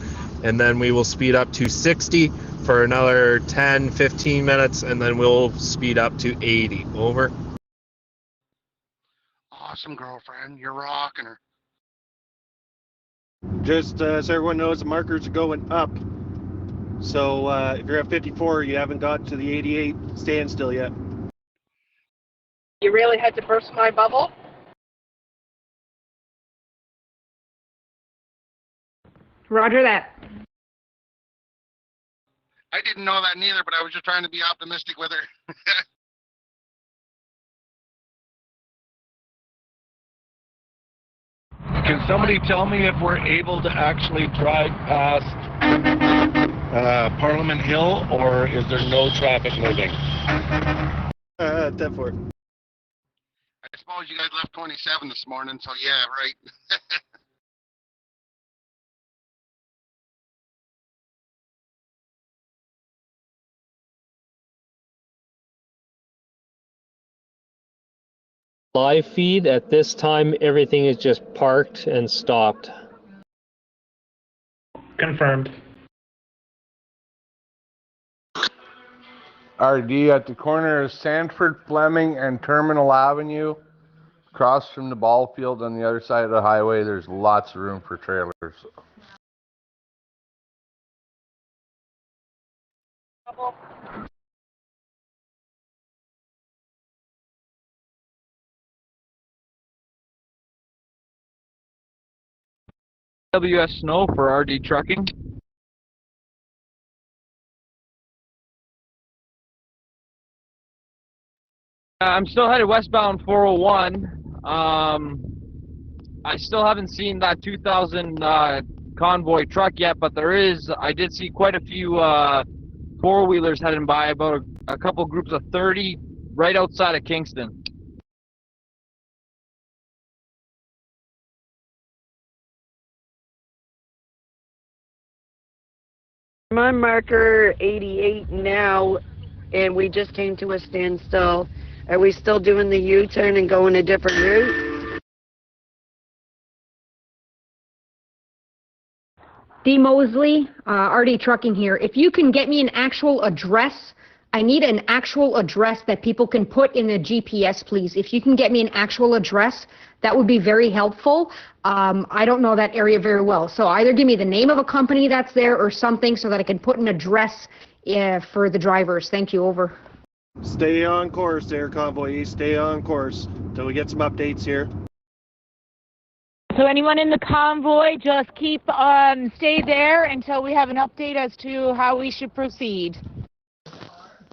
and then we will speed up to 60 for another 10-15 minutes, and then we'll speed up to 80. Over. Awesome, girlfriend. You're rocking her. Just so everyone knows, the markers are going up. So if you're at 54, you haven't got to the 88 standstill yet. You really had to burst my bubble? Roger that. I didn't know that neither, but I was just trying to be optimistic with her. Can somebody tell me if we're able to actually drive past Parliament Hill, or is there no traffic moving? 10-4. I suppose you guys left 27 this morning, so yeah, right. Live feed at this time, everything is just parked and stopped. Confirmed. RD at the corner of Sanford, Fleming, and Terminal Avenue, across from the ball field on the other side of the highway. There's lots of room for trailers. WS Snow for RD Trucking. I'm still headed westbound 401. I still haven't seen that 2000 convoy truck yet, but I did see quite a few four-wheelers heading by, about a couple groups of 30 right outside of Kingston. My marker 88 now, and we just came to a standstill. Are we still doing the U-turn and going a different route? D. Mosley, RD Trucking here. If you can get me an actual address, I need an actual address that people can put in the GPS, please. If you can get me an actual address, that would be very helpful. I don't know that area very well, so either give me the name of a company that's there or something so that I can put an address for the drivers. Thank you, over. Stay on course there, Convoy East. Stay on course till we get some updates here. So anyone in the convoy, just stay there until we have an update as to how we should proceed.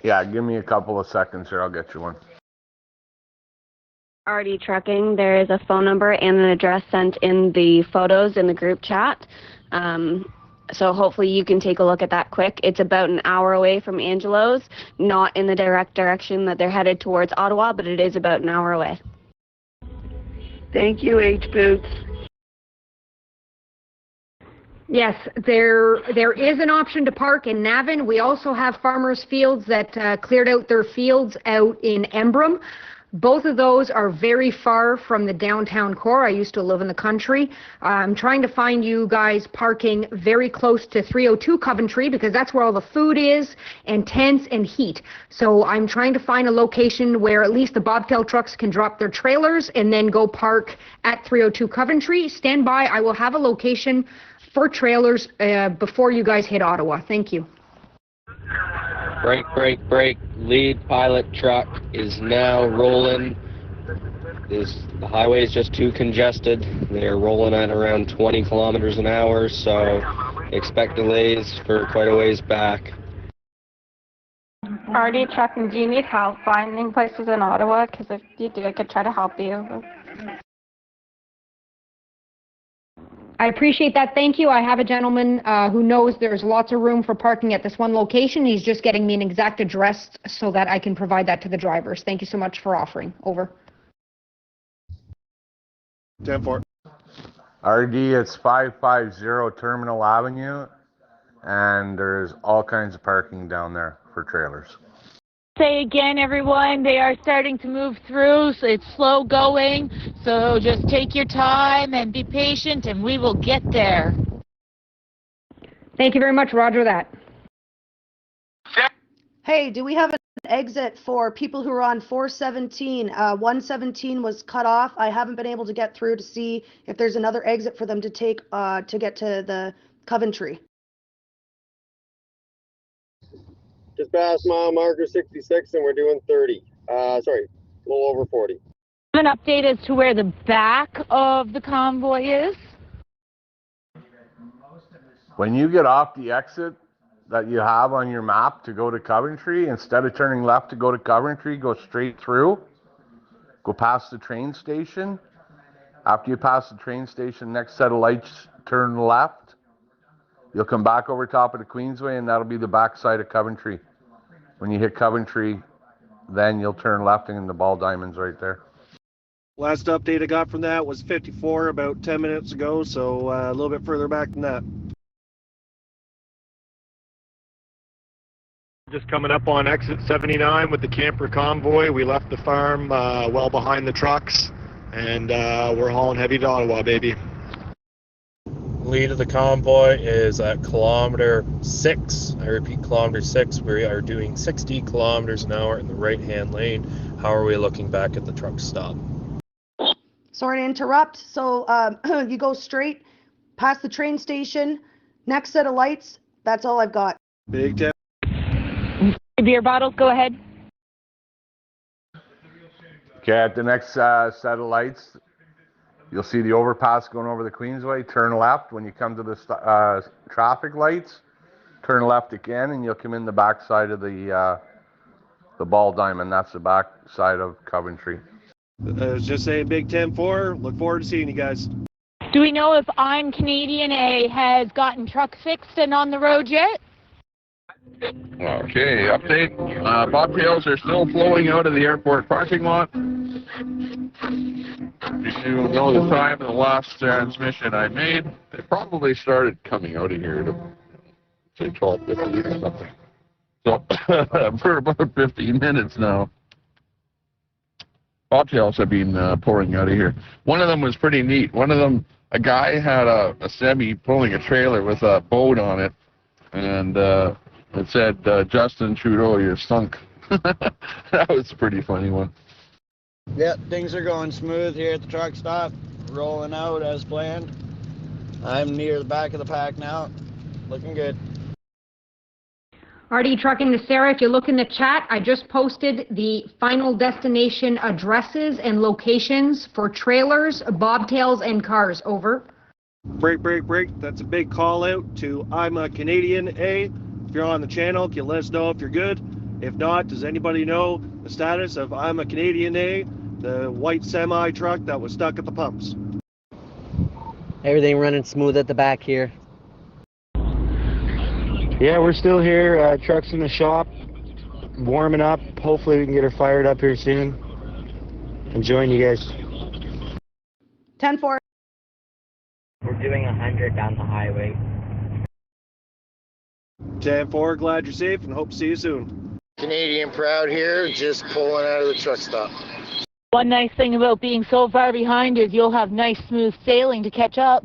Yeah, give me a couple of seconds here. I'll get you one. RD Trucking, there is a phone number and an address sent in the photos in the group chat. So hopefully you can take a look at that quick. It's about an hour away from Angelo's, not in the direct direction that they're headed towards Ottawa, but it is about an hour away. Thank you, H-Boots. Yes, there is an option to park in Navan. We also have farmers' fields that cleared out their fields out in Embrun. Both of those are very far from the downtown core. I used to live in the country. I'm trying to find you guys parking very close to 302 Coventry because that's where all the food is and tents and heat. So I'm trying to find a location where at least the bobtail trucks can drop their trailers and then go park at 302 Coventry. Stand by. I will have a location for trailers before you guys hit Ottawa. Thank you. Break, break, break. Lead pilot truck is now rolling. The highway is just too congested. They're rolling at around 20 kilometers an hour, so expect delays for quite a ways back. RD Trucking, do you need help finding places in Ottawa? Because if you do, I could try to help you. I appreciate that. Thank you. I have a gentleman who knows there's lots of room for parking at this one location. He's just getting me an exact address so that I can provide that to the drivers. Thank you so much for offering. Over. 10-4. RD, it's 550 Terminal Avenue, and there's all kinds of parking down there for trailers. Say again, everyone, they are starting to move through, so it's slow going, so just take your time and be patient and we will get there. Thank you very much. Roger that. Hey, do we have an exit for people who are on 417? 117 was cut off. I haven't been able to get through to see if there's another exit for them to take to get to the Coventry. Just past mile marker 66 and we're doing 30. Sorry, a little over 40. An update as to where the back of the convoy is? When you get off the exit that you have on your map to go to Coventry, instead of turning left to go to Coventry, go straight through, go past the train station, After you pass the train station, next set of lights, turn left. You'll come back over top of the Queensway, and that'll be the backside of Coventry. When you hit Coventry, then you'll turn left, and the Ball Diamond's right there. Last update I got from that was 54 about 10 minutes ago, so a little bit further back than that. Just coming up on exit 79 with the camper convoy. We left the farm well behind the trucks, and we're hauling heavy to Ottawa, baby. Lead of the convoy is at kilometer 6. I repeat, kilometer 6. We are doing 60 kilometers an hour in the right-hand lane. How are we looking back at the truck stop? Sorry to interrupt. So you go straight past the train station, next set of lights. That's all I've got. Big tip. Beer bottles, go ahead. Okay, at the next set of lights, you'll see the overpass going over the Queensway. Turn left when you come to the traffic lights. Turn left again, and you'll come in the back side of the Ball Diamond. That's the back side of Coventry. I was just saying, Big 10-4. Look forward to seeing you guys. Do we know if I'm Canadian A has gotten truck fixed and on the road yet? Okay, update. Bobtails are still flowing out of the airport parking lot. You know the time of the last transmission I made. They probably started coming out of here to say 12:50 or something. So for about 15 minutes now. Bobtails have been pouring out of here. One of them was pretty neat. One of them, a guy had a semi pulling a trailer with a boat on it, and it said, Justin Trudeau, you're sunk. That was a pretty funny one. Yep, things are going smooth here at the truck stop, rolling out as planned. I'm near the back of the pack now, looking good. RD Trucking to Sarah, if you look in the chat, I just posted the final destination addresses and locations for trailers, bobtails, and cars. Over. Break. That's a big call out to I'm a Canadian A. If you're on the channel, can you let us know if you're good? If not, does anybody know the status of I'm a Canadian A, the white semi truck that was stuck at the pumps? Everything running smooth at the back here. Yeah, we're still here. Truck's in the shop, warming up. Hopefully we can get her fired up here soon. Enjoying you guys. 10-4. We're doing 100 down the highway. 10-4, glad you're safe and hope to see you soon. Canadian Proud here, just pulling out of the truck stop. One nice thing about being so far behind is you'll have nice smooth sailing to catch up.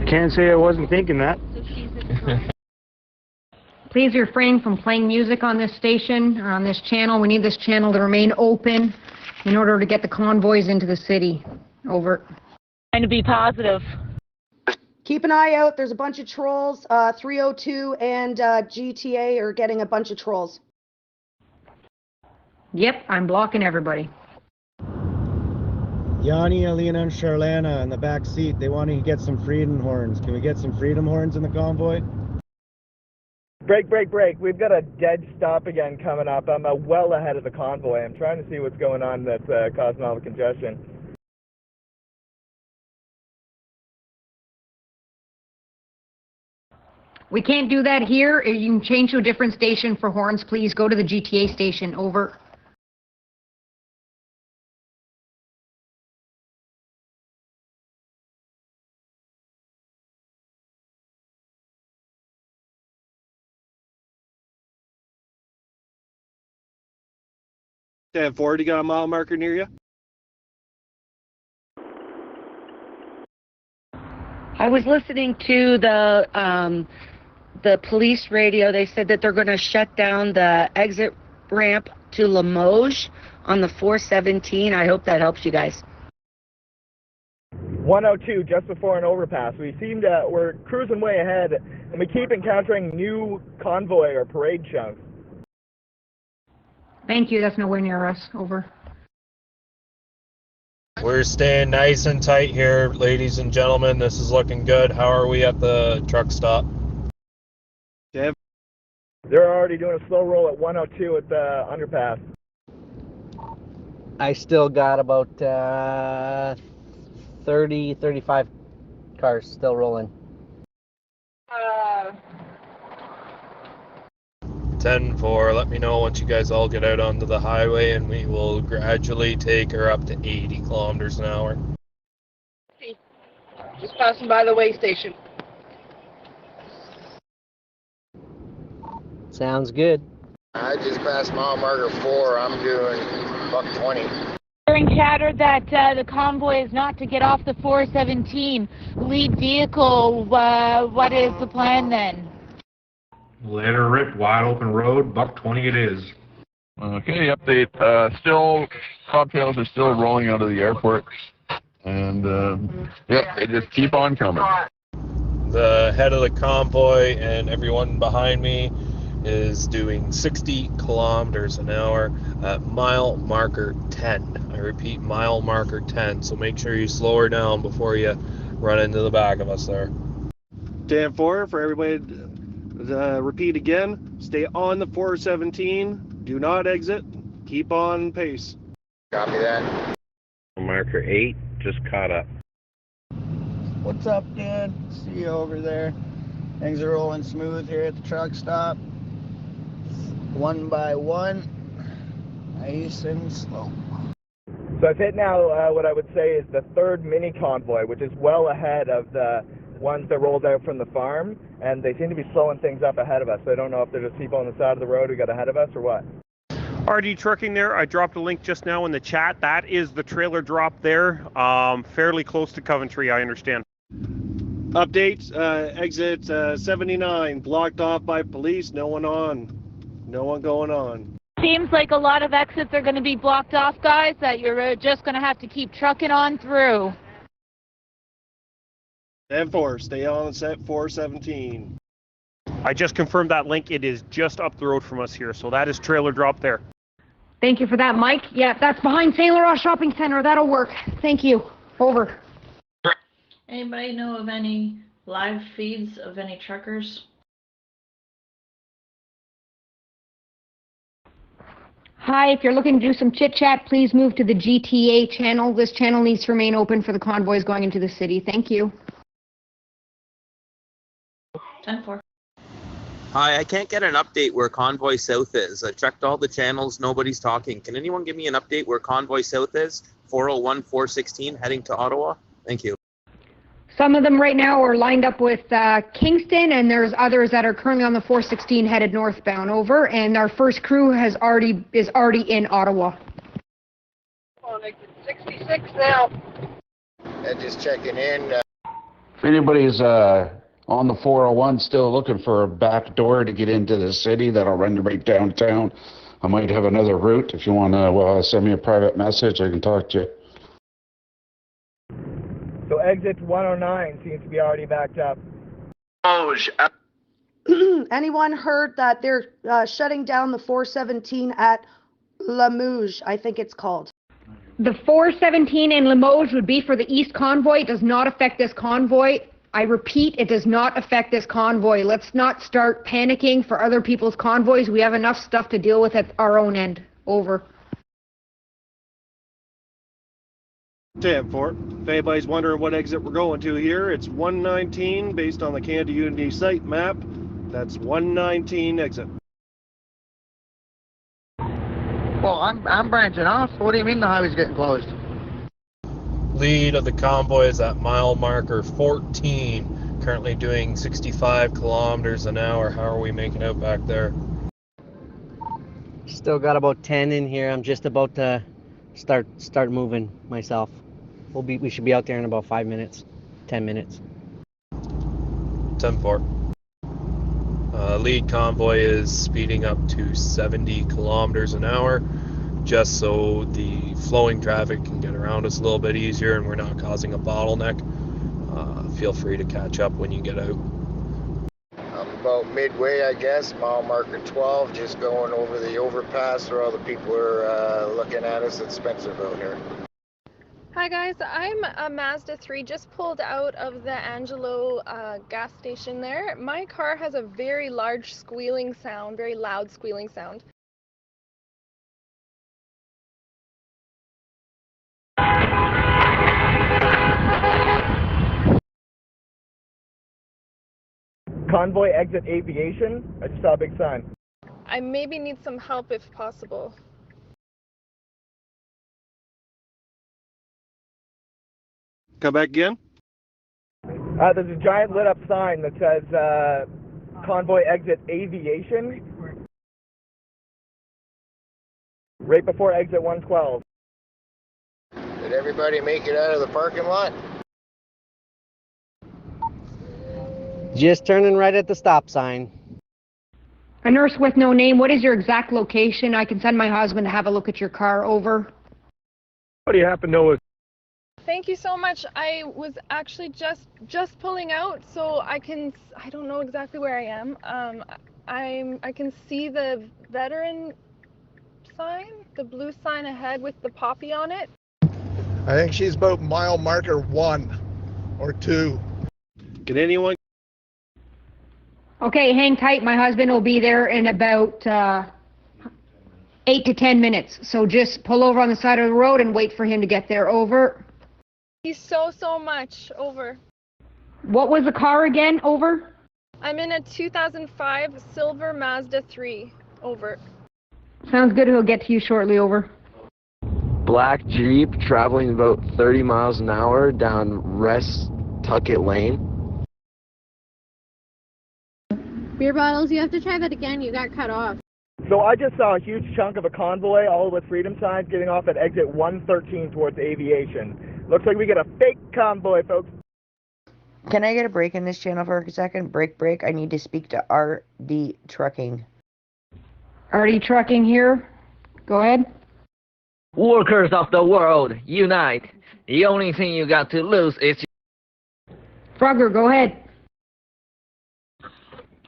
Can't say I wasn't thinking that. Please refrain from playing music on this station or on this channel. We need this channel to remain open in order to get the convoys into the city. Over. Trying to be positive. Keep an eye out. There's a bunch of trolls. 302 and GTA are getting a bunch of trolls. Yep, I'm blocking everybody. Yanni, Alina, and Charlana in the back seat. They want to get some freedom horns. Can we get some freedom horns in the convoy? Break. We've got a dead stop again coming up. I'm well ahead of the convoy. I'm trying to see what's going on that's causing all the congestion. We can't do that here. You can change to a different station for horns. Please go to the GTA station. Over. Ford, you got a mile marker near you? I was listening to the police radio. They said that they're going to shut down the exit ramp to Limoges on the 417. I hope that helps you guys. 102, just before an overpass. We're cruising way ahead, and we keep encountering new convoy or parade chunks. Thank you. That's nowhere near us. Over. We're staying nice and tight here, ladies and gentlemen. This is looking good. How are we at the truck stop? They're already doing a slow roll at 102 at the underpass. I still got about 35 cars still rolling. 10-4, let me know once you guys all get out onto the highway and we will gradually take her up to 80 kilometers an hour. Just passing by the way station. Sounds good. I just passed mile marker 4. I'm doing buck 20. Hearing chatter that the convoy is not to get off the 417 lead vehicle. What is the plan then? Let her rip, wide open road, buck 20 it is. Okay, update. Still, cocktails are still rolling out of the airport. And, yeah, they just keep on coming. The head of the convoy and everyone behind me is doing 60 kilometers an hour at mile marker 10. I repeat, mile marker 10. So make sure you slow her down before you run into the back of us there. 10-4 for everybody. Repeat again. Stay on the 417. Do not exit. Keep on pace. Copy that. Marker 8 just caught up. What's up, Dan? See you over there. Things are rolling smooth here at the truck stop. One by one. Nice and slow. So I've hit now what I would say is the third mini convoy, which is well ahead of the ones that rolled out from the farm, and they seem to be slowing things up ahead of us. So I don't know if they're just people on the side of the road who got ahead of us or what. RD Trucking there. I dropped a link just now in the chat. That is the trailer drop there. Fairly close to Coventry, I understand. Updates, exit 79, blocked off by police, no one on. No one going on. Seems like a lot of exits are going to be blocked off, guys, that you're just going to have to keep trucking on through. 10-4, stay on set 417. I just confirmed that link. It is just up the road from us here, so that is trailer drop there. Thank you for that, Mike. Yeah, that's behind St. Laurent Shopping Center. That'll work. Thank you. Over. Anybody know of any live feeds of any truckers? Hi, if you're looking to do some chit-chat, please move to the GTA channel. This channel needs to remain open for the convoys going into the city. Thank you. 10-4. Hi, I can't get an update where Convoy South is. I checked all the channels, nobody's talking. Can anyone give me an update where Convoy South is? 401, 416, heading to Ottawa? Thank you. Some of them right now are lined up with Kingston, and there's others that are currently on the 416 headed northbound. Over, and our first crew is already in Ottawa. On exit 66 now. Just checking in. If anybody's on the 401 still looking for a back door to get into the city, that'll run you right downtown. I might have another route. If you want to send me a private message, I can talk to you. So exit 109 seems to be already backed up. Anyone heard that they're shutting down the 417 at Limoges, I think it's called? The 417 in Limoges would be for the East Convoy. It does not affect this convoy. I repeat, it does not affect this convoy. Let's not start panicking for other people's convoys. We have enough stuff to deal with at our own end. Over. 10-4. If anybody's wondering what exit we're going to here, it's 119 based on the Canada Unity site map. That's 119 exit. Well, I'm branching off. What do you mean the highway's getting closed? Lead of the convoy is at mile marker 14, currently doing 65 kilometers an hour. How are we making out back there? Still got about 10 in here. I'm just about to start moving myself. We should be out there in about 5 minutes, 10 minutes. 10-4. Lead convoy is speeding up to 70 kilometers an hour, just so the flowing traffic can get around us a little bit easier and we're not causing a bottleneck. Feel free to catch up when you get out. I'm about midway, I guess, mile marker 12, just going over the overpass where all the people are looking at us at Spencerville here. Hi guys, I'm a Mazda 3, just pulled out of the Angelo gas station there. My car has a very large squealing sound, very loud squealing sound. Convoy exit aviation. I just saw a big sign. I maybe need some help if possible. Come back again? There's a giant lit up sign that says Convoy exit aviation. Right before exit 112. Did everybody make it out of the parking lot? Just turning right at the stop sign. A nurse with no name, what is your exact location? I can send my husband to have a look at your car. Over. What do you happen to know is? Thank you so much. I was actually just pulling out, so I don't know exactly where I am. I can see the veteran sign, the blue sign ahead with the poppy on it. I think she's about mile marker 1 or 2. Can anyone? Okay, hang tight. My husband will be there in about 8 to 10 minutes. So just pull over on the side of the road and wait for him to get there. Over. Thank you so much. Over. What was the car again? Over. I'm in a 2005 silver Mazda 3. Over. Sounds good. He'll get to you shortly. Over. Black Jeep traveling about 30 miles an hour down Tuckett Lane. Beer bottles, you have to try that again. You got cut off. So I just saw a huge chunk of a convoy, all with freedom signs, getting off at exit 113 towards aviation. Looks like we get a fake convoy, folks. Can I get a break in this channel for a second? Break. I need to speak to RD Trucking. RD Trucking here. Go ahead. Workers of the world, unite. The only thing you got to lose is... Frogger, go ahead.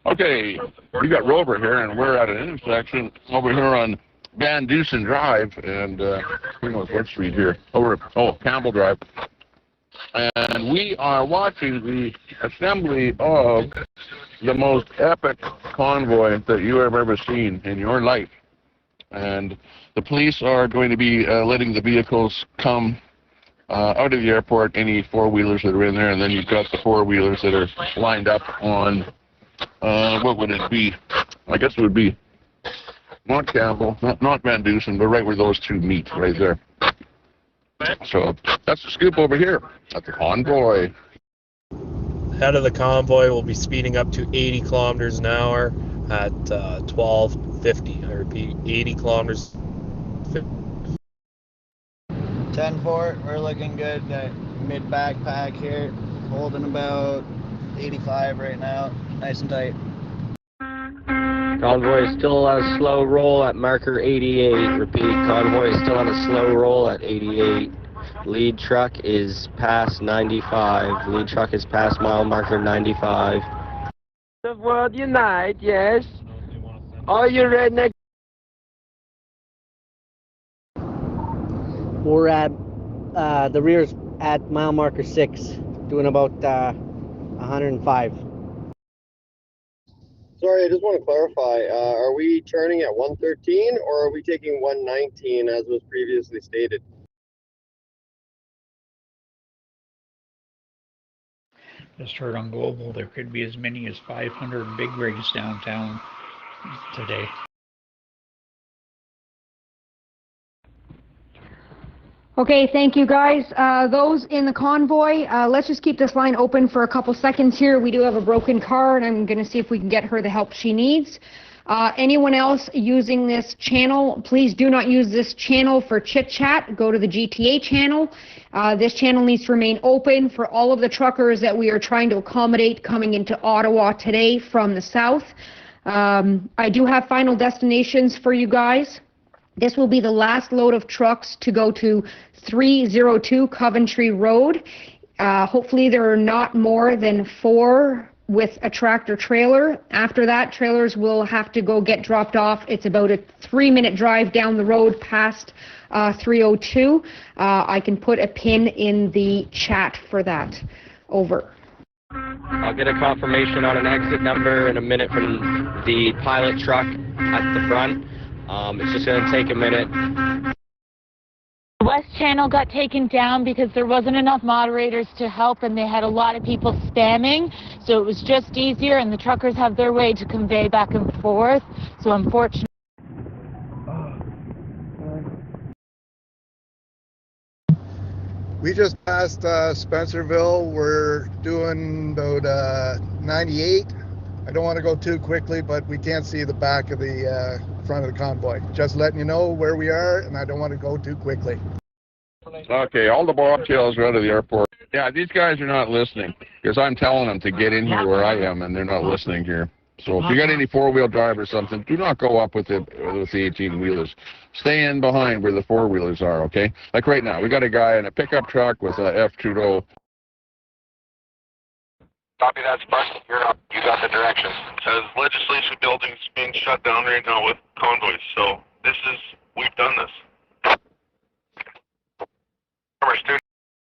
Okay, we got Rover here, and we're at an intersection over here on Van Dusen Drive, and who knows what street here? Campbell Drive. And we are watching the assembly of the most epic convoy that you have ever seen in your life. And the police are going to be letting the vehicles come out of the airport, any four-wheelers that are in there, and then you've got the four-wheelers that are lined up on, what would it be? I guess it would be not Campbell, not Van Dusen, but right where those two meet, right there. So that's the scoop over here at the Convoy. Head of the convoy will be speeding up to 80 kilometers an hour at 12:50. I repeat, 80 kilometers. 10-4, we're looking good. Mid backpack here, holding about 85 right now, nice and tight. Convoy is still on a slow roll at marker 88. Repeat, convoy is still on a slow roll at 88. Lead truck is past 95. Lead truck is past mile marker 95. The world unite, yes. Are you redneck? We're at the rear's at mile marker 6, doing about 105. Sorry, I just want to clarify. Are we turning at 113 or are we taking 119 as was previously stated? Just heard on Global there could be as many as 500 big rigs downtown today. Okay, thank you guys. Those in the convoy, let's just keep this line open for a couple seconds here. We do have a broken car, and I'm going to see if we can get her the help she needs. Anyone else using this channel, please do not use this channel for chit-chat. Go to the GTA channel. This channel needs to remain open for all of the truckers that we are trying to accommodate coming into Ottawa today from the south. I do have final destinations for you guys. This will be the last load of trucks to go to 302 Coventry Road. Hopefully there are not more than 4 with a tractor trailer. After that, trailers will have to go get dropped off. It's about a 3-minute drive down the road past 302. I can put a pin in the chat for that. Over. I'll get a confirmation on an exit number in a minute from the pilot truck at the front. It's just going to take a minute. West Channel got taken down because there wasn't enough moderators to help, and they had a lot of people spamming, so it was just easier, and the truckers have their way to convey back and forth, so unfortunately. We just passed Spencerville. We're doing about 98. I don't want to go too quickly, but we can't see the back of the front of the convoy. Just letting you know where we are, and I don't want to go too quickly. Okay, all the bobtails are out of the airport. Yeah, these guys are not listening because I'm telling them to get in here where I am, and they're not listening here. So if you got any four-wheel drive or something, do not go up with the 18-wheelers. Stay in behind where the four-wheelers are, okay? Like right now, we got a guy in a pickup truck with a F. Trudeau. Copy that, Spark. You're up. You got the directions. It says legislation buildings being shut down right now with convoys. So we've done this.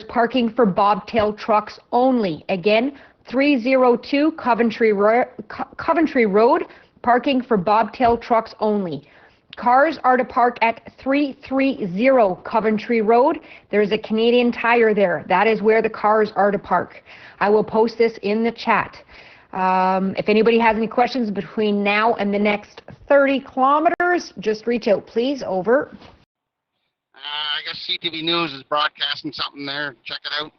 Parking for bobtail trucks only. Again, 302 Coventry Road, parking for bobtail trucks only. Cars are to park at 330 Coventry Road. There's a Canadian Tire there. That is where the cars are to park. I will post this in the chat. If anybody has any questions between now and the next 30 kilometers, just reach out, please. Over. I guess CTV News is broadcasting something there. Check it out.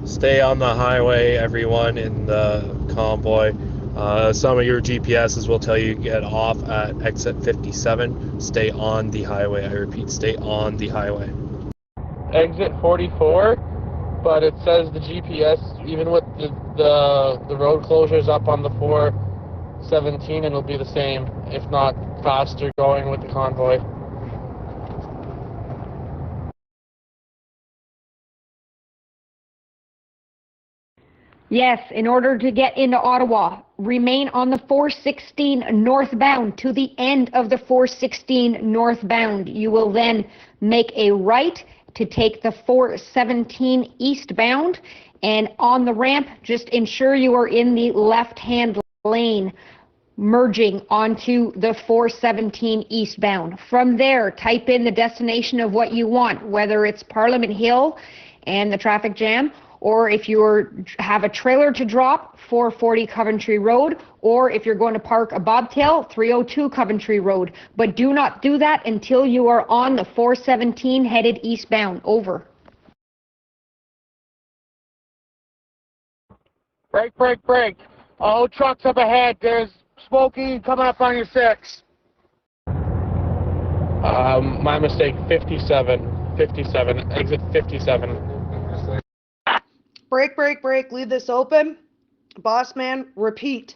Stay on the highway, everyone in the convoy. Some of your GPSs will tell you to get off at exit 57. Stay on the highway. I repeat, stay on the highway. Exit 44, but it says the GPS, even with the road closures up on the 417, it'll be the same, if not faster going with the convoy. Yes, in order to get into Ottawa, remain on the 416 northbound to the end of the 416 northbound. You will then make a right to take the 417 eastbound, and on the ramp, just ensure you are in the left-hand lane, merging onto the 417 eastbound. From there, type in the destination of what you want, whether it's Parliament Hill and the traffic jam, or if you have a trailer to drop, 440 Coventry Road, or if you're going to park a bobtail, 302 Coventry Road. But do not do that until you are on the 417 headed eastbound. Over. Brake, brake, brake. All trucks up ahead. There's smoky coming up on your 6. My mistake, 57. 57. Exit 57. Brake, brake, brake. Leave this open. Boss man, repeat.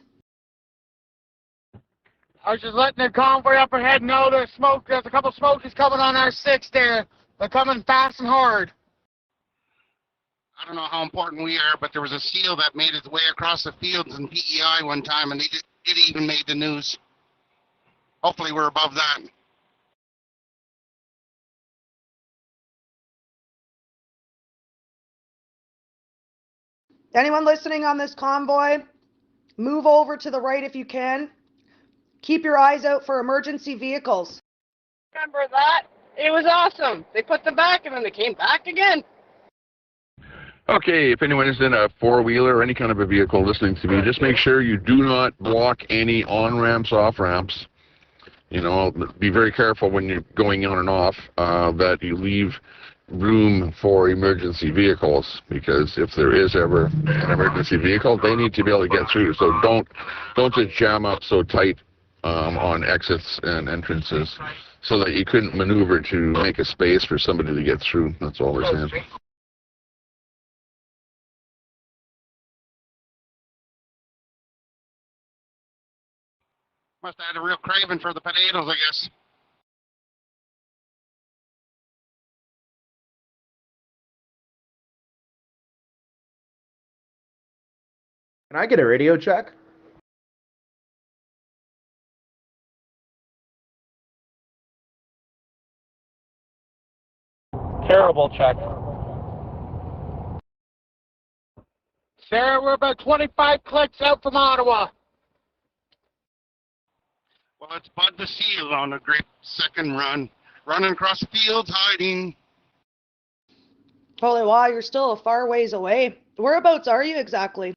I was just letting the convoy up ahead know there's smoke. There's a couple smokies coming on our 6 there. They're coming fast and hard. I don't know how important we are, but there was a seal that made its way across the fields in PEI one time, and it even made the news. Hopefully we're above that. Anyone listening on this convoy, move over to the right if you can. Keep your eyes out for emergency vehicles. Remember that? It was awesome. They put them back and then they came back again. Okay, if anyone is in a four-wheeler or any kind of a vehicle listening to me, just make sure you do not block any on-ramps, off-ramps. You know, be very careful when you're going on and off that you leave room for emergency vehicles, because if there is ever an emergency vehicle, they need to be able to get through. So don't just jam up so tight on exits and entrances so that you couldn't maneuver to make a space for somebody to get through. That's all we're saying. Must have had a real craving for the potatoes, I guess. Can I get a radio check? Terrible check. Sarah, we're about 25 clicks out from Ottawa. Well, it's Bud the Seal on a great second run. Running across the fields, hiding. Holy wow, you're still a far ways away. Whereabouts are you exactly?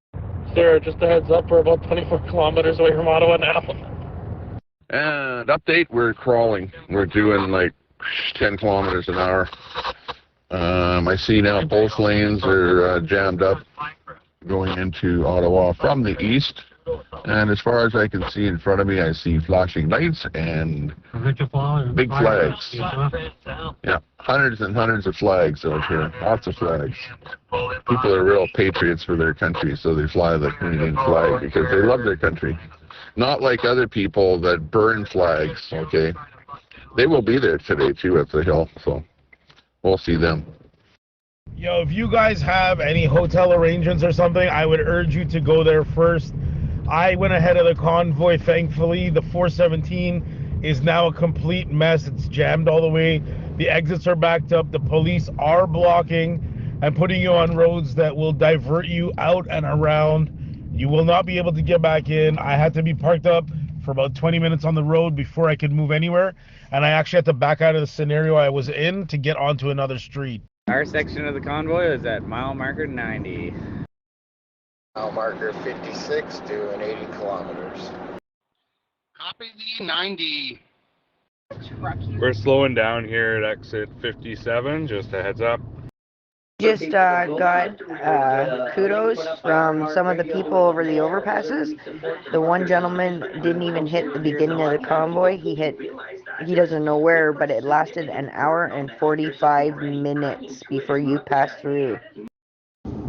Sarah, just a heads up, we're about 24 kilometers away from Ottawa now. And update, we're crawling. We're doing like 10 kilometers an hour. I see now both lanes are jammed up going into Ottawa from the east. And as far as I can see in front of me, I see flashing lights and big flags. Yeah, hundreds and hundreds of flags out here. Lots of flags. People are real patriots for their country, so they fly the Canadian flag because they love their country. Not like other people that burn flags, okay? They will be there today, too, at the Hill, so we'll see them. Yo, if you guys have any hotel arrangements or something, I would urge you to go there first. I went ahead of the convoy, thankfully. The 417 is now a complete mess. It's jammed all the way. The exits are backed up. The police are blocking and putting you on roads that will divert you out and around. You will not be able to get back in. I had to be parked up for about 20 minutes on the road before I could move anywhere. And I actually had to back out of the scenario I was in to get onto another street. Our section of the convoy is at mile marker 90. Mile marker 56 doing 80 kilometers. Copy the 90. We're slowing down here at exit 57, just a heads up. Just got kudos from some of the people over the overpasses. The one gentleman didn't even hit the beginning of the convoy. He doesn't know where, but it lasted an hour and 45 minutes before you passed through.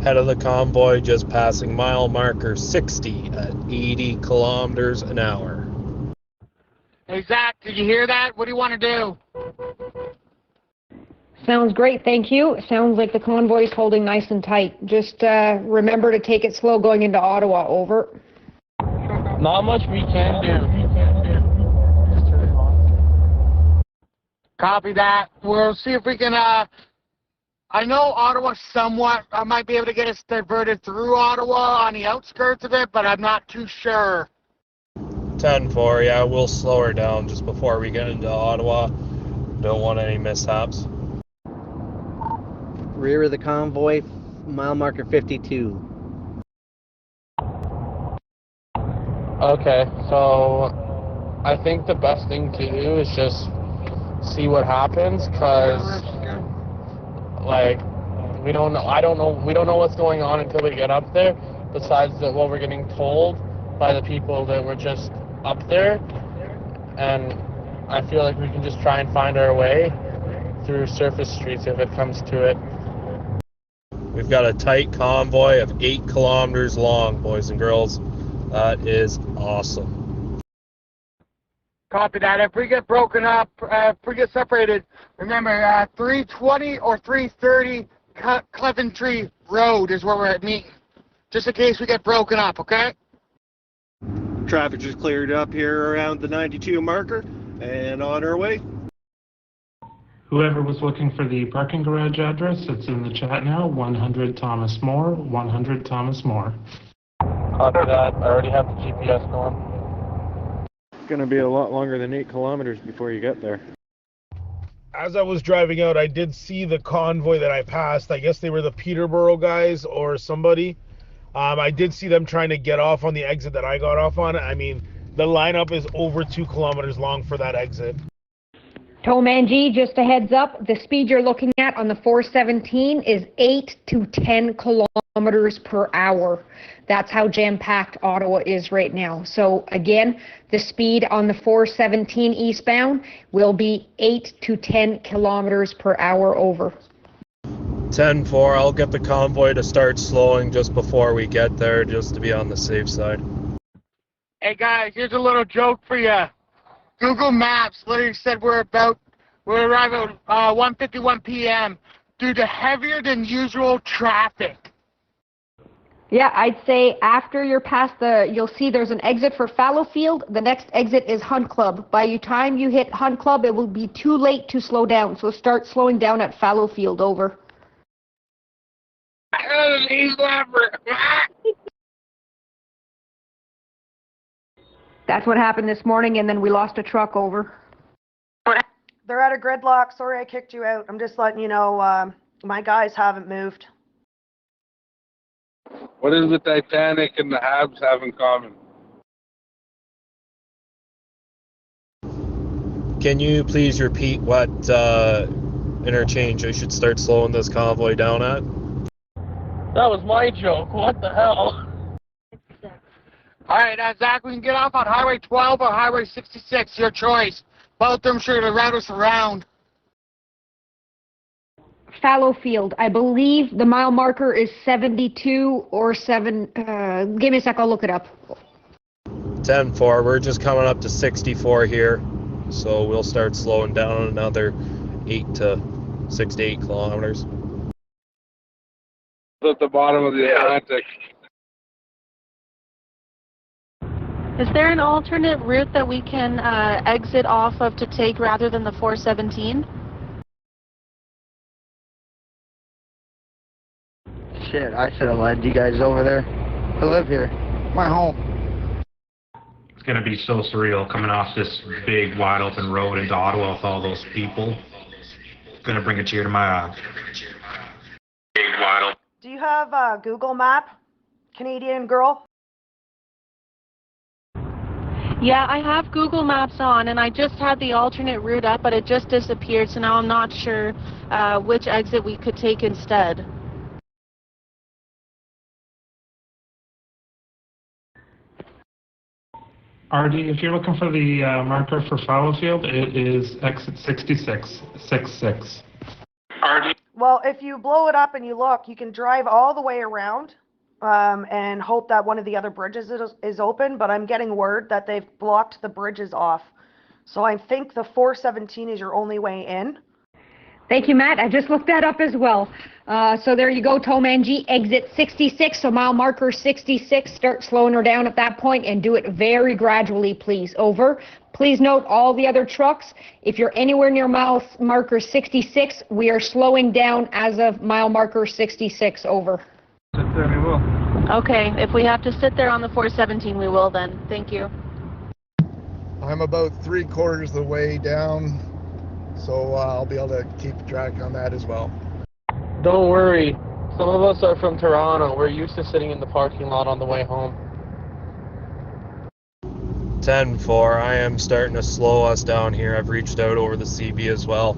Head of the convoy just passing mile marker 60 at 80 kilometers an hour. Hey, Zach, did you hear that? What do you want to do? Sounds great, thank you. Sounds like the convoy's holding nice and tight. Just remember to take it slow going into Ottawa, over. Not much we can do. Copy that. We'll see if we can, I know Ottawa somewhat, I might be able to get us diverted through Ottawa on the outskirts of it, but I'm not too sure. 10-4, yeah, we'll slow her down just before we get into Ottawa. Don't want any mishaps. Rear of the convoy, mile marker 52. Okay, so I think the best thing to do is just see what happens, because like we don't know what's going on until we get up there, besides what we're getting told by the people that were just up there. And I feel like we can just try and find our way through surface streets if it comes to it. We've got a tight convoy of 8 kilometers long, boys and girls. That is awesome. Copy that. If we get broken up, if we get separated, remember 320 or 330 Coventry Road is where we're at meeting. Just in case we get broken up, okay? Traffic just cleared up here around the 92 marker and on our way. Whoever was looking for the parking garage address, it's in the chat now. 100 Thomas More, 100 Thomas More. Copy that. I already have the GPS going. It's going to be a lot longer than 8 kilometers before you get there. As I was driving out, I did see the convoy that I passed. I guess they were the Peterborough guys or somebody. I did see them trying to get off on the exit that I got off on. I mean, the lineup is over 2 kilometers long for that exit. Tomanji, just a heads up, the speed you're looking at on the 417 is 8 to 10 kilometers per hour. That's how jam-packed Ottawa is right now. So again, the speed on the 417 eastbound will be 8 to 10 kilometers per hour, over. 10-4, I'll get the convoy to start slowing just before we get there, just to be on the safe side. Hey guys, here's a little joke for you. Google Maps literally said we're arriving at 1:51 p.m. due to heavier than usual traffic. Yeah, I'd say after you're past you'll see there's an exit for Fallowfield. The next exit is Hunt Club. By the time you hit Hunt Club, it will be too late to slow down. So start slowing down at Fallowfield. Over. That's what happened this morning, and then we lost a truck. Over. They're at a gridlock. Sorry I kicked you out. I'm just letting you know my guys haven't moved. What does the Titanic and the Habs have in common? Can you please repeat what interchange I should start slowing this convoy down at? That was my joke. What the hell? All right, Zach, we can get off on Highway 12 or Highway 66. Your choice. Both of them sure to route us around. Fallowfield. I believe the mile marker is 72 or 7. Give me a sec. I'll look it up. 10-4. We're just coming up to 64 here, so we'll start slowing down another 6 to 8 kilometers. At the bottom of the Atlantic. Is there an alternate route that we can exit off of to take rather than the 417? Shit, I should have led you guys over there. I live here. My home. It's going to be so surreal coming off this big, wide open road into Ottawa with all those people. It's going to bring a tear to my eye. Big wide. Do you have Google Map, Canadian girl? Yeah, I have Google Maps on, and I just had the alternate route up, but it just disappeared, so now I'm not sure which exit we could take instead. Artie, if you're looking for the marker for Fallowfield, it is exit 6666. Artie. Well, if you blow it up and you look, you can drive all the way around and hope that one of the other bridges is open, but I'm getting word that they've blocked the bridges off. So I think the 417 is your only way in. Thank you, Matt. I just looked that up as well. So there you go, Tomanji. Exit 66, so mile marker 66. Start slowing her down at that point and do it very gradually, please. Over. Please note all the other trucks. If you're anywhere near mile marker 66, we are slowing down as of mile marker 66. Over. Sit there, we will. Okay, if we have to sit there on the 417, we will then. Thank you. I'm about 3/4 of the way down, so I'll be able to keep track on that as well. Don't worry. Some of us are from Toronto. We're used to sitting in the parking lot on the way home. 10-4. I am starting to slow us down here. I've reached out over the CB as well.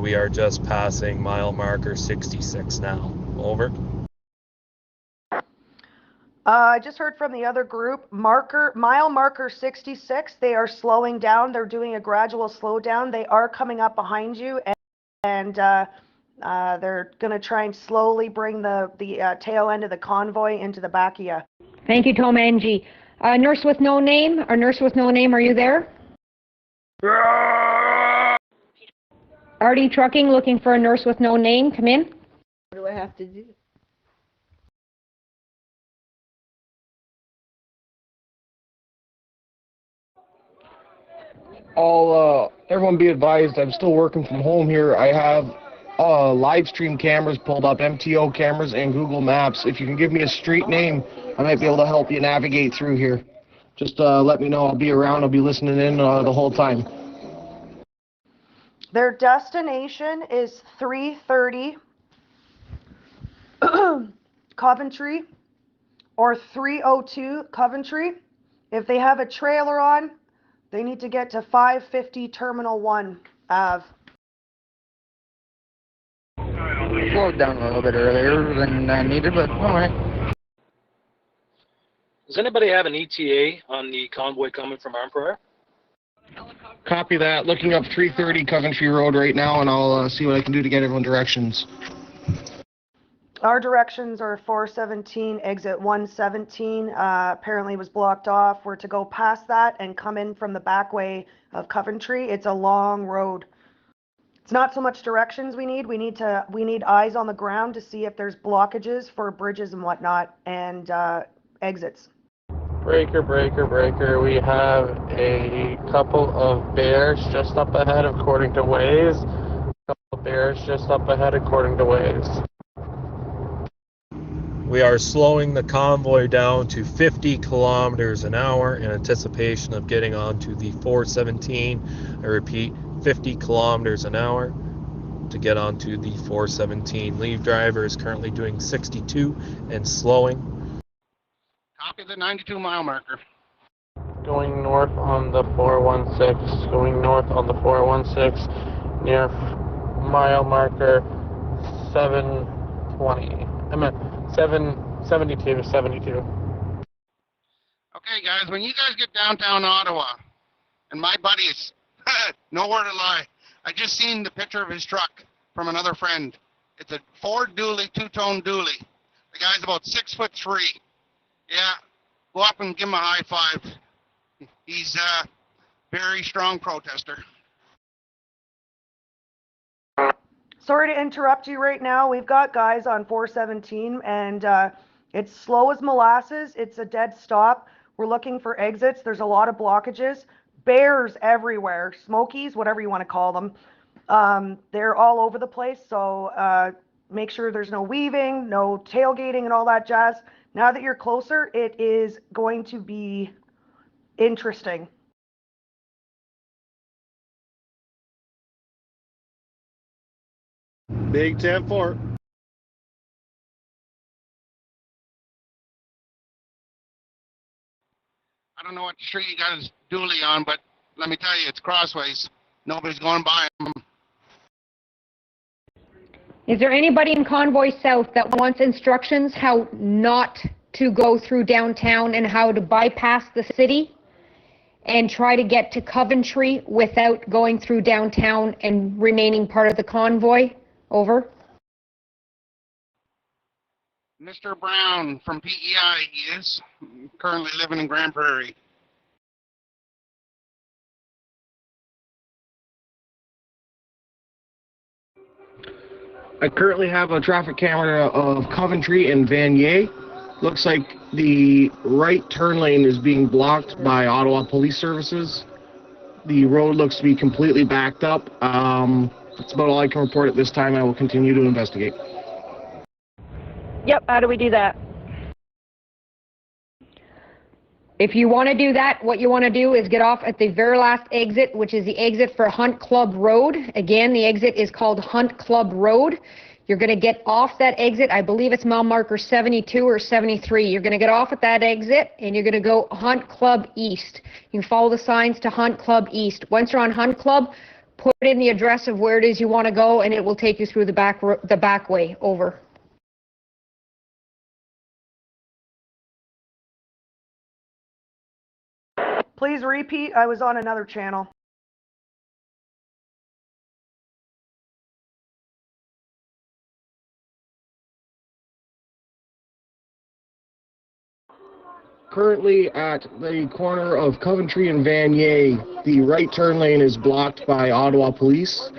We are just passing mile marker 66 now. Over. I just heard from the other group, mile marker 66, they are slowing down. They're doing a gradual slowdown. They are coming up behind you, and they're going to try and slowly bring the tail end of the convoy into the back of you. Thank you, Tomanji. Nurse with no name, or Nurse with no name, are you there? Artie Trucking looking for a nurse with no name. Come in. What do I have to do? Everyone be advised, I'm still working from home here. I have live stream cameras pulled up, MTO cameras, and Google Maps. If you can give me a street name, I might be able to help you navigate through here. Just let me know. I'll be around. I'll be listening in the whole time. Their destination is 330 Coventry or 302 Coventry. If they have a trailer on, they need to get to 550 Terminal 1 Ave. Slowed down a little bit earlier than I needed, but all right. Does anybody have an ETA on the convoy coming from Emperor? Copy that. Looking up 330 Coventry Road right now, and I'll see what I can do to get everyone directions. Our directions are 417, exit 117. Apparently was blocked off. We're to go past that and come in from the back way of Coventry. It's a long road. It's not so much directions we need. We need eyes on the ground to see if there's blockages for bridges and whatnot, and exits. Breaker, breaker, breaker. We have a couple of bears just up ahead according to Waze. A couple of bears just up ahead according to Waze. We are slowing the convoy down to 50 kilometers an hour in anticipation of getting onto the 417. I repeat, 50 kilometers an hour to get onto the 417. Lead driver is currently doing 62 and slowing. Copy the 92 mile marker. Going north on the 416. Going north on the 416 near mile marker 720. I meant 772. 72. Okay, guys, when you guys get downtown Ottawa, and my buddies, nowhere to lie, I just seen the picture of his truck from another friend. It's a Ford dually, two-tone dually. The guy's about 6'3". Yeah, go up and give him a high five. He's a very strong protester. Sorry to interrupt you right now. We've got guys on 417, and it's slow as molasses. It's a dead stop. We're looking for exits. There's a lot of blockages. Bears everywhere. Smokies, whatever you want to call them. They're all over the place, so make sure there's no weaving, no tailgating, and all that jazz. Now that you're closer, it is going to be interesting. Big 10-4. I don't know what street he got his dually on, but let me tell you, it's crossways. Nobody's going by him. Is there anybody in Convoy South that wants instructions how not to go through downtown and how to bypass the city and try to get to Coventry without going through downtown and remaining part of the convoy? Over. Mr. Brown from PEI, he is currently living in Grand Prairie. I currently have a traffic camera of Coventry and Vanier. Looks like the right turn lane is being blocked by Ottawa Police Services. The road looks to be completely backed up. That's about all I can report at this time. I will continue to investigate. Yep, how do we do that? If you want to do that, what you want to do is get off at the very last exit, which is the exit for Hunt Club Road. Again, the exit is called Hunt Club Road. You're going to get off that exit. I believe it's mile marker 72 or 73. You're going to get off at that exit, and you're going to go Hunt Club East. You can follow the signs to Hunt Club East. Once you're on Hunt Club, put in the address of where it is you want to go, and it will take you through the back way. Over. Please repeat. I was on another channel. Currently at the corner of Coventry and Vanier, the right turn lane is blocked by Ottawa Police.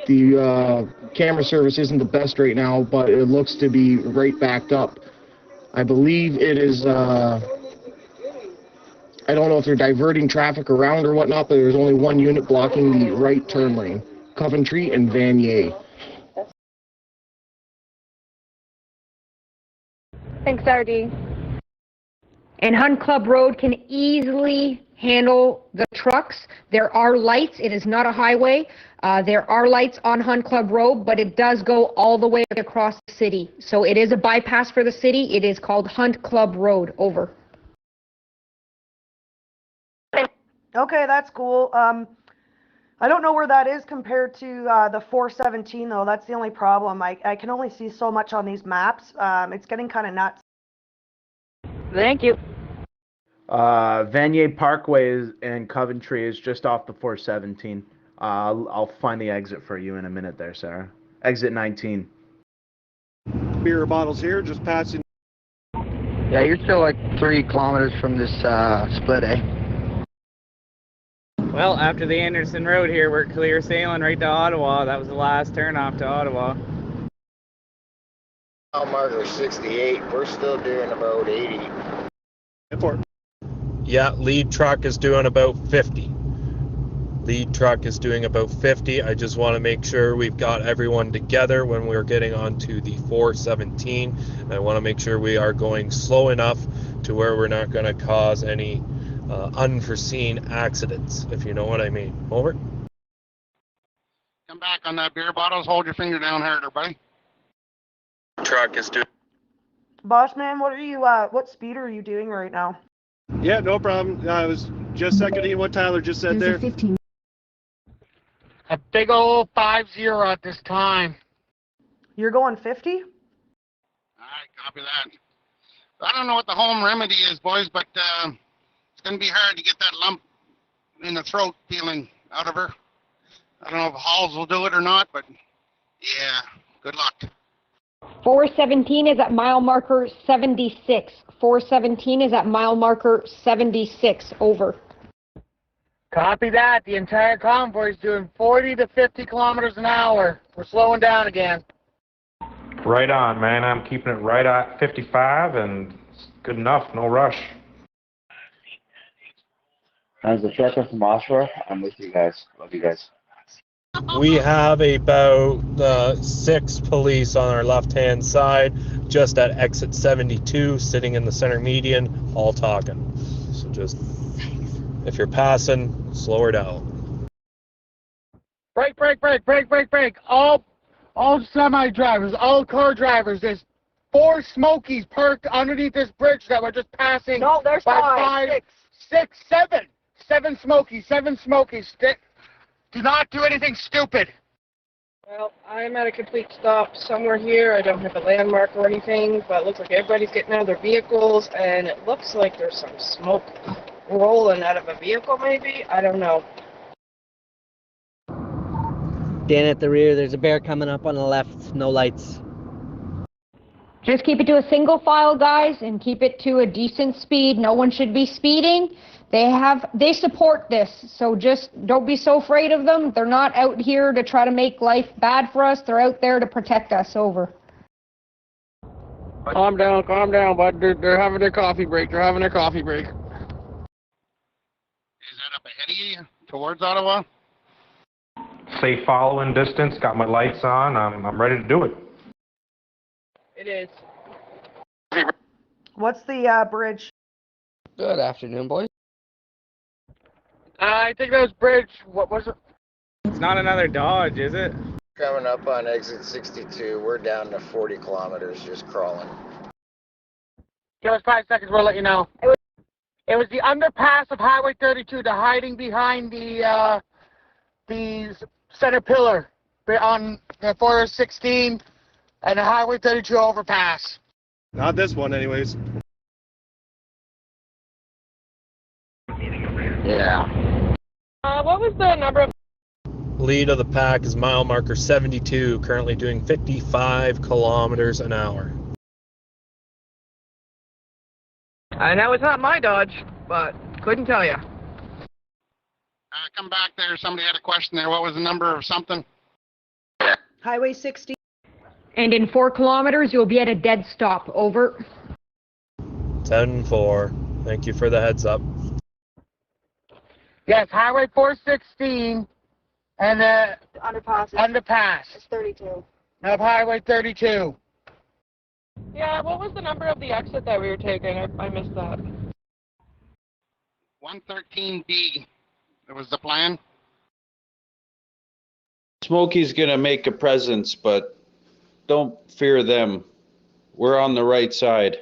The camera service isn't the best right now, but it looks to be right backed up. I believe it is, I don't know if they're diverting traffic around or whatnot, but there's only one unit blocking the right turn lane, Coventry and Vanier. Thanks, RD. And Hunt Club Road can easily handle the trucks. There are lights. It is not a highway. There are lights on Hunt Club Road, but it does go all the way across the city. So it is a bypass for the city. It is called Hunt Club Road. Over. Okay, that's cool. I don't know where that is compared to the 417, though. That's the only problem. I can only see so much on these maps. It's getting kind of nuts. Thank you. Vanier Parkway in Coventry is just off the 417. I'll find the exit for you in a minute there, Sarah. Exit 19. beer bottles here, just passing. Yeah, you're still like 3 kilometers from this split, eh? Well, after the Anderson Road here, we're clear sailing right to Ottawa. That was the last turn off to Ottawa. Mile marker 68. We're still doing about 80. Yeah, lead truck is doing about 50. Lead truck is doing about 50. I just want to make sure we've got everyone together when we're getting onto the 417. I want to make sure we are going slow enough to where we're not going to cause any unforeseen accidents, if you know what I mean. Over. Come back on that beer bottles. Hold your finger down harder, buddy. Truck is doing. Boss man, what speed are you doing right now? Yeah, no problem. I was just seconding what Tyler just said there. A big old 50 at this time. You're going 50? Alright, copy that. I don't know what the home remedy is, boys, but it's going to be hard to get that lump in the throat feeling out of her. I don't know if Halls will do it or not, but yeah, good luck. 417 is at mile marker 76. 417 is at mile marker 76. Over. Copy that. The entire convoy is doing 40 to 50 kilometers an hour. We're slowing down again. Right on, man. I'm keeping it right at 55, and it's good enough. No rush. As the trucker from Oshawa, I'm with you guys. Love you guys. We have about 6 police on our left-hand side, just at exit 72, sitting in the center median, all talking. So just, if you're passing, slow her down. Brake, brake, brake, brake, brake, brake. All semi-drivers, all car drivers. There's 4 Smokies parked underneath this bridge that we're just passing. No, there's 5, 6, 7. 7 Smokies, 7 Smokies. Do not do anything stupid. Well, I'm at a complete stop somewhere here. I don't have a landmark or anything, but it looks like everybody's getting out of their vehicles, and it looks like there's some smoke rolling out of a vehicle, maybe? I don't know. Dan at the rear, there's a bear coming up on the left, no lights. Just keep it to a single file, guys, and keep it to a decent speed. No one should be speeding. They support this, so just don't be so afraid of them. They're not out here to try to make life bad for us. They're out there to protect us. Over. Calm down, bud. They're having their coffee break. They're having their coffee break. Is that up ahead of you towards Ottawa? Safe following distance. Got my lights on. I'm ready to do it. It is. What's the bridge? Good afternoon, boys. I think that was bridge. What was it? It's not another Dodge, is it? Coming up on exit 62. We're down to 40 kilometers just crawling. Give us 5 seconds. We'll let you know. It was the underpass of Highway 32. The hiding behind the center pillar on the 416 and the Highway 32 overpass. Not this one, anyways. Yeah. What was the number of... Lead of the pack is mile marker 72, currently doing 55 kilometers an hour. I know it's not my Dodge, but couldn't tell you. Come back there. Somebody had a question there. What was the number of something? Highway 60. And in 4 kilometers, you'll be at a dead stop. Over. 10-4. Thank you for the heads up. Yes, Highway 416 and the underpass. It's 32. Of Highway 32. Yeah, what was the number of the exit that we were taking? I missed that. 113B. That was the plan. Smokey's gonna make a presence, but don't fear them. We're on the right side.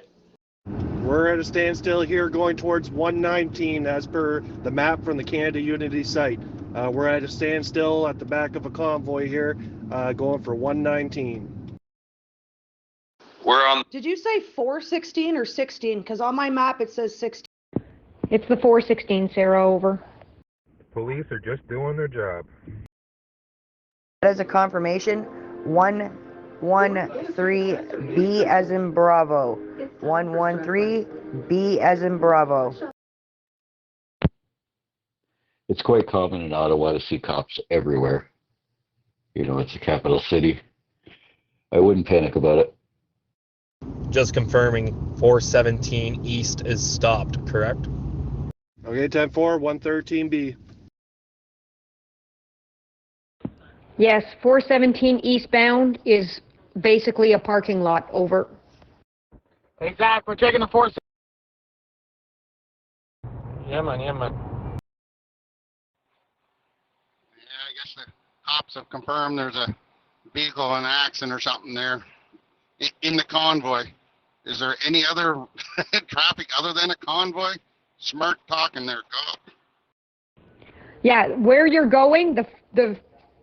We're at a standstill here going towards 119 as per the map from the Canada Unity site. We're at a standstill at the back of a convoy here going for 119. We're on. Did you say 416 or 16? Because on my map it says 16. It's the 416, Sarah. Over. Police are just doing their job. As a confirmation, 1 113, B as in Bravo. 113, B as in Bravo. It's quite common in Ottawa to see cops everywhere. You know, it's a capital city. I wouldn't panic about it. Just confirming 417 East is stopped, correct? Okay, 10-4, 113B. Yes, 417 eastbound is basically a parking lot. Over. Hey, Zach, we're taking the 4. Yeah, man, yeah, man. Yeah, I guess the cops have confirmed there's a vehicle in an accident or something there in the convoy. Is there any other traffic other than a convoy? Smart talking there, go. Yeah, where you're going, the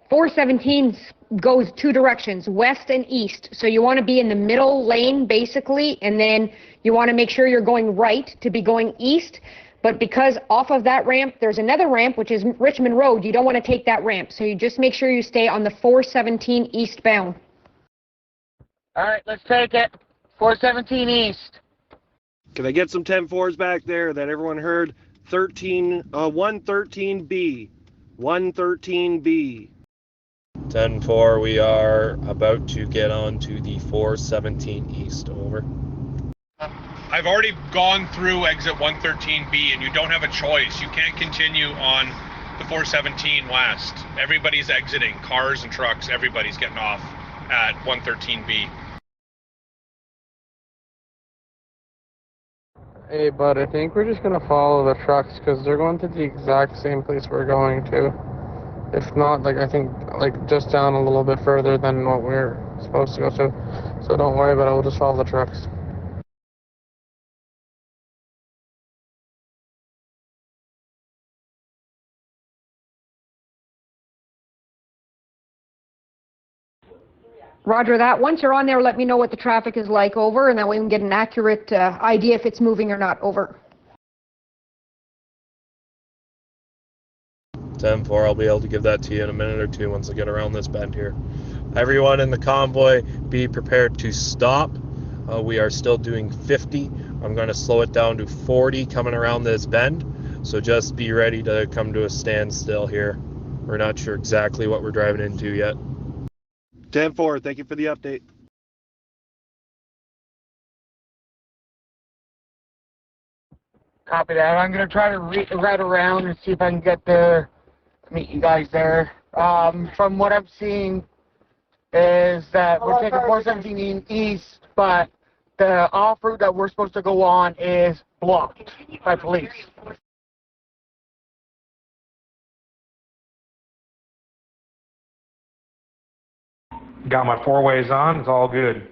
417 goes two directions, west and east. So you want to be in the middle lane, basically, and then you want to make sure you're going right to be going east. But because off of that ramp, there's another ramp, which is Richmond Road, you don't want to take that ramp. So you just make sure you stay on the 417 eastbound. All right, let's take it. 417 east. Can I get some 10-4s back there that everyone heard? 113B. 113B. 10-4, we are about to get on to the 417 East, over. I've already gone through exit 113B, and you don't have a choice. You can't continue on the 417 West. Everybody's exiting. Cars and trucks, everybody's getting off at 113B. Hey, bud, I think we're just gonna follow the trucks because they're going to the exact same place we're going to. If not, like, I think, like, just down a little bit further than what we're supposed to go to. So don't worry about it, we'll just follow the trucks. Roger that. Once you're on there, let me know what the traffic is like. Over, and that way we can get an accurate idea if it's moving or not. Over. 10-4, I'll be able to give that to you in a minute or two once I get around this bend here. Everyone in the convoy, be prepared to stop. We are still doing 50. I'm going to slow it down to 40 coming around this bend. So just be ready to come to a standstill here. We're not sure exactly what we're driving into yet. 10-4, thank you for the update. Copy that. I'm going to try to route around and see if I can get there to meet you guys there. From what I'm seeing is that we're taking 417 east, but the off route that we're supposed to go on is blocked by police. Got my four ways on, it's all good.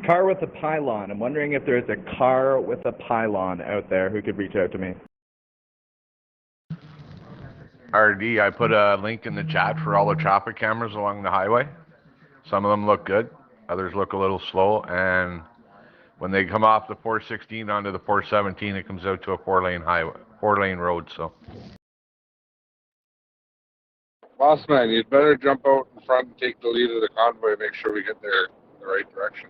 Car with a pylon. I'm wondering if there's a car with a pylon out there who could reach out to me. RD, I put a link in the chat for all the traffic cameras along the highway. Some of them look good, others look a little slow, and when they come off the 416 onto the 417, it comes out to a 4-lane road, so. Boss man, you'd better jump out in front and take the lead of the convoy, make sure we get there in the right direction.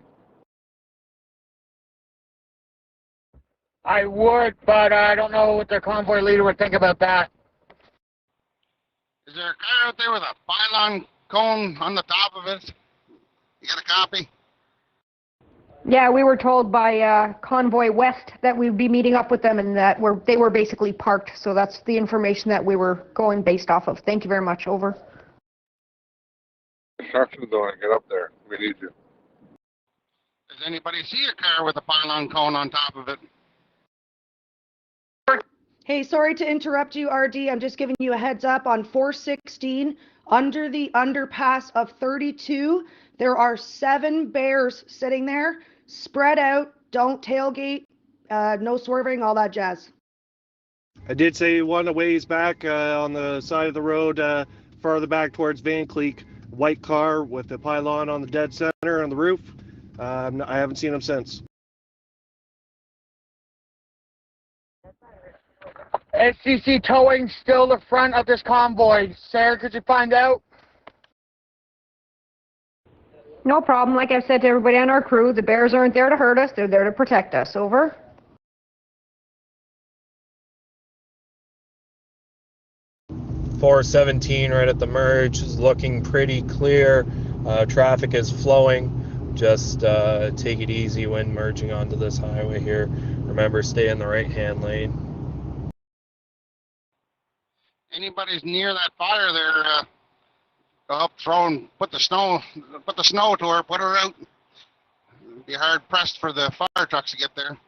I would, but I don't know what the convoy leader would think about that. Is there a car out there with a pylon cone on the top of it? You got a copy? Yeah, we were told by Convoy West that we'd be meeting up with them and that they were basically parked. So that's the information that we were going based off of. Thank you very much. Over. Construction zone, get up there. We need you. Does anybody see a car with a pylon cone on top of it? Hey, sorry to interrupt you, RD. I'm just giving you a heads up on 416 under the underpass of 32. There are 7 bears sitting there, spread out, don't tailgate, no swerving, all that jazz. I did say one a ways back on the side of the road, farther back towards Van Cleek, white car with a pylon on the dead center on the roof. I haven't seen him since. SCC towing still the front of this convoy. Sarah, could you find out? No problem. Like I've said to everybody on our crew, the bears aren't there to hurt us. They're there to protect us. Over. .417 right at the merge is looking pretty clear. Traffic is flowing. Just take it easy when merging onto this highway here. Remember, stay in the right-hand lane. Anybody's near that fire there, go up, put the snow to her, put her out. It'd be hard pressed for the fire trucks to get there.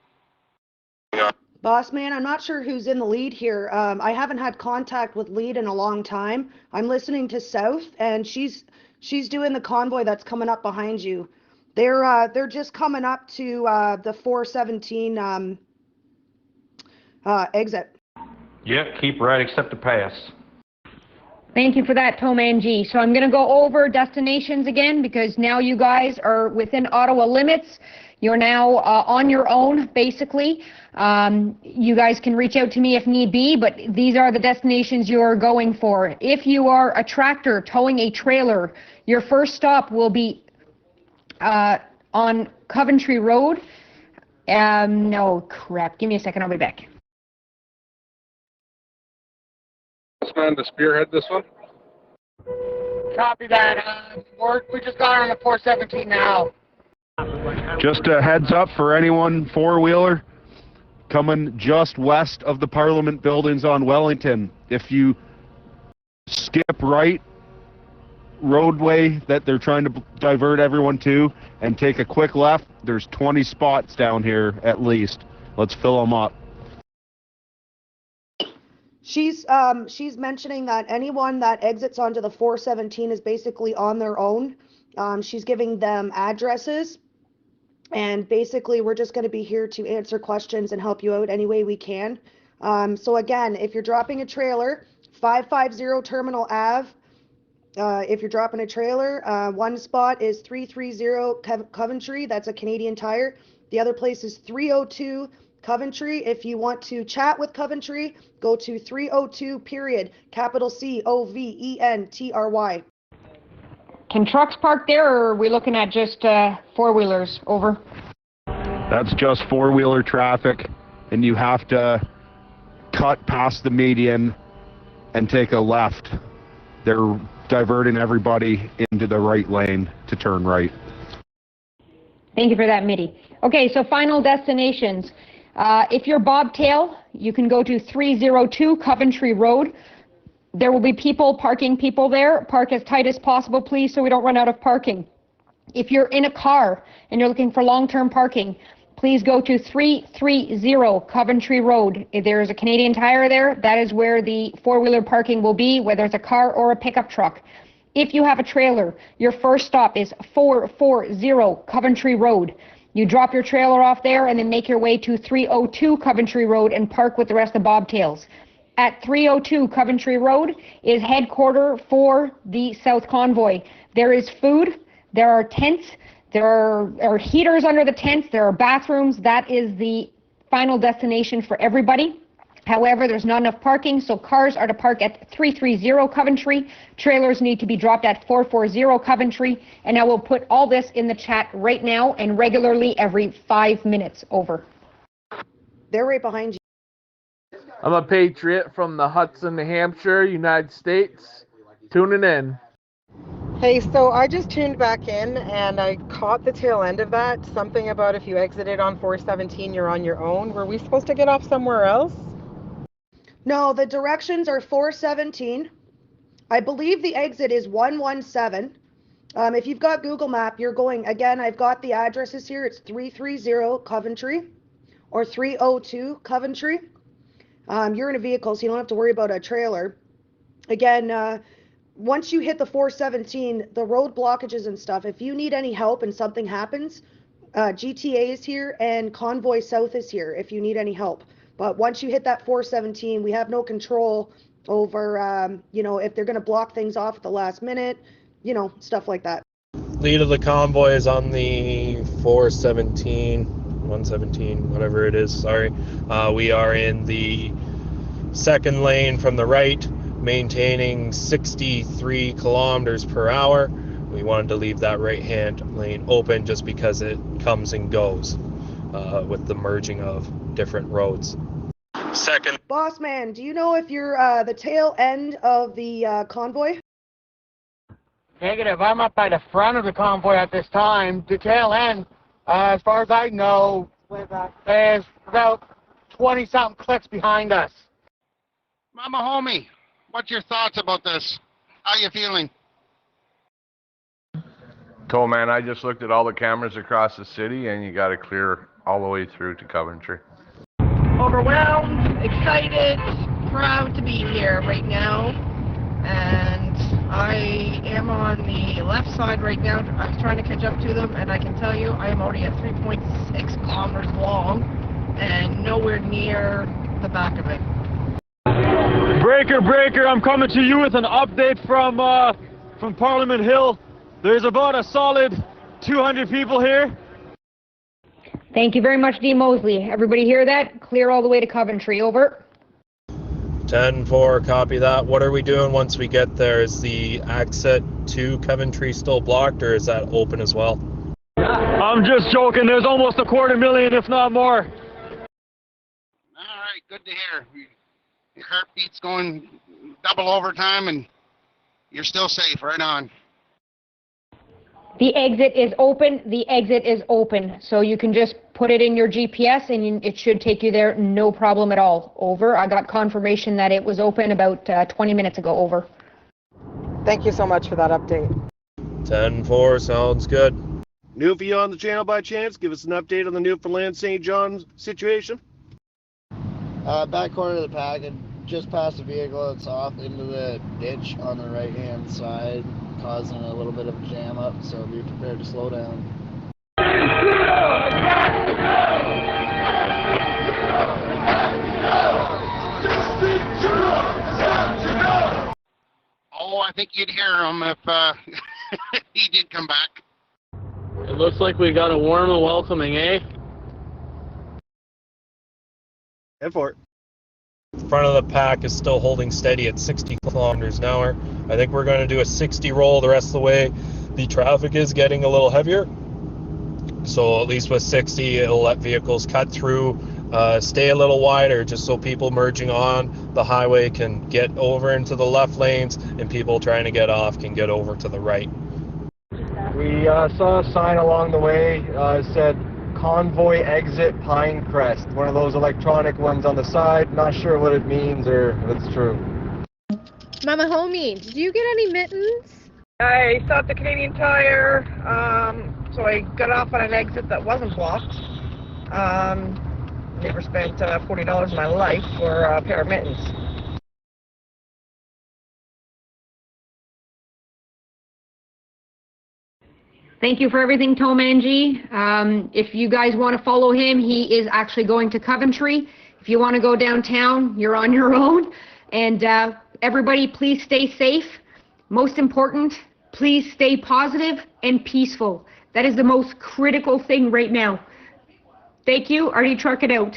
Boss man, I'm not sure who's in the lead here. I haven't had contact with lead in a long time. I'm listening to South, and she's doing the convoy that's coming up behind you. They're just coming up to the 417 exit. Yep, keep right except the pass. Thank you for that, Tomanji. So I'm going to go over destinations again because now you guys are within Ottawa limits. You're now on your own, basically. You guys can reach out to me if need be, but these are the destinations you're going for. If you are a tractor towing a trailer, your first stop will be on Coventry Road. No, crap. Give me a second. I'll be back. Man to spearhead this one. Copy that. We just got on the 417 now. Just a heads up for anyone four-wheeler coming just west of the Parliament buildings on Wellington. If you skip right roadway that they're trying to divert everyone to and take a quick left, there's 20 spots down here at least. Let's fill them up. She's mentioning that anyone that exits onto the 417 is basically on their own. She's giving them addresses, and basically we're just going to be here to answer questions and help you out any way we can. So again, if you're dropping a trailer, 550 Terminal Ave. If you're dropping a trailer, one spot is 330 Coventry. That's a Canadian Tire. The other place is 302 Coventry. If you want to chat with Coventry, go to 302 period, capital COVENTRY. Can trucks park there, or are we looking at just four-wheelers? Over. That's just four-wheeler traffic, and you have to cut past the median and take a left. They're diverting everybody into the right lane to turn right. Thank you for that, Mitty. Okay, so final destinations. If you're bobtail, you can go to 302 Coventry Road. There will be parking people there. Park as tight as possible, please, so we don't run out of parking. If you're in a car and you're looking for long-term parking, please go to 330 Coventry Road. If there is a Canadian Tire there, that is where the four-wheeler parking will be, whether it's a car or a pickup truck. If you have a trailer, your first stop is 440 Coventry Road. You drop your trailer off there and then make your way to 302 Coventry Road and park with the rest of the bobtails. At 302 Coventry Road is headquarters for the South Convoy. There is food, there are tents, there are heaters under the tents, there are bathrooms. That is the final destination for everybody. However, there's not enough parking, so cars are to park at 330 Coventry. Trailers need to be dropped at 440 Coventry. And I will put all this in the chat right now and regularly every 5 minutes. Over. They're right behind you. I'm a patriot from the Hudson, New Hampshire, United States. Tuning in. Hey, so I just tuned back in and I caught the tail end of that. Something about if you exited on 417, you're on your own. Were we supposed to get off somewhere else? No, the directions are 417. I believe the exit is 117. If you've got Google Map, you're going, again, I've got the addresses here. It's 330 Coventry or 302 Coventry. You're in a vehicle, so you don't have to worry about a trailer. Again, once you hit the 417, the road blockages and stuff, if you need any help and something happens, GTA is here and Convoy South is here if you need any help. But once you hit that 417, we have no control over, if they're going to block things off at the last minute, stuff like that. Lead of the convoy is on the 417, 117, whatever it is, sorry. We are in the second lane from the right, maintaining 63 kilometers per hour. We wanted to leave that right-hand lane open just because it comes and goes with the merging of different roads. Second. Boss man, do you know if you're the tail end of the convoy? Negative. I'm up by the front of the convoy at this time. The tail end, as far as I know, is about 20-something clicks behind us. Mama homie, what's your thoughts about this? How you feeling? Toll man, I just looked at all the cameras across the city, and you got to clear all the way through to Coventry. Overwhelmed, excited, proud to be here right now, and I am on the left side right now. I'm trying to catch up to them, and I can tell you I am already at 3.6 kilometers long and nowhere near the back of it. Breaker, I'm coming to you with an update from Parliament Hill. There's about a solid 200 people here. Thank you very much, D. Mosley. Everybody hear that? Clear all the way to Coventry. Over. 10-4, copy that. What are we doing once we get there? Is the exit to Coventry still blocked, or is that open as well? I'm just joking. There's almost 250,000, if not more. All right, good to hear. Your heartbeat's going double overtime, and you're still safe. Right on. The exit is open. The exit is open. So you can just put it in your GPS and it should take you there, no problem at all. Over. I got confirmation that it was open about 20 minutes ago. Over. Thank you so much for that update. 10-4, sounds good. New for you on the channel by chance? Give us an update on the Newfoundland St. John situation. Back corner of the pack, and just past the vehicle, it's off into the ditch on the right-hand side, causing a little bit of a jam up, so be prepared to slow down. Oh, I think you'd hear him if he did come back. It looks like we got a warm and welcoming, eh? Head for it. Front of the pack is still holding steady at 60 kilometers an hour. I think we're going to do a 60 roll the rest of the way. The traffic is getting a little heavier, so at least with 60 it'll let vehicles cut through, stay a little wider, just so people merging on the highway can get over into the left lanes and people trying to get off can get over to the right. We saw a sign along the way, said Convoy exit Pinecrest, one of those electronic ones on the side. Not sure what it means or if it's true. Mama homie, did you get any mittens? I stopped at Canadian Tire, so I got off on an exit that wasn't blocked. Never spent $40 in my life for a pair of mittens. Thank you for everything, Tom Angie. If you guys want to follow him, he is actually going to Coventry. If you want to go downtown, you're on your own. And everybody, please stay safe. Most important, please stay positive and peaceful. That is the most critical thing right now. Thank you. Artie, truck it out.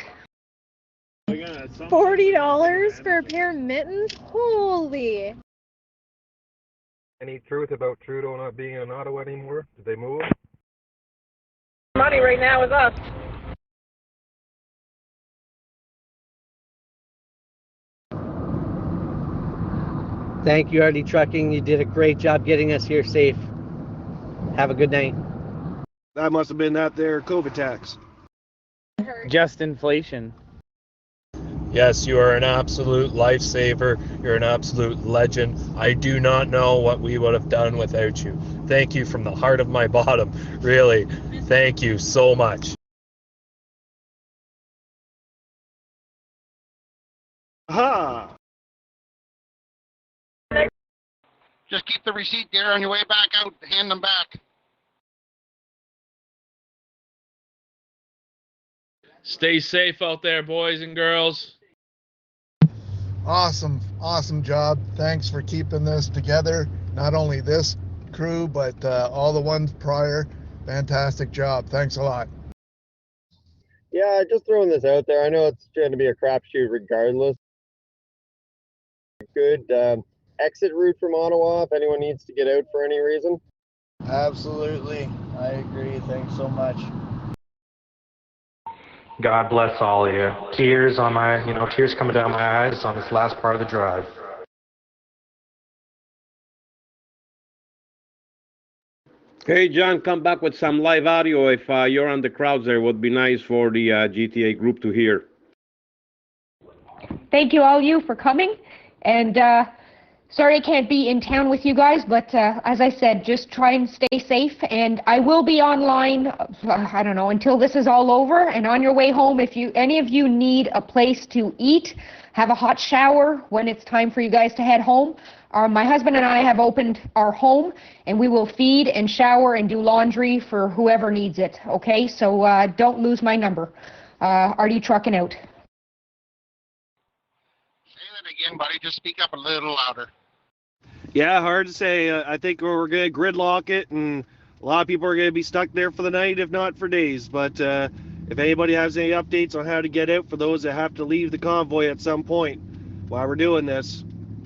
$40 for a pair of mittens? Holy. Any truth about Trudeau not being in Ottawa anymore? Did they move? Money right now is us. Thank you, RD Trucking. You did a great job getting us here safe. Have a good night. That must have been that there COVID tax. Just inflation. Yes, you are an absolute lifesaver. You're an absolute legend. I do not know what we would have done without you. Thank you from the heart of my bottom. Really, thank you so much. Aha! Just keep the receipt there on your way back out. Hand them back. Stay safe out there, boys and girls. Awesome job. Thanks for keeping this together. Not only this crew, but all the ones prior. Fantastic job. Thanks a lot. Yeah, just throwing this out there. I know it's going to be a crapshoot regardless. Good exit route from Ottawa if anyone needs to get out for any reason. Absolutely. I agree. Thanks so much. God bless all of you. Tears on my, tears coming down my eyes on this last part of the drive. Hey, John, come back with some live audio if you're on the crowds there. Would be nice for the GTA group to hear. Thank you, all you, for coming. And sorry I can't be in town with you guys, but as I said, just try and stay safe. And I will be online, I don't know, until this is all over. And on your way home, if any of you need a place to eat, have a hot shower when it's time for you guys to head home, my husband and I have opened our home, and we will feed and shower and do laundry for whoever needs it, okay? So don't lose my number. Artie trucking out. Again, buddy, just speak up a little louder. Yeah, hard to say. I think we're going to gridlock it, and a lot of people are going to be stuck there for the night, if not for days. But if anybody has any updates on how to get out for those that have to leave the convoy at some point while we're doing this,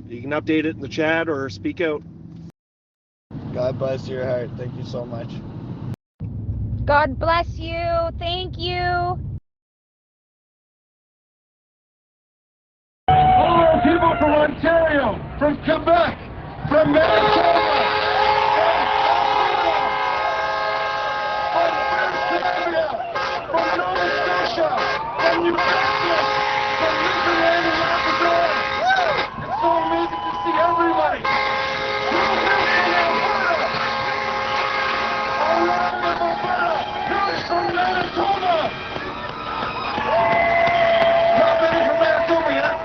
you can update it in the chat or speak out. God bless your heart. Thank you so much. God bless you. Thank you. All people from Ontario, from Quebec, from Manitoba, from Nova Scotia, from New Brunswick, from Newfoundland and Labrador. It's so amazing to see everybody. All right, Alberta. Here's from Manitoba. Not many from Manitoba yet.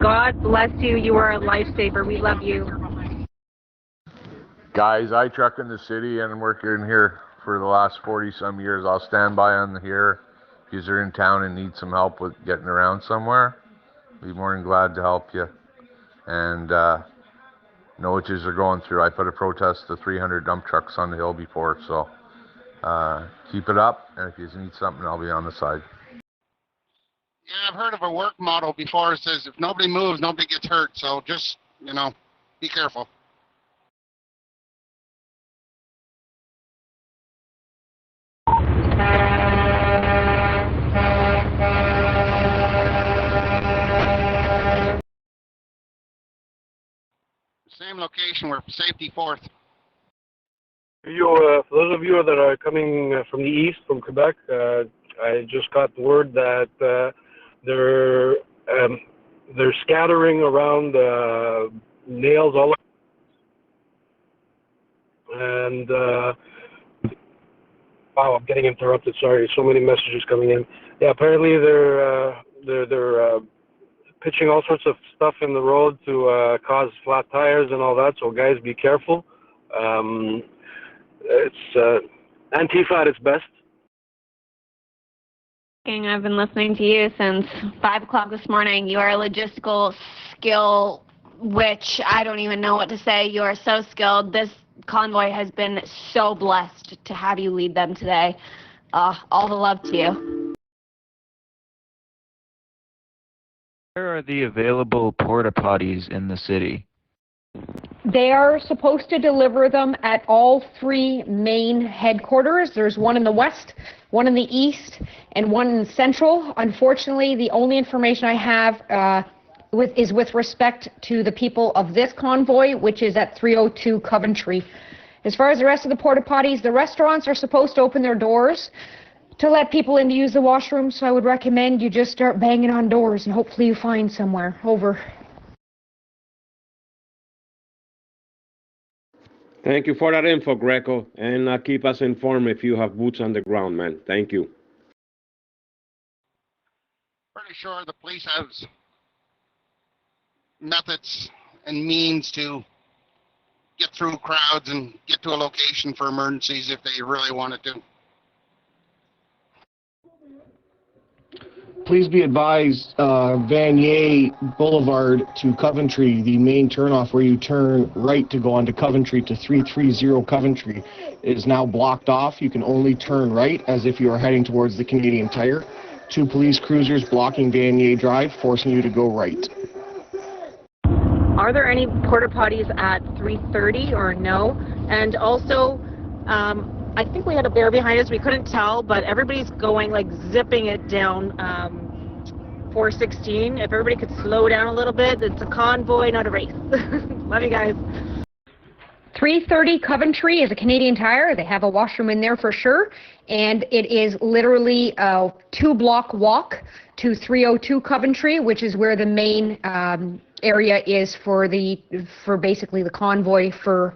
God bless you. You are a lifesaver. We love you. Guys, I truck in the city and work in here for the last 40-some years. I'll stand by on here. If you're in town and need some help with getting around somewhere, be more than glad to help you. And know what yous are going through. I put a protest to 300 dump trucks on the hill before, so keep it up. And if you need something, I'll be on the side. Yeah, I've heard of a work motto before. It says, if nobody moves, nobody gets hurt. So just, be careful. Same location, we're safety fourth. For those of you that are coming from the east, from Quebec, I just got the word that they're scattering around nails all over. And wow, I'm getting interrupted. Sorry, so many messages coming in. Yeah, apparently they're pitching all sorts of stuff in the road to cause flat tires and all that. So guys, be careful. It's Antifa at its best. I've been listening to you since 5 o'clock this morning. You are a logistical skill, which I don't even know what to say. You are so skilled. This convoy has been so blessed to have you lead them today. All the love to you. Where are the available porta potties in the city? They are supposed to deliver them at all 3 main headquarters. There's one in the west, one in the east, and one in central. Unfortunately, the only information I have is with respect to the people of this convoy, which is at 302 Coventry. As far as the rest of the porta potties, the restaurants are supposed to open their doors to let people in to use the washroom, so I would recommend you just start banging on doors and hopefully you find somewhere. Over. Thank you for that info, Greco, and keep us informed if you have boots on the ground, man. Thank you. Pretty sure the police have methods and means to get through crowds and get to a location for emergencies if they really wanted to. Please be advised, Vanier Boulevard to Coventry, the main turnoff where you turn right to go onto Coventry to 330 Coventry, is now blocked off. You can only turn right as if you are heading towards the Canadian Tire. 2 police cruisers blocking Vanier Drive, forcing you to go right. Are there any porta potties at 3:30 or no? And also, I think we had a bear behind us. We couldn't tell, but everybody's going like zipping it down 416. If everybody could slow down a little bit, it's a convoy, not a race. Love you guys. 330 Coventry is a Canadian Tire. They have a washroom in there for sure. And it is literally a 2-block walk to 302 Coventry, which is where the main area is for basically the convoy for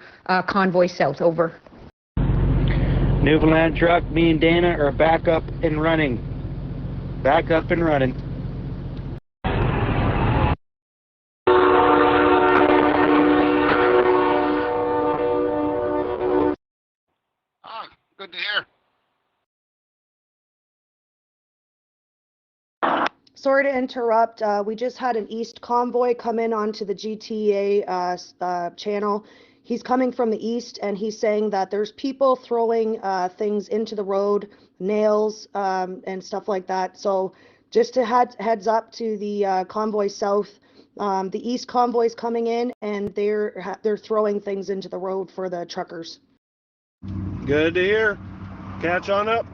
Convoy South. Over. Newfoundland truck, me and Dana are back up and running. Back up and running. Good to hear. Sorry to interrupt. We just had an east convoy come in onto the GTA channel. He's coming from the east, and he's saying that there's people throwing things into the road, nails and stuff like that. So just to heads up to the convoy south, the east convoy's coming in, and they're throwing things into the road for the truckers. Good to hear. Catch on up.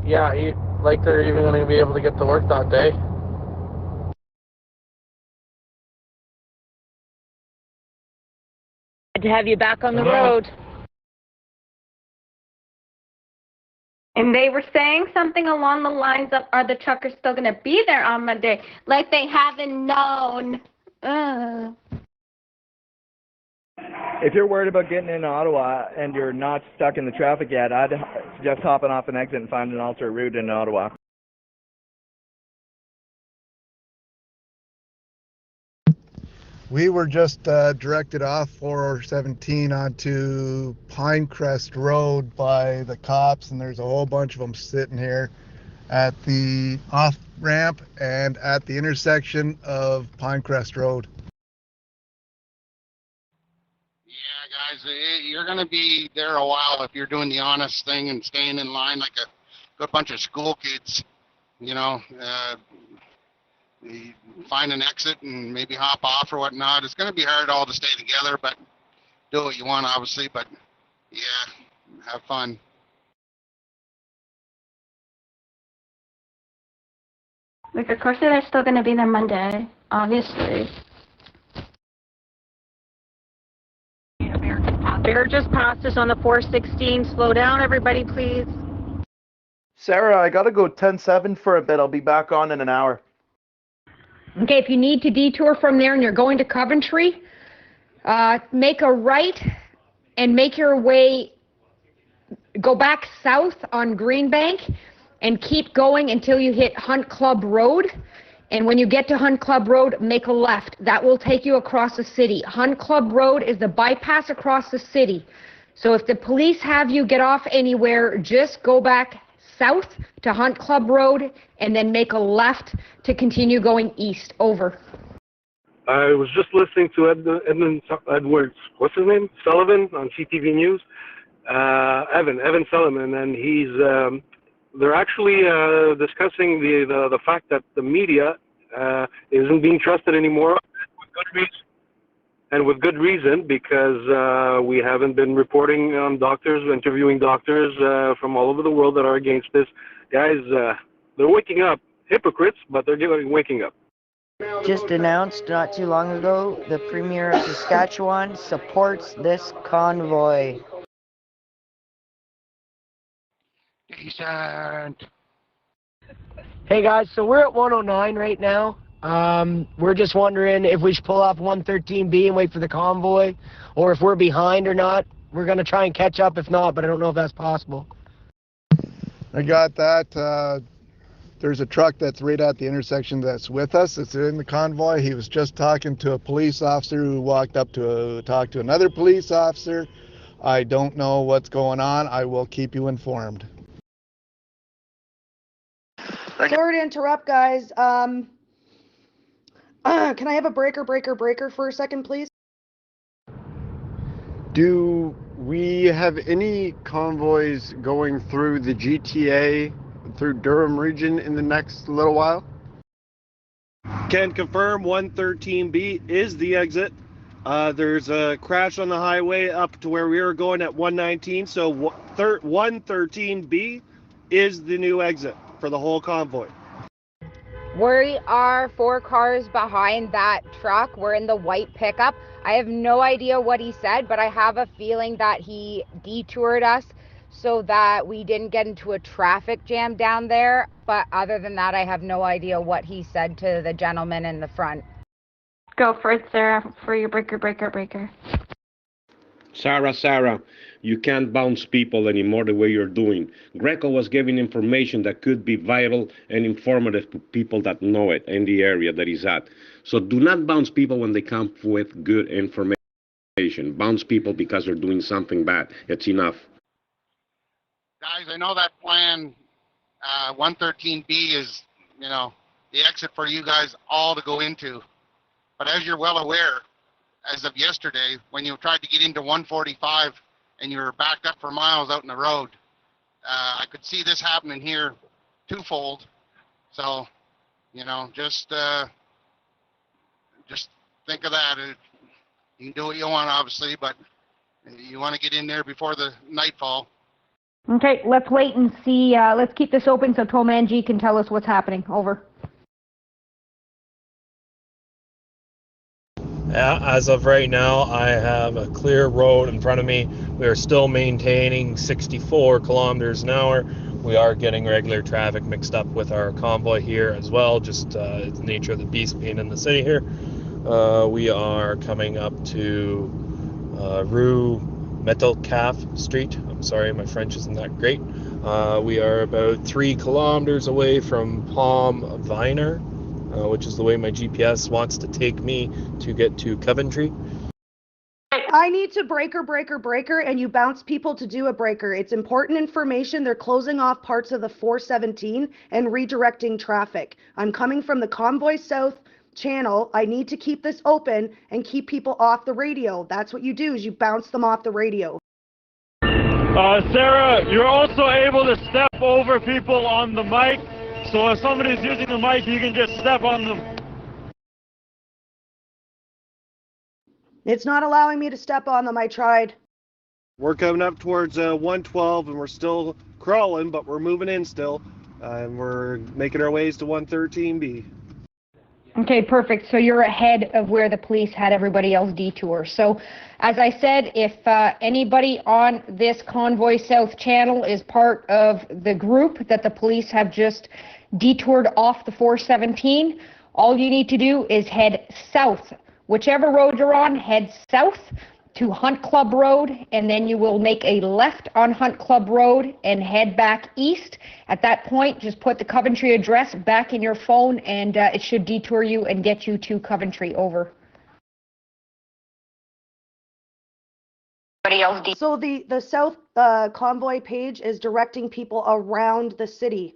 Yeah, like they're even going to be able to get to work that day. Good to have you back on the road. And they were saying something along the lines of, are the truckers still going to be there on Monday? Like they haven't known. If you're worried about getting into Ottawa and you're not stuck in the traffic yet, I'd suggest hopping off an exit and finding an alternate route into Ottawa. We were just directed off 417 onto Pinecrest Road by the cops, and there's a whole bunch of them sitting here at the off ramp and at the intersection of Pinecrest Road. Yeah, guys, you're going to be there a while if you're doing the honest thing and staying in line like a good bunch of school kids. You know, find an exit and maybe hop off or whatnot. It's going to be hard all to stay together, but do what you want, obviously. But yeah, have fun. Like, of course they're still going to be there Monday, obviously. Bear just passed us on the 416. Slow down, everybody, please. Sarah, I gotta go 10-7 for a bit. I'll be back on in an hour. Okay, if you need to detour from there and you're going to Coventry, make a right and make your way, go back south on Greenbank and keep going until you hit Hunt Club Road. And when you get to Hunt Club Road, make a left. That will take you across the city. Hunt Club Road is the bypass across the city. So if the police have you get off anywhere, just go back south to Hunt Club Road and then make a left to continue going east. Over. I was just listening to Edwards, what's his name? Sullivan on CTV News. Evan Sullivan, and he's they're actually discussing the fact that the media isn't being trusted anymore, with good reason, because we haven't been reporting on doctors, interviewing doctors from all over the world that are against this. Guys, they're waking up. Hypocrites, but they're waking up. Just announced not too long ago, the Premier of Saskatchewan supports this convoy. Decent. Hey guys, so we're at 109 right now. We're just wondering if we should pull off 113B and wait for the convoy, or if we're behind or not. We're going to try and catch up if not, but I don't know if that's possible. I got that. There's a truck that's right at the intersection that's with us. It's in the convoy. He was just talking to a police officer who walked up to talk to another police officer. I don't know what's going on. I will keep you informed. Sorry to interrupt, guys. Can I have a breaker for a second, please? Do we have any convoys going through the GTA, through Durham region in the next little while? Can confirm 113B is the exit. There's a crash on the highway up to where we were going at 119, so 113B is the new exit for the whole convoy. We are 4 cars behind that truck. We're in the white pickup. I have no idea what he said, but I have a feeling that he detoured us so that we didn't get into a traffic jam down there. But other than that, I have no idea what he said to the gentleman in the front. Go for it, Sarah, for your breaker. Sarah, you can't bounce people anymore the way you're doing. Greco was giving information that could be vital and informative to people that know it in the area that he's at. So do not bounce people when they come with good information. Bounce people because they're doing something bad. It's enough. Guys, I know that plan 113B is, the exit for you guys all to go into. But as you're well aware, as of yesterday, when you tried to get into 145 and you were backed up for miles out in the road, I could see this happening here twofold. So, just think of that. You can do what you want, obviously, but you want to get in there before the nightfall. Okay, let's wait and see. Let's keep this open so Tomanji can tell us what's happening. Over. As of right now, I have a clear road in front of me. We are still maintaining 64 kilometers an hour. We are getting regular traffic mixed up with our convoy here as well, just the nature of the beast being in the city here. We are coming up to Rue Mettelcalf Street. I'm sorry, my French isn't that great. We are about 3 kilometers away from Palm Viner, which is the way my GPS wants to take me to get to Coventry. I need to breaker, and you bounce people to do a breaker. It's important information. They're closing off parts of the 417 and redirecting traffic. I'm coming from the Convoy South channel. I need to keep this open and keep people off the radio. That's what you do, is you bounce them off the radio. Sarah, you're also able to step over people on the mic. So if somebody's using the mic, you can just step on them. It's not allowing me to step on them. I tried. We're coming up towards 112 and we're still crawling, but we're moving in still. And we're making our ways to 113B. Okay, perfect. So you're ahead of where the police had everybody else detour. So as I said, if anybody on this Convoy South channel is part of the group that the police have just detoured off the 417, all you need to do is head south. Whichever road you're on, head south to Hunt Club Road, and then you will make a left on Hunt Club Road and head back east. At that point, just put the Coventry address back in your phone, and it should detour you and get you to Coventry. Over. So the South Convoy page is directing people around the city.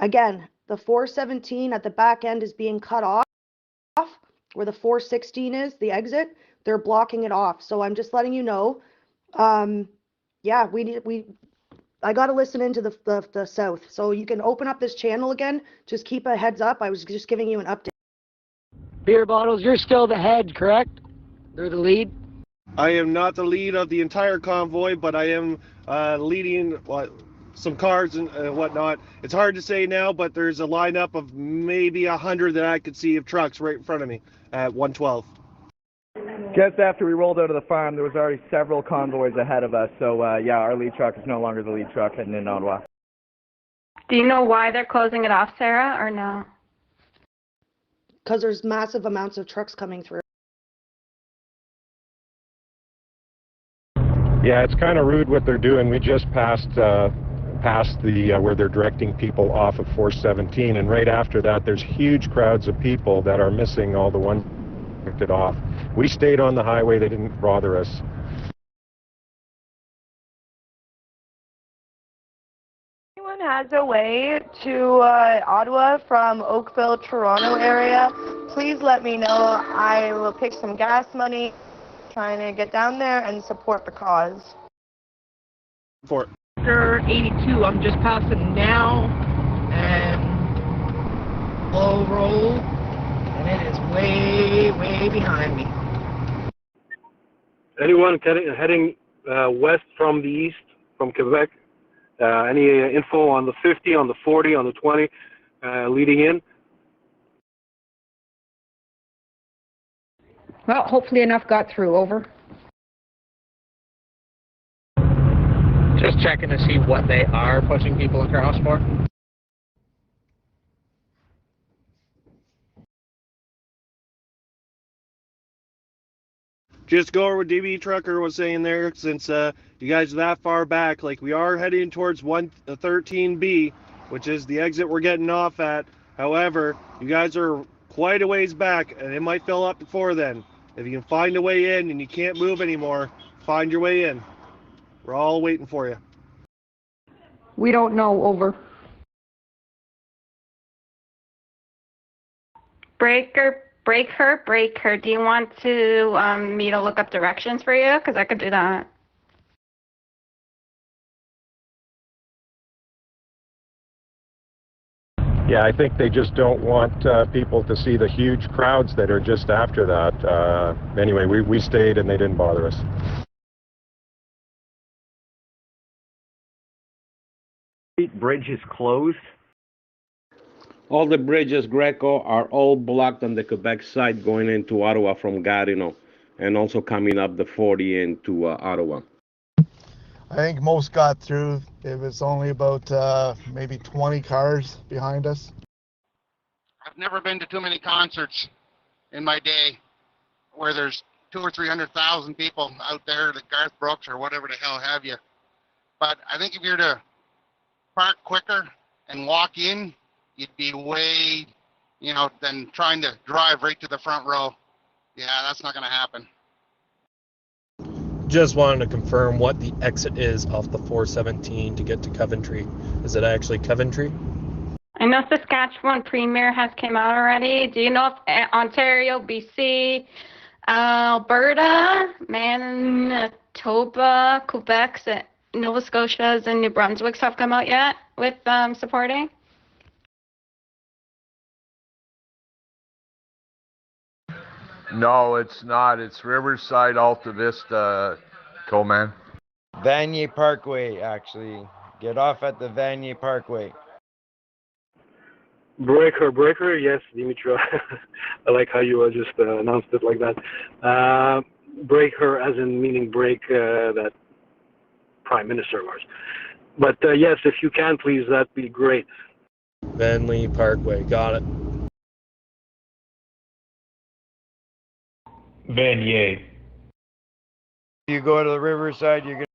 Again, the 417 at the back end is being cut off, where the 416 is, the exit. They're blocking it off. So I'm just letting you know. Yeah, I got to listen into the South. So you can open up this channel again. Just keep a heads up. I was just giving you an update. Beer bottles, you're still the head, correct? They're the lead? I am not the lead of the entire convoy, but I am leading some cars and whatnot. It's hard to say now, but there's a lineup of maybe 100 that I could see of trucks right in front of me at 112. Just after we rolled out of the farm, there was already several convoys ahead of us. So yeah, our lead truck is no longer the lead truck heading in Ottawa. Do you know why they're closing it off, Sarah, or no? Because there's massive amounts of trucks coming through. Yeah, it's kind of rude what they're doing. We just passed the where they're directing people off of 417, and right after that there's huge crowds of people that are missing all the ones directed off. We stayed on the highway, they didn't bother us. anyone has a way to Ottawa from Oakville, Toronto area, please let me know. I will pick some gas money, trying to get down there and support the cause. For it. After 82, I'm just passing now, and low roll, and it is way, way behind me. Anyone heading west from the east, from Quebec? Any info on the 50, on the 40, on the 20 leading in? Well, hopefully enough got through. Over. Just checking to see what they are pushing people across for. Just go over what DB Trucker was saying there, since you guys are that far back. Like, we are heading towards 113B, which is the exit we're getting off at. However, you guys are quite a ways back, and it might fill up before then. If you can find a way in and you can't move anymore, find your way in. We're all waiting for you. We don't know. Over. Breaker. Do you want to me to look up directions for you? Because I could do that. Yeah, I think they just don't want people to see the huge crowds that are just after that. Anyway, we stayed and they didn't bother us. Bridge is closed. All the bridges, Greco, are all blocked on the Quebec side going into Ottawa from Gatineau, and also coming up the 40 into Ottawa. I think most got through. It was only about maybe 20 cars behind us. I've never been to too many concerts in my day where there's 200,000 or 300,000 people out there, like Garth Brooks or whatever the hell have you. But I think if you're to park quicker and walk in, you'd be way, than trying to drive right to the front row. Yeah, that's not going to happen. Just wanted to confirm what the exit is off the 417 to get to Coventry. Is it actually Coventry? I know Saskatchewan Premier has came out already. Do you know if Ontario, BC, Alberta, Manitoba, Quebec, Nova Scotia, and New Brunswick have come out yet with supporting? No, it's not. It's Riverside, Alta Vista, Coleman. Vanier Parkway, actually. Get off at the Vanier Parkway. Breaker, yes, Dimitri. I like how you just announced it like that. Breaker, as in meaning break that Prime Minister of ours. But yes, if you can, please, that'd be great. Vanley Parkway, got it. Vanier. If you go to the Riverside, you're going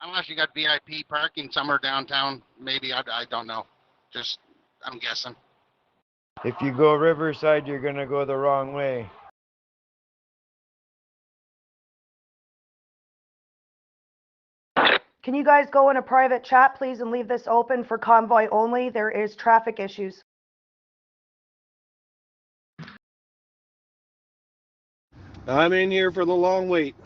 Unless you got VIP parking somewhere downtown, maybe, I don't know. I'm guessing. If you go Riverside, you're going to go the wrong way. Can you guys go in a private chat, please, and leave this open for convoy only? There is traffic issues. I'm in here for the long wait.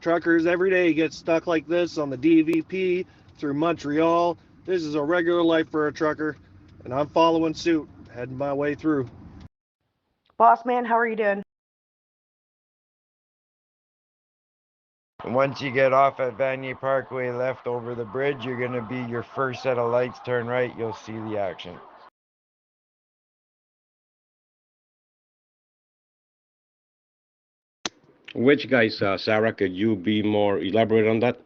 Truckers every day get stuck like this on the DVP through Montreal. This is a regular life for a trucker, and I'm following suit, heading my way through. Boss man, how are you doing? Once you get off at Vanier Parkway left over the bridge, you're going to be your first set of lights. Turn right, you'll see the action. Which guys, Sarah, could you be more elaborate on that?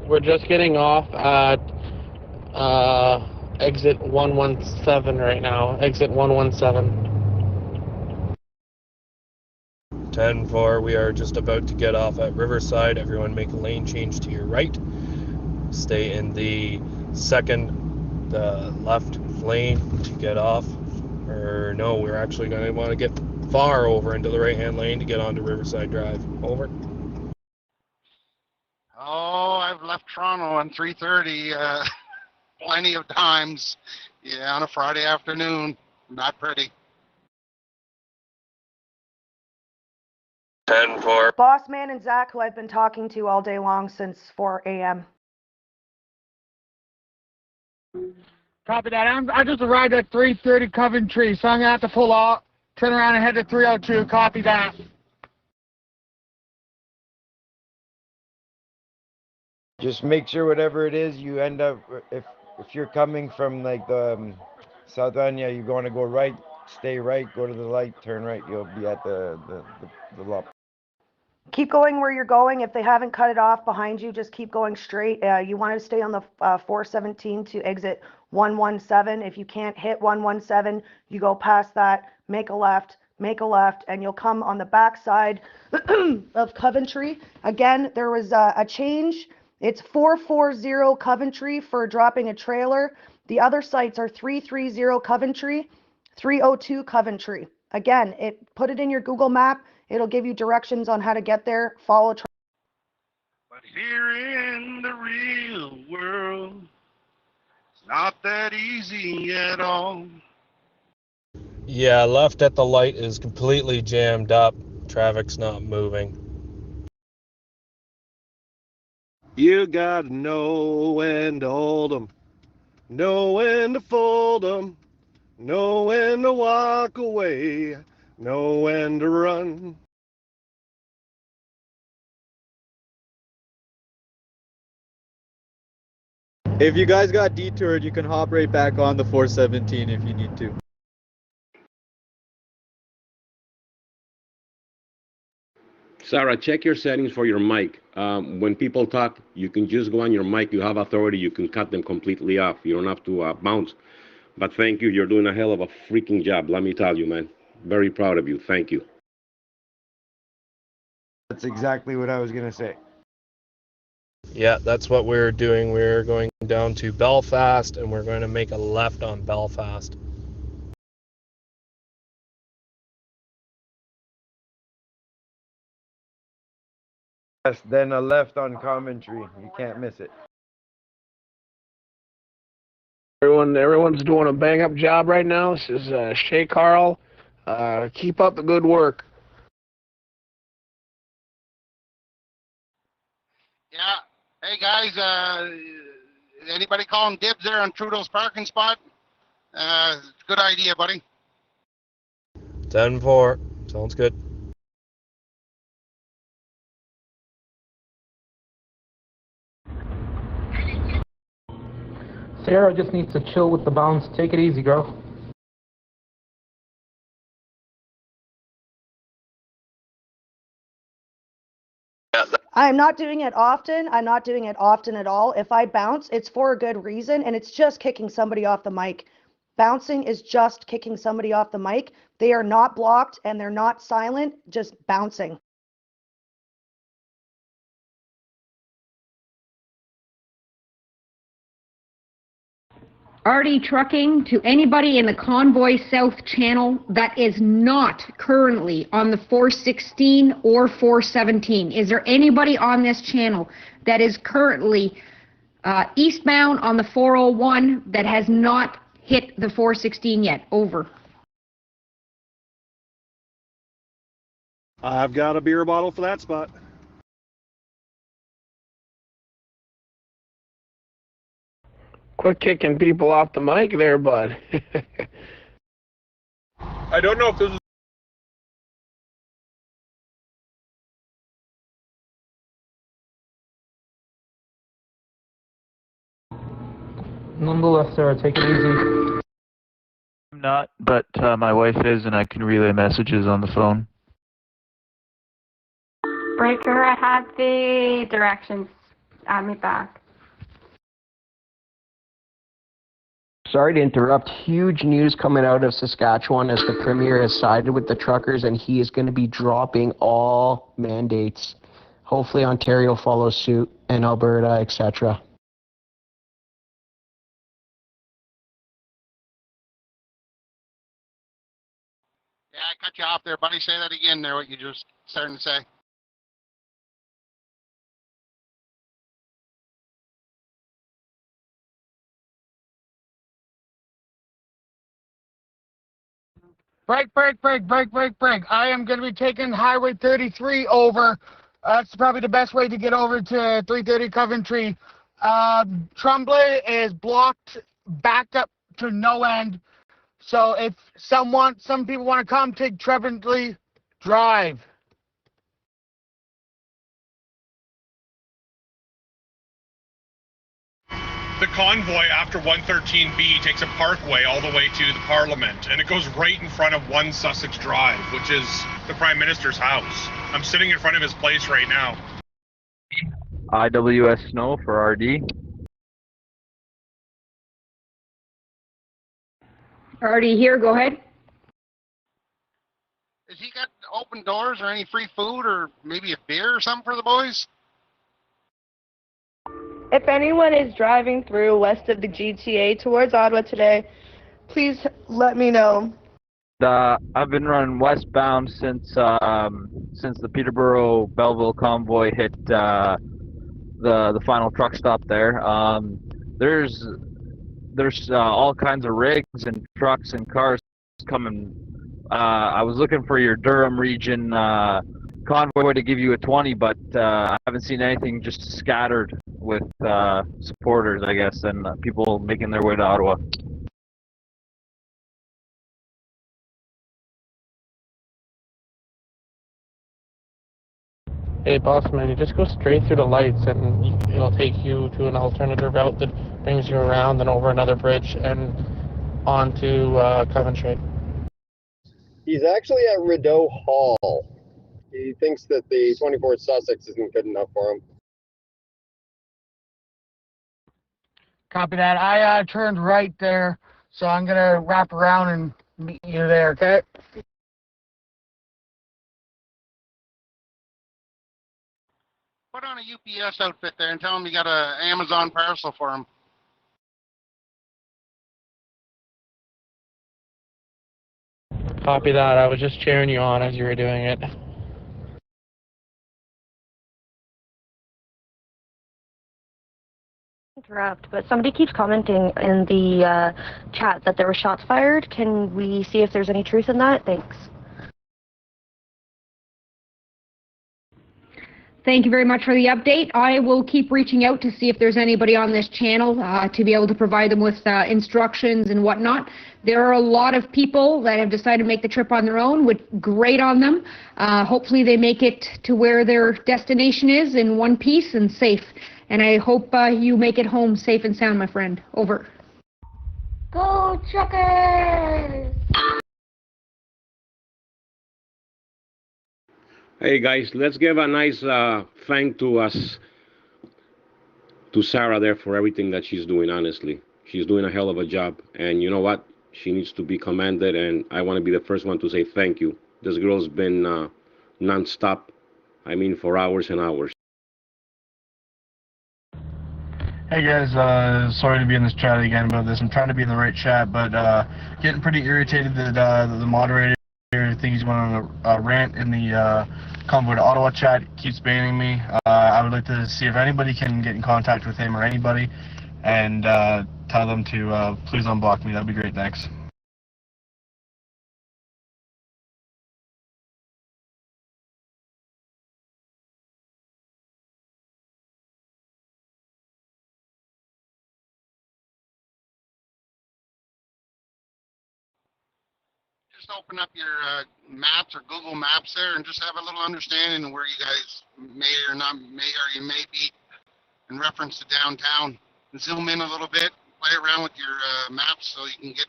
We're just getting off at exit 117 right now. Exit 117. 10-4, we are just about to get off at Riverside. Everyone make a lane change to your right. Stay in the left lane to get off. Or no, we're actually going to want to get far over into the right-hand lane to get onto Riverside Drive. Over. Oh, I've left Toronto on 3:30 plenty of times. Yeah, on a Friday afternoon. Not pretty. 10-4. Boss Man and Zach, who I've been talking to all day long since 4 a.m. Copy that. I just arrived at 3:30 Coventry, so I'm gonna have to pull out, turn around and head to 302. Copy that. Just make sure whatever it is you end up, if you're coming from like the South Anya, you're going to go right, stay right, go to the light, turn right, you'll be at the lump. Keep going where you're going. If they haven't cut it off behind you, just keep going straight. You want to stay on the 417 to exit 117. If you can't hit 117, you go past that, make a left, and you'll come on the backside of Coventry. Again, there was a change. It's 440 Coventry for dropping a trailer. The other sites are 330 Coventry, 302 Coventry. Again, put it in your Google map. It'll give you directions on how to get there. Follow. But here in the real world, it's not that easy at all. Yeah, left at the light is completely jammed up. Traffic's not moving. You gotta know when to hold 'em, know when to fold 'em, know when to walk away, know when to run. If you guys got detoured, you can hop right back on the 417 if you need to. Sarah, check your settings for your mic. When people talk, you can just go on your mic. You have authority. You can cut them completely off. You don't have to bounce. But thank you. You're doing a hell of a freaking job. Let me tell you, man. Very proud of you. Thank you. That's exactly what I was going to say. Yeah, that's what we're doing. We're going down to Belfast, and we're going to make a left on Belfast. Yes, then a left on Coventry. You can't miss it. Everyone's doing a bang-up job right now. This is Shay Carl. Keep up the good work. Yeah. Hey, guys, anybody calling dibs there on Trudeau's parking spot? Good idea, buddy. 10-4. Sounds good. Sarah just needs to chill with the bounce. Take it easy, girl. I'm not doing it often. I'm not doing it often at all. If I bounce, it's for a good reason, and it's just kicking somebody off the mic. Bouncing is just kicking somebody off the mic. They are not blocked and they're not silent, just bouncing. Artie Trucking, to anybody in the Convoy South Channel that is not currently on the 416 or 417. Is there anybody on this channel that is currently eastbound on the 401 that has not hit the 416 yet? Over. I've got a beer bottle for that spot. Quit kicking people off the mic there, bud. I don't know if this is... Nonetheless, Sarah, take it easy. I'm not, but my wife is, and I can relay messages on the phone. Breaker, I had the directions. Add me back. Sorry to interrupt. Huge news coming out of Saskatchewan as the Premier has sided with the truckers and he is going to be dropping all mandates. Hopefully Ontario follows suit and Alberta, etc. Yeah, cut you off there, buddy. Say that again there, what you just starting to say. Break, break, break, break, break, break. I am going to be taking Highway 33 over. That's probably the best way to get over to 330 Coventry. Tremblay is blocked, backed up to no end. So if some people want to come, take Treventry Drive. The convoy after 113B takes a parkway all the way to the Parliament, and it goes right in front of 1 Sussex Drive, which is the Prime Minister's house. I'm sitting in front of his place right now. IWS Snow for RD. Already here, go ahead. Has he got open doors or any free food or maybe a beer or something for the boys? If anyone is driving through west of the GTA towards Ottawa today, please let me know. I've been running westbound since the Peterborough Belleville convoy hit the final truck stop there. There's all kinds of rigs and trucks and cars coming. I was looking for your Durham region convoy to give you a 20, but I haven't seen anything, just scattered with supporters, I guess, and people making their way to Ottawa. Hey, boss man, you just go straight through the lights and it'll take you to an alternative route that brings you around and over another bridge and onto Coventry. He's actually at Rideau Hall. He thinks that the 24th Sussex isn't good enough for him. Copy that. I turned right there, so I'm going to wrap around and meet you there, okay? Put on a UPS outfit there and tell him you got an Amazon parcel for him. Copy that. I was just cheering you on as you were doing it. Interrupt, but somebody keeps commenting in the chat that there were shots fired. Can we see if there's any truth in that? Thanks. Thank you very much for the update. I will keep reaching out to see if there's anybody on this channel to be able to provide them with instructions and whatnot. There are a lot of people that have decided to make the trip on their own, with great on them. Hopefully they make it to where their destination is in one piece and safe. And I hope you make it home safe and sound, my friend. Over. Go Truckers! Hey guys, let's give a nice thank to Sarah there for everything that she's doing. Honestly, she's doing a hell of a job, and you know what? She needs to be commended, and I want to be the first one to say thank you. This girl's been non-stop. I mean, for hours and hours. Hey guys, sorry to be in this chat again about this. I'm trying to be in the right chat, but getting pretty irritated that the moderator thinks he's going on a rant in the Convoy to Ottawa chat. Keeps banning me. I would like to see if anybody can get in contact with him or anybody and tell them to please unblock me. That'd be great. Thanks. Just open up your maps or Google Maps there and just have a little understanding of where you guys may or you may be in reference to downtown. And zoom in a little bit, play around with your maps so you can get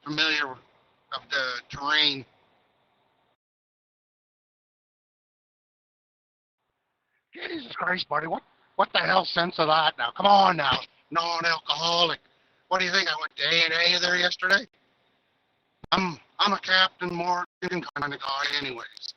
familiar of the terrain. Jesus Christ, buddy, what the hell sense of that now? Come on now, non-alcoholic. What do you think? I went to A&A there yesterday? I'm a Captain Morgan kind of guy anyways.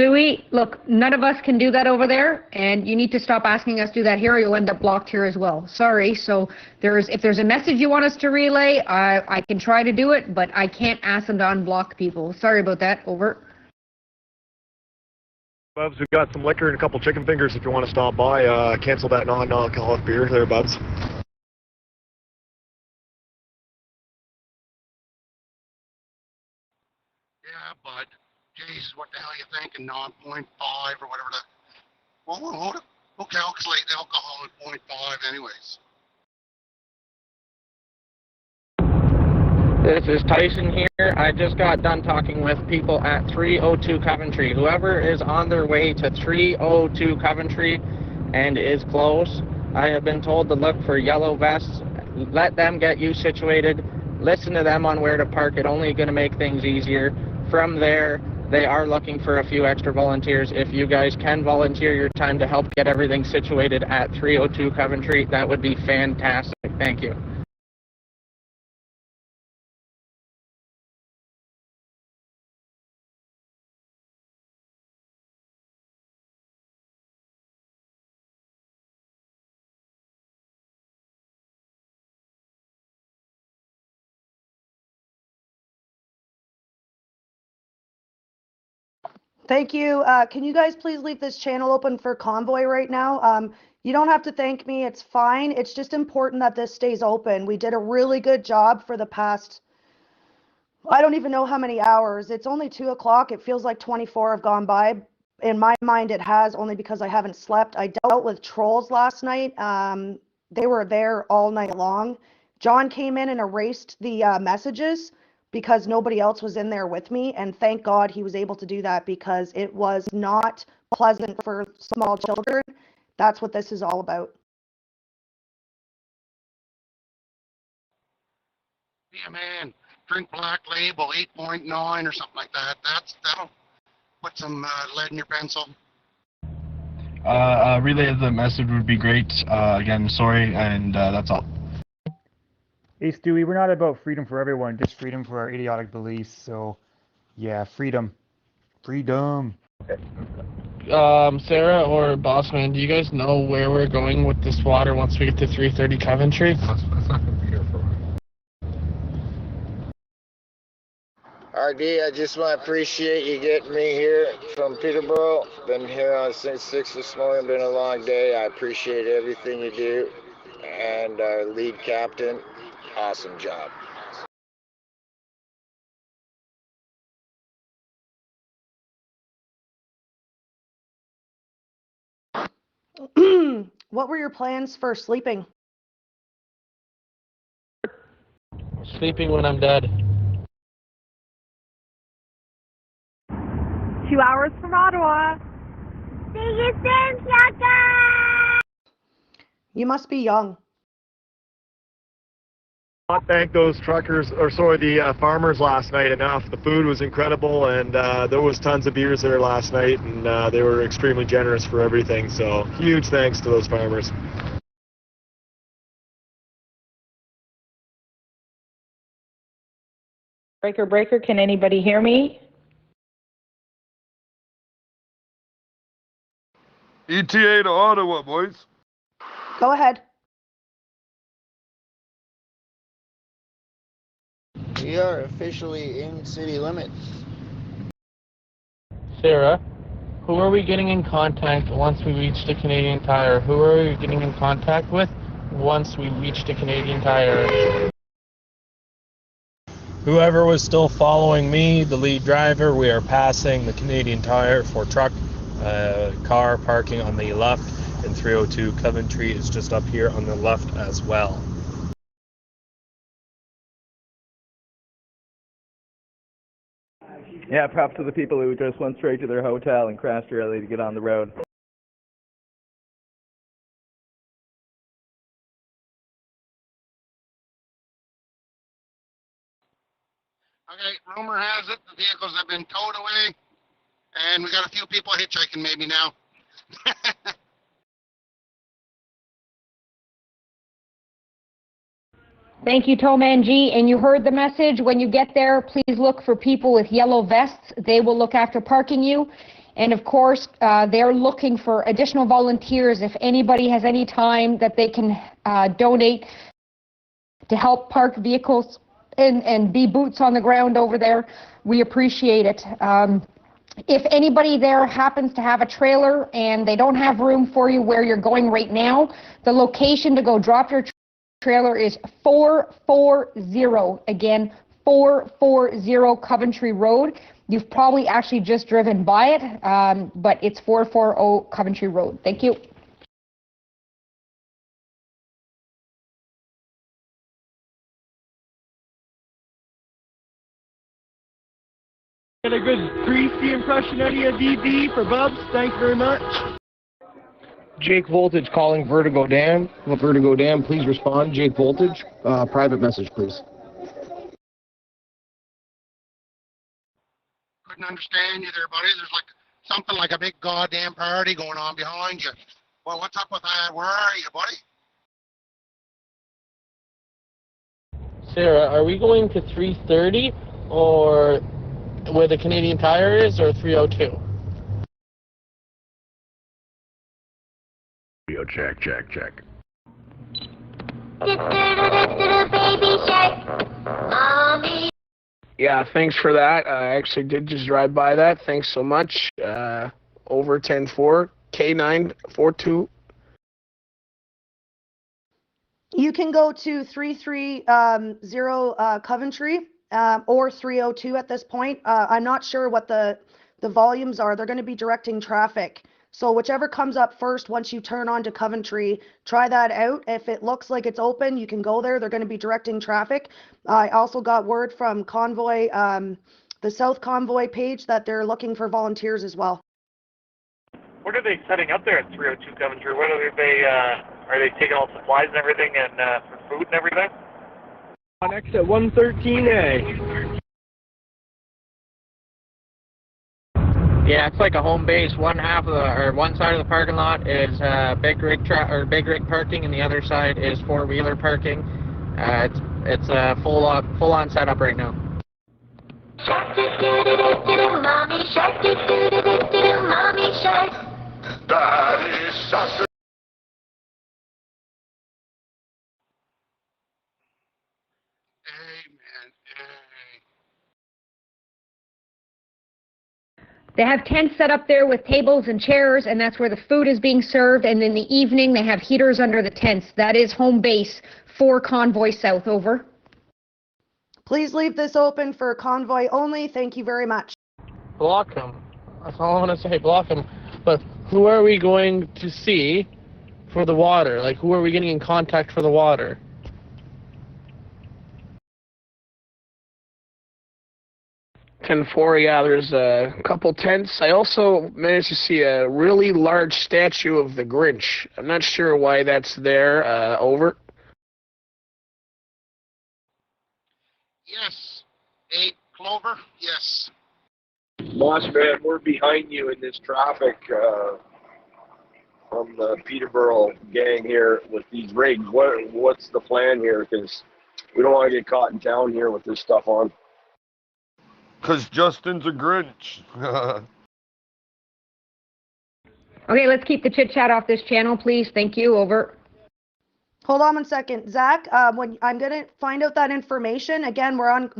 Stewie, look, none of us can do that over there, and you need to stop asking us to do that here or you'll end up blocked here as well. Sorry. So if there's a message you want us to relay, I can try to do it, but I can't ask them to unblock people. Sorry about that. Over. Bubs, we've got some liquor and a couple chicken fingers if you want to stop by. Cancel that non-alcoholic beer there, Bubs. Yeah, bud. Jesus, what the hell are you thinking? 9.5 or whatever the... Well, hold it. Who calculates alcohol at 0.5 anyways? This is Tyson here. I just got done talking with people at 302 Coventry. Whoever is on their way to 302 Coventry and is close, I have been told to look for yellow vests. Let them get you situated. Listen to them on where to park. It's only going to make things easier. From there, they are looking for a few extra volunteers. If you guys can volunteer your time to help get everything situated at 302 Coventry, that would be fantastic. Thank you. Thank you. Can you guys please leave this channel open for Convoy right now? You don't have to thank me. It's fine. It's just important that this stays open. We did a really good job for the past, I don't even know how many hours. It's only 2 o'clock. It feels like 24 have gone by. In my mind, it has, only because I haven't slept. I dealt with trolls last night. They were there all night long. John came in and erased the messages because nobody else was in there with me. And thank God he was able to do that, because it was not pleasant for small children. That's what this is all about. Yeah, man. Drink Black Label 8.9 or something like that. That'll put some lead in your pencil. Relay the message would be great. Again, sorry, and that's all. Hey Stewie, we're not about freedom for everyone, just freedom for our idiotic beliefs. So, yeah, freedom. Freedom. Sarah or Bossman, do you guys know where we're going with this water once we get to 330 Coventry? That's not going to be here for a while. RD, I just want to appreciate you getting me here from Peterborough. Been here on since 6 this morning. Been a long day. I appreciate everything you do. And our lead captain, awesome job. What were your plans for sleeping? Sleeping when I'm dead. 2 hours from Ottawa. See you soon, sucker! You must be young. I want to thank those truckers, or sorry, the farmers last night enough. The food was incredible, and there was tons of beers there last night, and they were extremely generous for everything. So huge thanks to those farmers. Breaker, breaker, can anybody hear me? ETA to Ottawa, boys. Go ahead. We are officially in city limits. Sarah, who are we getting in contact once we reach the Canadian Tire? Who are we getting in contact with once we reach the Canadian Tire? Whoever was still following me, the lead driver, we are passing the Canadian Tire for truck car parking on the left, and 302 Coventry is just up here on the left as well. Yeah, props to the people who just went straight to their hotel and crashed early to get on the road. Okay, rumor has it the vehicles have been towed away, and we got a few people hitchhiking maybe now. Thank you, Toman G. And you heard the message. When you get there, please look for people with yellow vests. They will look after parking you. And of course, they're looking for additional volunteers. If anybody has any time that they can donate to help park vehicles and be boots on the ground over there, we appreciate it. If anybody there happens to have a trailer and they don't have room for you where you're going right now, the location to go drop your trailer is 440, again, 440 Coventry Road. You've probably actually just driven by it, but it's 440 Coventry Road. Thank you. Get a good greasy impression out of you, DD, for Bubs. Thanks very much. Jake Voltage calling Vertigo Dam. Vertigo Dam, please respond. Jake Voltage, private message, please. Couldn't understand you there, buddy. There's like something like a big goddamn party going on behind you. Well, what's up with that? Where are you, buddy? Sarah, are we going to 330 or where the Canadian Tire is, or 302? Check. Baby shark, mommy. Yeah, thanks for that. I actually did just drive by that. Thanks so much. Over 10-4, K942. You can go to 330 Coventry or 302 at this point. I'm not sure what the volumes are. They're going to be directing traffic. So whichever comes up first, once you turn on to Coventry, try that out. If it looks like it's open, you can go there. They're going to be directing traffic. I also got word from Convoy, the South Convoy page, that they're looking for volunteers as well. What are they setting up there at 302 Coventry? What are they taking all supplies and everything and for food and everything? On exit 113A. Yeah, it's like a home base. One side of the parking lot is big rig parking, and the other side is four-wheeler parking. It's a full-on setup right now. Shark doo doo doo doo doo, mommy shark doo doo doo doo doo, mommy shark. Daddy sausage. They have tents set up there with tables and chairs, and that's where the food is being served. And in the evening, they have heaters under the tents. That is home base for Convoy South. Over. Please leave this open for Convoy only. Thank you very much. Block them. That's all I'm going to say, block them. But who are we going to see for the water? Like, who are we getting in contact for the water? Yeah, there's a couple tents. I also managed to see a really large statue of the Grinch. I'm not sure why that's there. Over. Yes. 8 Clover? Yes. Boss man, we're behind you in this traffic from the Peterborough gang here with these rigs. What's the plan here? Because we don't want to get caught in town here with this stuff on. Because Justin's a Grinch. Okay, let's keep the chit-chat off this channel, please. Thank you. Over. Hold on one second, Zach. When I'm gonna find out that information again, we're on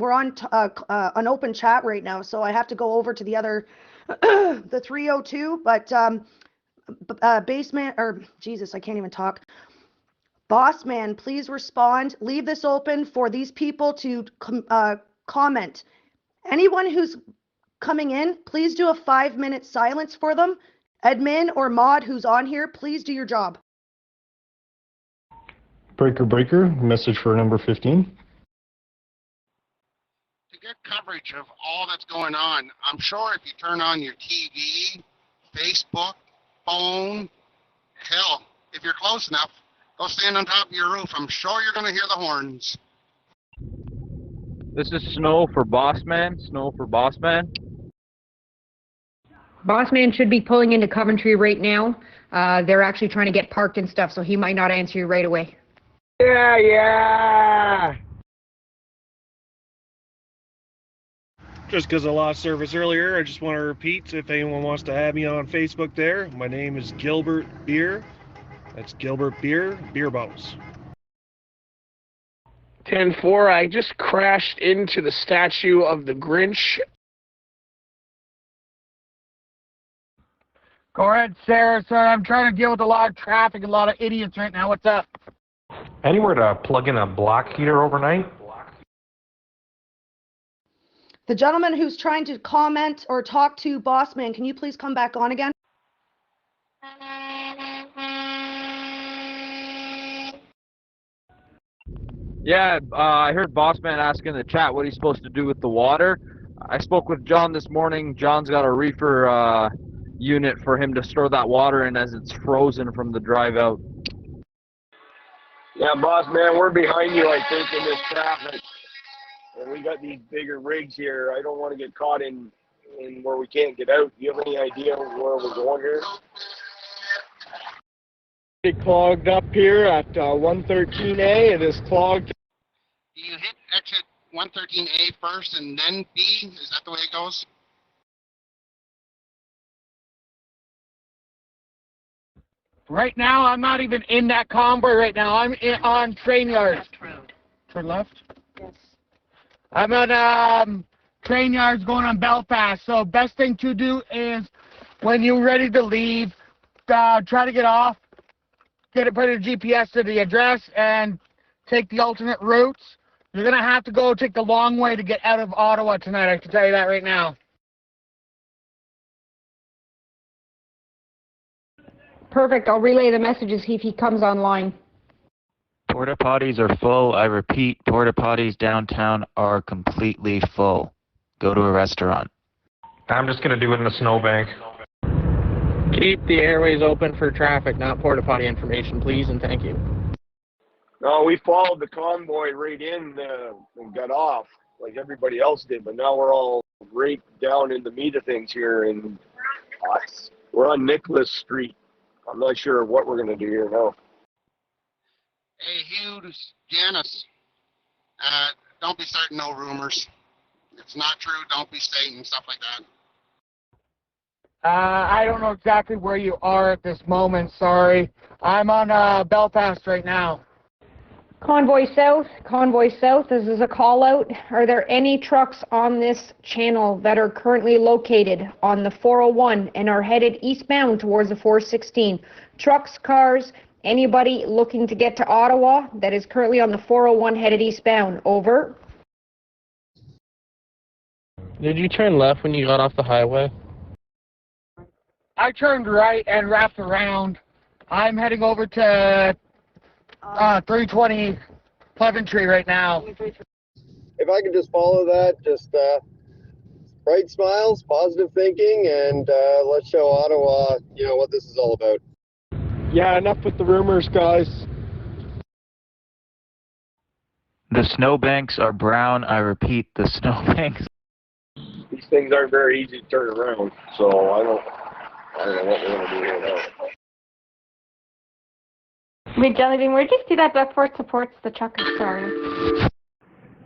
an open chat right now, so I have to go over to the other, the 302. But basement, or Jesus, I can't even talk. Boss man, please respond. Leave this open for these people to comment. Anyone who's coming in, please do a 5-minute silence for them. Admin or mod who's on here, please do your job. Breaker, message for number 15. To get coverage of all that's going on, I'm sure if you turn on your TV, Facebook, phone, hell, if you're close enough, go stand on top of your roof. I'm sure you're going to hear the horns. This is Snow for Bossman. Bossman should be pulling into Coventry right now. They're actually trying to get parked and stuff, so he might not answer you right away. Yeah. Just because I lost service earlier, I just want to repeat, if anyone wants to add me on Facebook there, my name is Gilbert Beer. That's Gilbert Beer, Beer Bottles. 10-4, I just crashed into the statue of the Grinch. Go ahead, Sarah. Sorry, I'm trying to deal with a lot of traffic, a lot of idiots right now. What's up? Anywhere to plug in a block heater overnight? The gentleman who's trying to comment or talk to Bossman, can you please come back on again? Yeah, I heard Bossman ask in the chat what he's supposed to do with the water. I spoke with John this morning. John's got a reefer unit for him to store that water in as it's frozen from the drive out. Yeah, boss man, we're behind you, I think, in this traffic. And we got these bigger rigs here. I don't want to get caught in where we can't get out. Do you have any idea where we're going here? It clogged up here at 113A. It is clogged. Do you hit exit 113A first and then B? Is that the way it goes? Right now, I'm not even in that convoy right now. I'm on train yards. Turn left? Yes. I'm on train yards going on Belfast. So best thing to do is when you're ready to leave, try to get off, put a GPS to the address, and take the alternate routes. You're going to have to go take the long way to get out of Ottawa tonight. I can tell you that right now. Perfect. I'll relay the messages if he comes online. Porta potties are full. I repeat, porta potties downtown are completely full. Go to a restaurant. I'm just going to do it in the snowbank. Keep the airways open for traffic, not porta potty information, please, and thank you. No, we followed the convoy right in and got off like everybody else did, but now we're all right down in the meat of things here, and we're on Nicholas Street. I'm not sure what we're going to do here now. Hey, Hugh, Janice, don't be starting no rumors. It's not true. Don't be stating stuff like that. I don't know exactly where you are at this moment. Sorry. I'm on Belfast right now. Convoy South, this is a call out. Are there any trucks on this channel that are currently located on the 401 and are headed eastbound towards the 416? Trucks, cars, anybody looking to get to Ottawa that is currently on the 401 headed eastbound? Over. Did you turn left when you got off the highway? I turned right and wrapped around. I'm heading over to 320 Pleasantry right now. If I could just follow that, just bright smiles, positive thinking, and let's show Ottawa, what this is all about. Yeah, enough with the rumors, guys. The snowbanks are brown. I repeat, the snowbanks. These things aren't very easy to turn around, so I don't know what we're going to do here now. Wait, Jellybean, where'd you see that Duckford supports the truckers? Sorry.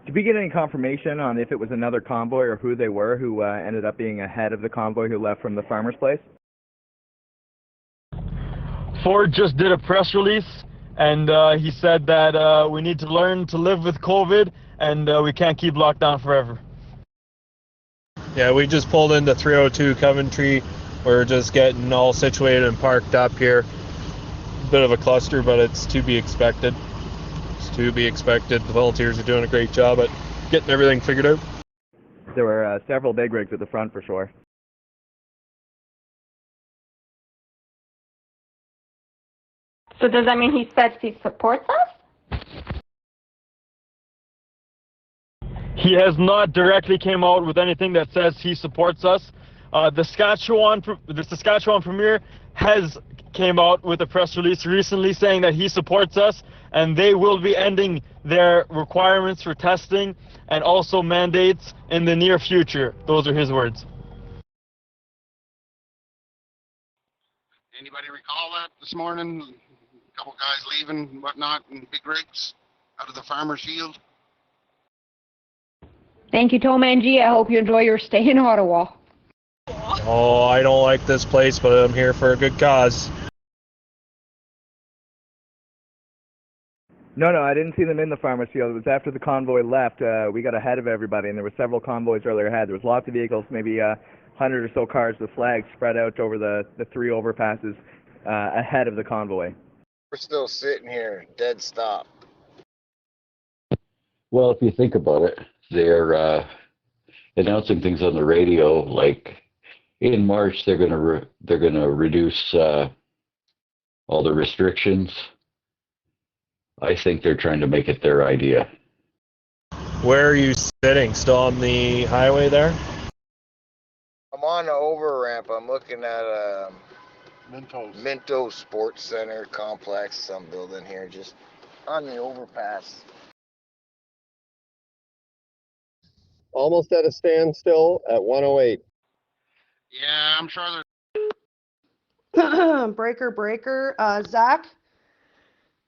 Did we get any confirmation on if it was another convoy or who they were who ended up being ahead of the convoy who left from the farmer's place? Ford just did a press release, and he said that we need to learn to live with COVID, and we can't keep locked down forever. Yeah, we just pulled into 302 Coventry. We're just getting all situated and parked up here. Bit of a cluster, but it's to be expected. It's to be expected. The volunteers are doing a great job at getting everything figured out. There were several big rigs at the front for sure. So does that mean he says he supports us? He has not directly came out with anything that says he supports us. The Saskatchewan Premier has came out with a press release recently saying that he supports us, and they will be ending their requirements for testing and also mandates in the near future. Those are his words. Anybody recall that this morning? A couple guys leaving, whatnot, in big rigs out of the farmer's field. Thank you, Tom Angie. I hope you enjoy your stay in Ottawa. Oh, I don't like this place, but I'm here for a good cause. No, I didn't see them in the farmer's field. It was after the convoy left. We got ahead of everybody, and there were several convoys earlier ahead. There was lots of vehicles, maybe 100 or so cars with flags spread out over the 3 overpasses ahead of the convoy. We're still sitting here, dead stop. Well, if you think about it, they're announcing things on the radio like in March they're gonna reduce all the restrictions. I think they're trying to make it their idea. Where are you sitting? Still on the highway there? I'm on the over ramp. I'm looking at Minto Sports Center complex, some building here, just on the overpass. Almost at a standstill at 108. Yeah, I'm sure there's... Breaker.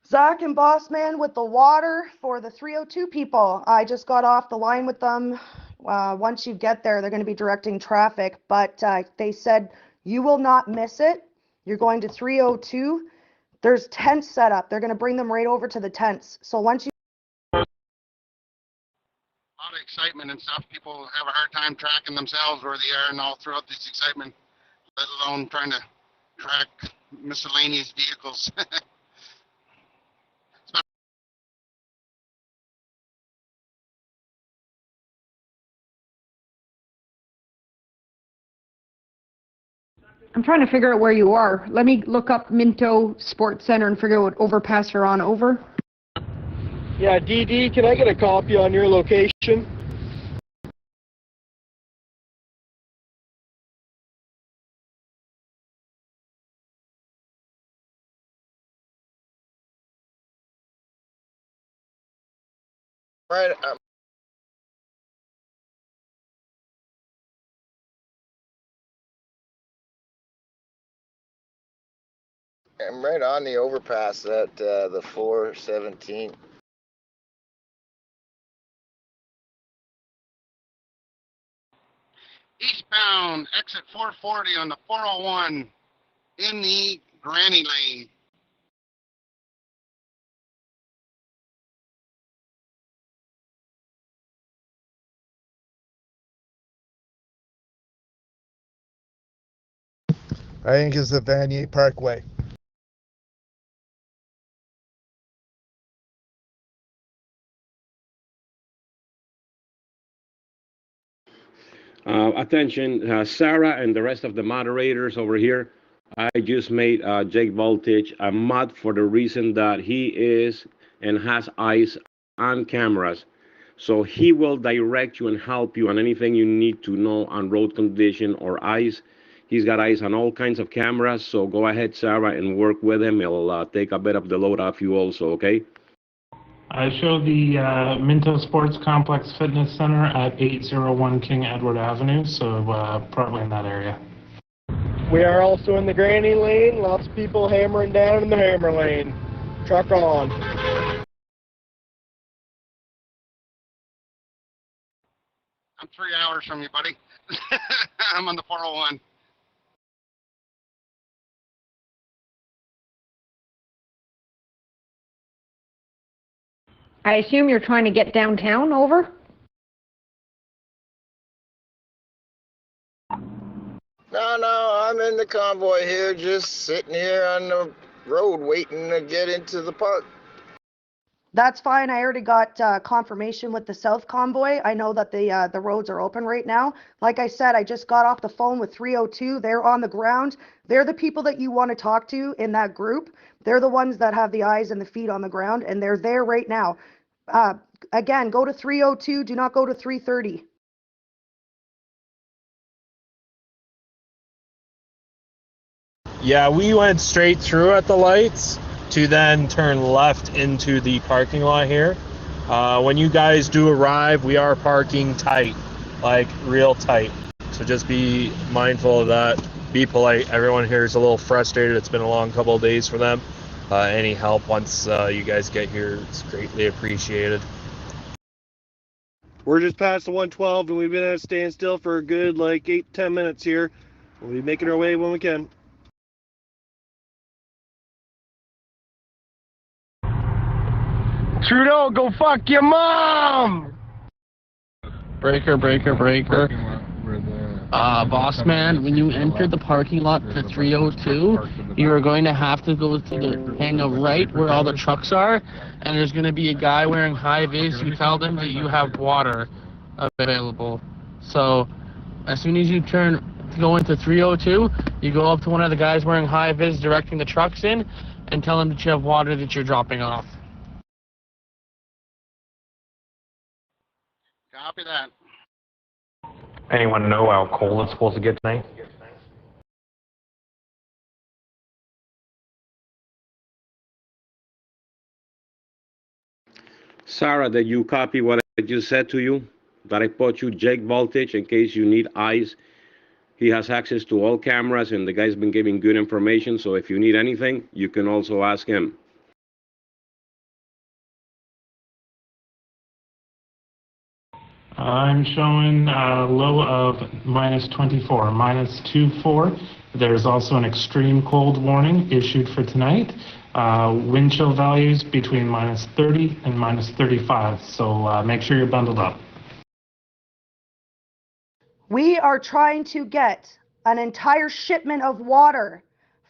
Zach and Boss Man with the water for the 302 people. I just got off the line with them. Once you get there, they're going to be directing traffic, but they said you will not miss it. You're going to 302. There's tents set up. They're going to bring them right over to the tents. So once you... A lot of excitement and stuff. People have a hard time tracking themselves where they are and all throughout this excitement, let alone trying to track miscellaneous vehicles. I'm trying to figure out where you are. Let me look up Minto Sports Center and figure out what overpass you're on. Over. Yeah, DD, can I get a copy on your location? Right. I'm right on the overpass at the 417. Eastbound, exit 440 on the 401 in the Granny Lane. I think it's the Vanier Parkway. Attention, Sarah and the rest of the moderators over here. I just made Jake Voltage a mod for the reason that he is and has eyes on cameras. So he will direct you and help you on anything you need to know on road condition or eyes. He's got eyes on all kinds of cameras, so go ahead, Sarah, and work with him. He'll take a bit of the load off you also, okay? I show the Minto Sports Complex Fitness Center at 801 King Edward Avenue, so probably in that area. We are also in the Granny Lane. Lots of people hammering down in the Hammer Lane. Truck on. I'm 3 hours from you, buddy. I'm on the 401. I assume you're trying to get downtown. Over. No, I'm in the convoy here, just sitting here on the road waiting to get into the park. That's fine. I already got confirmation with the South Convoy. I know that the roads are open right now. Like I said, I just got off the phone with 302. They're on the ground. They're the people that you want to talk to in that group. They're the ones that have the eyes and the feet on the ground, and they're there right now. Again, go to 302. Do not go to 330. Yeah, we went straight through at the lights to then turn left into the parking lot here. When you guys do arrive, we are parking tight, like real tight. So just be mindful of that. Be polite. Everyone here is a little frustrated. It's been a long couple of days for them. Any help once you guys get here is greatly appreciated. We're just past the 112, and we've been at a standstill for a good, like, 8-10 minutes here. We'll be making our way when we can. Trudeau, go fuck your mom! Breaker. Boss man, when you enter the parking lot to 302, you are going to have to go to the hang of right where all the trucks are, and there's going to be a guy wearing high vis. You tell them that you have water available. So, as soon as you go into 302, you go up to one of the guys wearing high vis directing the trucks in, and tell them that you have water that you're dropping off. Copy that. Anyone know how cold it's supposed to get tonight? Sarah, did you copy what I just said to you? That I put you Jake Voltage in case you need eyes. He has access to all cameras, and the guy's been giving good information, so if you need anything, you can also ask him. I'm showing a low of -24, -24. There's also an extreme cold warning issued for tonight. Wind chill values between -30 and -35, so make sure you're bundled up. We are trying to get an entire shipment of water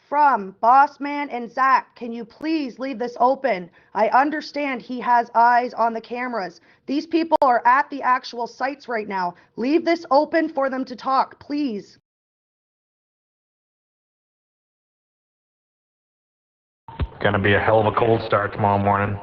from Bossman and Zach. Can you please leave this open? I understand he has eyes on the cameras. These people are at the actual sites right now. Leave this open for them to talk, please. Gonna be a hell of a cold start tomorrow morning.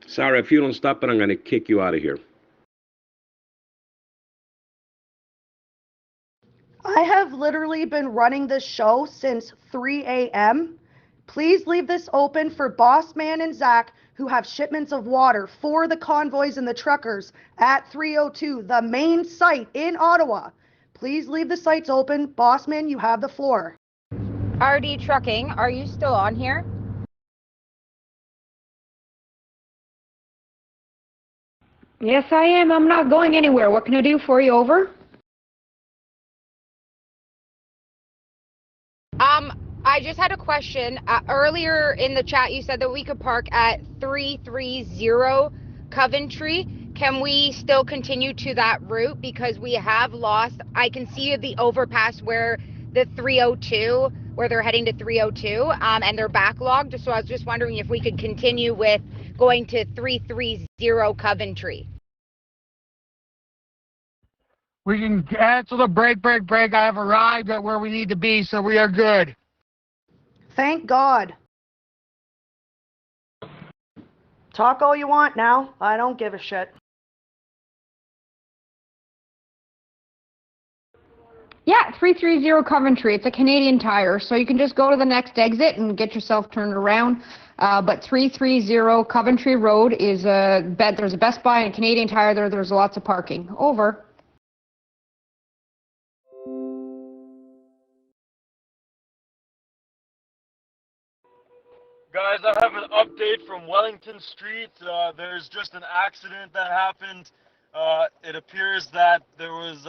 Sarah, if you don't stop it, I'm going to kick you out of here. I have literally been running this show since 3 a.m. Please leave this open for Bossman and Zach, who have shipments of water for the convoys and the truckers at 302, the main site in Ottawa. Please leave the sites open. Bossman, you have the floor. RD Trucking, are you still on here? Yes, I am. I'm not going anywhere. What can I do for you? Over. I just had a question. Earlier in the chat, you said that we could park at 330 Coventry. Can we still continue to that route? Because we have lost, I can see the overpass where the 302, where they're heading to 302, and they're backlogged. So I was just wondering if we could continue with going to 330 Coventry. We can cancel the break. I have arrived at where we need to be, so we are good. Thank God. Talk all you want now. I don't give a shit. Yeah, 330 Coventry. It's a Canadian Tire, so you can just go to the next exit and get yourself turned around. But 330 Coventry Road is there's a Best Buy and a Canadian Tire there. There's lots of parking. Over. Guys, I have an update from Wellington Street. There's just an accident that happened. It appears that there was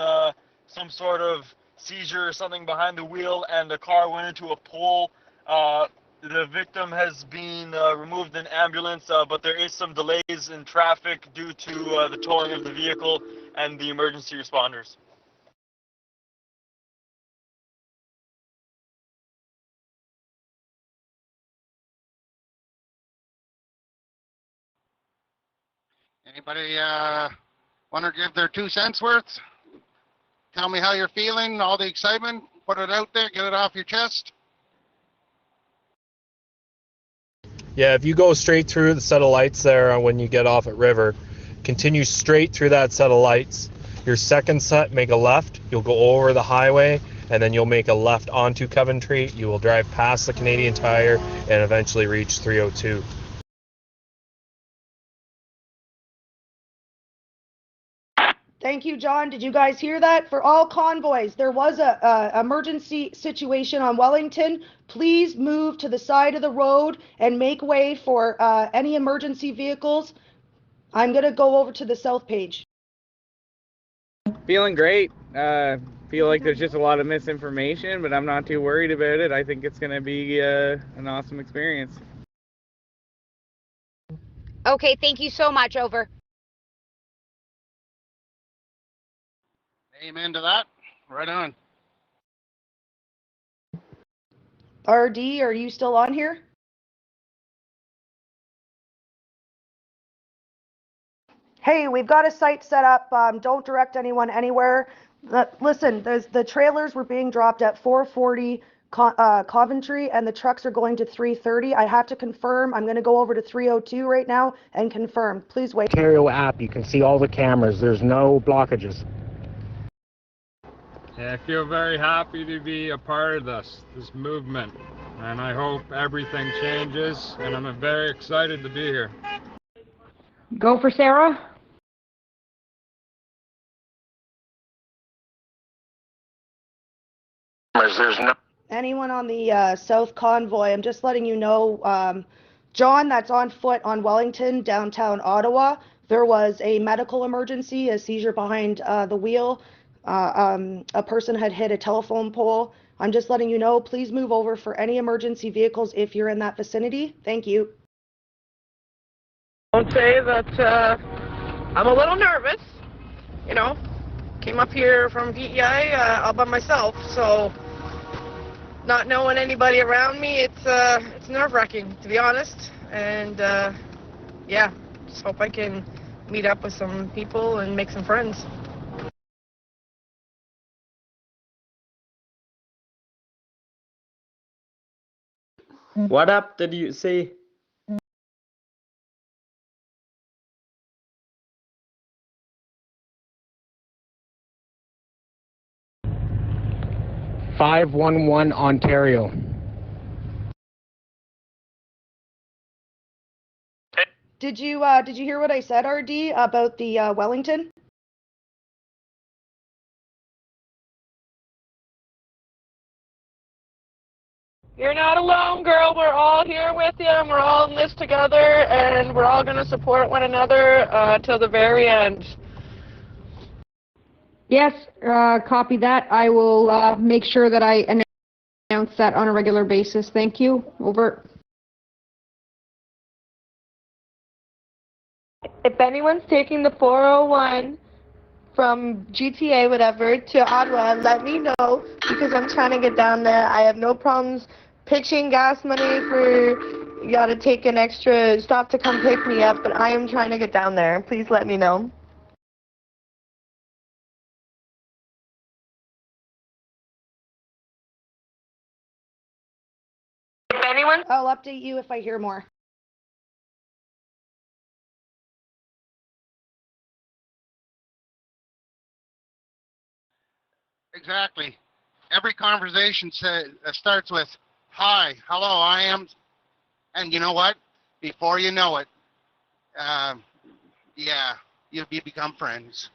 some sort of seizure or something behind the wheel, and the car went into a pole. The victim has been removed in ambulance, but there is some delays in traffic due to the towing of the vehicle and the emergency responders. Anybody want to give their 2 cents worth? Tell me how you're feeling, all the excitement. Put it out there, get it off your chest. Yeah, if you go straight through the set of lights there when you get off at River, continue straight through that set of lights. Your second set, make a left. You'll go over the highway, and then you'll make a left onto Coventry. You will drive past the Canadian Tire and eventually reach 302. Thank you, John. Did you guys hear that? For all convoys, there was a emergency situation on Wellington. Please move to the side of the road and make way for any emergency vehicles. I'm going to go over to the south page. Feeling great. Feel like there's just a lot of misinformation, but I'm not too worried about it. I think it's going to be an awesome experience. Okay, thank you so much. Over. Amen to that. Right on. RD, are you still on here? Hey, we've got a site set up. Don't direct anyone anywhere. Listen, the trailers were being dropped at 440 Coventry, and the trucks are going to 330. I have to confirm. I'm going to go over to 302 right now and confirm. Please wait. Ontario app, you can see all the cameras. There's no blockages. Yeah, I feel very happy to be a part of this movement, and I hope everything changes, and I'm very excited to be here. Go for Sarah. There's no. Anyone on the South Convoy, I'm just letting you know, John, that's on foot on Wellington, downtown Ottawa. There was a medical emergency, a seizure behind the wheel. A person had hit a telephone pole. I'm just letting you know, please move over for any emergency vehicles if you're in that vicinity. Thank you. I would say that I'm a little nervous, you know. Came up here from DEI all by myself, so not knowing anybody around me, it's nerve-wracking, to be honest. And yeah, just hope I can meet up with some people and make some friends. What up did you say? .511 Ontario. Did you hear what I said, RD, about the Wellington? You're not alone, girl. We're all here with you, and we're all in this together, and we're all going to support one another till the very end. Yes, copy that. I will make sure that I announce that on a regular basis. Thank you. Over. If anyone's taking the 401 from GTA, whatever, to Ottawa, let me know, because I'm trying to get down there. I have no problems pitching gas money for you got to take an extra stop to come pick me up, but I am trying to get down there. Please let me know. If anyone, I'll update you if I hear more. Exactly. Every conversation starts with, hi, hello, I am, and you know what? Before you know it, yeah, you become friends.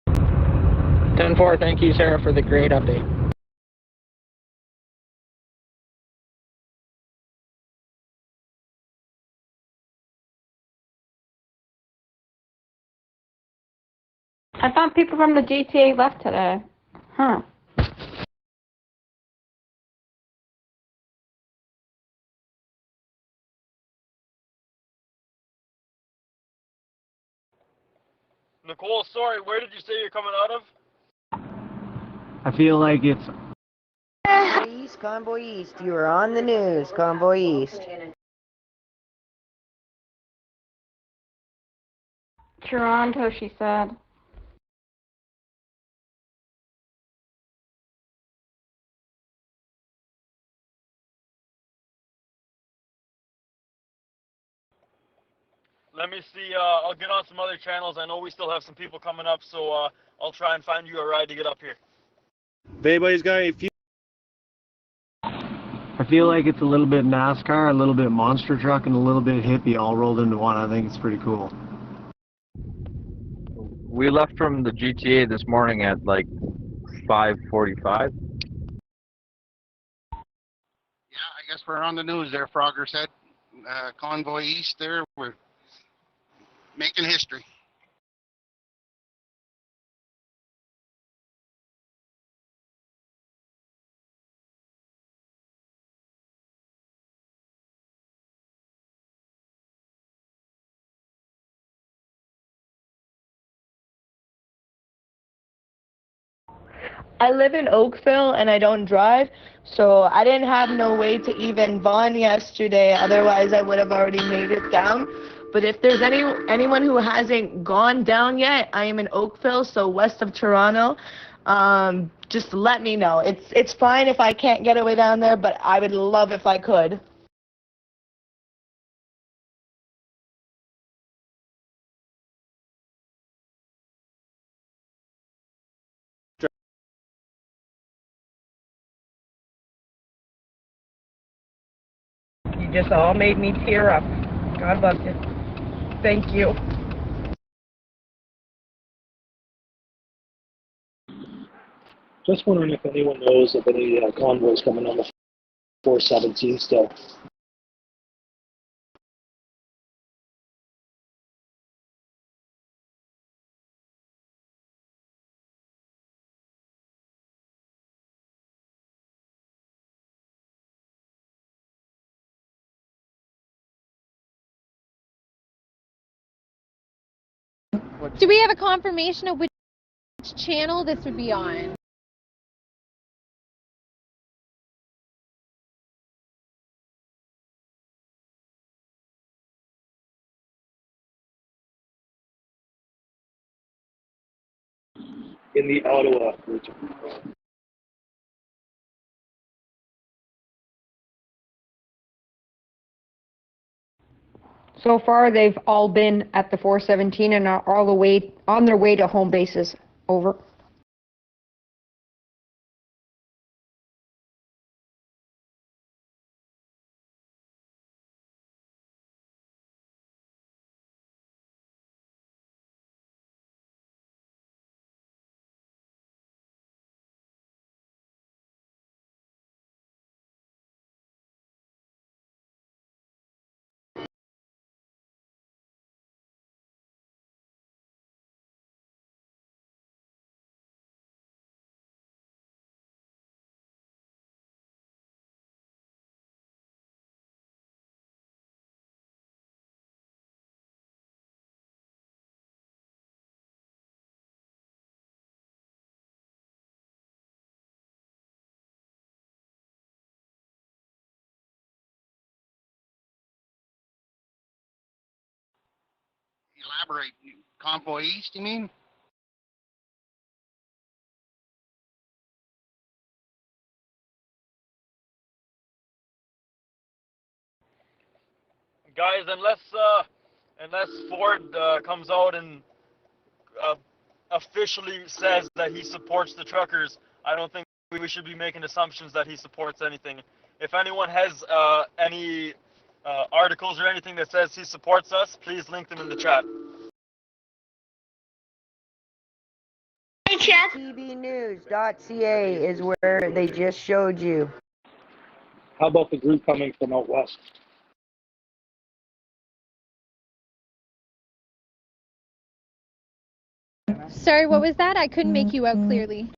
10-4, thank you, Sarah, for the great update. I thought people from the GTA left today. Huh. Nicole, sorry, where did you say you're coming out of? I feel like it's East, Convoy East. You are on the news, Convoy East. Toronto, she said. Let me see, I'll get on some other channels. I know we still have some people coming up, so I'll try and find you a ride to get up here. If anybody's got any I feel like it's a little bit NASCAR, a little bit monster truck, and a little bit hippie all rolled into one. I think it's pretty cool. We left from the GTA this morning at like 5:45. Yeah, I guess we're on the news there, Frogger said. Convoy East there, we're making history. I live in Oakville and I don't drive, so I didn't have no way to even bond yesterday. Otherwise, I would have already made it down. But if there's anyone who hasn't gone down yet, I am in Oakville, so west of Toronto. Just let me know. It's fine if I can't get away down there, but I would love if I could. You just all made me tear up. God love you. Thank you. Just wondering if anyone knows of any convoys coming on the 417 still. Do we have a confirmation of which channel this would be on? In the Ottawa region. So far, they've all been at the 417 and are all the way on their way to home bases. Over. Elaborate. Convoy East, you mean? Guys, unless Ford comes out and officially says that he supports the truckers, I don't think we should be making assumptions that he supports anything. If anyone has any articles or anything that says he supports us, please link them in the chat. TVnews.ca is where they just showed you. How about the group coming from out west? Sorry, what was that? I couldn't make you out clearly.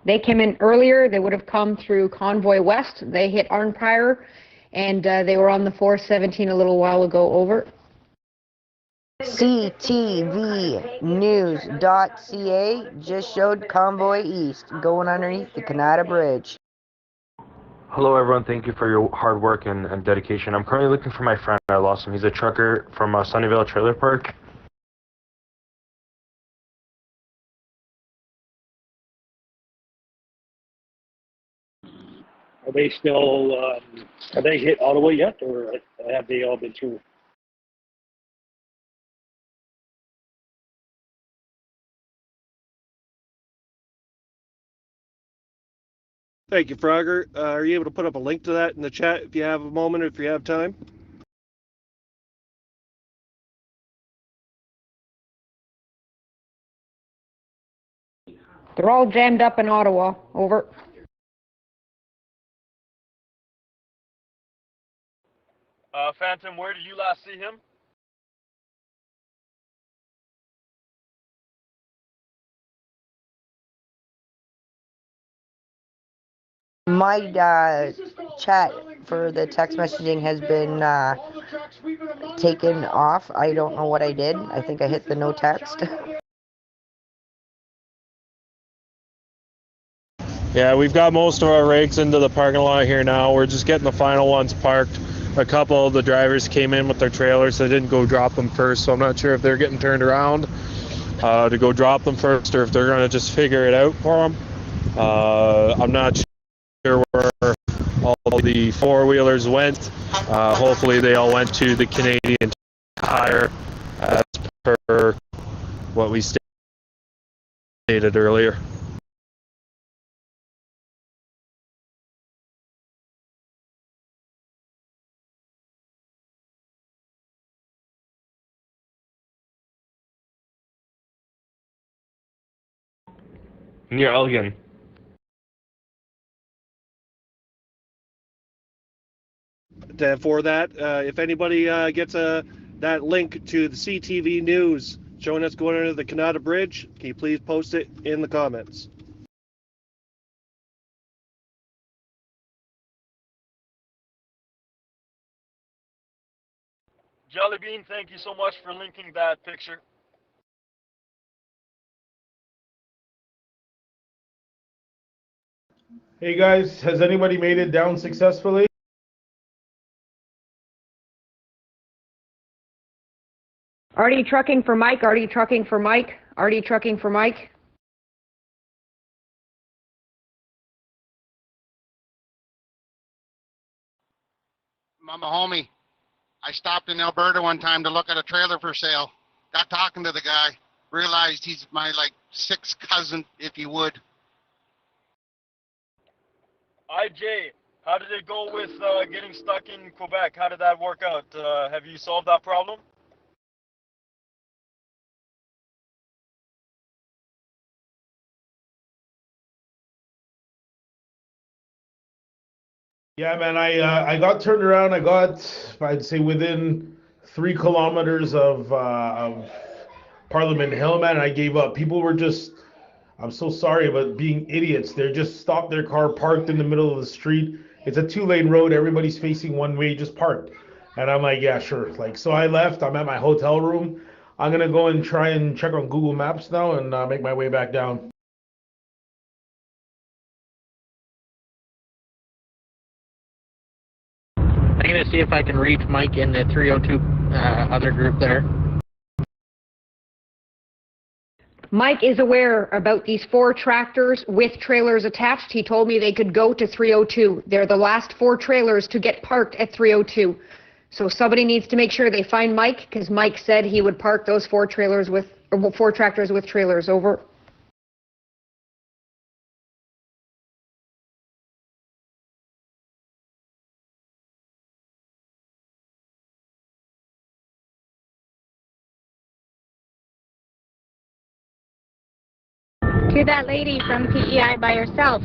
They came in earlier. They would have come through Convoy West. They hit Arnprior, and they were on the 417 a little while ago. Over. CTVnews.ca just showed Convoy East going underneath the Canada Bridge. Hello, everyone. Thank you for your hard work and dedication. I'm currently looking for my friend. I lost him. He's a trucker from Sunnyvale Trailer Park. Are they still, have they hit Ottawa yet, or have they all been through? Thank you, Frogger. Are you able to put up a link to that in the chat if you have a moment or if you have time? They're all jammed up in Ottawa. Over. Phantom, where did you last see him? My chat for the text messaging has been taken off. I don't know what I did. I think I hit the no text. Yeah, we've got most of our rigs into the parking lot here now. We're just getting the final ones parked. A couple of the drivers came in with their trailers. They didn't go drop them first, so I'm not sure if they're getting turned around to go drop them first or if they're going to just figure it out for them. I'm not sure where all the four-wheelers went. Hopefully they all went to the Canadian Tire as per what we stated earlier. Near Elgin. For that, if anybody gets that link to the CTV News showing us going under the Canada Bridge, can you please post it in the comments? Jellybean, thank you so much for linking that picture. Hey guys, has anybody made it down successfully? Artie trucking for Mike. Artie trucking for Mike. Artie trucking for Mike. Mama homie, I stopped in Alberta one time to look at a trailer for sale. Got talking to the guy. Realized he's my sixth cousin, if you would. IJ, how did it go with getting stuck in Quebec? How did that work out? Have you solved that problem? Yeah, man, I got turned around. I'd say within 3 kilometers of Parliament Hill, man. I gave up. People were just, I'm so sorry, but being idiots. They just stopped their car, parked in the middle of the street. It's a 2-lane road. Everybody's facing one way, just parked. And I'm like, yeah, sure. So I left. I'm at my hotel room. I'm gonna go and try and check on Google Maps now and make my way back down. I'm going to see if I can reach Mike in the 302 other group there. Mike is aware about these 4 tractors with trailers attached. He told me they could go to 302. They're the last 4 trailers to get parked at 302. So somebody needs to make sure they find Mike, because Mike said he would park those 4 tractors with trailers. Over. To that lady from PEI by herself,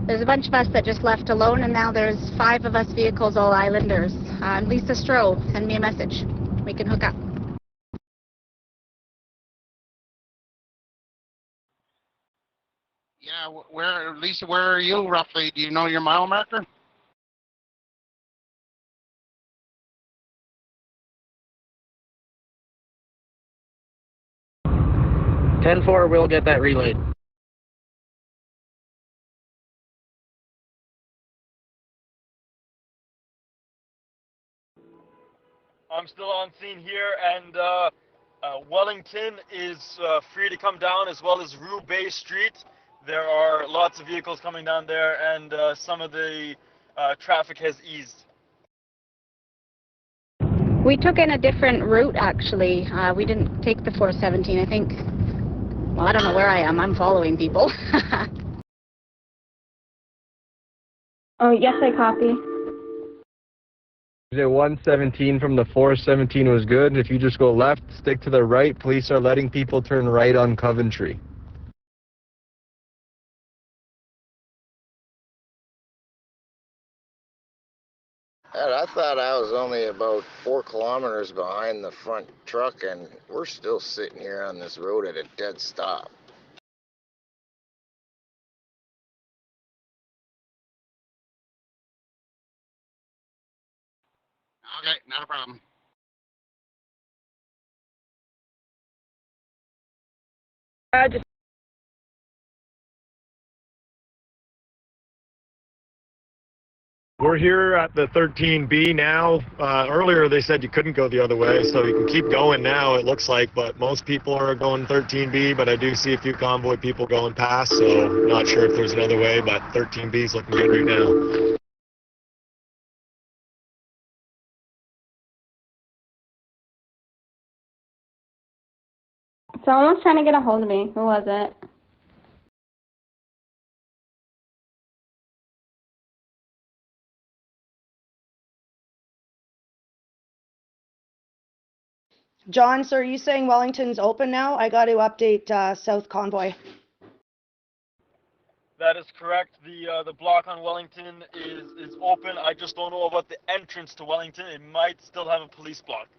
there's a bunch of us that just left alone, and now there's 5 of us vehicles, all islanders. Lisa Stroh, send me a message. We can hook up. Yeah, Lisa, where are you roughly? Do you know your mile marker? Ten-4, we'll get that relayed. I'm still on scene here, and Wellington is free to come down, as well as Rue Bay Street. There are lots of vehicles coming down there, and some of the traffic has eased. We took in a different route, actually. We didn't take the 417, I think. Well, I don't know where I am. I'm following people. Oh, yes, I copy. Exit 117 from the 417 was good. If you just go left, stick to the right. Police are letting people turn right on Coventry. Ed, I thought I was only about 4 kilometers behind the front truck, and we're still sitting here on this road at a dead stop. Okay, not a problem. Just We're here at the 13B now. Earlier they said you couldn't go the other way, so you can keep going now, it looks like, but most people are going 13B, but I do see a few convoy people going past, so not sure if there's another way, but 13B is looking good right now. someone was trying to get a hold of me. Who was it? John, so are you saying Wellington's open now? I got to update South Convoy. That is correct. The block on Wellington is open. I just don't know about the entrance to Wellington. It might still have a police block.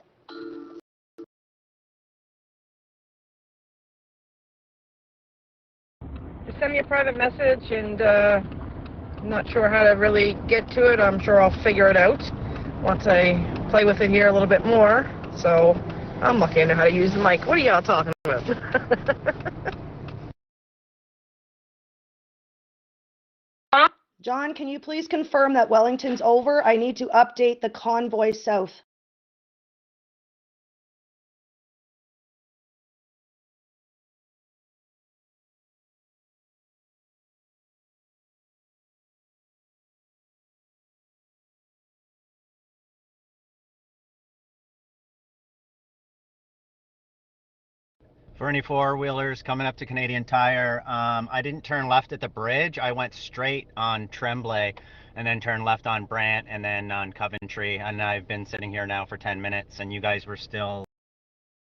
Just send me a private message, and I'm not sure how to really get to it. I'm sure I'll figure it out once I play with it here a little bit more. So I'm lucky I know how to use the mic. What are y'all talking about? John, can you please confirm that Wellington's over? I need to update the Convoy South. For any four-wheelers coming up to Canadian Tire, I didn't turn left at the bridge. I went straight on Tremblay and then turned left on Brant and then on Coventry. And I've been sitting here now for 10 minutes, and you guys were still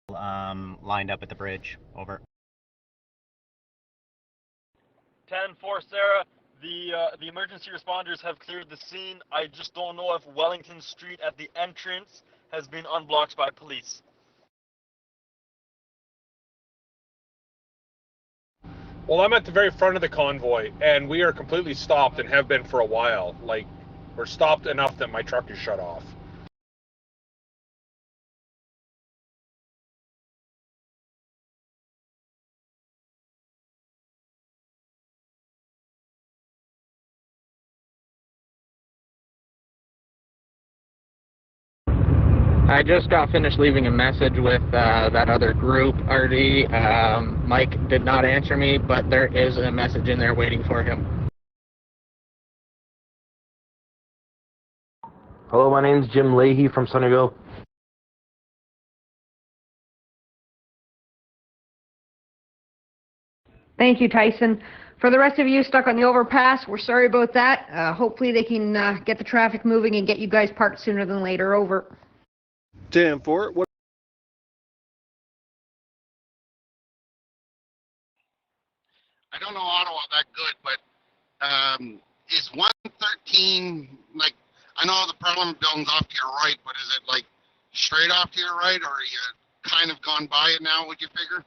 lined up at the bridge. Over. 10-4, Sarah. The emergency responders have cleared the scene. I just don't know if Wellington Street at the entrance has been unblocked by police. Well, I'm at the very front of the convoy, and we are completely stopped and have been for a while. Like, we're stopped enough that my truck is shut off. I just got finished leaving a message with that other group, RD. Mike did not answer me, but there is a message in there waiting for him. Hello, my name's Jim Leahy from Sunnyvale. Thank you, Tyson. For the rest of you stuck on the overpass, we're sorry about that. Hopefully they can get the traffic moving and get you guys parked sooner than later. Over. 10-4. What? I don't know Ottawa that good, but is 113, like, I know the Parliament building's off to your right, but is it like straight off to your right, or are you kind of gone by it now, would you figure?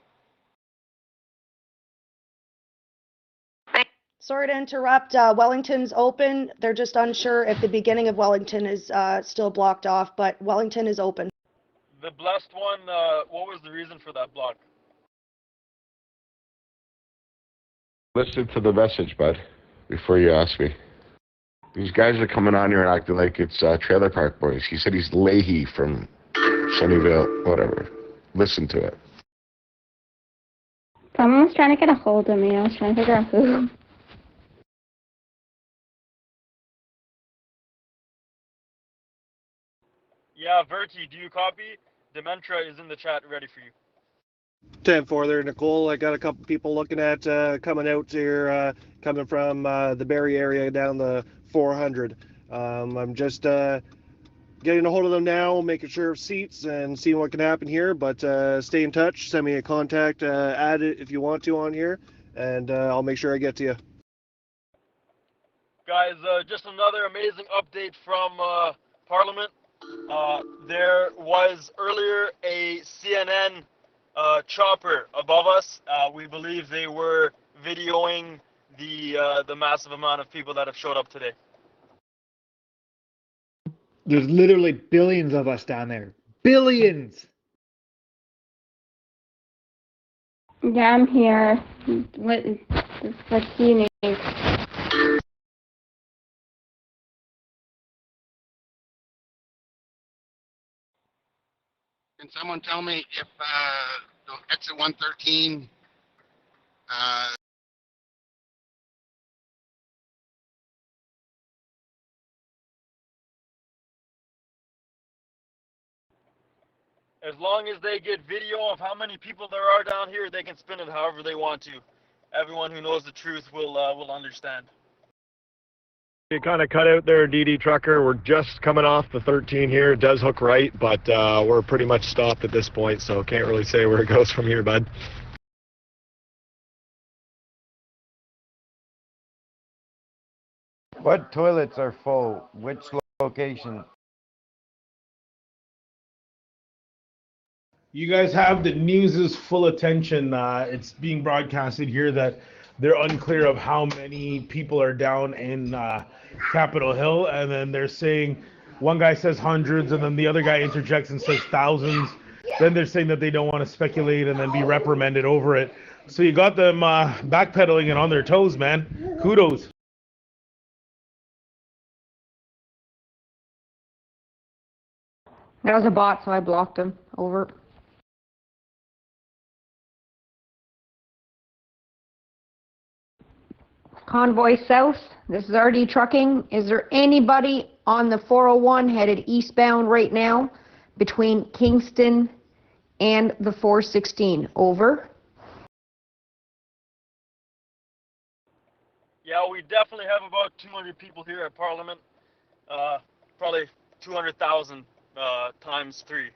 Sorry to interrupt. Wellington's open. They're just unsure if the beginning of Wellington is still blocked off, but Wellington is open. The blessed one, what was the reason for that block? Listen to the message, bud, before you ask me. These guys are coming on here and acting like it's Trailer Park Boys. He said he's Leahy from Sunnyvale, whatever. Listen to it. Someone was trying to get a hold of me. I was trying to figure out who. Yeah, Verti, do you copy? Dementra is in the chat ready for you. 10-4 there, Nicole. I got a couple people looking at coming out here, coming from the Barrie area down the 400. I'm just getting a hold of them now, making sure of seats and seeing what can happen here. But stay in touch. Send me a contact. Add it if you want to on here, and I'll make sure I get to you. Guys, just another amazing update from Parliament. There was earlier a CNN chopper above us. We believe they were videoing the massive amount of people that have showed up today. There's literally billions of us down there. Billions! Yeah, I'm here. What do you need? Can someone tell me if the exit 113 As long as they get video of how many people there are down here, they can spin it however they want to. Everyone who knows the truth will understand. You kind of cut out there, DD Trucker. We're just coming off the 13 here. It does hook right, but we're pretty much stopped at this point, so can't really say where it goes from here, bud. What toilets are full? Which location? You guys have the news's full attention. It's being broadcasted here that they're unclear of how many people are down in Capitol Hill, and then they're saying, one guy says hundreds, and then the other guy interjects and says thousands. Then they're saying that they don't want to speculate and then be reprimanded over it. So you got them backpedaling and on their toes, man. Kudos. That was a bot, so I blocked him. Over. Convoy South, this is RD Trucking. Is there anybody on the 401 headed eastbound right now between Kingston and the 416? Over. Yeah, we definitely have about 200 people here at Parliament. Probably 200,000 times 3.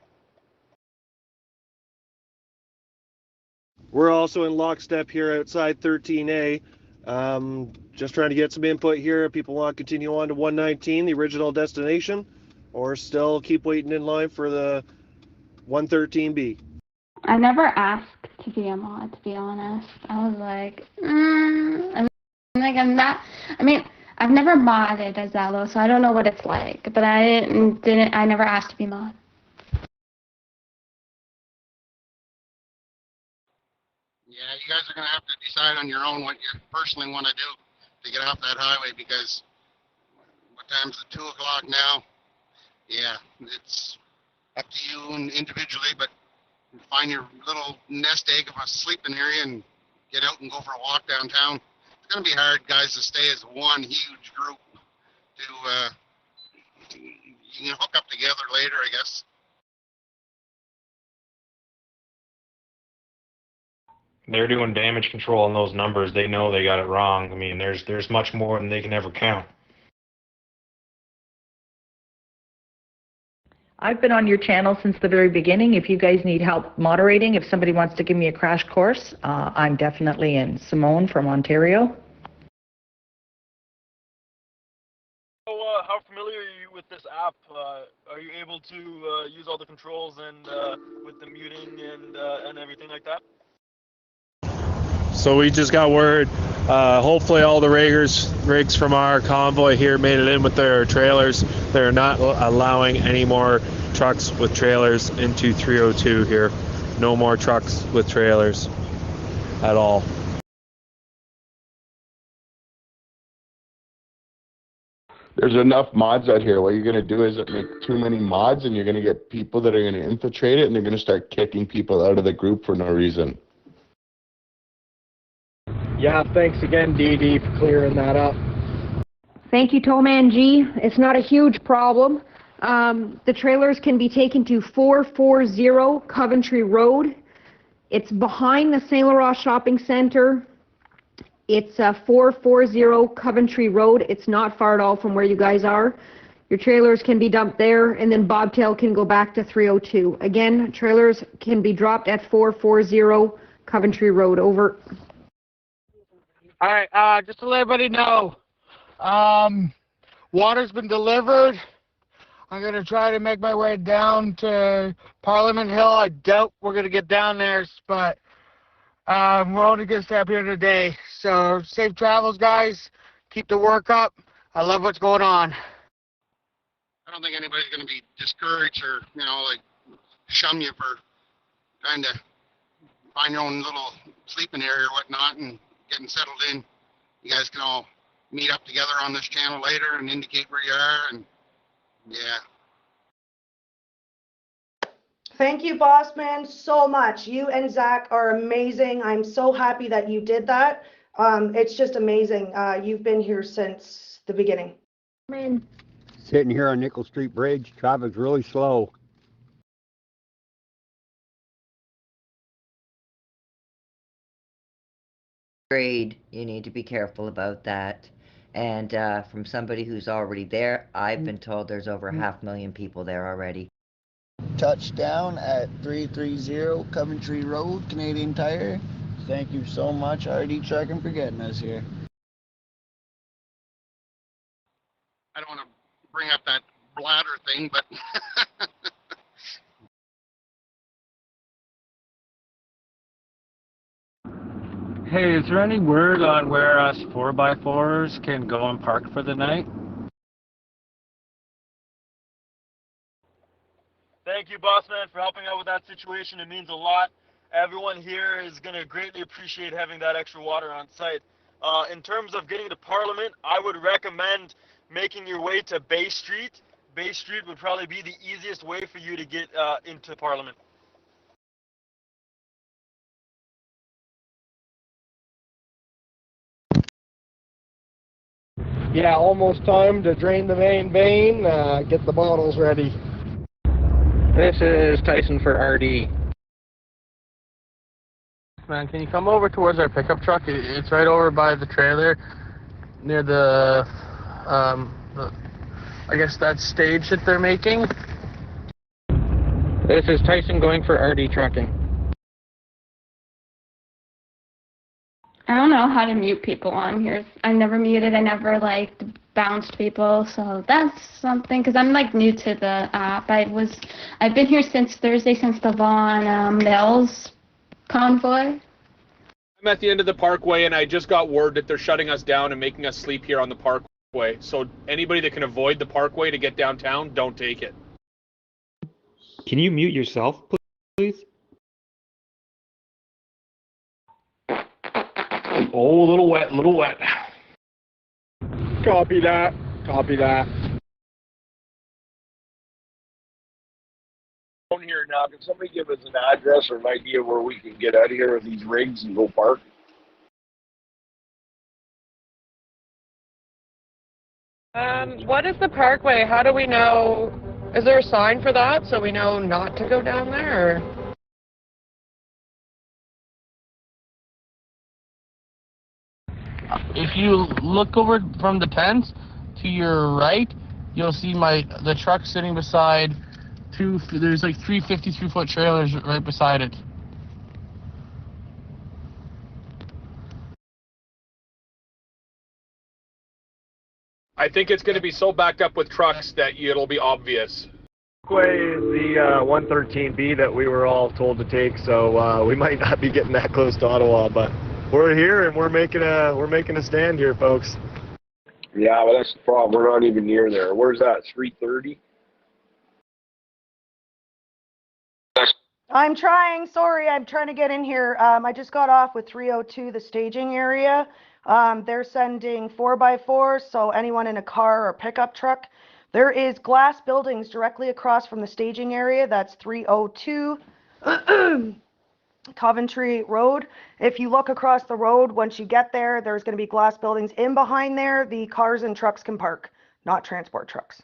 We're also in lockstep here outside 13A. Just trying to get some input here. If people want to continue on to 119, the original destination, or still keep waiting in line for the 113B. I never asked to be a mod, to be honest. I was like, I'm not. I mean, I've never modded as Zello, so I don't know what it's like. But I never asked to be mod. Yeah, you guys are going to have to decide on your own what you personally want to do to get off that highway, because what time's it, 2 o'clock now? Yeah, it's up to you individually, but find your little nest egg of a sleeping area and get out and go for a walk downtown. It's going to be hard, guys, to stay as one huge group. You can hook up together later, I guess. They're doing damage control on those numbers. They know they got it wrong. I mean, there's much more than they can ever count. I've been on your channel since the very beginning. If you guys need help moderating, if somebody wants to give me a crash course, I'm definitely in. Simone from Ontario. So, how familiar are you with this app? Are you able to use all the controls and with the muting and everything like that? So we just got word. Hopefully all the rigs from our convoy here made it in with their trailers. They're not allowing any more trucks with trailers into 302 here. No more trucks with trailers at all. There's enough mods out here. What you're going to do is make too many mods, and you're going to get people that are going to infiltrate it, and they're going to start kicking people out of the group for no reason. Yeah, thanks again, DD, for clearing that up. Thank you, Towman G. It's not a huge problem. The trailers can be taken to 440 Coventry Road. It's behind the Saint Laurent Shopping Center It's 440 Coventry Road. It's not far at all from where you guys are. Your trailers can be dumped there, and then Bobtail can go back to 302. Again, trailers can be dropped at 440 Coventry Road. Over. All right, just to let everybody know, water's been delivered. I'm going to try to make my way down to Parliament Hill. I doubt we're going to get down there, but we're only going to stay up here today. So safe travels, guys. Keep the work up. I love what's going on. I don't think anybody's going to be discouraged or, like shun you for trying to find your own little sleeping area or whatnot and getting settled in. You guys can all meet up together on this channel later and indicate where you are, and yeah. Thank you, boss man, so much. You and Zach are amazing. I'm so happy that you did that. It's just amazing. You've been here since the beginning. Man. Sitting here on Nickel Street Bridge, traffic's really slow. Grade, you need to be careful about that. And from somebody who's already there, I've been told there's over 500,000 people there already. Touchdown at 330 Coventry Road, Canadian Tire. Thank you so much, RD Trucking, for getting us here. I don't want to bring up that bladder thing, but Hey, is there any word on where us 4x4s can go and park for the night? Thank you, Bossman, for helping out with that situation. It means a lot. Everyone here is going to greatly appreciate having that extra water on site. In terms of getting to Parliament, I would recommend making your way to Bay Street. Bay Street would probably be the easiest way for you to get into Parliament. Yeah, almost time to drain the main vein, get the bottles ready. This is Tyson for RD. Man, can you come over towards our pickup truck? It's right over by the trailer, near the I guess that stage that they're making. This is Tyson going for RD Trucking. I don't know how to mute people on here. I never muted. I never bounced people. So that's something, because I'm new to the app. I've been here since Thursday, since the Vaughan Mills convoy. I'm at the end of the parkway, and I just got word that they're shutting us down and making us sleep here on the parkway. So anybody that can avoid the parkway to get downtown, don't take it. Can you mute yourself, please? Oh, a little wet, a little wet. Copy that. Copy that. On here now, can somebody give us an address or an idea where we can get out of here with these rigs and go park? What is the parkway? How do we know? Is there a sign for that so we know not to go down there? Or? If you look over from the tents to your right, you'll see the truck sitting beside there's 3 53-foot trailers right beside it. I think it's going to be so backed up with trucks that it'll be obvious. Way is the 113B that we were all told to take, so we might not be getting that close to Ottawa, but we're here and we're making a stand here, folks. Yeah, but that's the problem. We're not even near there. Where's that? 330? I'm trying. Sorry, I'm trying to get in here. I just got off with 302, the staging area. They're sending 4x4s, so anyone in a car or pickup truck. There is glass buildings directly across from the staging area. That's 302 Coventry Road. If you look across the road, once you get there, there's going to be glass buildings in behind there. The cars and trucks can park, not transport trucks.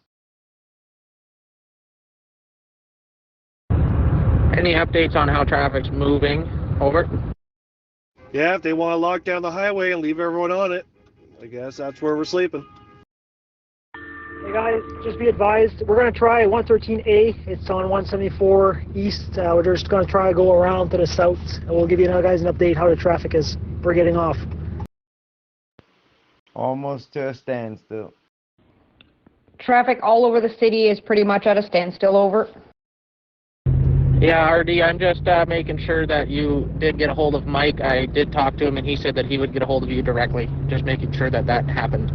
Any updates on how traffic's moving? Over. Yeah, if they want to lock down the highway and leave everyone on it, I guess that's where we're sleeping. Hey guys, just be advised, we're going to try 113A. It's on 174 East. We're just going to try to go around to the south, and we'll give you guys an update how the traffic is. We're getting off. Almost to a standstill. Traffic all over the city is pretty much at a standstill. Over. Yeah, RD, I'm just making sure that you did get a hold of Mike. I did talk to him, and he said that he would get a hold of you directly. Just making sure that that happened.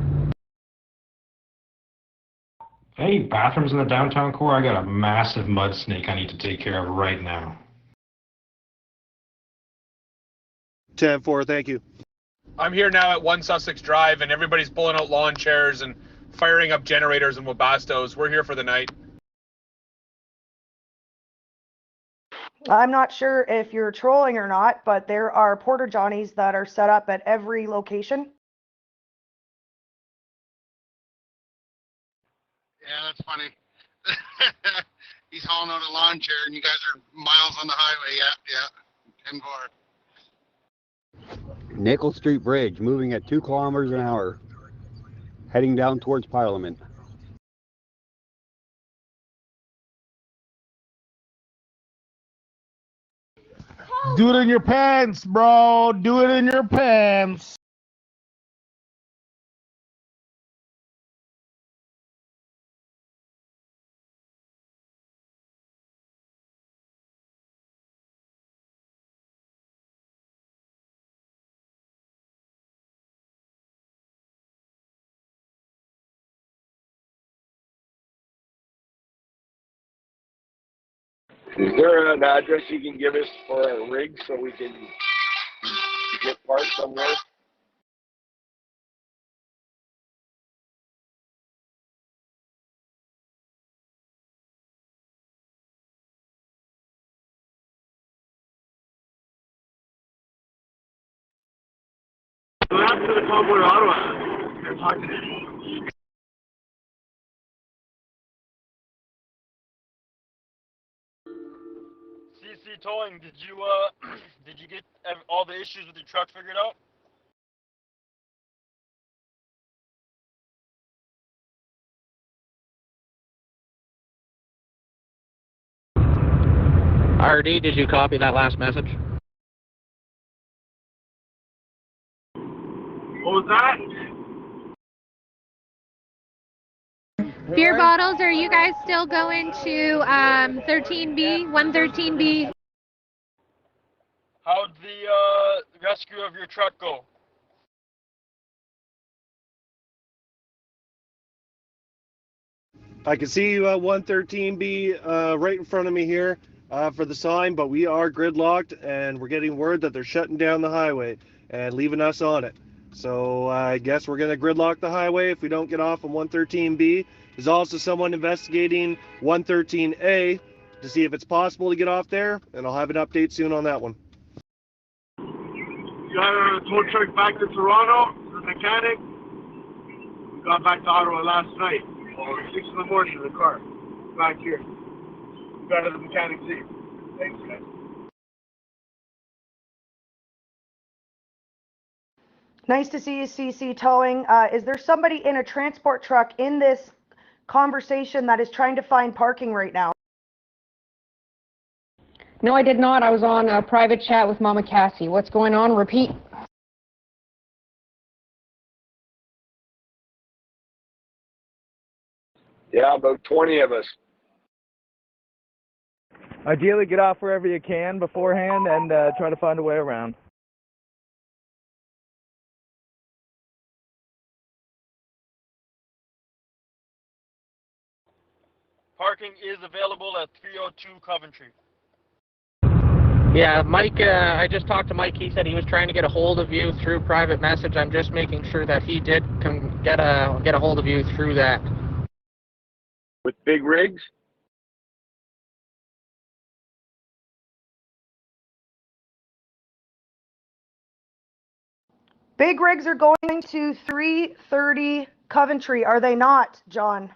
Any bathrooms in the downtown core? I got a massive mud snake I need to take care of right now. 10-4, thank you. I'm here now at 1 Sussex Drive, and everybody's pulling out lawn chairs and firing up generators and Wabastos. We're here for the night. I'm not sure if you're trolling or not, but there are porta johnies that are set up at every location. Yeah, that's funny. He's hauling out a lawn chair, and you guys are miles on the highway. Yeah. 10-4. Nickel Street Bridge moving at 2 kilometers an hour, heading down towards Parliament. Do it in your pants, bro. Do it in your pants. Is there an address you can give us for our rig so we can get parked somewhere? What happened to the Convoy Ottawa? They're talking to me. CC Towing, did you get all the issues with your truck figured out? RD, did you copy that last message? What was that? Beer bottles, are you guys still going to 13B, 113B? How'd the rescue of your truck go? I can see you at 113B right in front of me here for the sign, but we are gridlocked, and we're getting word that they're shutting down the highway and leaving us on it. So I guess we're going to gridlock the highway if we don't get off on 113B. There's also someone investigating 113A to see if it's possible to get off there, and I'll have an update soon on that one. You got a tow truck back to Toronto, the mechanic. We got back to Ottawa last night, or 6 in the morning in the car, back here. We got to the mechanic seat. Thanks, guys. Nice to see you, CC Towing. Is there somebody in a transport truck in this conversation that is trying to find parking right now? No, I did not. I was on a private chat with Mama Cassie. What's going on? Repeat. Yeah, about 20 of us. Ideally, get off wherever you can beforehand and try to find a way around. Parking is available at 302 Coventry. Yeah, Mike, I just talked to Mike. He said he was trying to get a hold of you through private message. I'm just making sure that he did get a hold of you through that. With big rigs? Big rigs are going to 330 Coventry, are they not, John?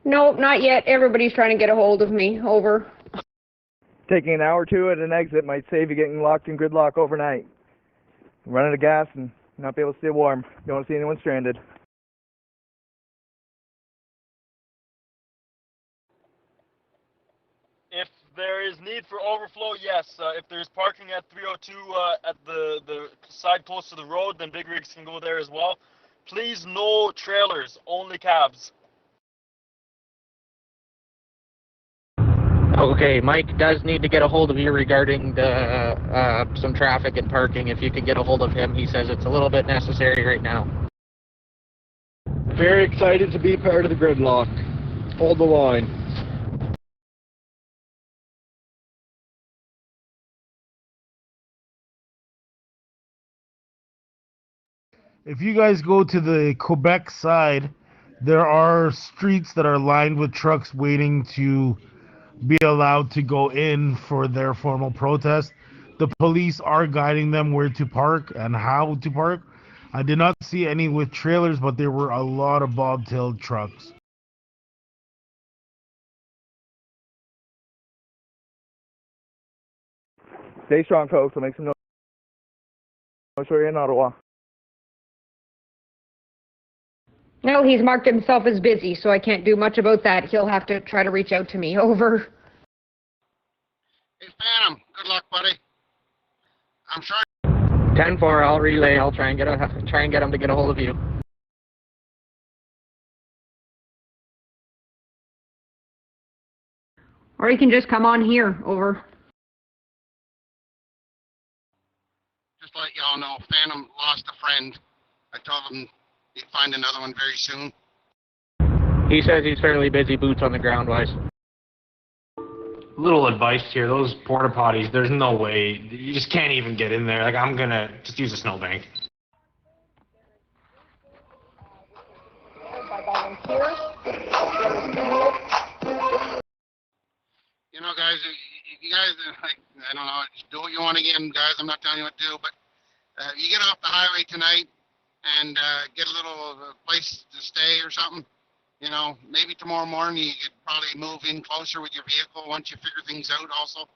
Nope, not yet. Everybody's trying to get a hold of me. Over. Taking an hour or two at an exit might save you getting locked in gridlock overnight. Run out of gas and not be able to stay warm. Don't want to see anyone stranded. If there is need for overflow, yes. If there's parking at 302 at the side close to the road, then big rigs can go there as well. Please, no trailers, only cabs. Okay, Mike does need to get a hold of you regarding the some traffic and parking. If you could get a hold of him, he says it's a little bit necessary right now. Very excited to be part of the gridlock. Hold the line. If you guys go to the Quebec side, there are streets that are lined with trucks waiting to be allowed to go in for their formal protest. The police are guiding them where to park and how to park. I did not see any with trailers, but there were a lot of bobtailed trucks. Stay strong, folks. I'll make some noise for you in Ottawa. No, he's marked himself as busy, so I can't do much about that. He'll have to try to reach out to me. Over. Hey, Phantom, good luck, buddy. I'm sure. 10-4, I'll relay. I'll try and get him to get a hold of you. Or you can just come on here. Over. Just to let y'all know, Phantom lost a friend. I told him he'd find another one very soon. He says he's fairly busy, boots on the ground wise. Little advice here, those porta potties, there's no way, you just can't even get in there. Like, I'm gonna just use a snowbank. You know, guys, you guys, like, I don't know, just do what you want again, guys. I'm not telling you what to do, but you get off the highway tonight and get a little place to stay or something. You know, maybe tomorrow morning you could probably move in closer with your vehicle once you figure things out also.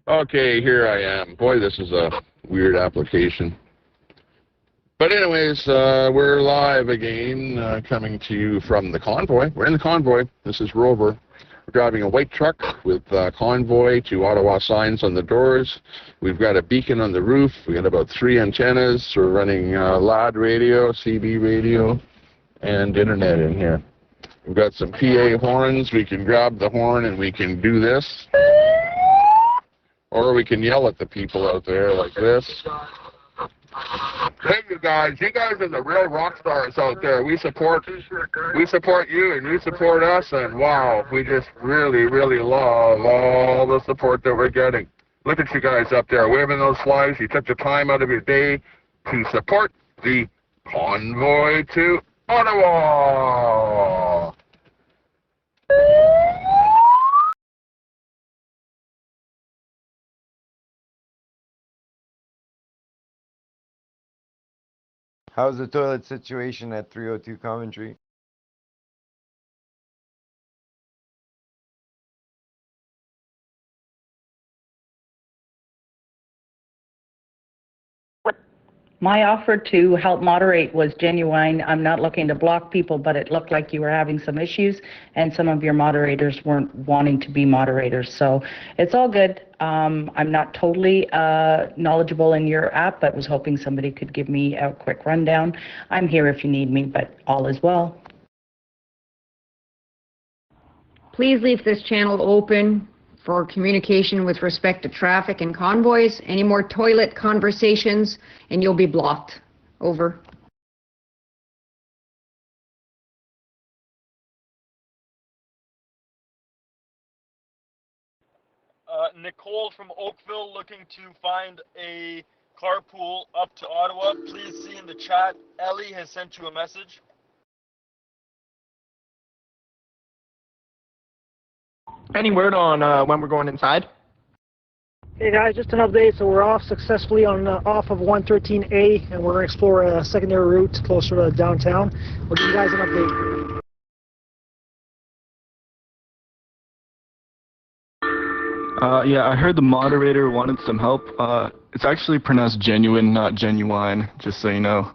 Okay, here I am. Boy, this is a weird application. But anyways, we're live again, coming to you from the Convoy. We're in the Convoy. This is Rover. We're driving a white truck with Convoy to Ottawa signs on the doors. We've got a beacon on the roof. We got about 3 antennas. We're running LAD radio, CB radio, and internet in here. We've got some PA horns. We can grab the horn and we can do this. Or we can yell at the people out there like this. Hey, you guys are the real rock stars out there. We support you and you support us, and wow, we just really, really love all the support that we're getting. Look at you guys up there waving those flags. You took the time out of your day to support the Convoy to Ottawa. How's the toilet situation at 302 Coventry? My offer to help moderate was genuine. I'm not looking to block people, but it looked like you were having some issues and some of your moderators weren't wanting to be moderators. So it's all good. I'm not totally knowledgeable in your app, but was hoping somebody could give me a quick rundown. I'm here if you need me, but all is well. Please leave this channel open for communication with respect to traffic and convoys. Any more toilet conversations and you'll be blocked. Over. Nicole from Oakville looking to find a carpool up to Ottawa. Please see in the chat, Ellie has sent you a message. Any word on when we're going inside? Hey guys, just an update. So we're off successfully on off of 113A, and we're going to explore a secondary route closer to downtown. We'll give you guys an update. Yeah, I heard the moderator wanted some help. It's actually pronounced genuine, not genuine, just so you know.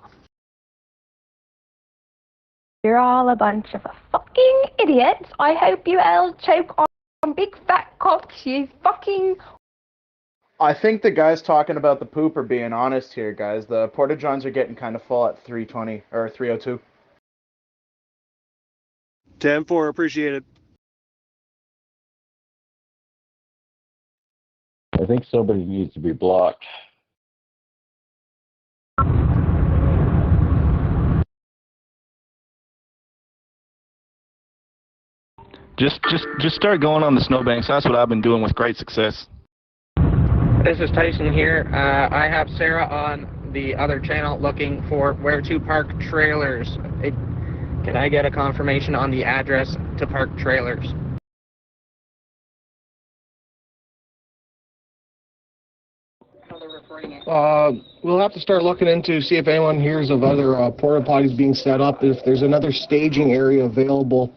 You're all a bunch of fucking idiots. I hope you all choke on big fat cocks, you fucking... I think the guys talking about the poop are being honest here, guys. The porta johns are getting kind of full at 320 or 302. 10-4, appreciate it. I think somebody needs to be blocked. Just start going on the snowbanks. That's what I've been doing with great success. This is Tyson here. I have Sarah on the other channel looking for where to park trailers. Can I get a confirmation on the address to park trailers? We'll have to start looking into see if anyone hears of other porta potties being set up. If there's another staging area available,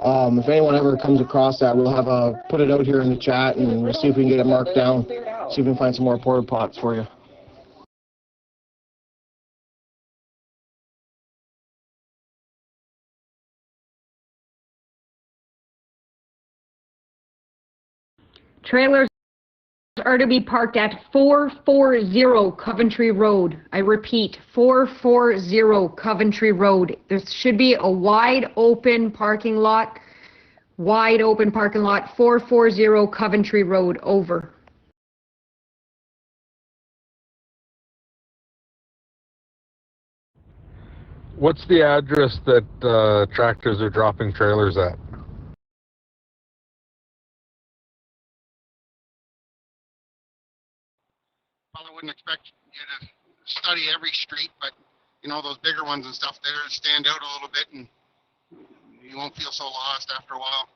if anyone ever comes across that, we'll have put it out here in the chat, and we'll see if we can get it marked down. See if we can find some more porta pots for you. Trailers are to be parked at 440 Coventry Road. I repeat, 440 Coventry Road. There should be a wide open parking lot. 440 Coventry Road, over. What's the address that tractors are dropping trailers at? Probably wouldn't expect you to study every street, but you know, those bigger ones and stuff there stand out a little bit, and you won't feel so lost after a while.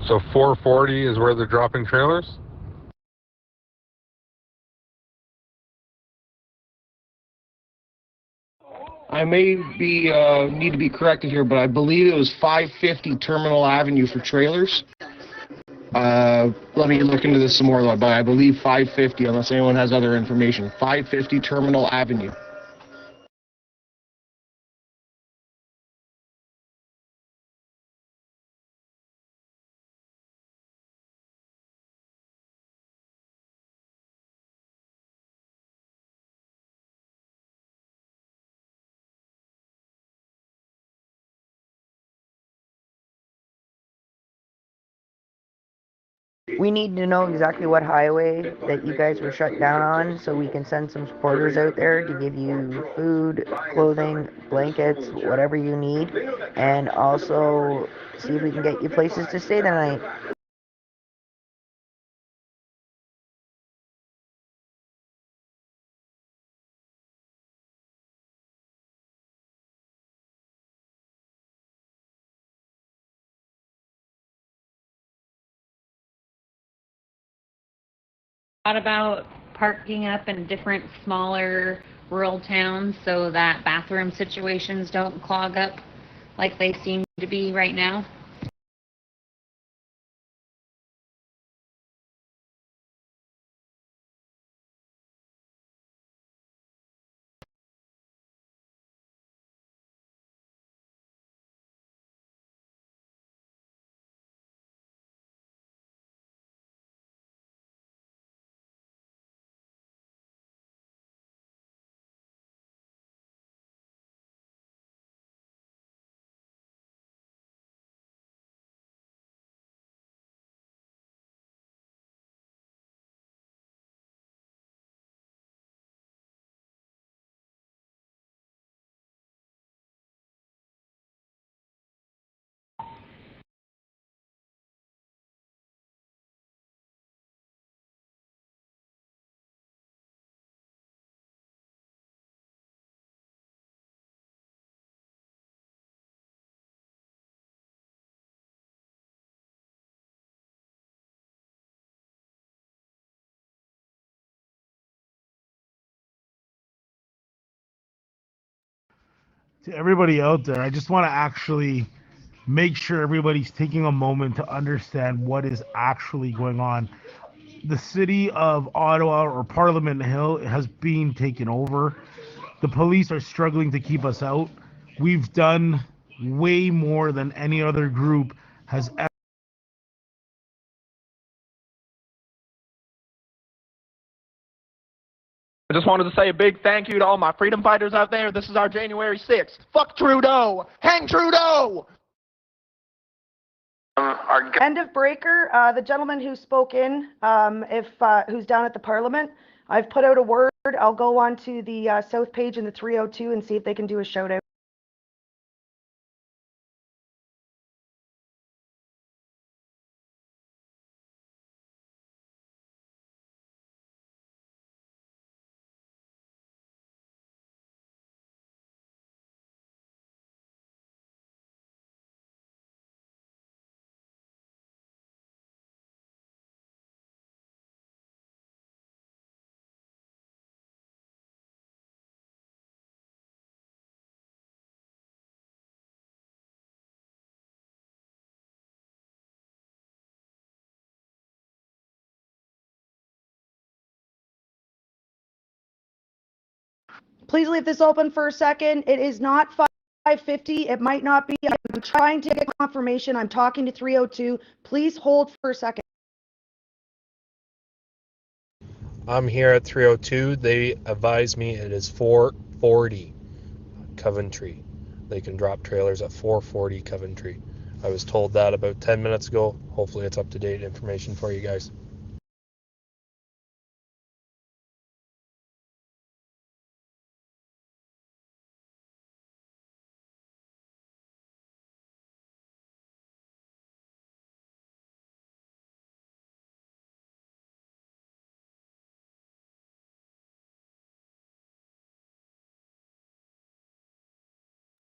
So 440 is where they're dropping trailers? I may be need to be corrected here, but I believe it was 550 Terminal Avenue for trailers. Let me look into this some more, though, but I believe 550, unless anyone has other information. 550 Terminal Avenue. We need to know exactly what highway that you guys were shut down on so we can send some supporters out there to give you food, clothing, blankets, whatever you need, and also see if we can get you places to stay the night. Thought about parking up in different smaller rural towns so that bathroom situations don't clog up like they seem to be right now. to everybody out there, I just want to actually make sure everybody's taking a moment to understand what is actually going on. The city of Ottawa or Parliament Hill has been taken over. The police are struggling to keep us out. We've done way more than any other group has ever. I just wanted to say a big thank you to all my freedom fighters out there. This is our January 6th. Fuck Trudeau! Hang Trudeau! End of breaker. The gentleman who spoke in, who's down at the Parliament, I've put out a word. I'll go on to the south page in the 302 and see if they can do a shout out. Please leave this open for a second. It is not 550. It might not be. I'm trying to get confirmation. I'm talking to 302. Please hold for a second. I'm here at 302. They advise me it is 440 Coventry. They can drop trailers at 440 Coventry. I was told that about 10 minutes ago. Hopefully it's up to date information for you guys.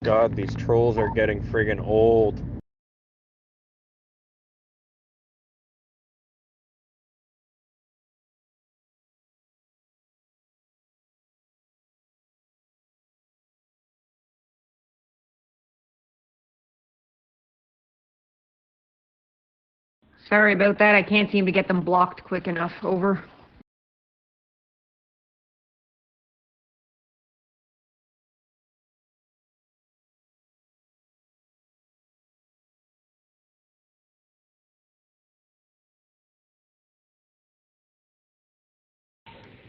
God, these trolls are getting friggin' old. Sorry about that. I can't seem to get them blocked quick enough. Over.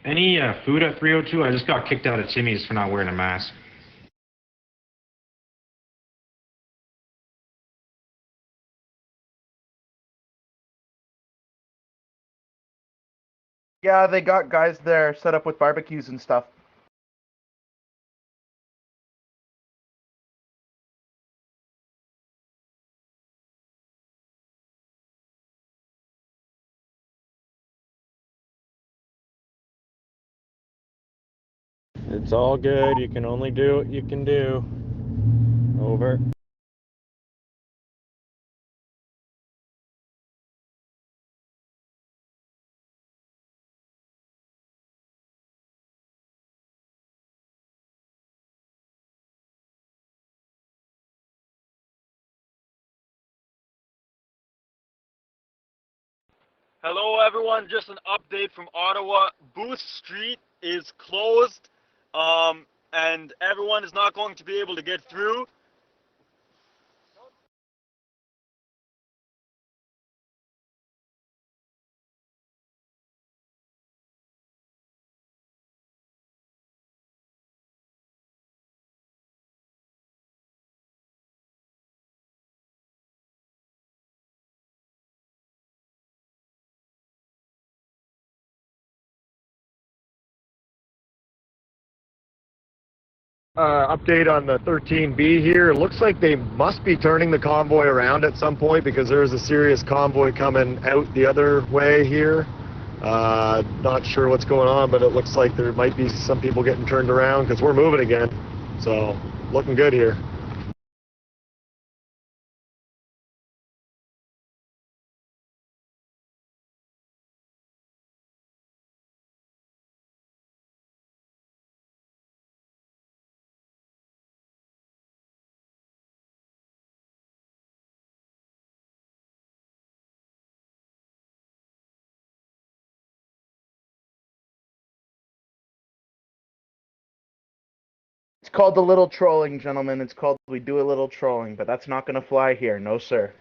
Any food at 302? I just got kicked out of Timmy's for not wearing a mask. Yeah, they got guys there set up with barbecues and stuff. It's all good. You can only do what you can do. Over. Hello, everyone. Just an update from Ottawa. Booth Street is closed, and everyone is not going to be able to get through. Update on the 13B here. It looks like they must be turning the convoy around at some point because there's a serious convoy coming out the other way here. Not sure what's going on, but it looks like there might be some people getting turned around because we're moving again. So, looking good here. It's called the little trolling, gentlemen. It's called we do a little trolling, but that's not going to fly here. No, sir.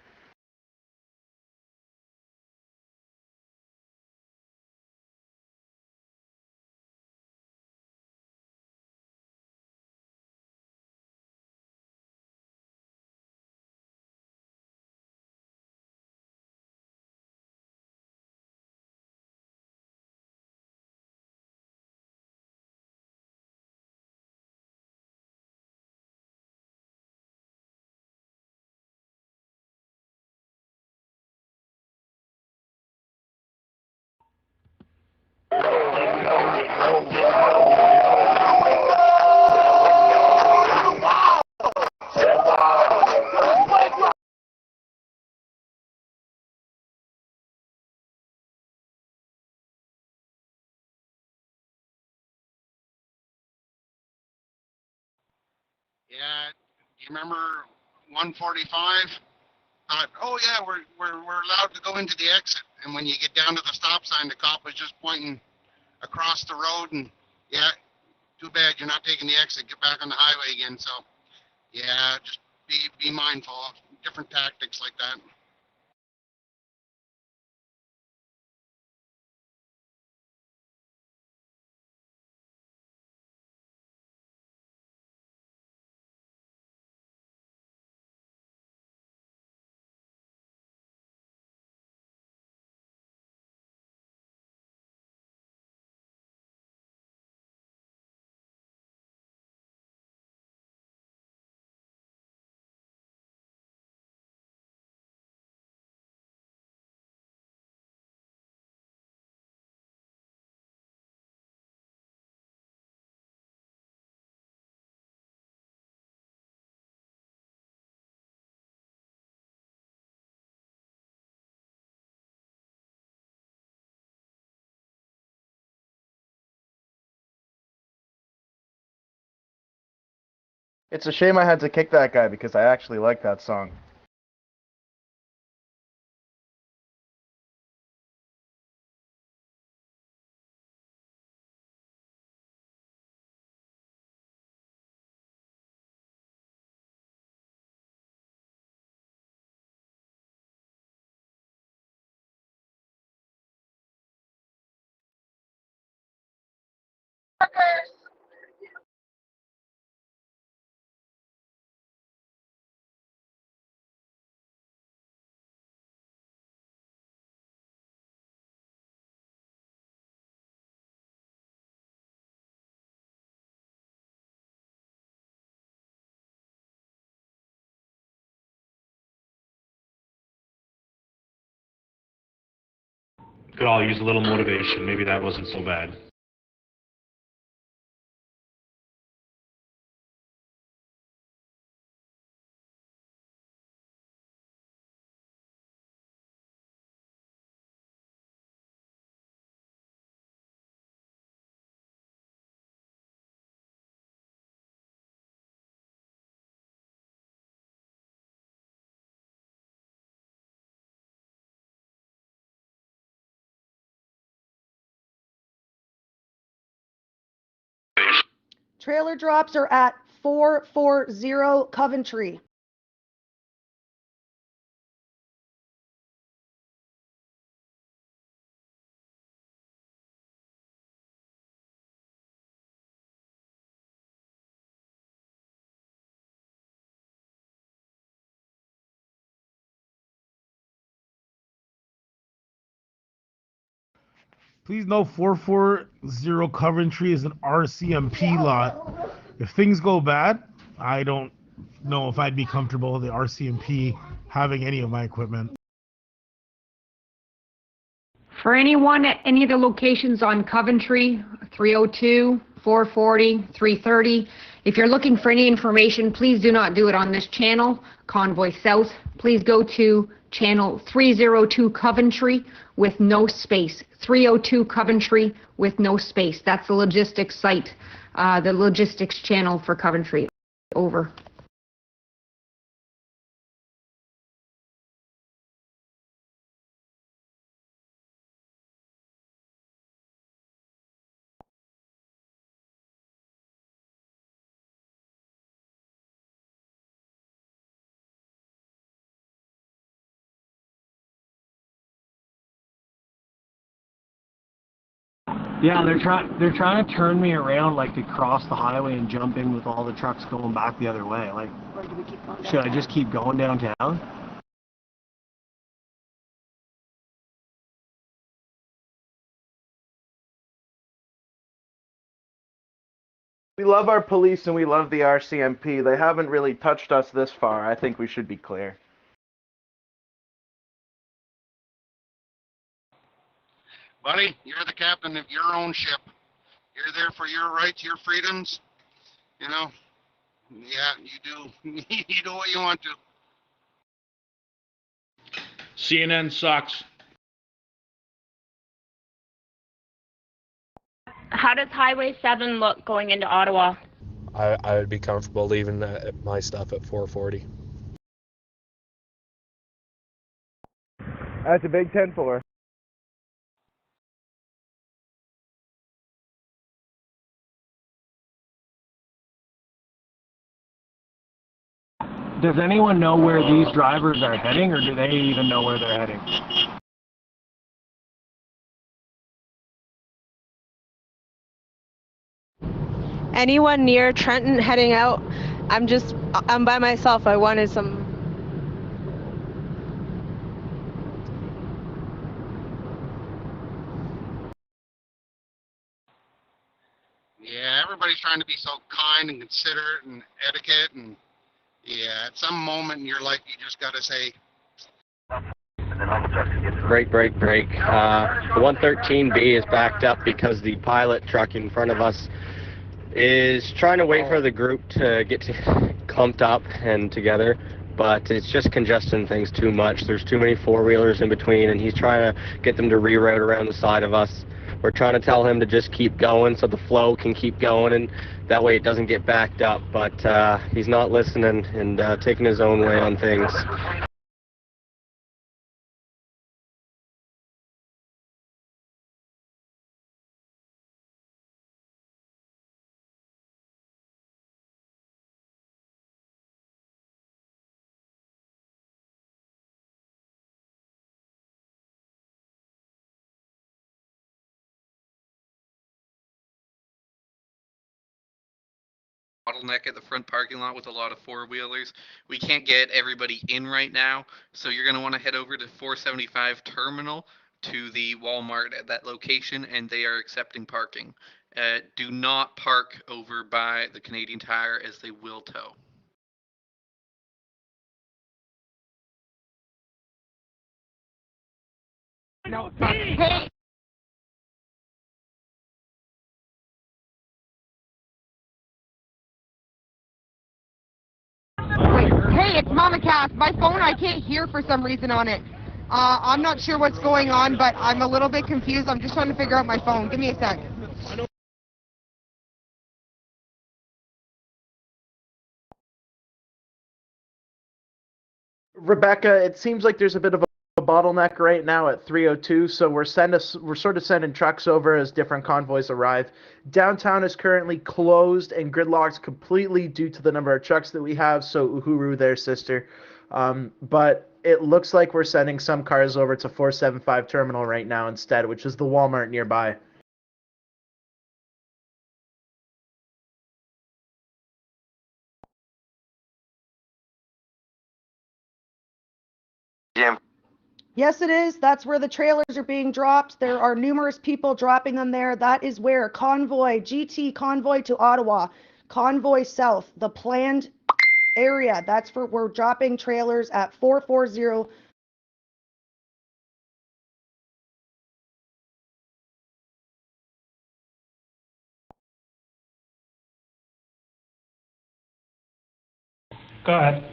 Yeah, do you remember 145? Thought, oh yeah, we're allowed to go into the exit. And when you get down to the stop sign, the cop was just pointing across the road, and yeah, too bad you're not taking the exit. Get back on the highway again. So yeah, just be mindful of different tactics like that. It's a shame I had to kick that guy because I actually like that song. Could all use a little motivation. Maybe that wasn't so bad. Trailer drops are at 440 Coventry. Please know 440 Coventry is an RCMP lot. If things go bad, I don't know if I'd be comfortable with the RCMP having any of my equipment. For anyone at any of the locations on Coventry, 302, 440, 330, if you're looking for any information, please do not do it on this channel, Convoy South. Please go to channel 302 Coventry with no space. 302 Coventry with no space. That's the logistics site, the logistics channel for Coventry. Over. Yeah, they're trying to turn me around like to cross the highway and jump in with all the trucks going back the other way. Like, Or do we keep going should I downtown? just keep going downtown? We love our police and we love the RCMP. They haven't really touched us this far. I think we should be clear. Buddy, you're the captain of your own ship. You're there for your rights, your freedoms. You know, yeah, you do. You do what you want to. CNN sucks. How does Highway 7 look going into Ottawa? I would be comfortable leaving my stuff at 440. That's a big 10-4. Does anyone know where these drivers are heading, or do they even know where they're heading? Anyone near Trenton heading out? I'm by myself. I wanted some. Yeah, everybody's trying to be so kind and considerate and etiquette, and yeah, at some moment in your life you just got to say. Break. The 113B is backed up because the pilot truck in front of us is trying to wait for the group to get clumped up and together, but it's just congesting things too much. There's too many four-wheelers in between, and he's trying to get them to reroute around the side of us. We're trying to tell him to just keep going so the flow can keep going, and that way it doesn't get backed up, but he's not listening and taking his own way on things. Bottleneck at the front parking lot with a lot of four-wheelers. We can't get everybody in right now, so you're going to want to head over to 475 Terminal to the Walmart at that location, and they are accepting parking. Do not park over by the Canadian Tire, as they will tow. No, hey! Wait, hey, it's Mama Cass. My phone, I can't hear for some reason on it. I'm not sure what's going on, but I'm a little bit confused. I'm just trying to figure out my phone. Give me a sec. Rebecca, it seems like there's a bit of a bottleneck right now at 302, so we're sort of sending trucks over as different convoys arrive. Downtown is currently closed and gridlocked completely due to the number of trucks that we have, so uhuru there, sister. But it looks like we're sending some cars over to 475 Terminal right now instead, which is the Walmart nearby. Jim. Yes, it is. That's where the trailers are being dropped. There are numerous people dropping them there. That is where Convoy, GT Convoy to Ottawa, Convoy South, the planned area. That's where we're dropping trailers at 440. Go ahead.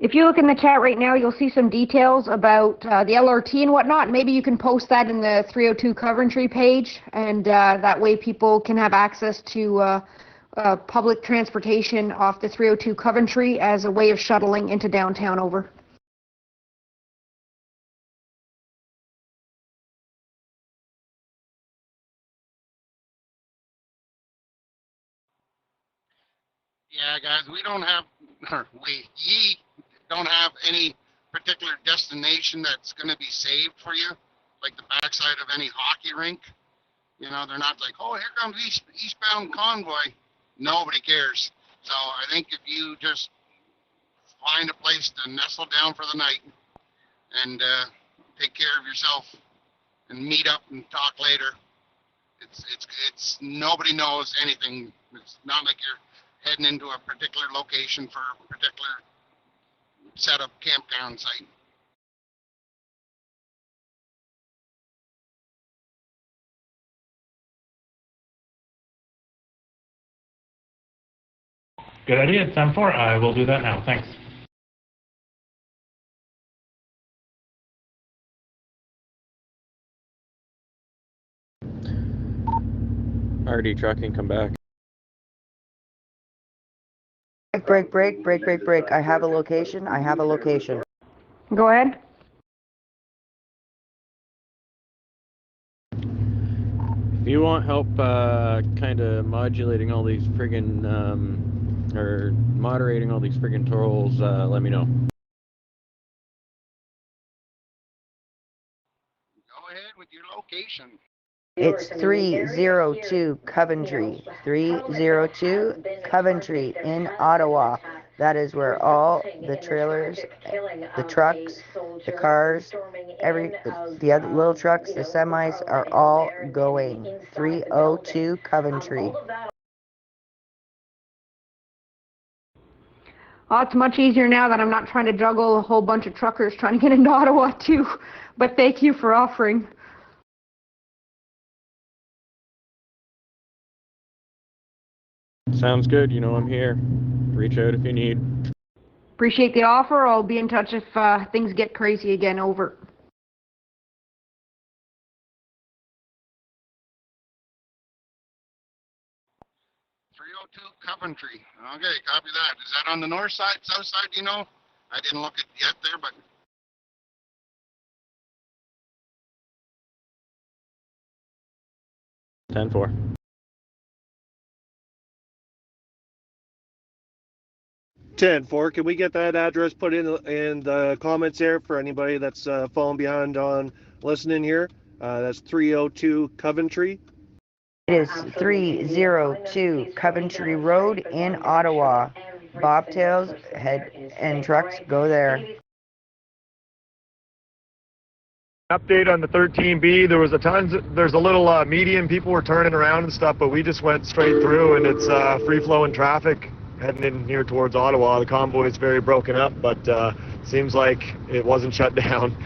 If you look in the chat right now, you'll see some details about the LRT and whatnot. Maybe you can post that in the 302 Coventry page, and that way people can have access to public transportation off the 302 Coventry as a way of shuttling into downtown. Over. Yeah, guys, we don't have, or ye don't have any particular destination that's going to be saved for you, like the backside of any hockey rink. You know, they're not like, oh, here comes eastbound convoy. Nobody cares. So I think if you just find a place to nestle down for the night and take care of yourself and meet up and talk later, it's nobody knows anything. It's not like you're heading into a particular location for a particular set up campground site. Good idea. It's 10-4. I will do that now. Thanks. RD trucking, come back. Break. I have a location. Go ahead. If you want help kind of modulating all these friggin' or moderating all these friggin' tolls, let me know. Go ahead with your location. It's 302 Coventry. 302 Coventry in Ottawa. That is where all the trailers, the trucks, the cars, the other little trucks, the semis are all going. 302 Coventry. Oh, it's much easier now that I'm not trying to juggle a whole bunch of truckers trying to get into Ottawa too. But thank you for offering. Sounds good. You know I'm here. Reach out if you need. Appreciate the offer. I'll be in touch if things get crazy again. Over. Coventry. Okay, copy that. Is that on the north side, south side, do you know? I didn't look at yet there, but... (10-4). (10-4). Can we get that address put in the comments there for anybody that's falling behind on listening here? That's 302 Coventry. It is 302 Coventry Road in Ottawa. Bobtails, head, and trucks go there. Update on the 13B. There's a little median. People were turning around and stuff, but we just went straight through, and it's free flowing traffic heading in here towards Ottawa. The convoy is very broken up, but seems like it wasn't shut down.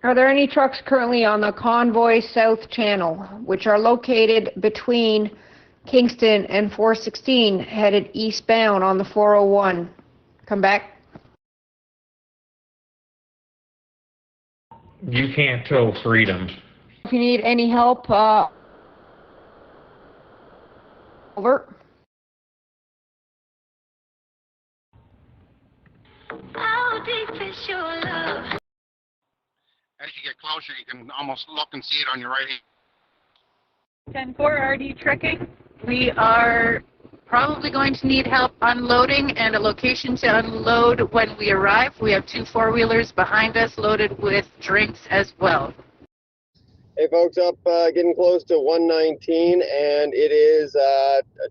Are there any trucks currently on the Convoy South Channel, which are located between Kingston and 416, headed eastbound on the 401? Come back. You can't tow Freedom. If you need any help, over. How deep is your love? As you get closer, you can almost look and see it on your right hand. 10-4 RD trekking. We are probably going to need help unloading and a location to unload when we arrive. We have 2 4-wheelers behind us loaded with drinks as well. Hey folks, up getting close to 119, and it is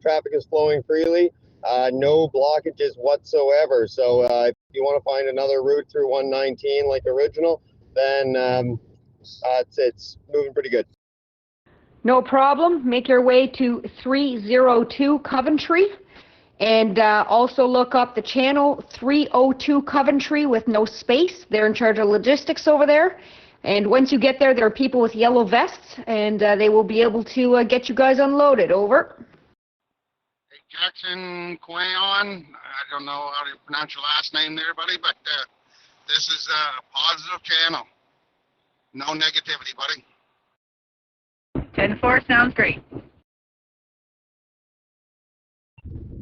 traffic is flowing freely. No blockages whatsoever. So if you want to find another route through 119 like original, then It's moving pretty good. No problem. Make your way to 302 Coventry. And also look up the channel 302 Coventry with no space. They're in charge of logistics over there. And once you get there, there are people with yellow vests, and they will be able to get you guys unloaded. Over. Hey, Jackson Quayon, I don't know how to pronounce your last name there, buddy, but this is a positive channel. No negativity, buddy. 10-4 sounds great.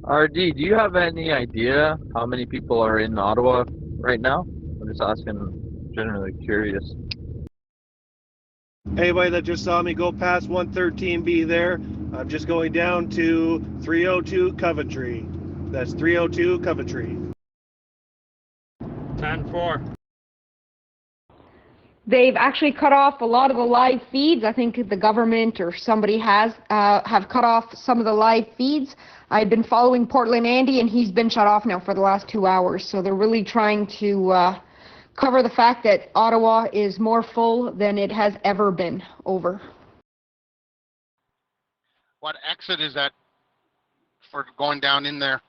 RD, do you have any idea how many people are in Ottawa right now? I'm just asking, generally curious. Anybody that just saw me go past 113B there, I'm just going down to 302 Coventry. That's 302 Coventry. 10-4. They've actually cut off a lot of the live feeds. I think the government or somebody have cut off some of the live feeds. I've been following Portland Andy, and he's been shut off now for the last 2 hours. So they're really trying to cover the fact that Ottawa is more full than it has ever been. Over. What exit is that for going down in there?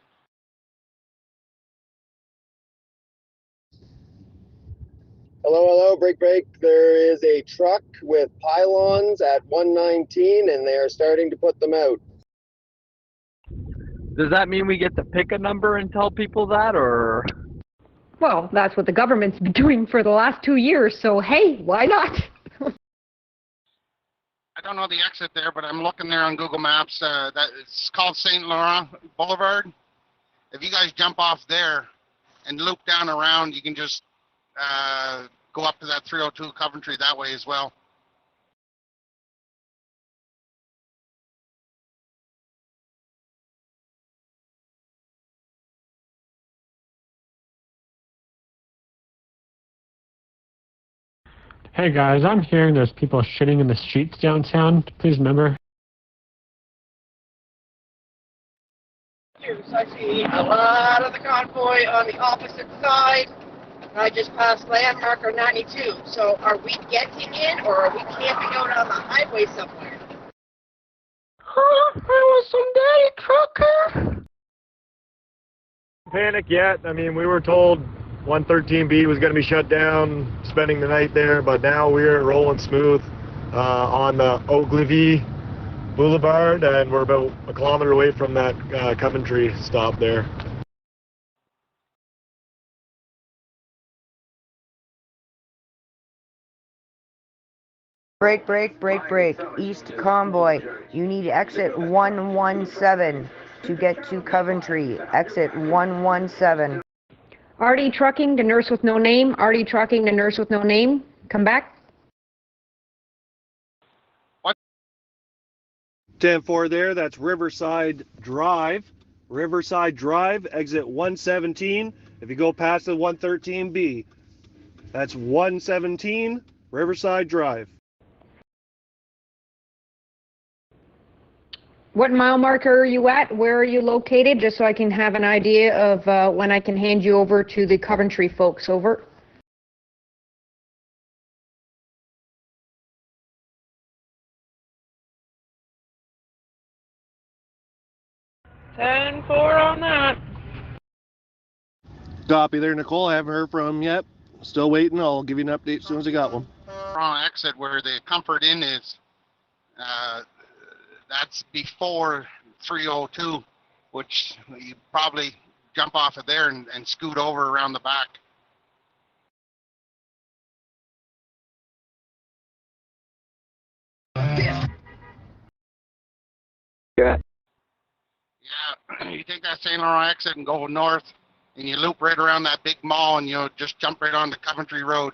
Hello, break. There is a truck with pylons at 119, and they are starting to put them out. Does that mean we get to pick a number and tell people that, or? Well, that's what the government's been doing for the last 2 years, so hey, why not? I don't know the exit there, but I'm looking there on Google Maps. That it's called St. Laurent Boulevard. If you guys jump off there and loop down around, you can just go up to that 302 Coventry that way as well. Hey guys, I'm hearing there's people shitting in the streets downtown. Please remember. I see a lot of the convoy on the opposite side. I just passed landmarker 92. So are we getting in, or are we camping out on the highway somewhere? I was some daddy trucker. Panic yet. I mean, we were told 113B was going to be shut down, spending the night there, but now we're rolling smooth on the Ogilvy Boulevard, and we're about a kilometer away from that Coventry stop there. Break. East Convoy. You need exit 117 to get to Coventry. Exit 117. RD Trucking, the nurse with no name. RD Trucking, the nurse with no name. Come back. 10-4 there, that's Riverside Drive. Riverside Drive, exit 117. If you go past the 113B, that's 117 Riverside Drive. What mile marker are you at? Where are you located? Just so I can have an idea of when I can hand you over to the Coventry folks. Over. $10-4 on that. Copy there, Nicole. I haven't heard from him yet. Still waiting. I'll give you an update as soon as I got one. Wrong exit where the Comfort Inn is. That's before 302, which you probably jump off of there and scoot over around the back. Yeah. Yeah, you take that St. Laurent exit and go north, and you loop right around that big mall, and you'll just jump right onto Coventry Road.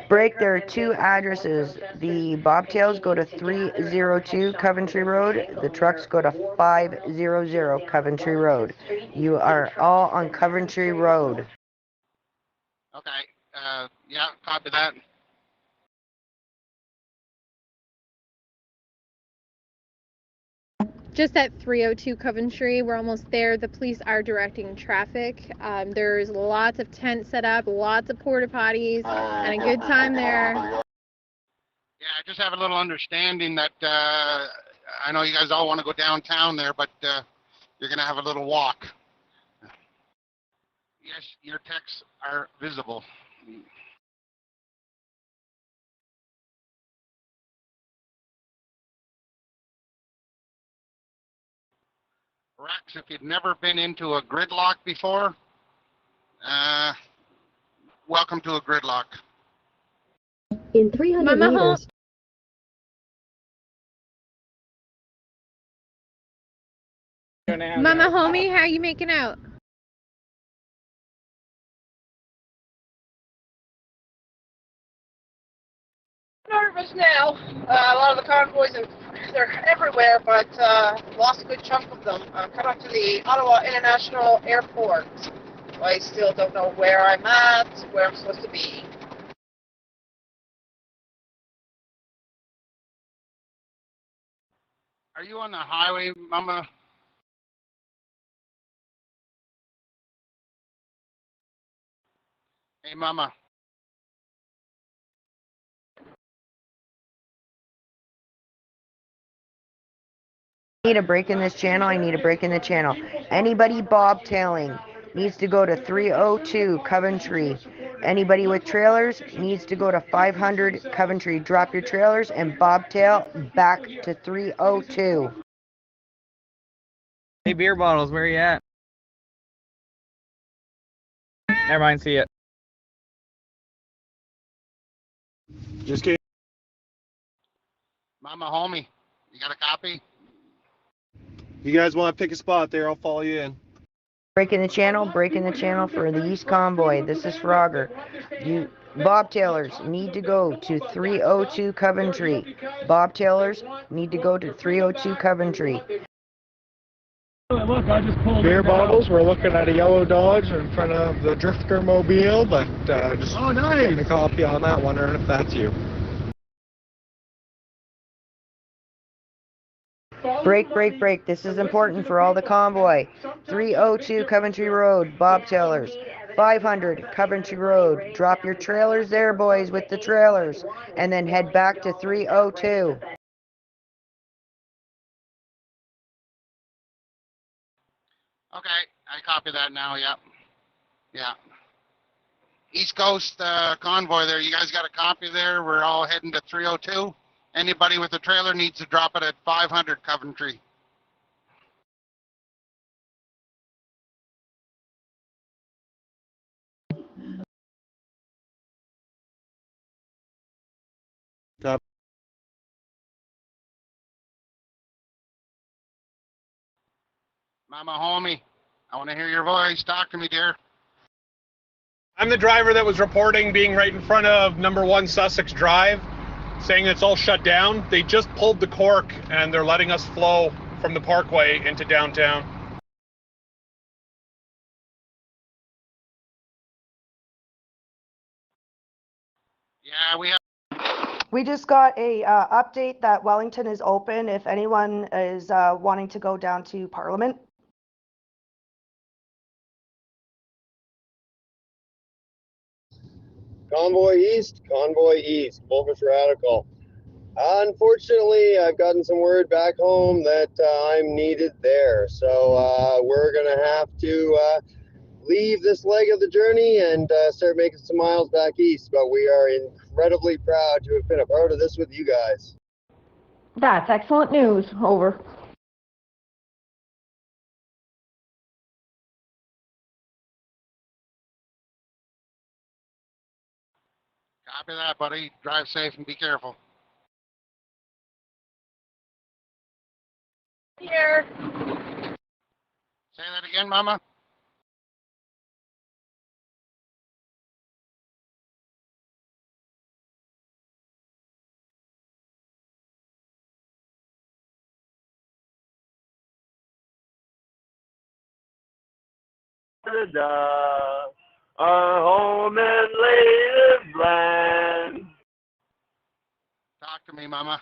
Break, there are two addresses. The bobtails go to 302 Coventry Road. The trucks go to 500 Coventry Road. You are all on Coventry Road. Okay, yeah, copy that. Just at 302 Coventry, we're almost there. The police are directing traffic. There's lots of tents set up, lots of porta potties, and a good time there. Yeah, I just have a little understanding that I know you guys all want to go downtown there, but you're going to have a little walk. Yes, your texts are visible. Rex, if you've never been into a gridlock before, welcome to a gridlock. In 300 Mama meters. Mama homie, how you making out? Nervous now. A lot of the convoys, they're everywhere, but lost a good chunk of them. I'm coming up to the Ottawa International Airport. I still don't know where I'm at, where I'm supposed to be. Are you on the highway, Mama? Hey, Mama. I need a break in this channel. I need a break in the channel. Anybody bobtailing needs to go to 302 Coventry. Anybody with trailers needs to go to 500 Coventry. Drop your trailers and bobtail back to 302. Hey, beer bottles, where you at? Never mind, see ya. Just kidding. Mama homie, you got a copy? You guys want to pick a spot there? I'll follow you in. Breaking the channel for the East Convoy. This is Frogger. You bobtailers need to go to 302 Coventry. Bobtailers need to go to 302 Coventry. Beer bottles. We're looking at a yellow Dodge in front of the Drifter Mobile, but just getting a copy on that, wondering if that's you. Break. This is important for all the convoy. 302 Coventry Road, bobtailers. 500 Coventry Road. Drop your trailers there, boys, with the trailers. And then head back to 302. Okay, I copy that now, yeah. Yeah. East Coast convoy there, you guys got a copy there? We're all heading to 302. Anybody with a trailer needs to drop it at 500 Coventry. Copy. Mama homie, I want to hear your voice. Talk to me, dear. I'm the driver that was reporting being right in front of number 1 Sussex Drive, saying it's all shut down. They just pulled the cork and they're letting us flow from the parkway into downtown. Yeah, We just got a update that Wellington is open if anyone is wanting to go down to Parliament. Convoy East, Wolfish Radical. Unfortunately, I've gotten some word back home that I'm needed there. So we're going to have to leave this leg of the journey and start making some miles back east. But we are incredibly proud to have been a part of this with you guys. That's excellent news. Over. Copy that, buddy. Drive safe and be careful. Here. Say that again, Mama. Our home and native land. Talk to me, Mama.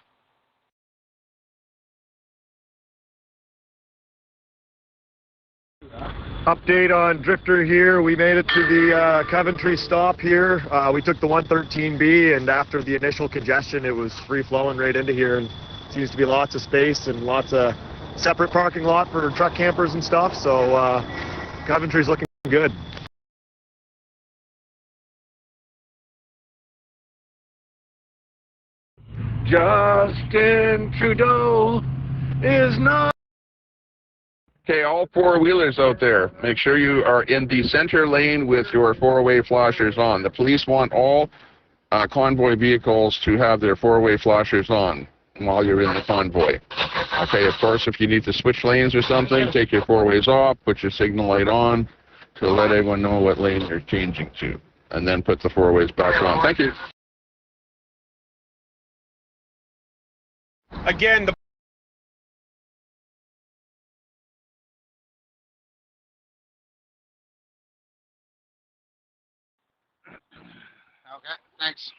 Update on Drifter here. We made it to the Coventry stop here. We took the 113B, and after the initial congestion, it was free flowing right into here. And seems to be lots of space and lots of separate parking lot for truck campers and stuff. So Coventry's looking good. Justin Trudeau is not. Okay, all four-wheelers out there, make sure you are in the center lane with your four-way flashers on. The police want all convoy vehicles to have their four-way flashers on while you're in the convoy. Okay, of course, if you need to switch lanes or something, take your four-ways off, put your signal light on to let everyone know what lane you're changing to, and then put the four-ways back on. Thank you. Again, the Okay, thanks.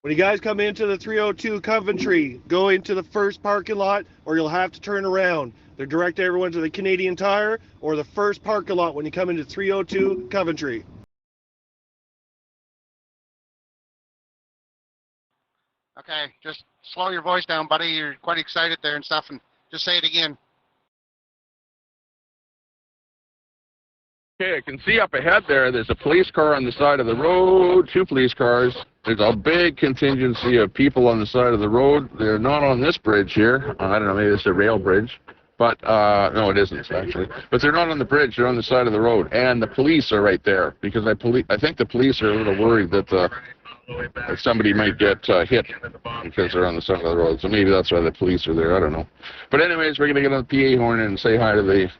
When you guys come into the 302 Coventry, go into the first parking lot or you'll have to turn around. They're direct everyone to the Canadian Tire or the first parking lot when you come into 302 Coventry. Okay, just slow your voice down, buddy. You're quite excited there and stuff, and just say it again. Okay, I can see up ahead there's a police car on the side of the road, 2 police cars. There's a big contingency of people on the side of the road. They're not on this bridge here. I don't know, maybe it's a rail bridge. But, no, it isn't, actually. But they're not on the bridge, they're on the side of the road. And the police are right there, because I think the police are a little worried that somebody might get hit because they're on the side of the road. So maybe that's why the police are there, I don't know. But anyways, we're going to get on the PA horn and say hi to the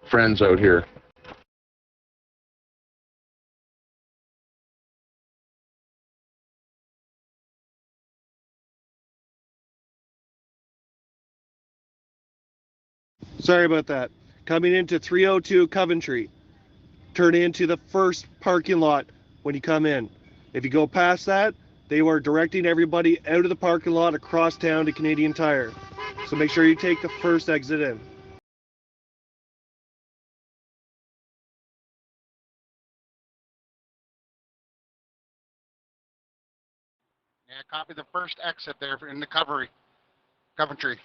friends out here. Sorry about that. Coming into 302 Coventry, turn into the first parking lot when you come in. If you go past that, they are directing everybody out of the parking lot across town to Canadian Tire. So make sure you take the first exit in. Yeah, copy the first exit there in the Coventry.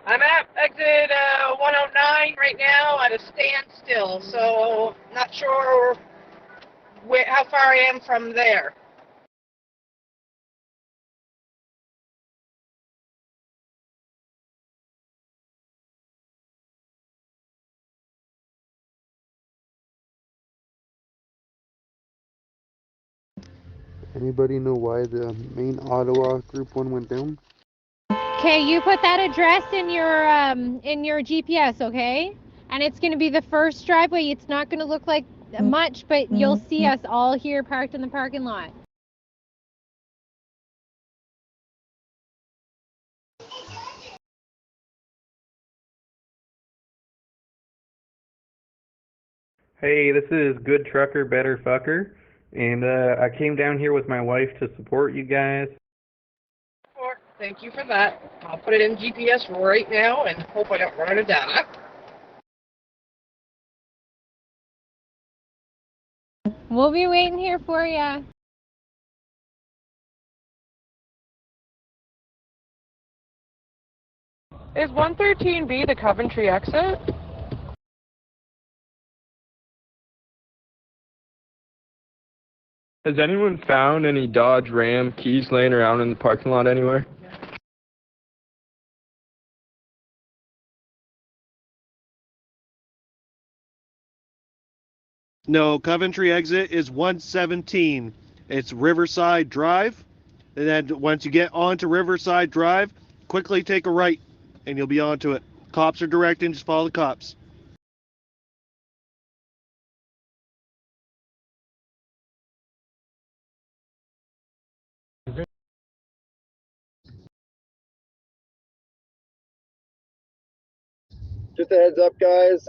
I'm at exit 109 right now at a standstill, so not sure how far I am from there. Anybody know why the main Ottawa Group 1 went down? Okay, you put that address in your GPS, okay? And it's going to be the first driveway. It's not going to look like much, but you'll see us all here parked in the parking lot. Hey, this is Good Trucker, Better Fucker, and I came down here with my wife to support you guys. Thank you for that. I'll put it in GPS right now and hope I don't run out of data. We'll be waiting here for you. Is 113B the Coventry exit? Has anyone found any Dodge Ram keys laying around in the parking lot anywhere? No, Coventry exit is 117. It's Riverside Drive. And then once you get onto Riverside Drive, quickly take a right and you'll be onto it. Cops are directing, just follow the cops. just a heads up, guys.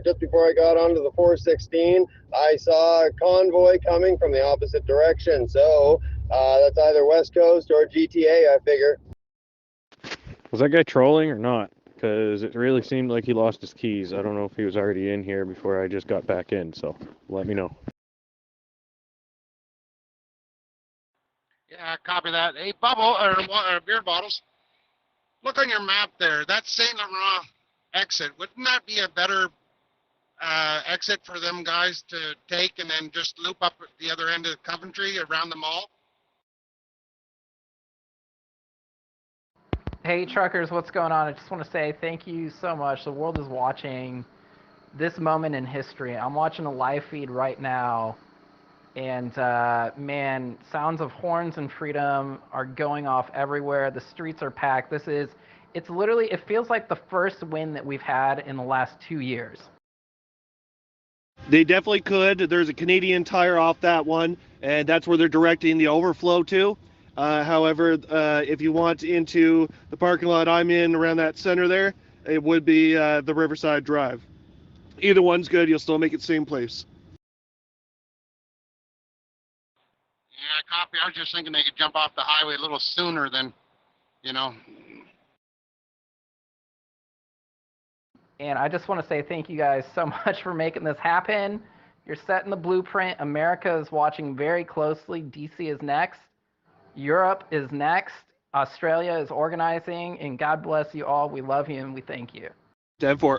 Just before I got onto the 416, I saw a convoy coming from the opposite direction. So that's either West Coast or GTA, I figure. Was that guy trolling or not? Because it really seemed like he lost his keys. I don't know if he was already in here before I just got back in, so let me know. Yeah, copy that. Hey, Bubble, or beer bottles, look on your map there. That's St. Laurent exit. Wouldn't that be a better exit for them guys to take and then just loop up at the other end of Coventry around the mall? Hey truckers, what's going on? I just want to say thank you so much. The world is watching this moment in history. I'm watching a live feed right now, and man, sounds of horns and freedom are going off everywhere. The streets are packed. It's literally, it feels like the first win that we've had in the last 2 years. They definitely could. There's a Canadian Tire off that one, and that's where they're directing the overflow to. However, if you want into the parking lot I'm in around that center there, it would be the Riverside Drive. Either one's good. You'll still make it same place. Yeah, copy. I was just thinking they could jump off the highway a little sooner than, you know. And I just want to say thank you guys so much for making this happen. You're setting the blueprint. America is watching very closely. DC is next. Europe is next. Australia is organizing. And God bless you all. We love you and we thank you. 10-4.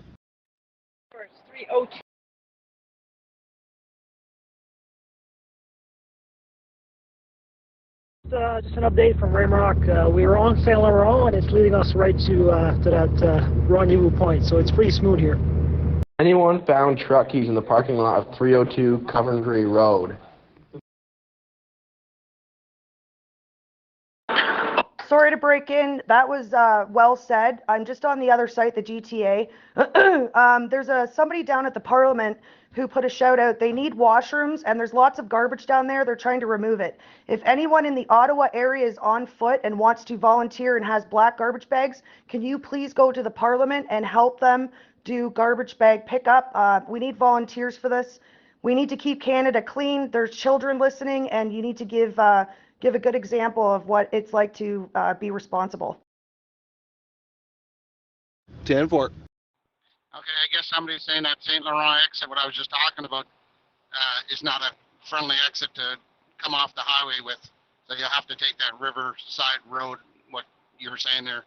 302. Just an update from Rimrock. We were on Saint Laurent, and it's leading us right to that rendezvous point, so it's pretty smooth here. Anyone found truck keys in the parking lot of 302 Coventry Road? Sorry to break in. That was well said. I'm just on the other site, the GTA. There's somebody down at the Parliament who put a shout out. They need washrooms, and there's lots of garbage down there. They're trying to remove it. If anyone in the Ottawa area is on foot and wants to volunteer and has black garbage bags, can you please go to the Parliament and help them do garbage bag pickup? We need volunteers for this. We need to keep Canada clean. There's children listening, and you need to give a good example of what it's like to be responsible. 10-4. Okay, I guess somebody's saying that St. Laurent exit, what I was just talking about, is not a friendly exit to come off the highway with. So you'll have to take that Riverside Road, what you were saying there.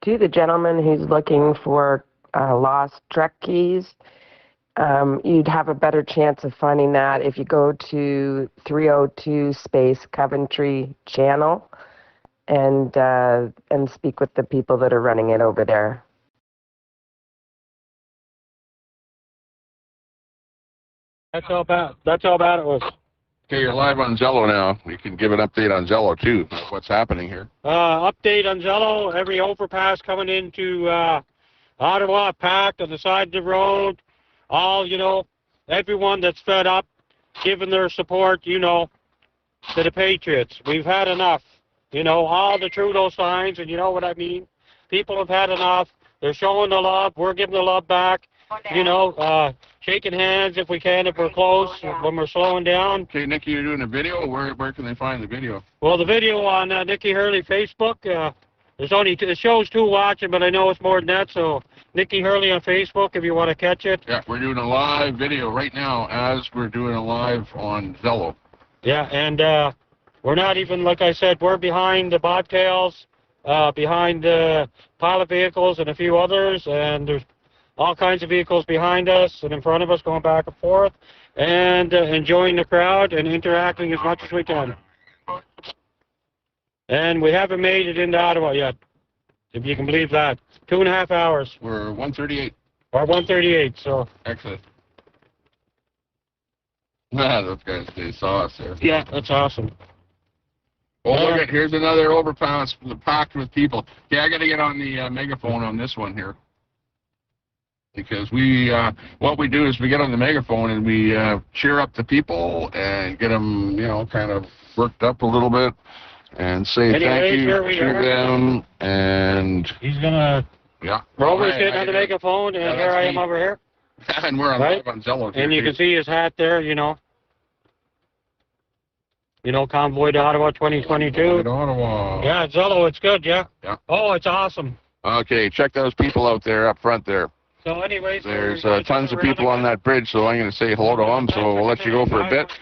To the gentleman who's looking for lost truck keys, you'd have a better chance of finding that if you go to 302 space Coventry channel and speak with the people that are running it over there. That's how bad it was. Okay, you're live on Zello now. We can give an update on Zello too. What's happening here? Update on Zello. Every overpass coming into Ottawa packed on the side of the road. All, everyone that's fed up, giving their support, to the Patriots. We've had enough. All the Trudeau signs, and you know what I mean. People have had enough. They're showing the love. We're giving the love back. Shaking hands if we can, if we're close, when we're slowing down. Okay, Nikki, you're doing a video. Where can they find the video? Well, the video on Nikki Hurley Facebook. It shows 2 watching, but I know it's more than that. So Nikki Hurley on Facebook, if you want to catch it. Yeah, we're doing a live video right now as we're doing a live on Zello. Yeah, and we're not even, like I said, we're behind the bobtails, behind the pilot vehicles and a few others, and there's all kinds of vehicles behind us and in front of us going back and forth, and enjoying the crowd and interacting as much as we can. And we haven't made it into Ottawa yet, if you can believe that. 2.5 hours. We're 138. Or 138, so. Excellent. Those guys, they saw us there. Yeah, that's awesome. Oh, look at, here's another overpass packed with people. Okay, I got to get on the megaphone on this one here. because we what we do is we get on the megaphone and we cheer up the people and get them, you know, kind of worked up a little bit and say thank you to them. And he's gonna. Yeah. Rover's getting on the megaphone, and here I am over here. And we're on live on Zello. And you can see his hat there, you know. You know, Convoy to Ottawa 2022. Convoy to Ottawa. Yeah, Zello, it's good, yeah. Yeah. Oh, it's awesome. Okay, check those people out there up front there. So anyways, there's tons of people on that bridge, so I'm going to say hello to them, so we'll let you go for a bit.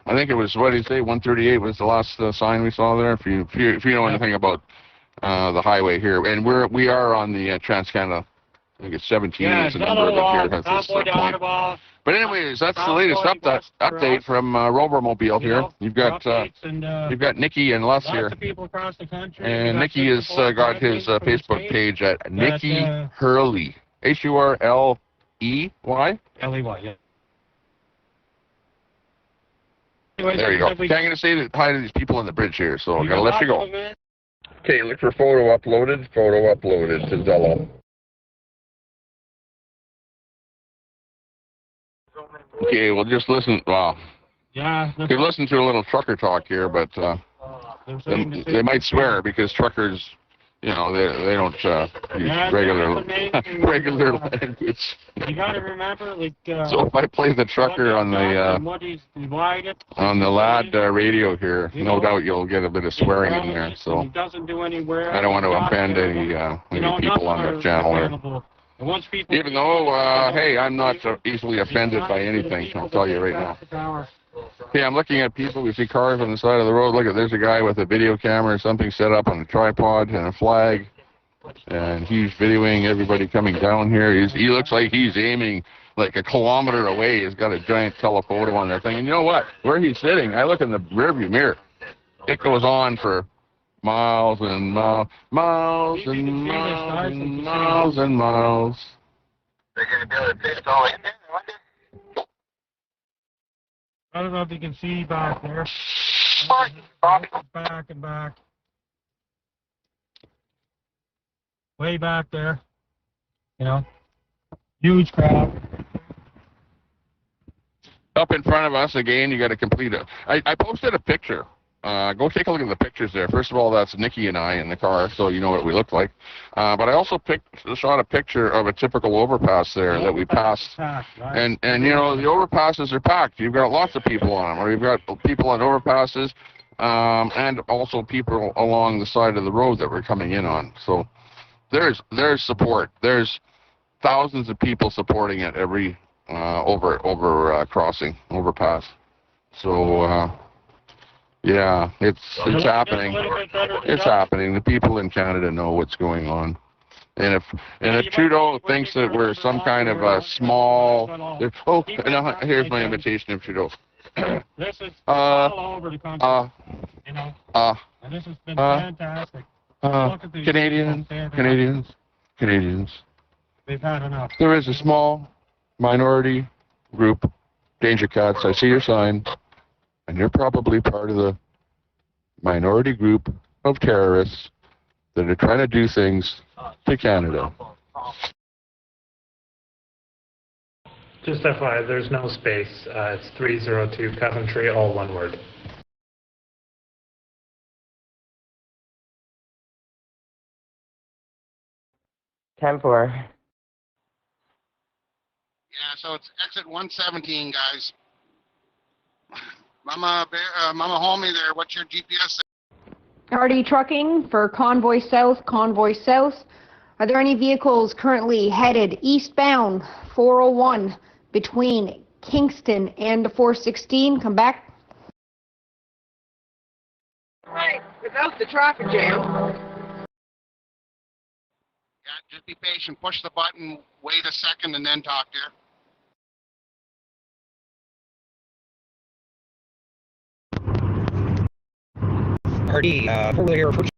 I think it was, what did you say, 138 was the last sign we saw there, if you know anything about the highway here. And we are on the Trans-Canada, I think it's 17 is the number that here has this point. But anyways, that's the latest update from Rovermobile here. You've got Nikki and Les here. And Nikki has got his Facebook page at Nikki Hurley. Hurley. Ley, yeah. There you go. Okay, I'm going to say hi to these people on the bridge here, so I'm going to let you go. Okay, look for photo uploaded to Zello. Okay, well, just listen. Wow. Yeah. You can listen to a little trucker talk here, but they might swear because truckers, you know, they don't use regular language. You got to remember, like. So if I play the trucker on the LAD radio here, no doubt you'll get a bit of swearing in there. So I don't want to offend any people on the channel. Even though, hey, I'm not easily offended by anything, I'll tell you right now. Okay, I'm looking at people. We see cars on the side of the road. Look, there's a guy with a video camera or something set up on a tripod and a flag. And he's videoing everybody coming down here. He looks like he's aiming like a kilometer away. He's got a giant telephoto on that thing. And you know what? Where he's sitting, I look in the rearview mirror. It goes on for miles and miles, miles and miles and miles and miles. They're going to be able to fit all in there, I wonder? I don't know if you can see back there. Back and back. Way back there. You know, huge crowd. Up in front of us again, you got to complete it. I posted a picture. Go take a look at the pictures there. First of all, that's Nikki and I in the car, so you know what we look like. But I also shot a picture of a typical overpass there that we passed. And you know, the overpasses are packed. You've got lots of people on them, or you've got people on overpasses, and also people along the side of the road that we're coming in on. So there's support. There's thousands of people supporting it every crossing, overpass. So yeah, it's happening. It's happening. The people in Canada know what's going on. And if Trudeau thinks that we're some kind of a small, here's my invitation of Trudeau. This is all over the country. You know, and this has been fantastic. Look at these Canadians. They've had enough. There is a small minority group, Danger Cats. I see your sign. And you're probably part of the minority group of terrorists that are trying to do things to Canada. Just FYI, there's no space. It's 302 Coventry, all one word. Tempor. Yeah, so it's exit 117, guys. Mama Homie there, what's your GPS? RD Trucking for Convoy South. Are there any vehicles currently headed eastbound 401 between Kingston and the 416? Come back. Right, without the traffic jam. Yeah, just be patient. Push the button, wait a second, and then talk to her. RD, 4-wheeler here, approach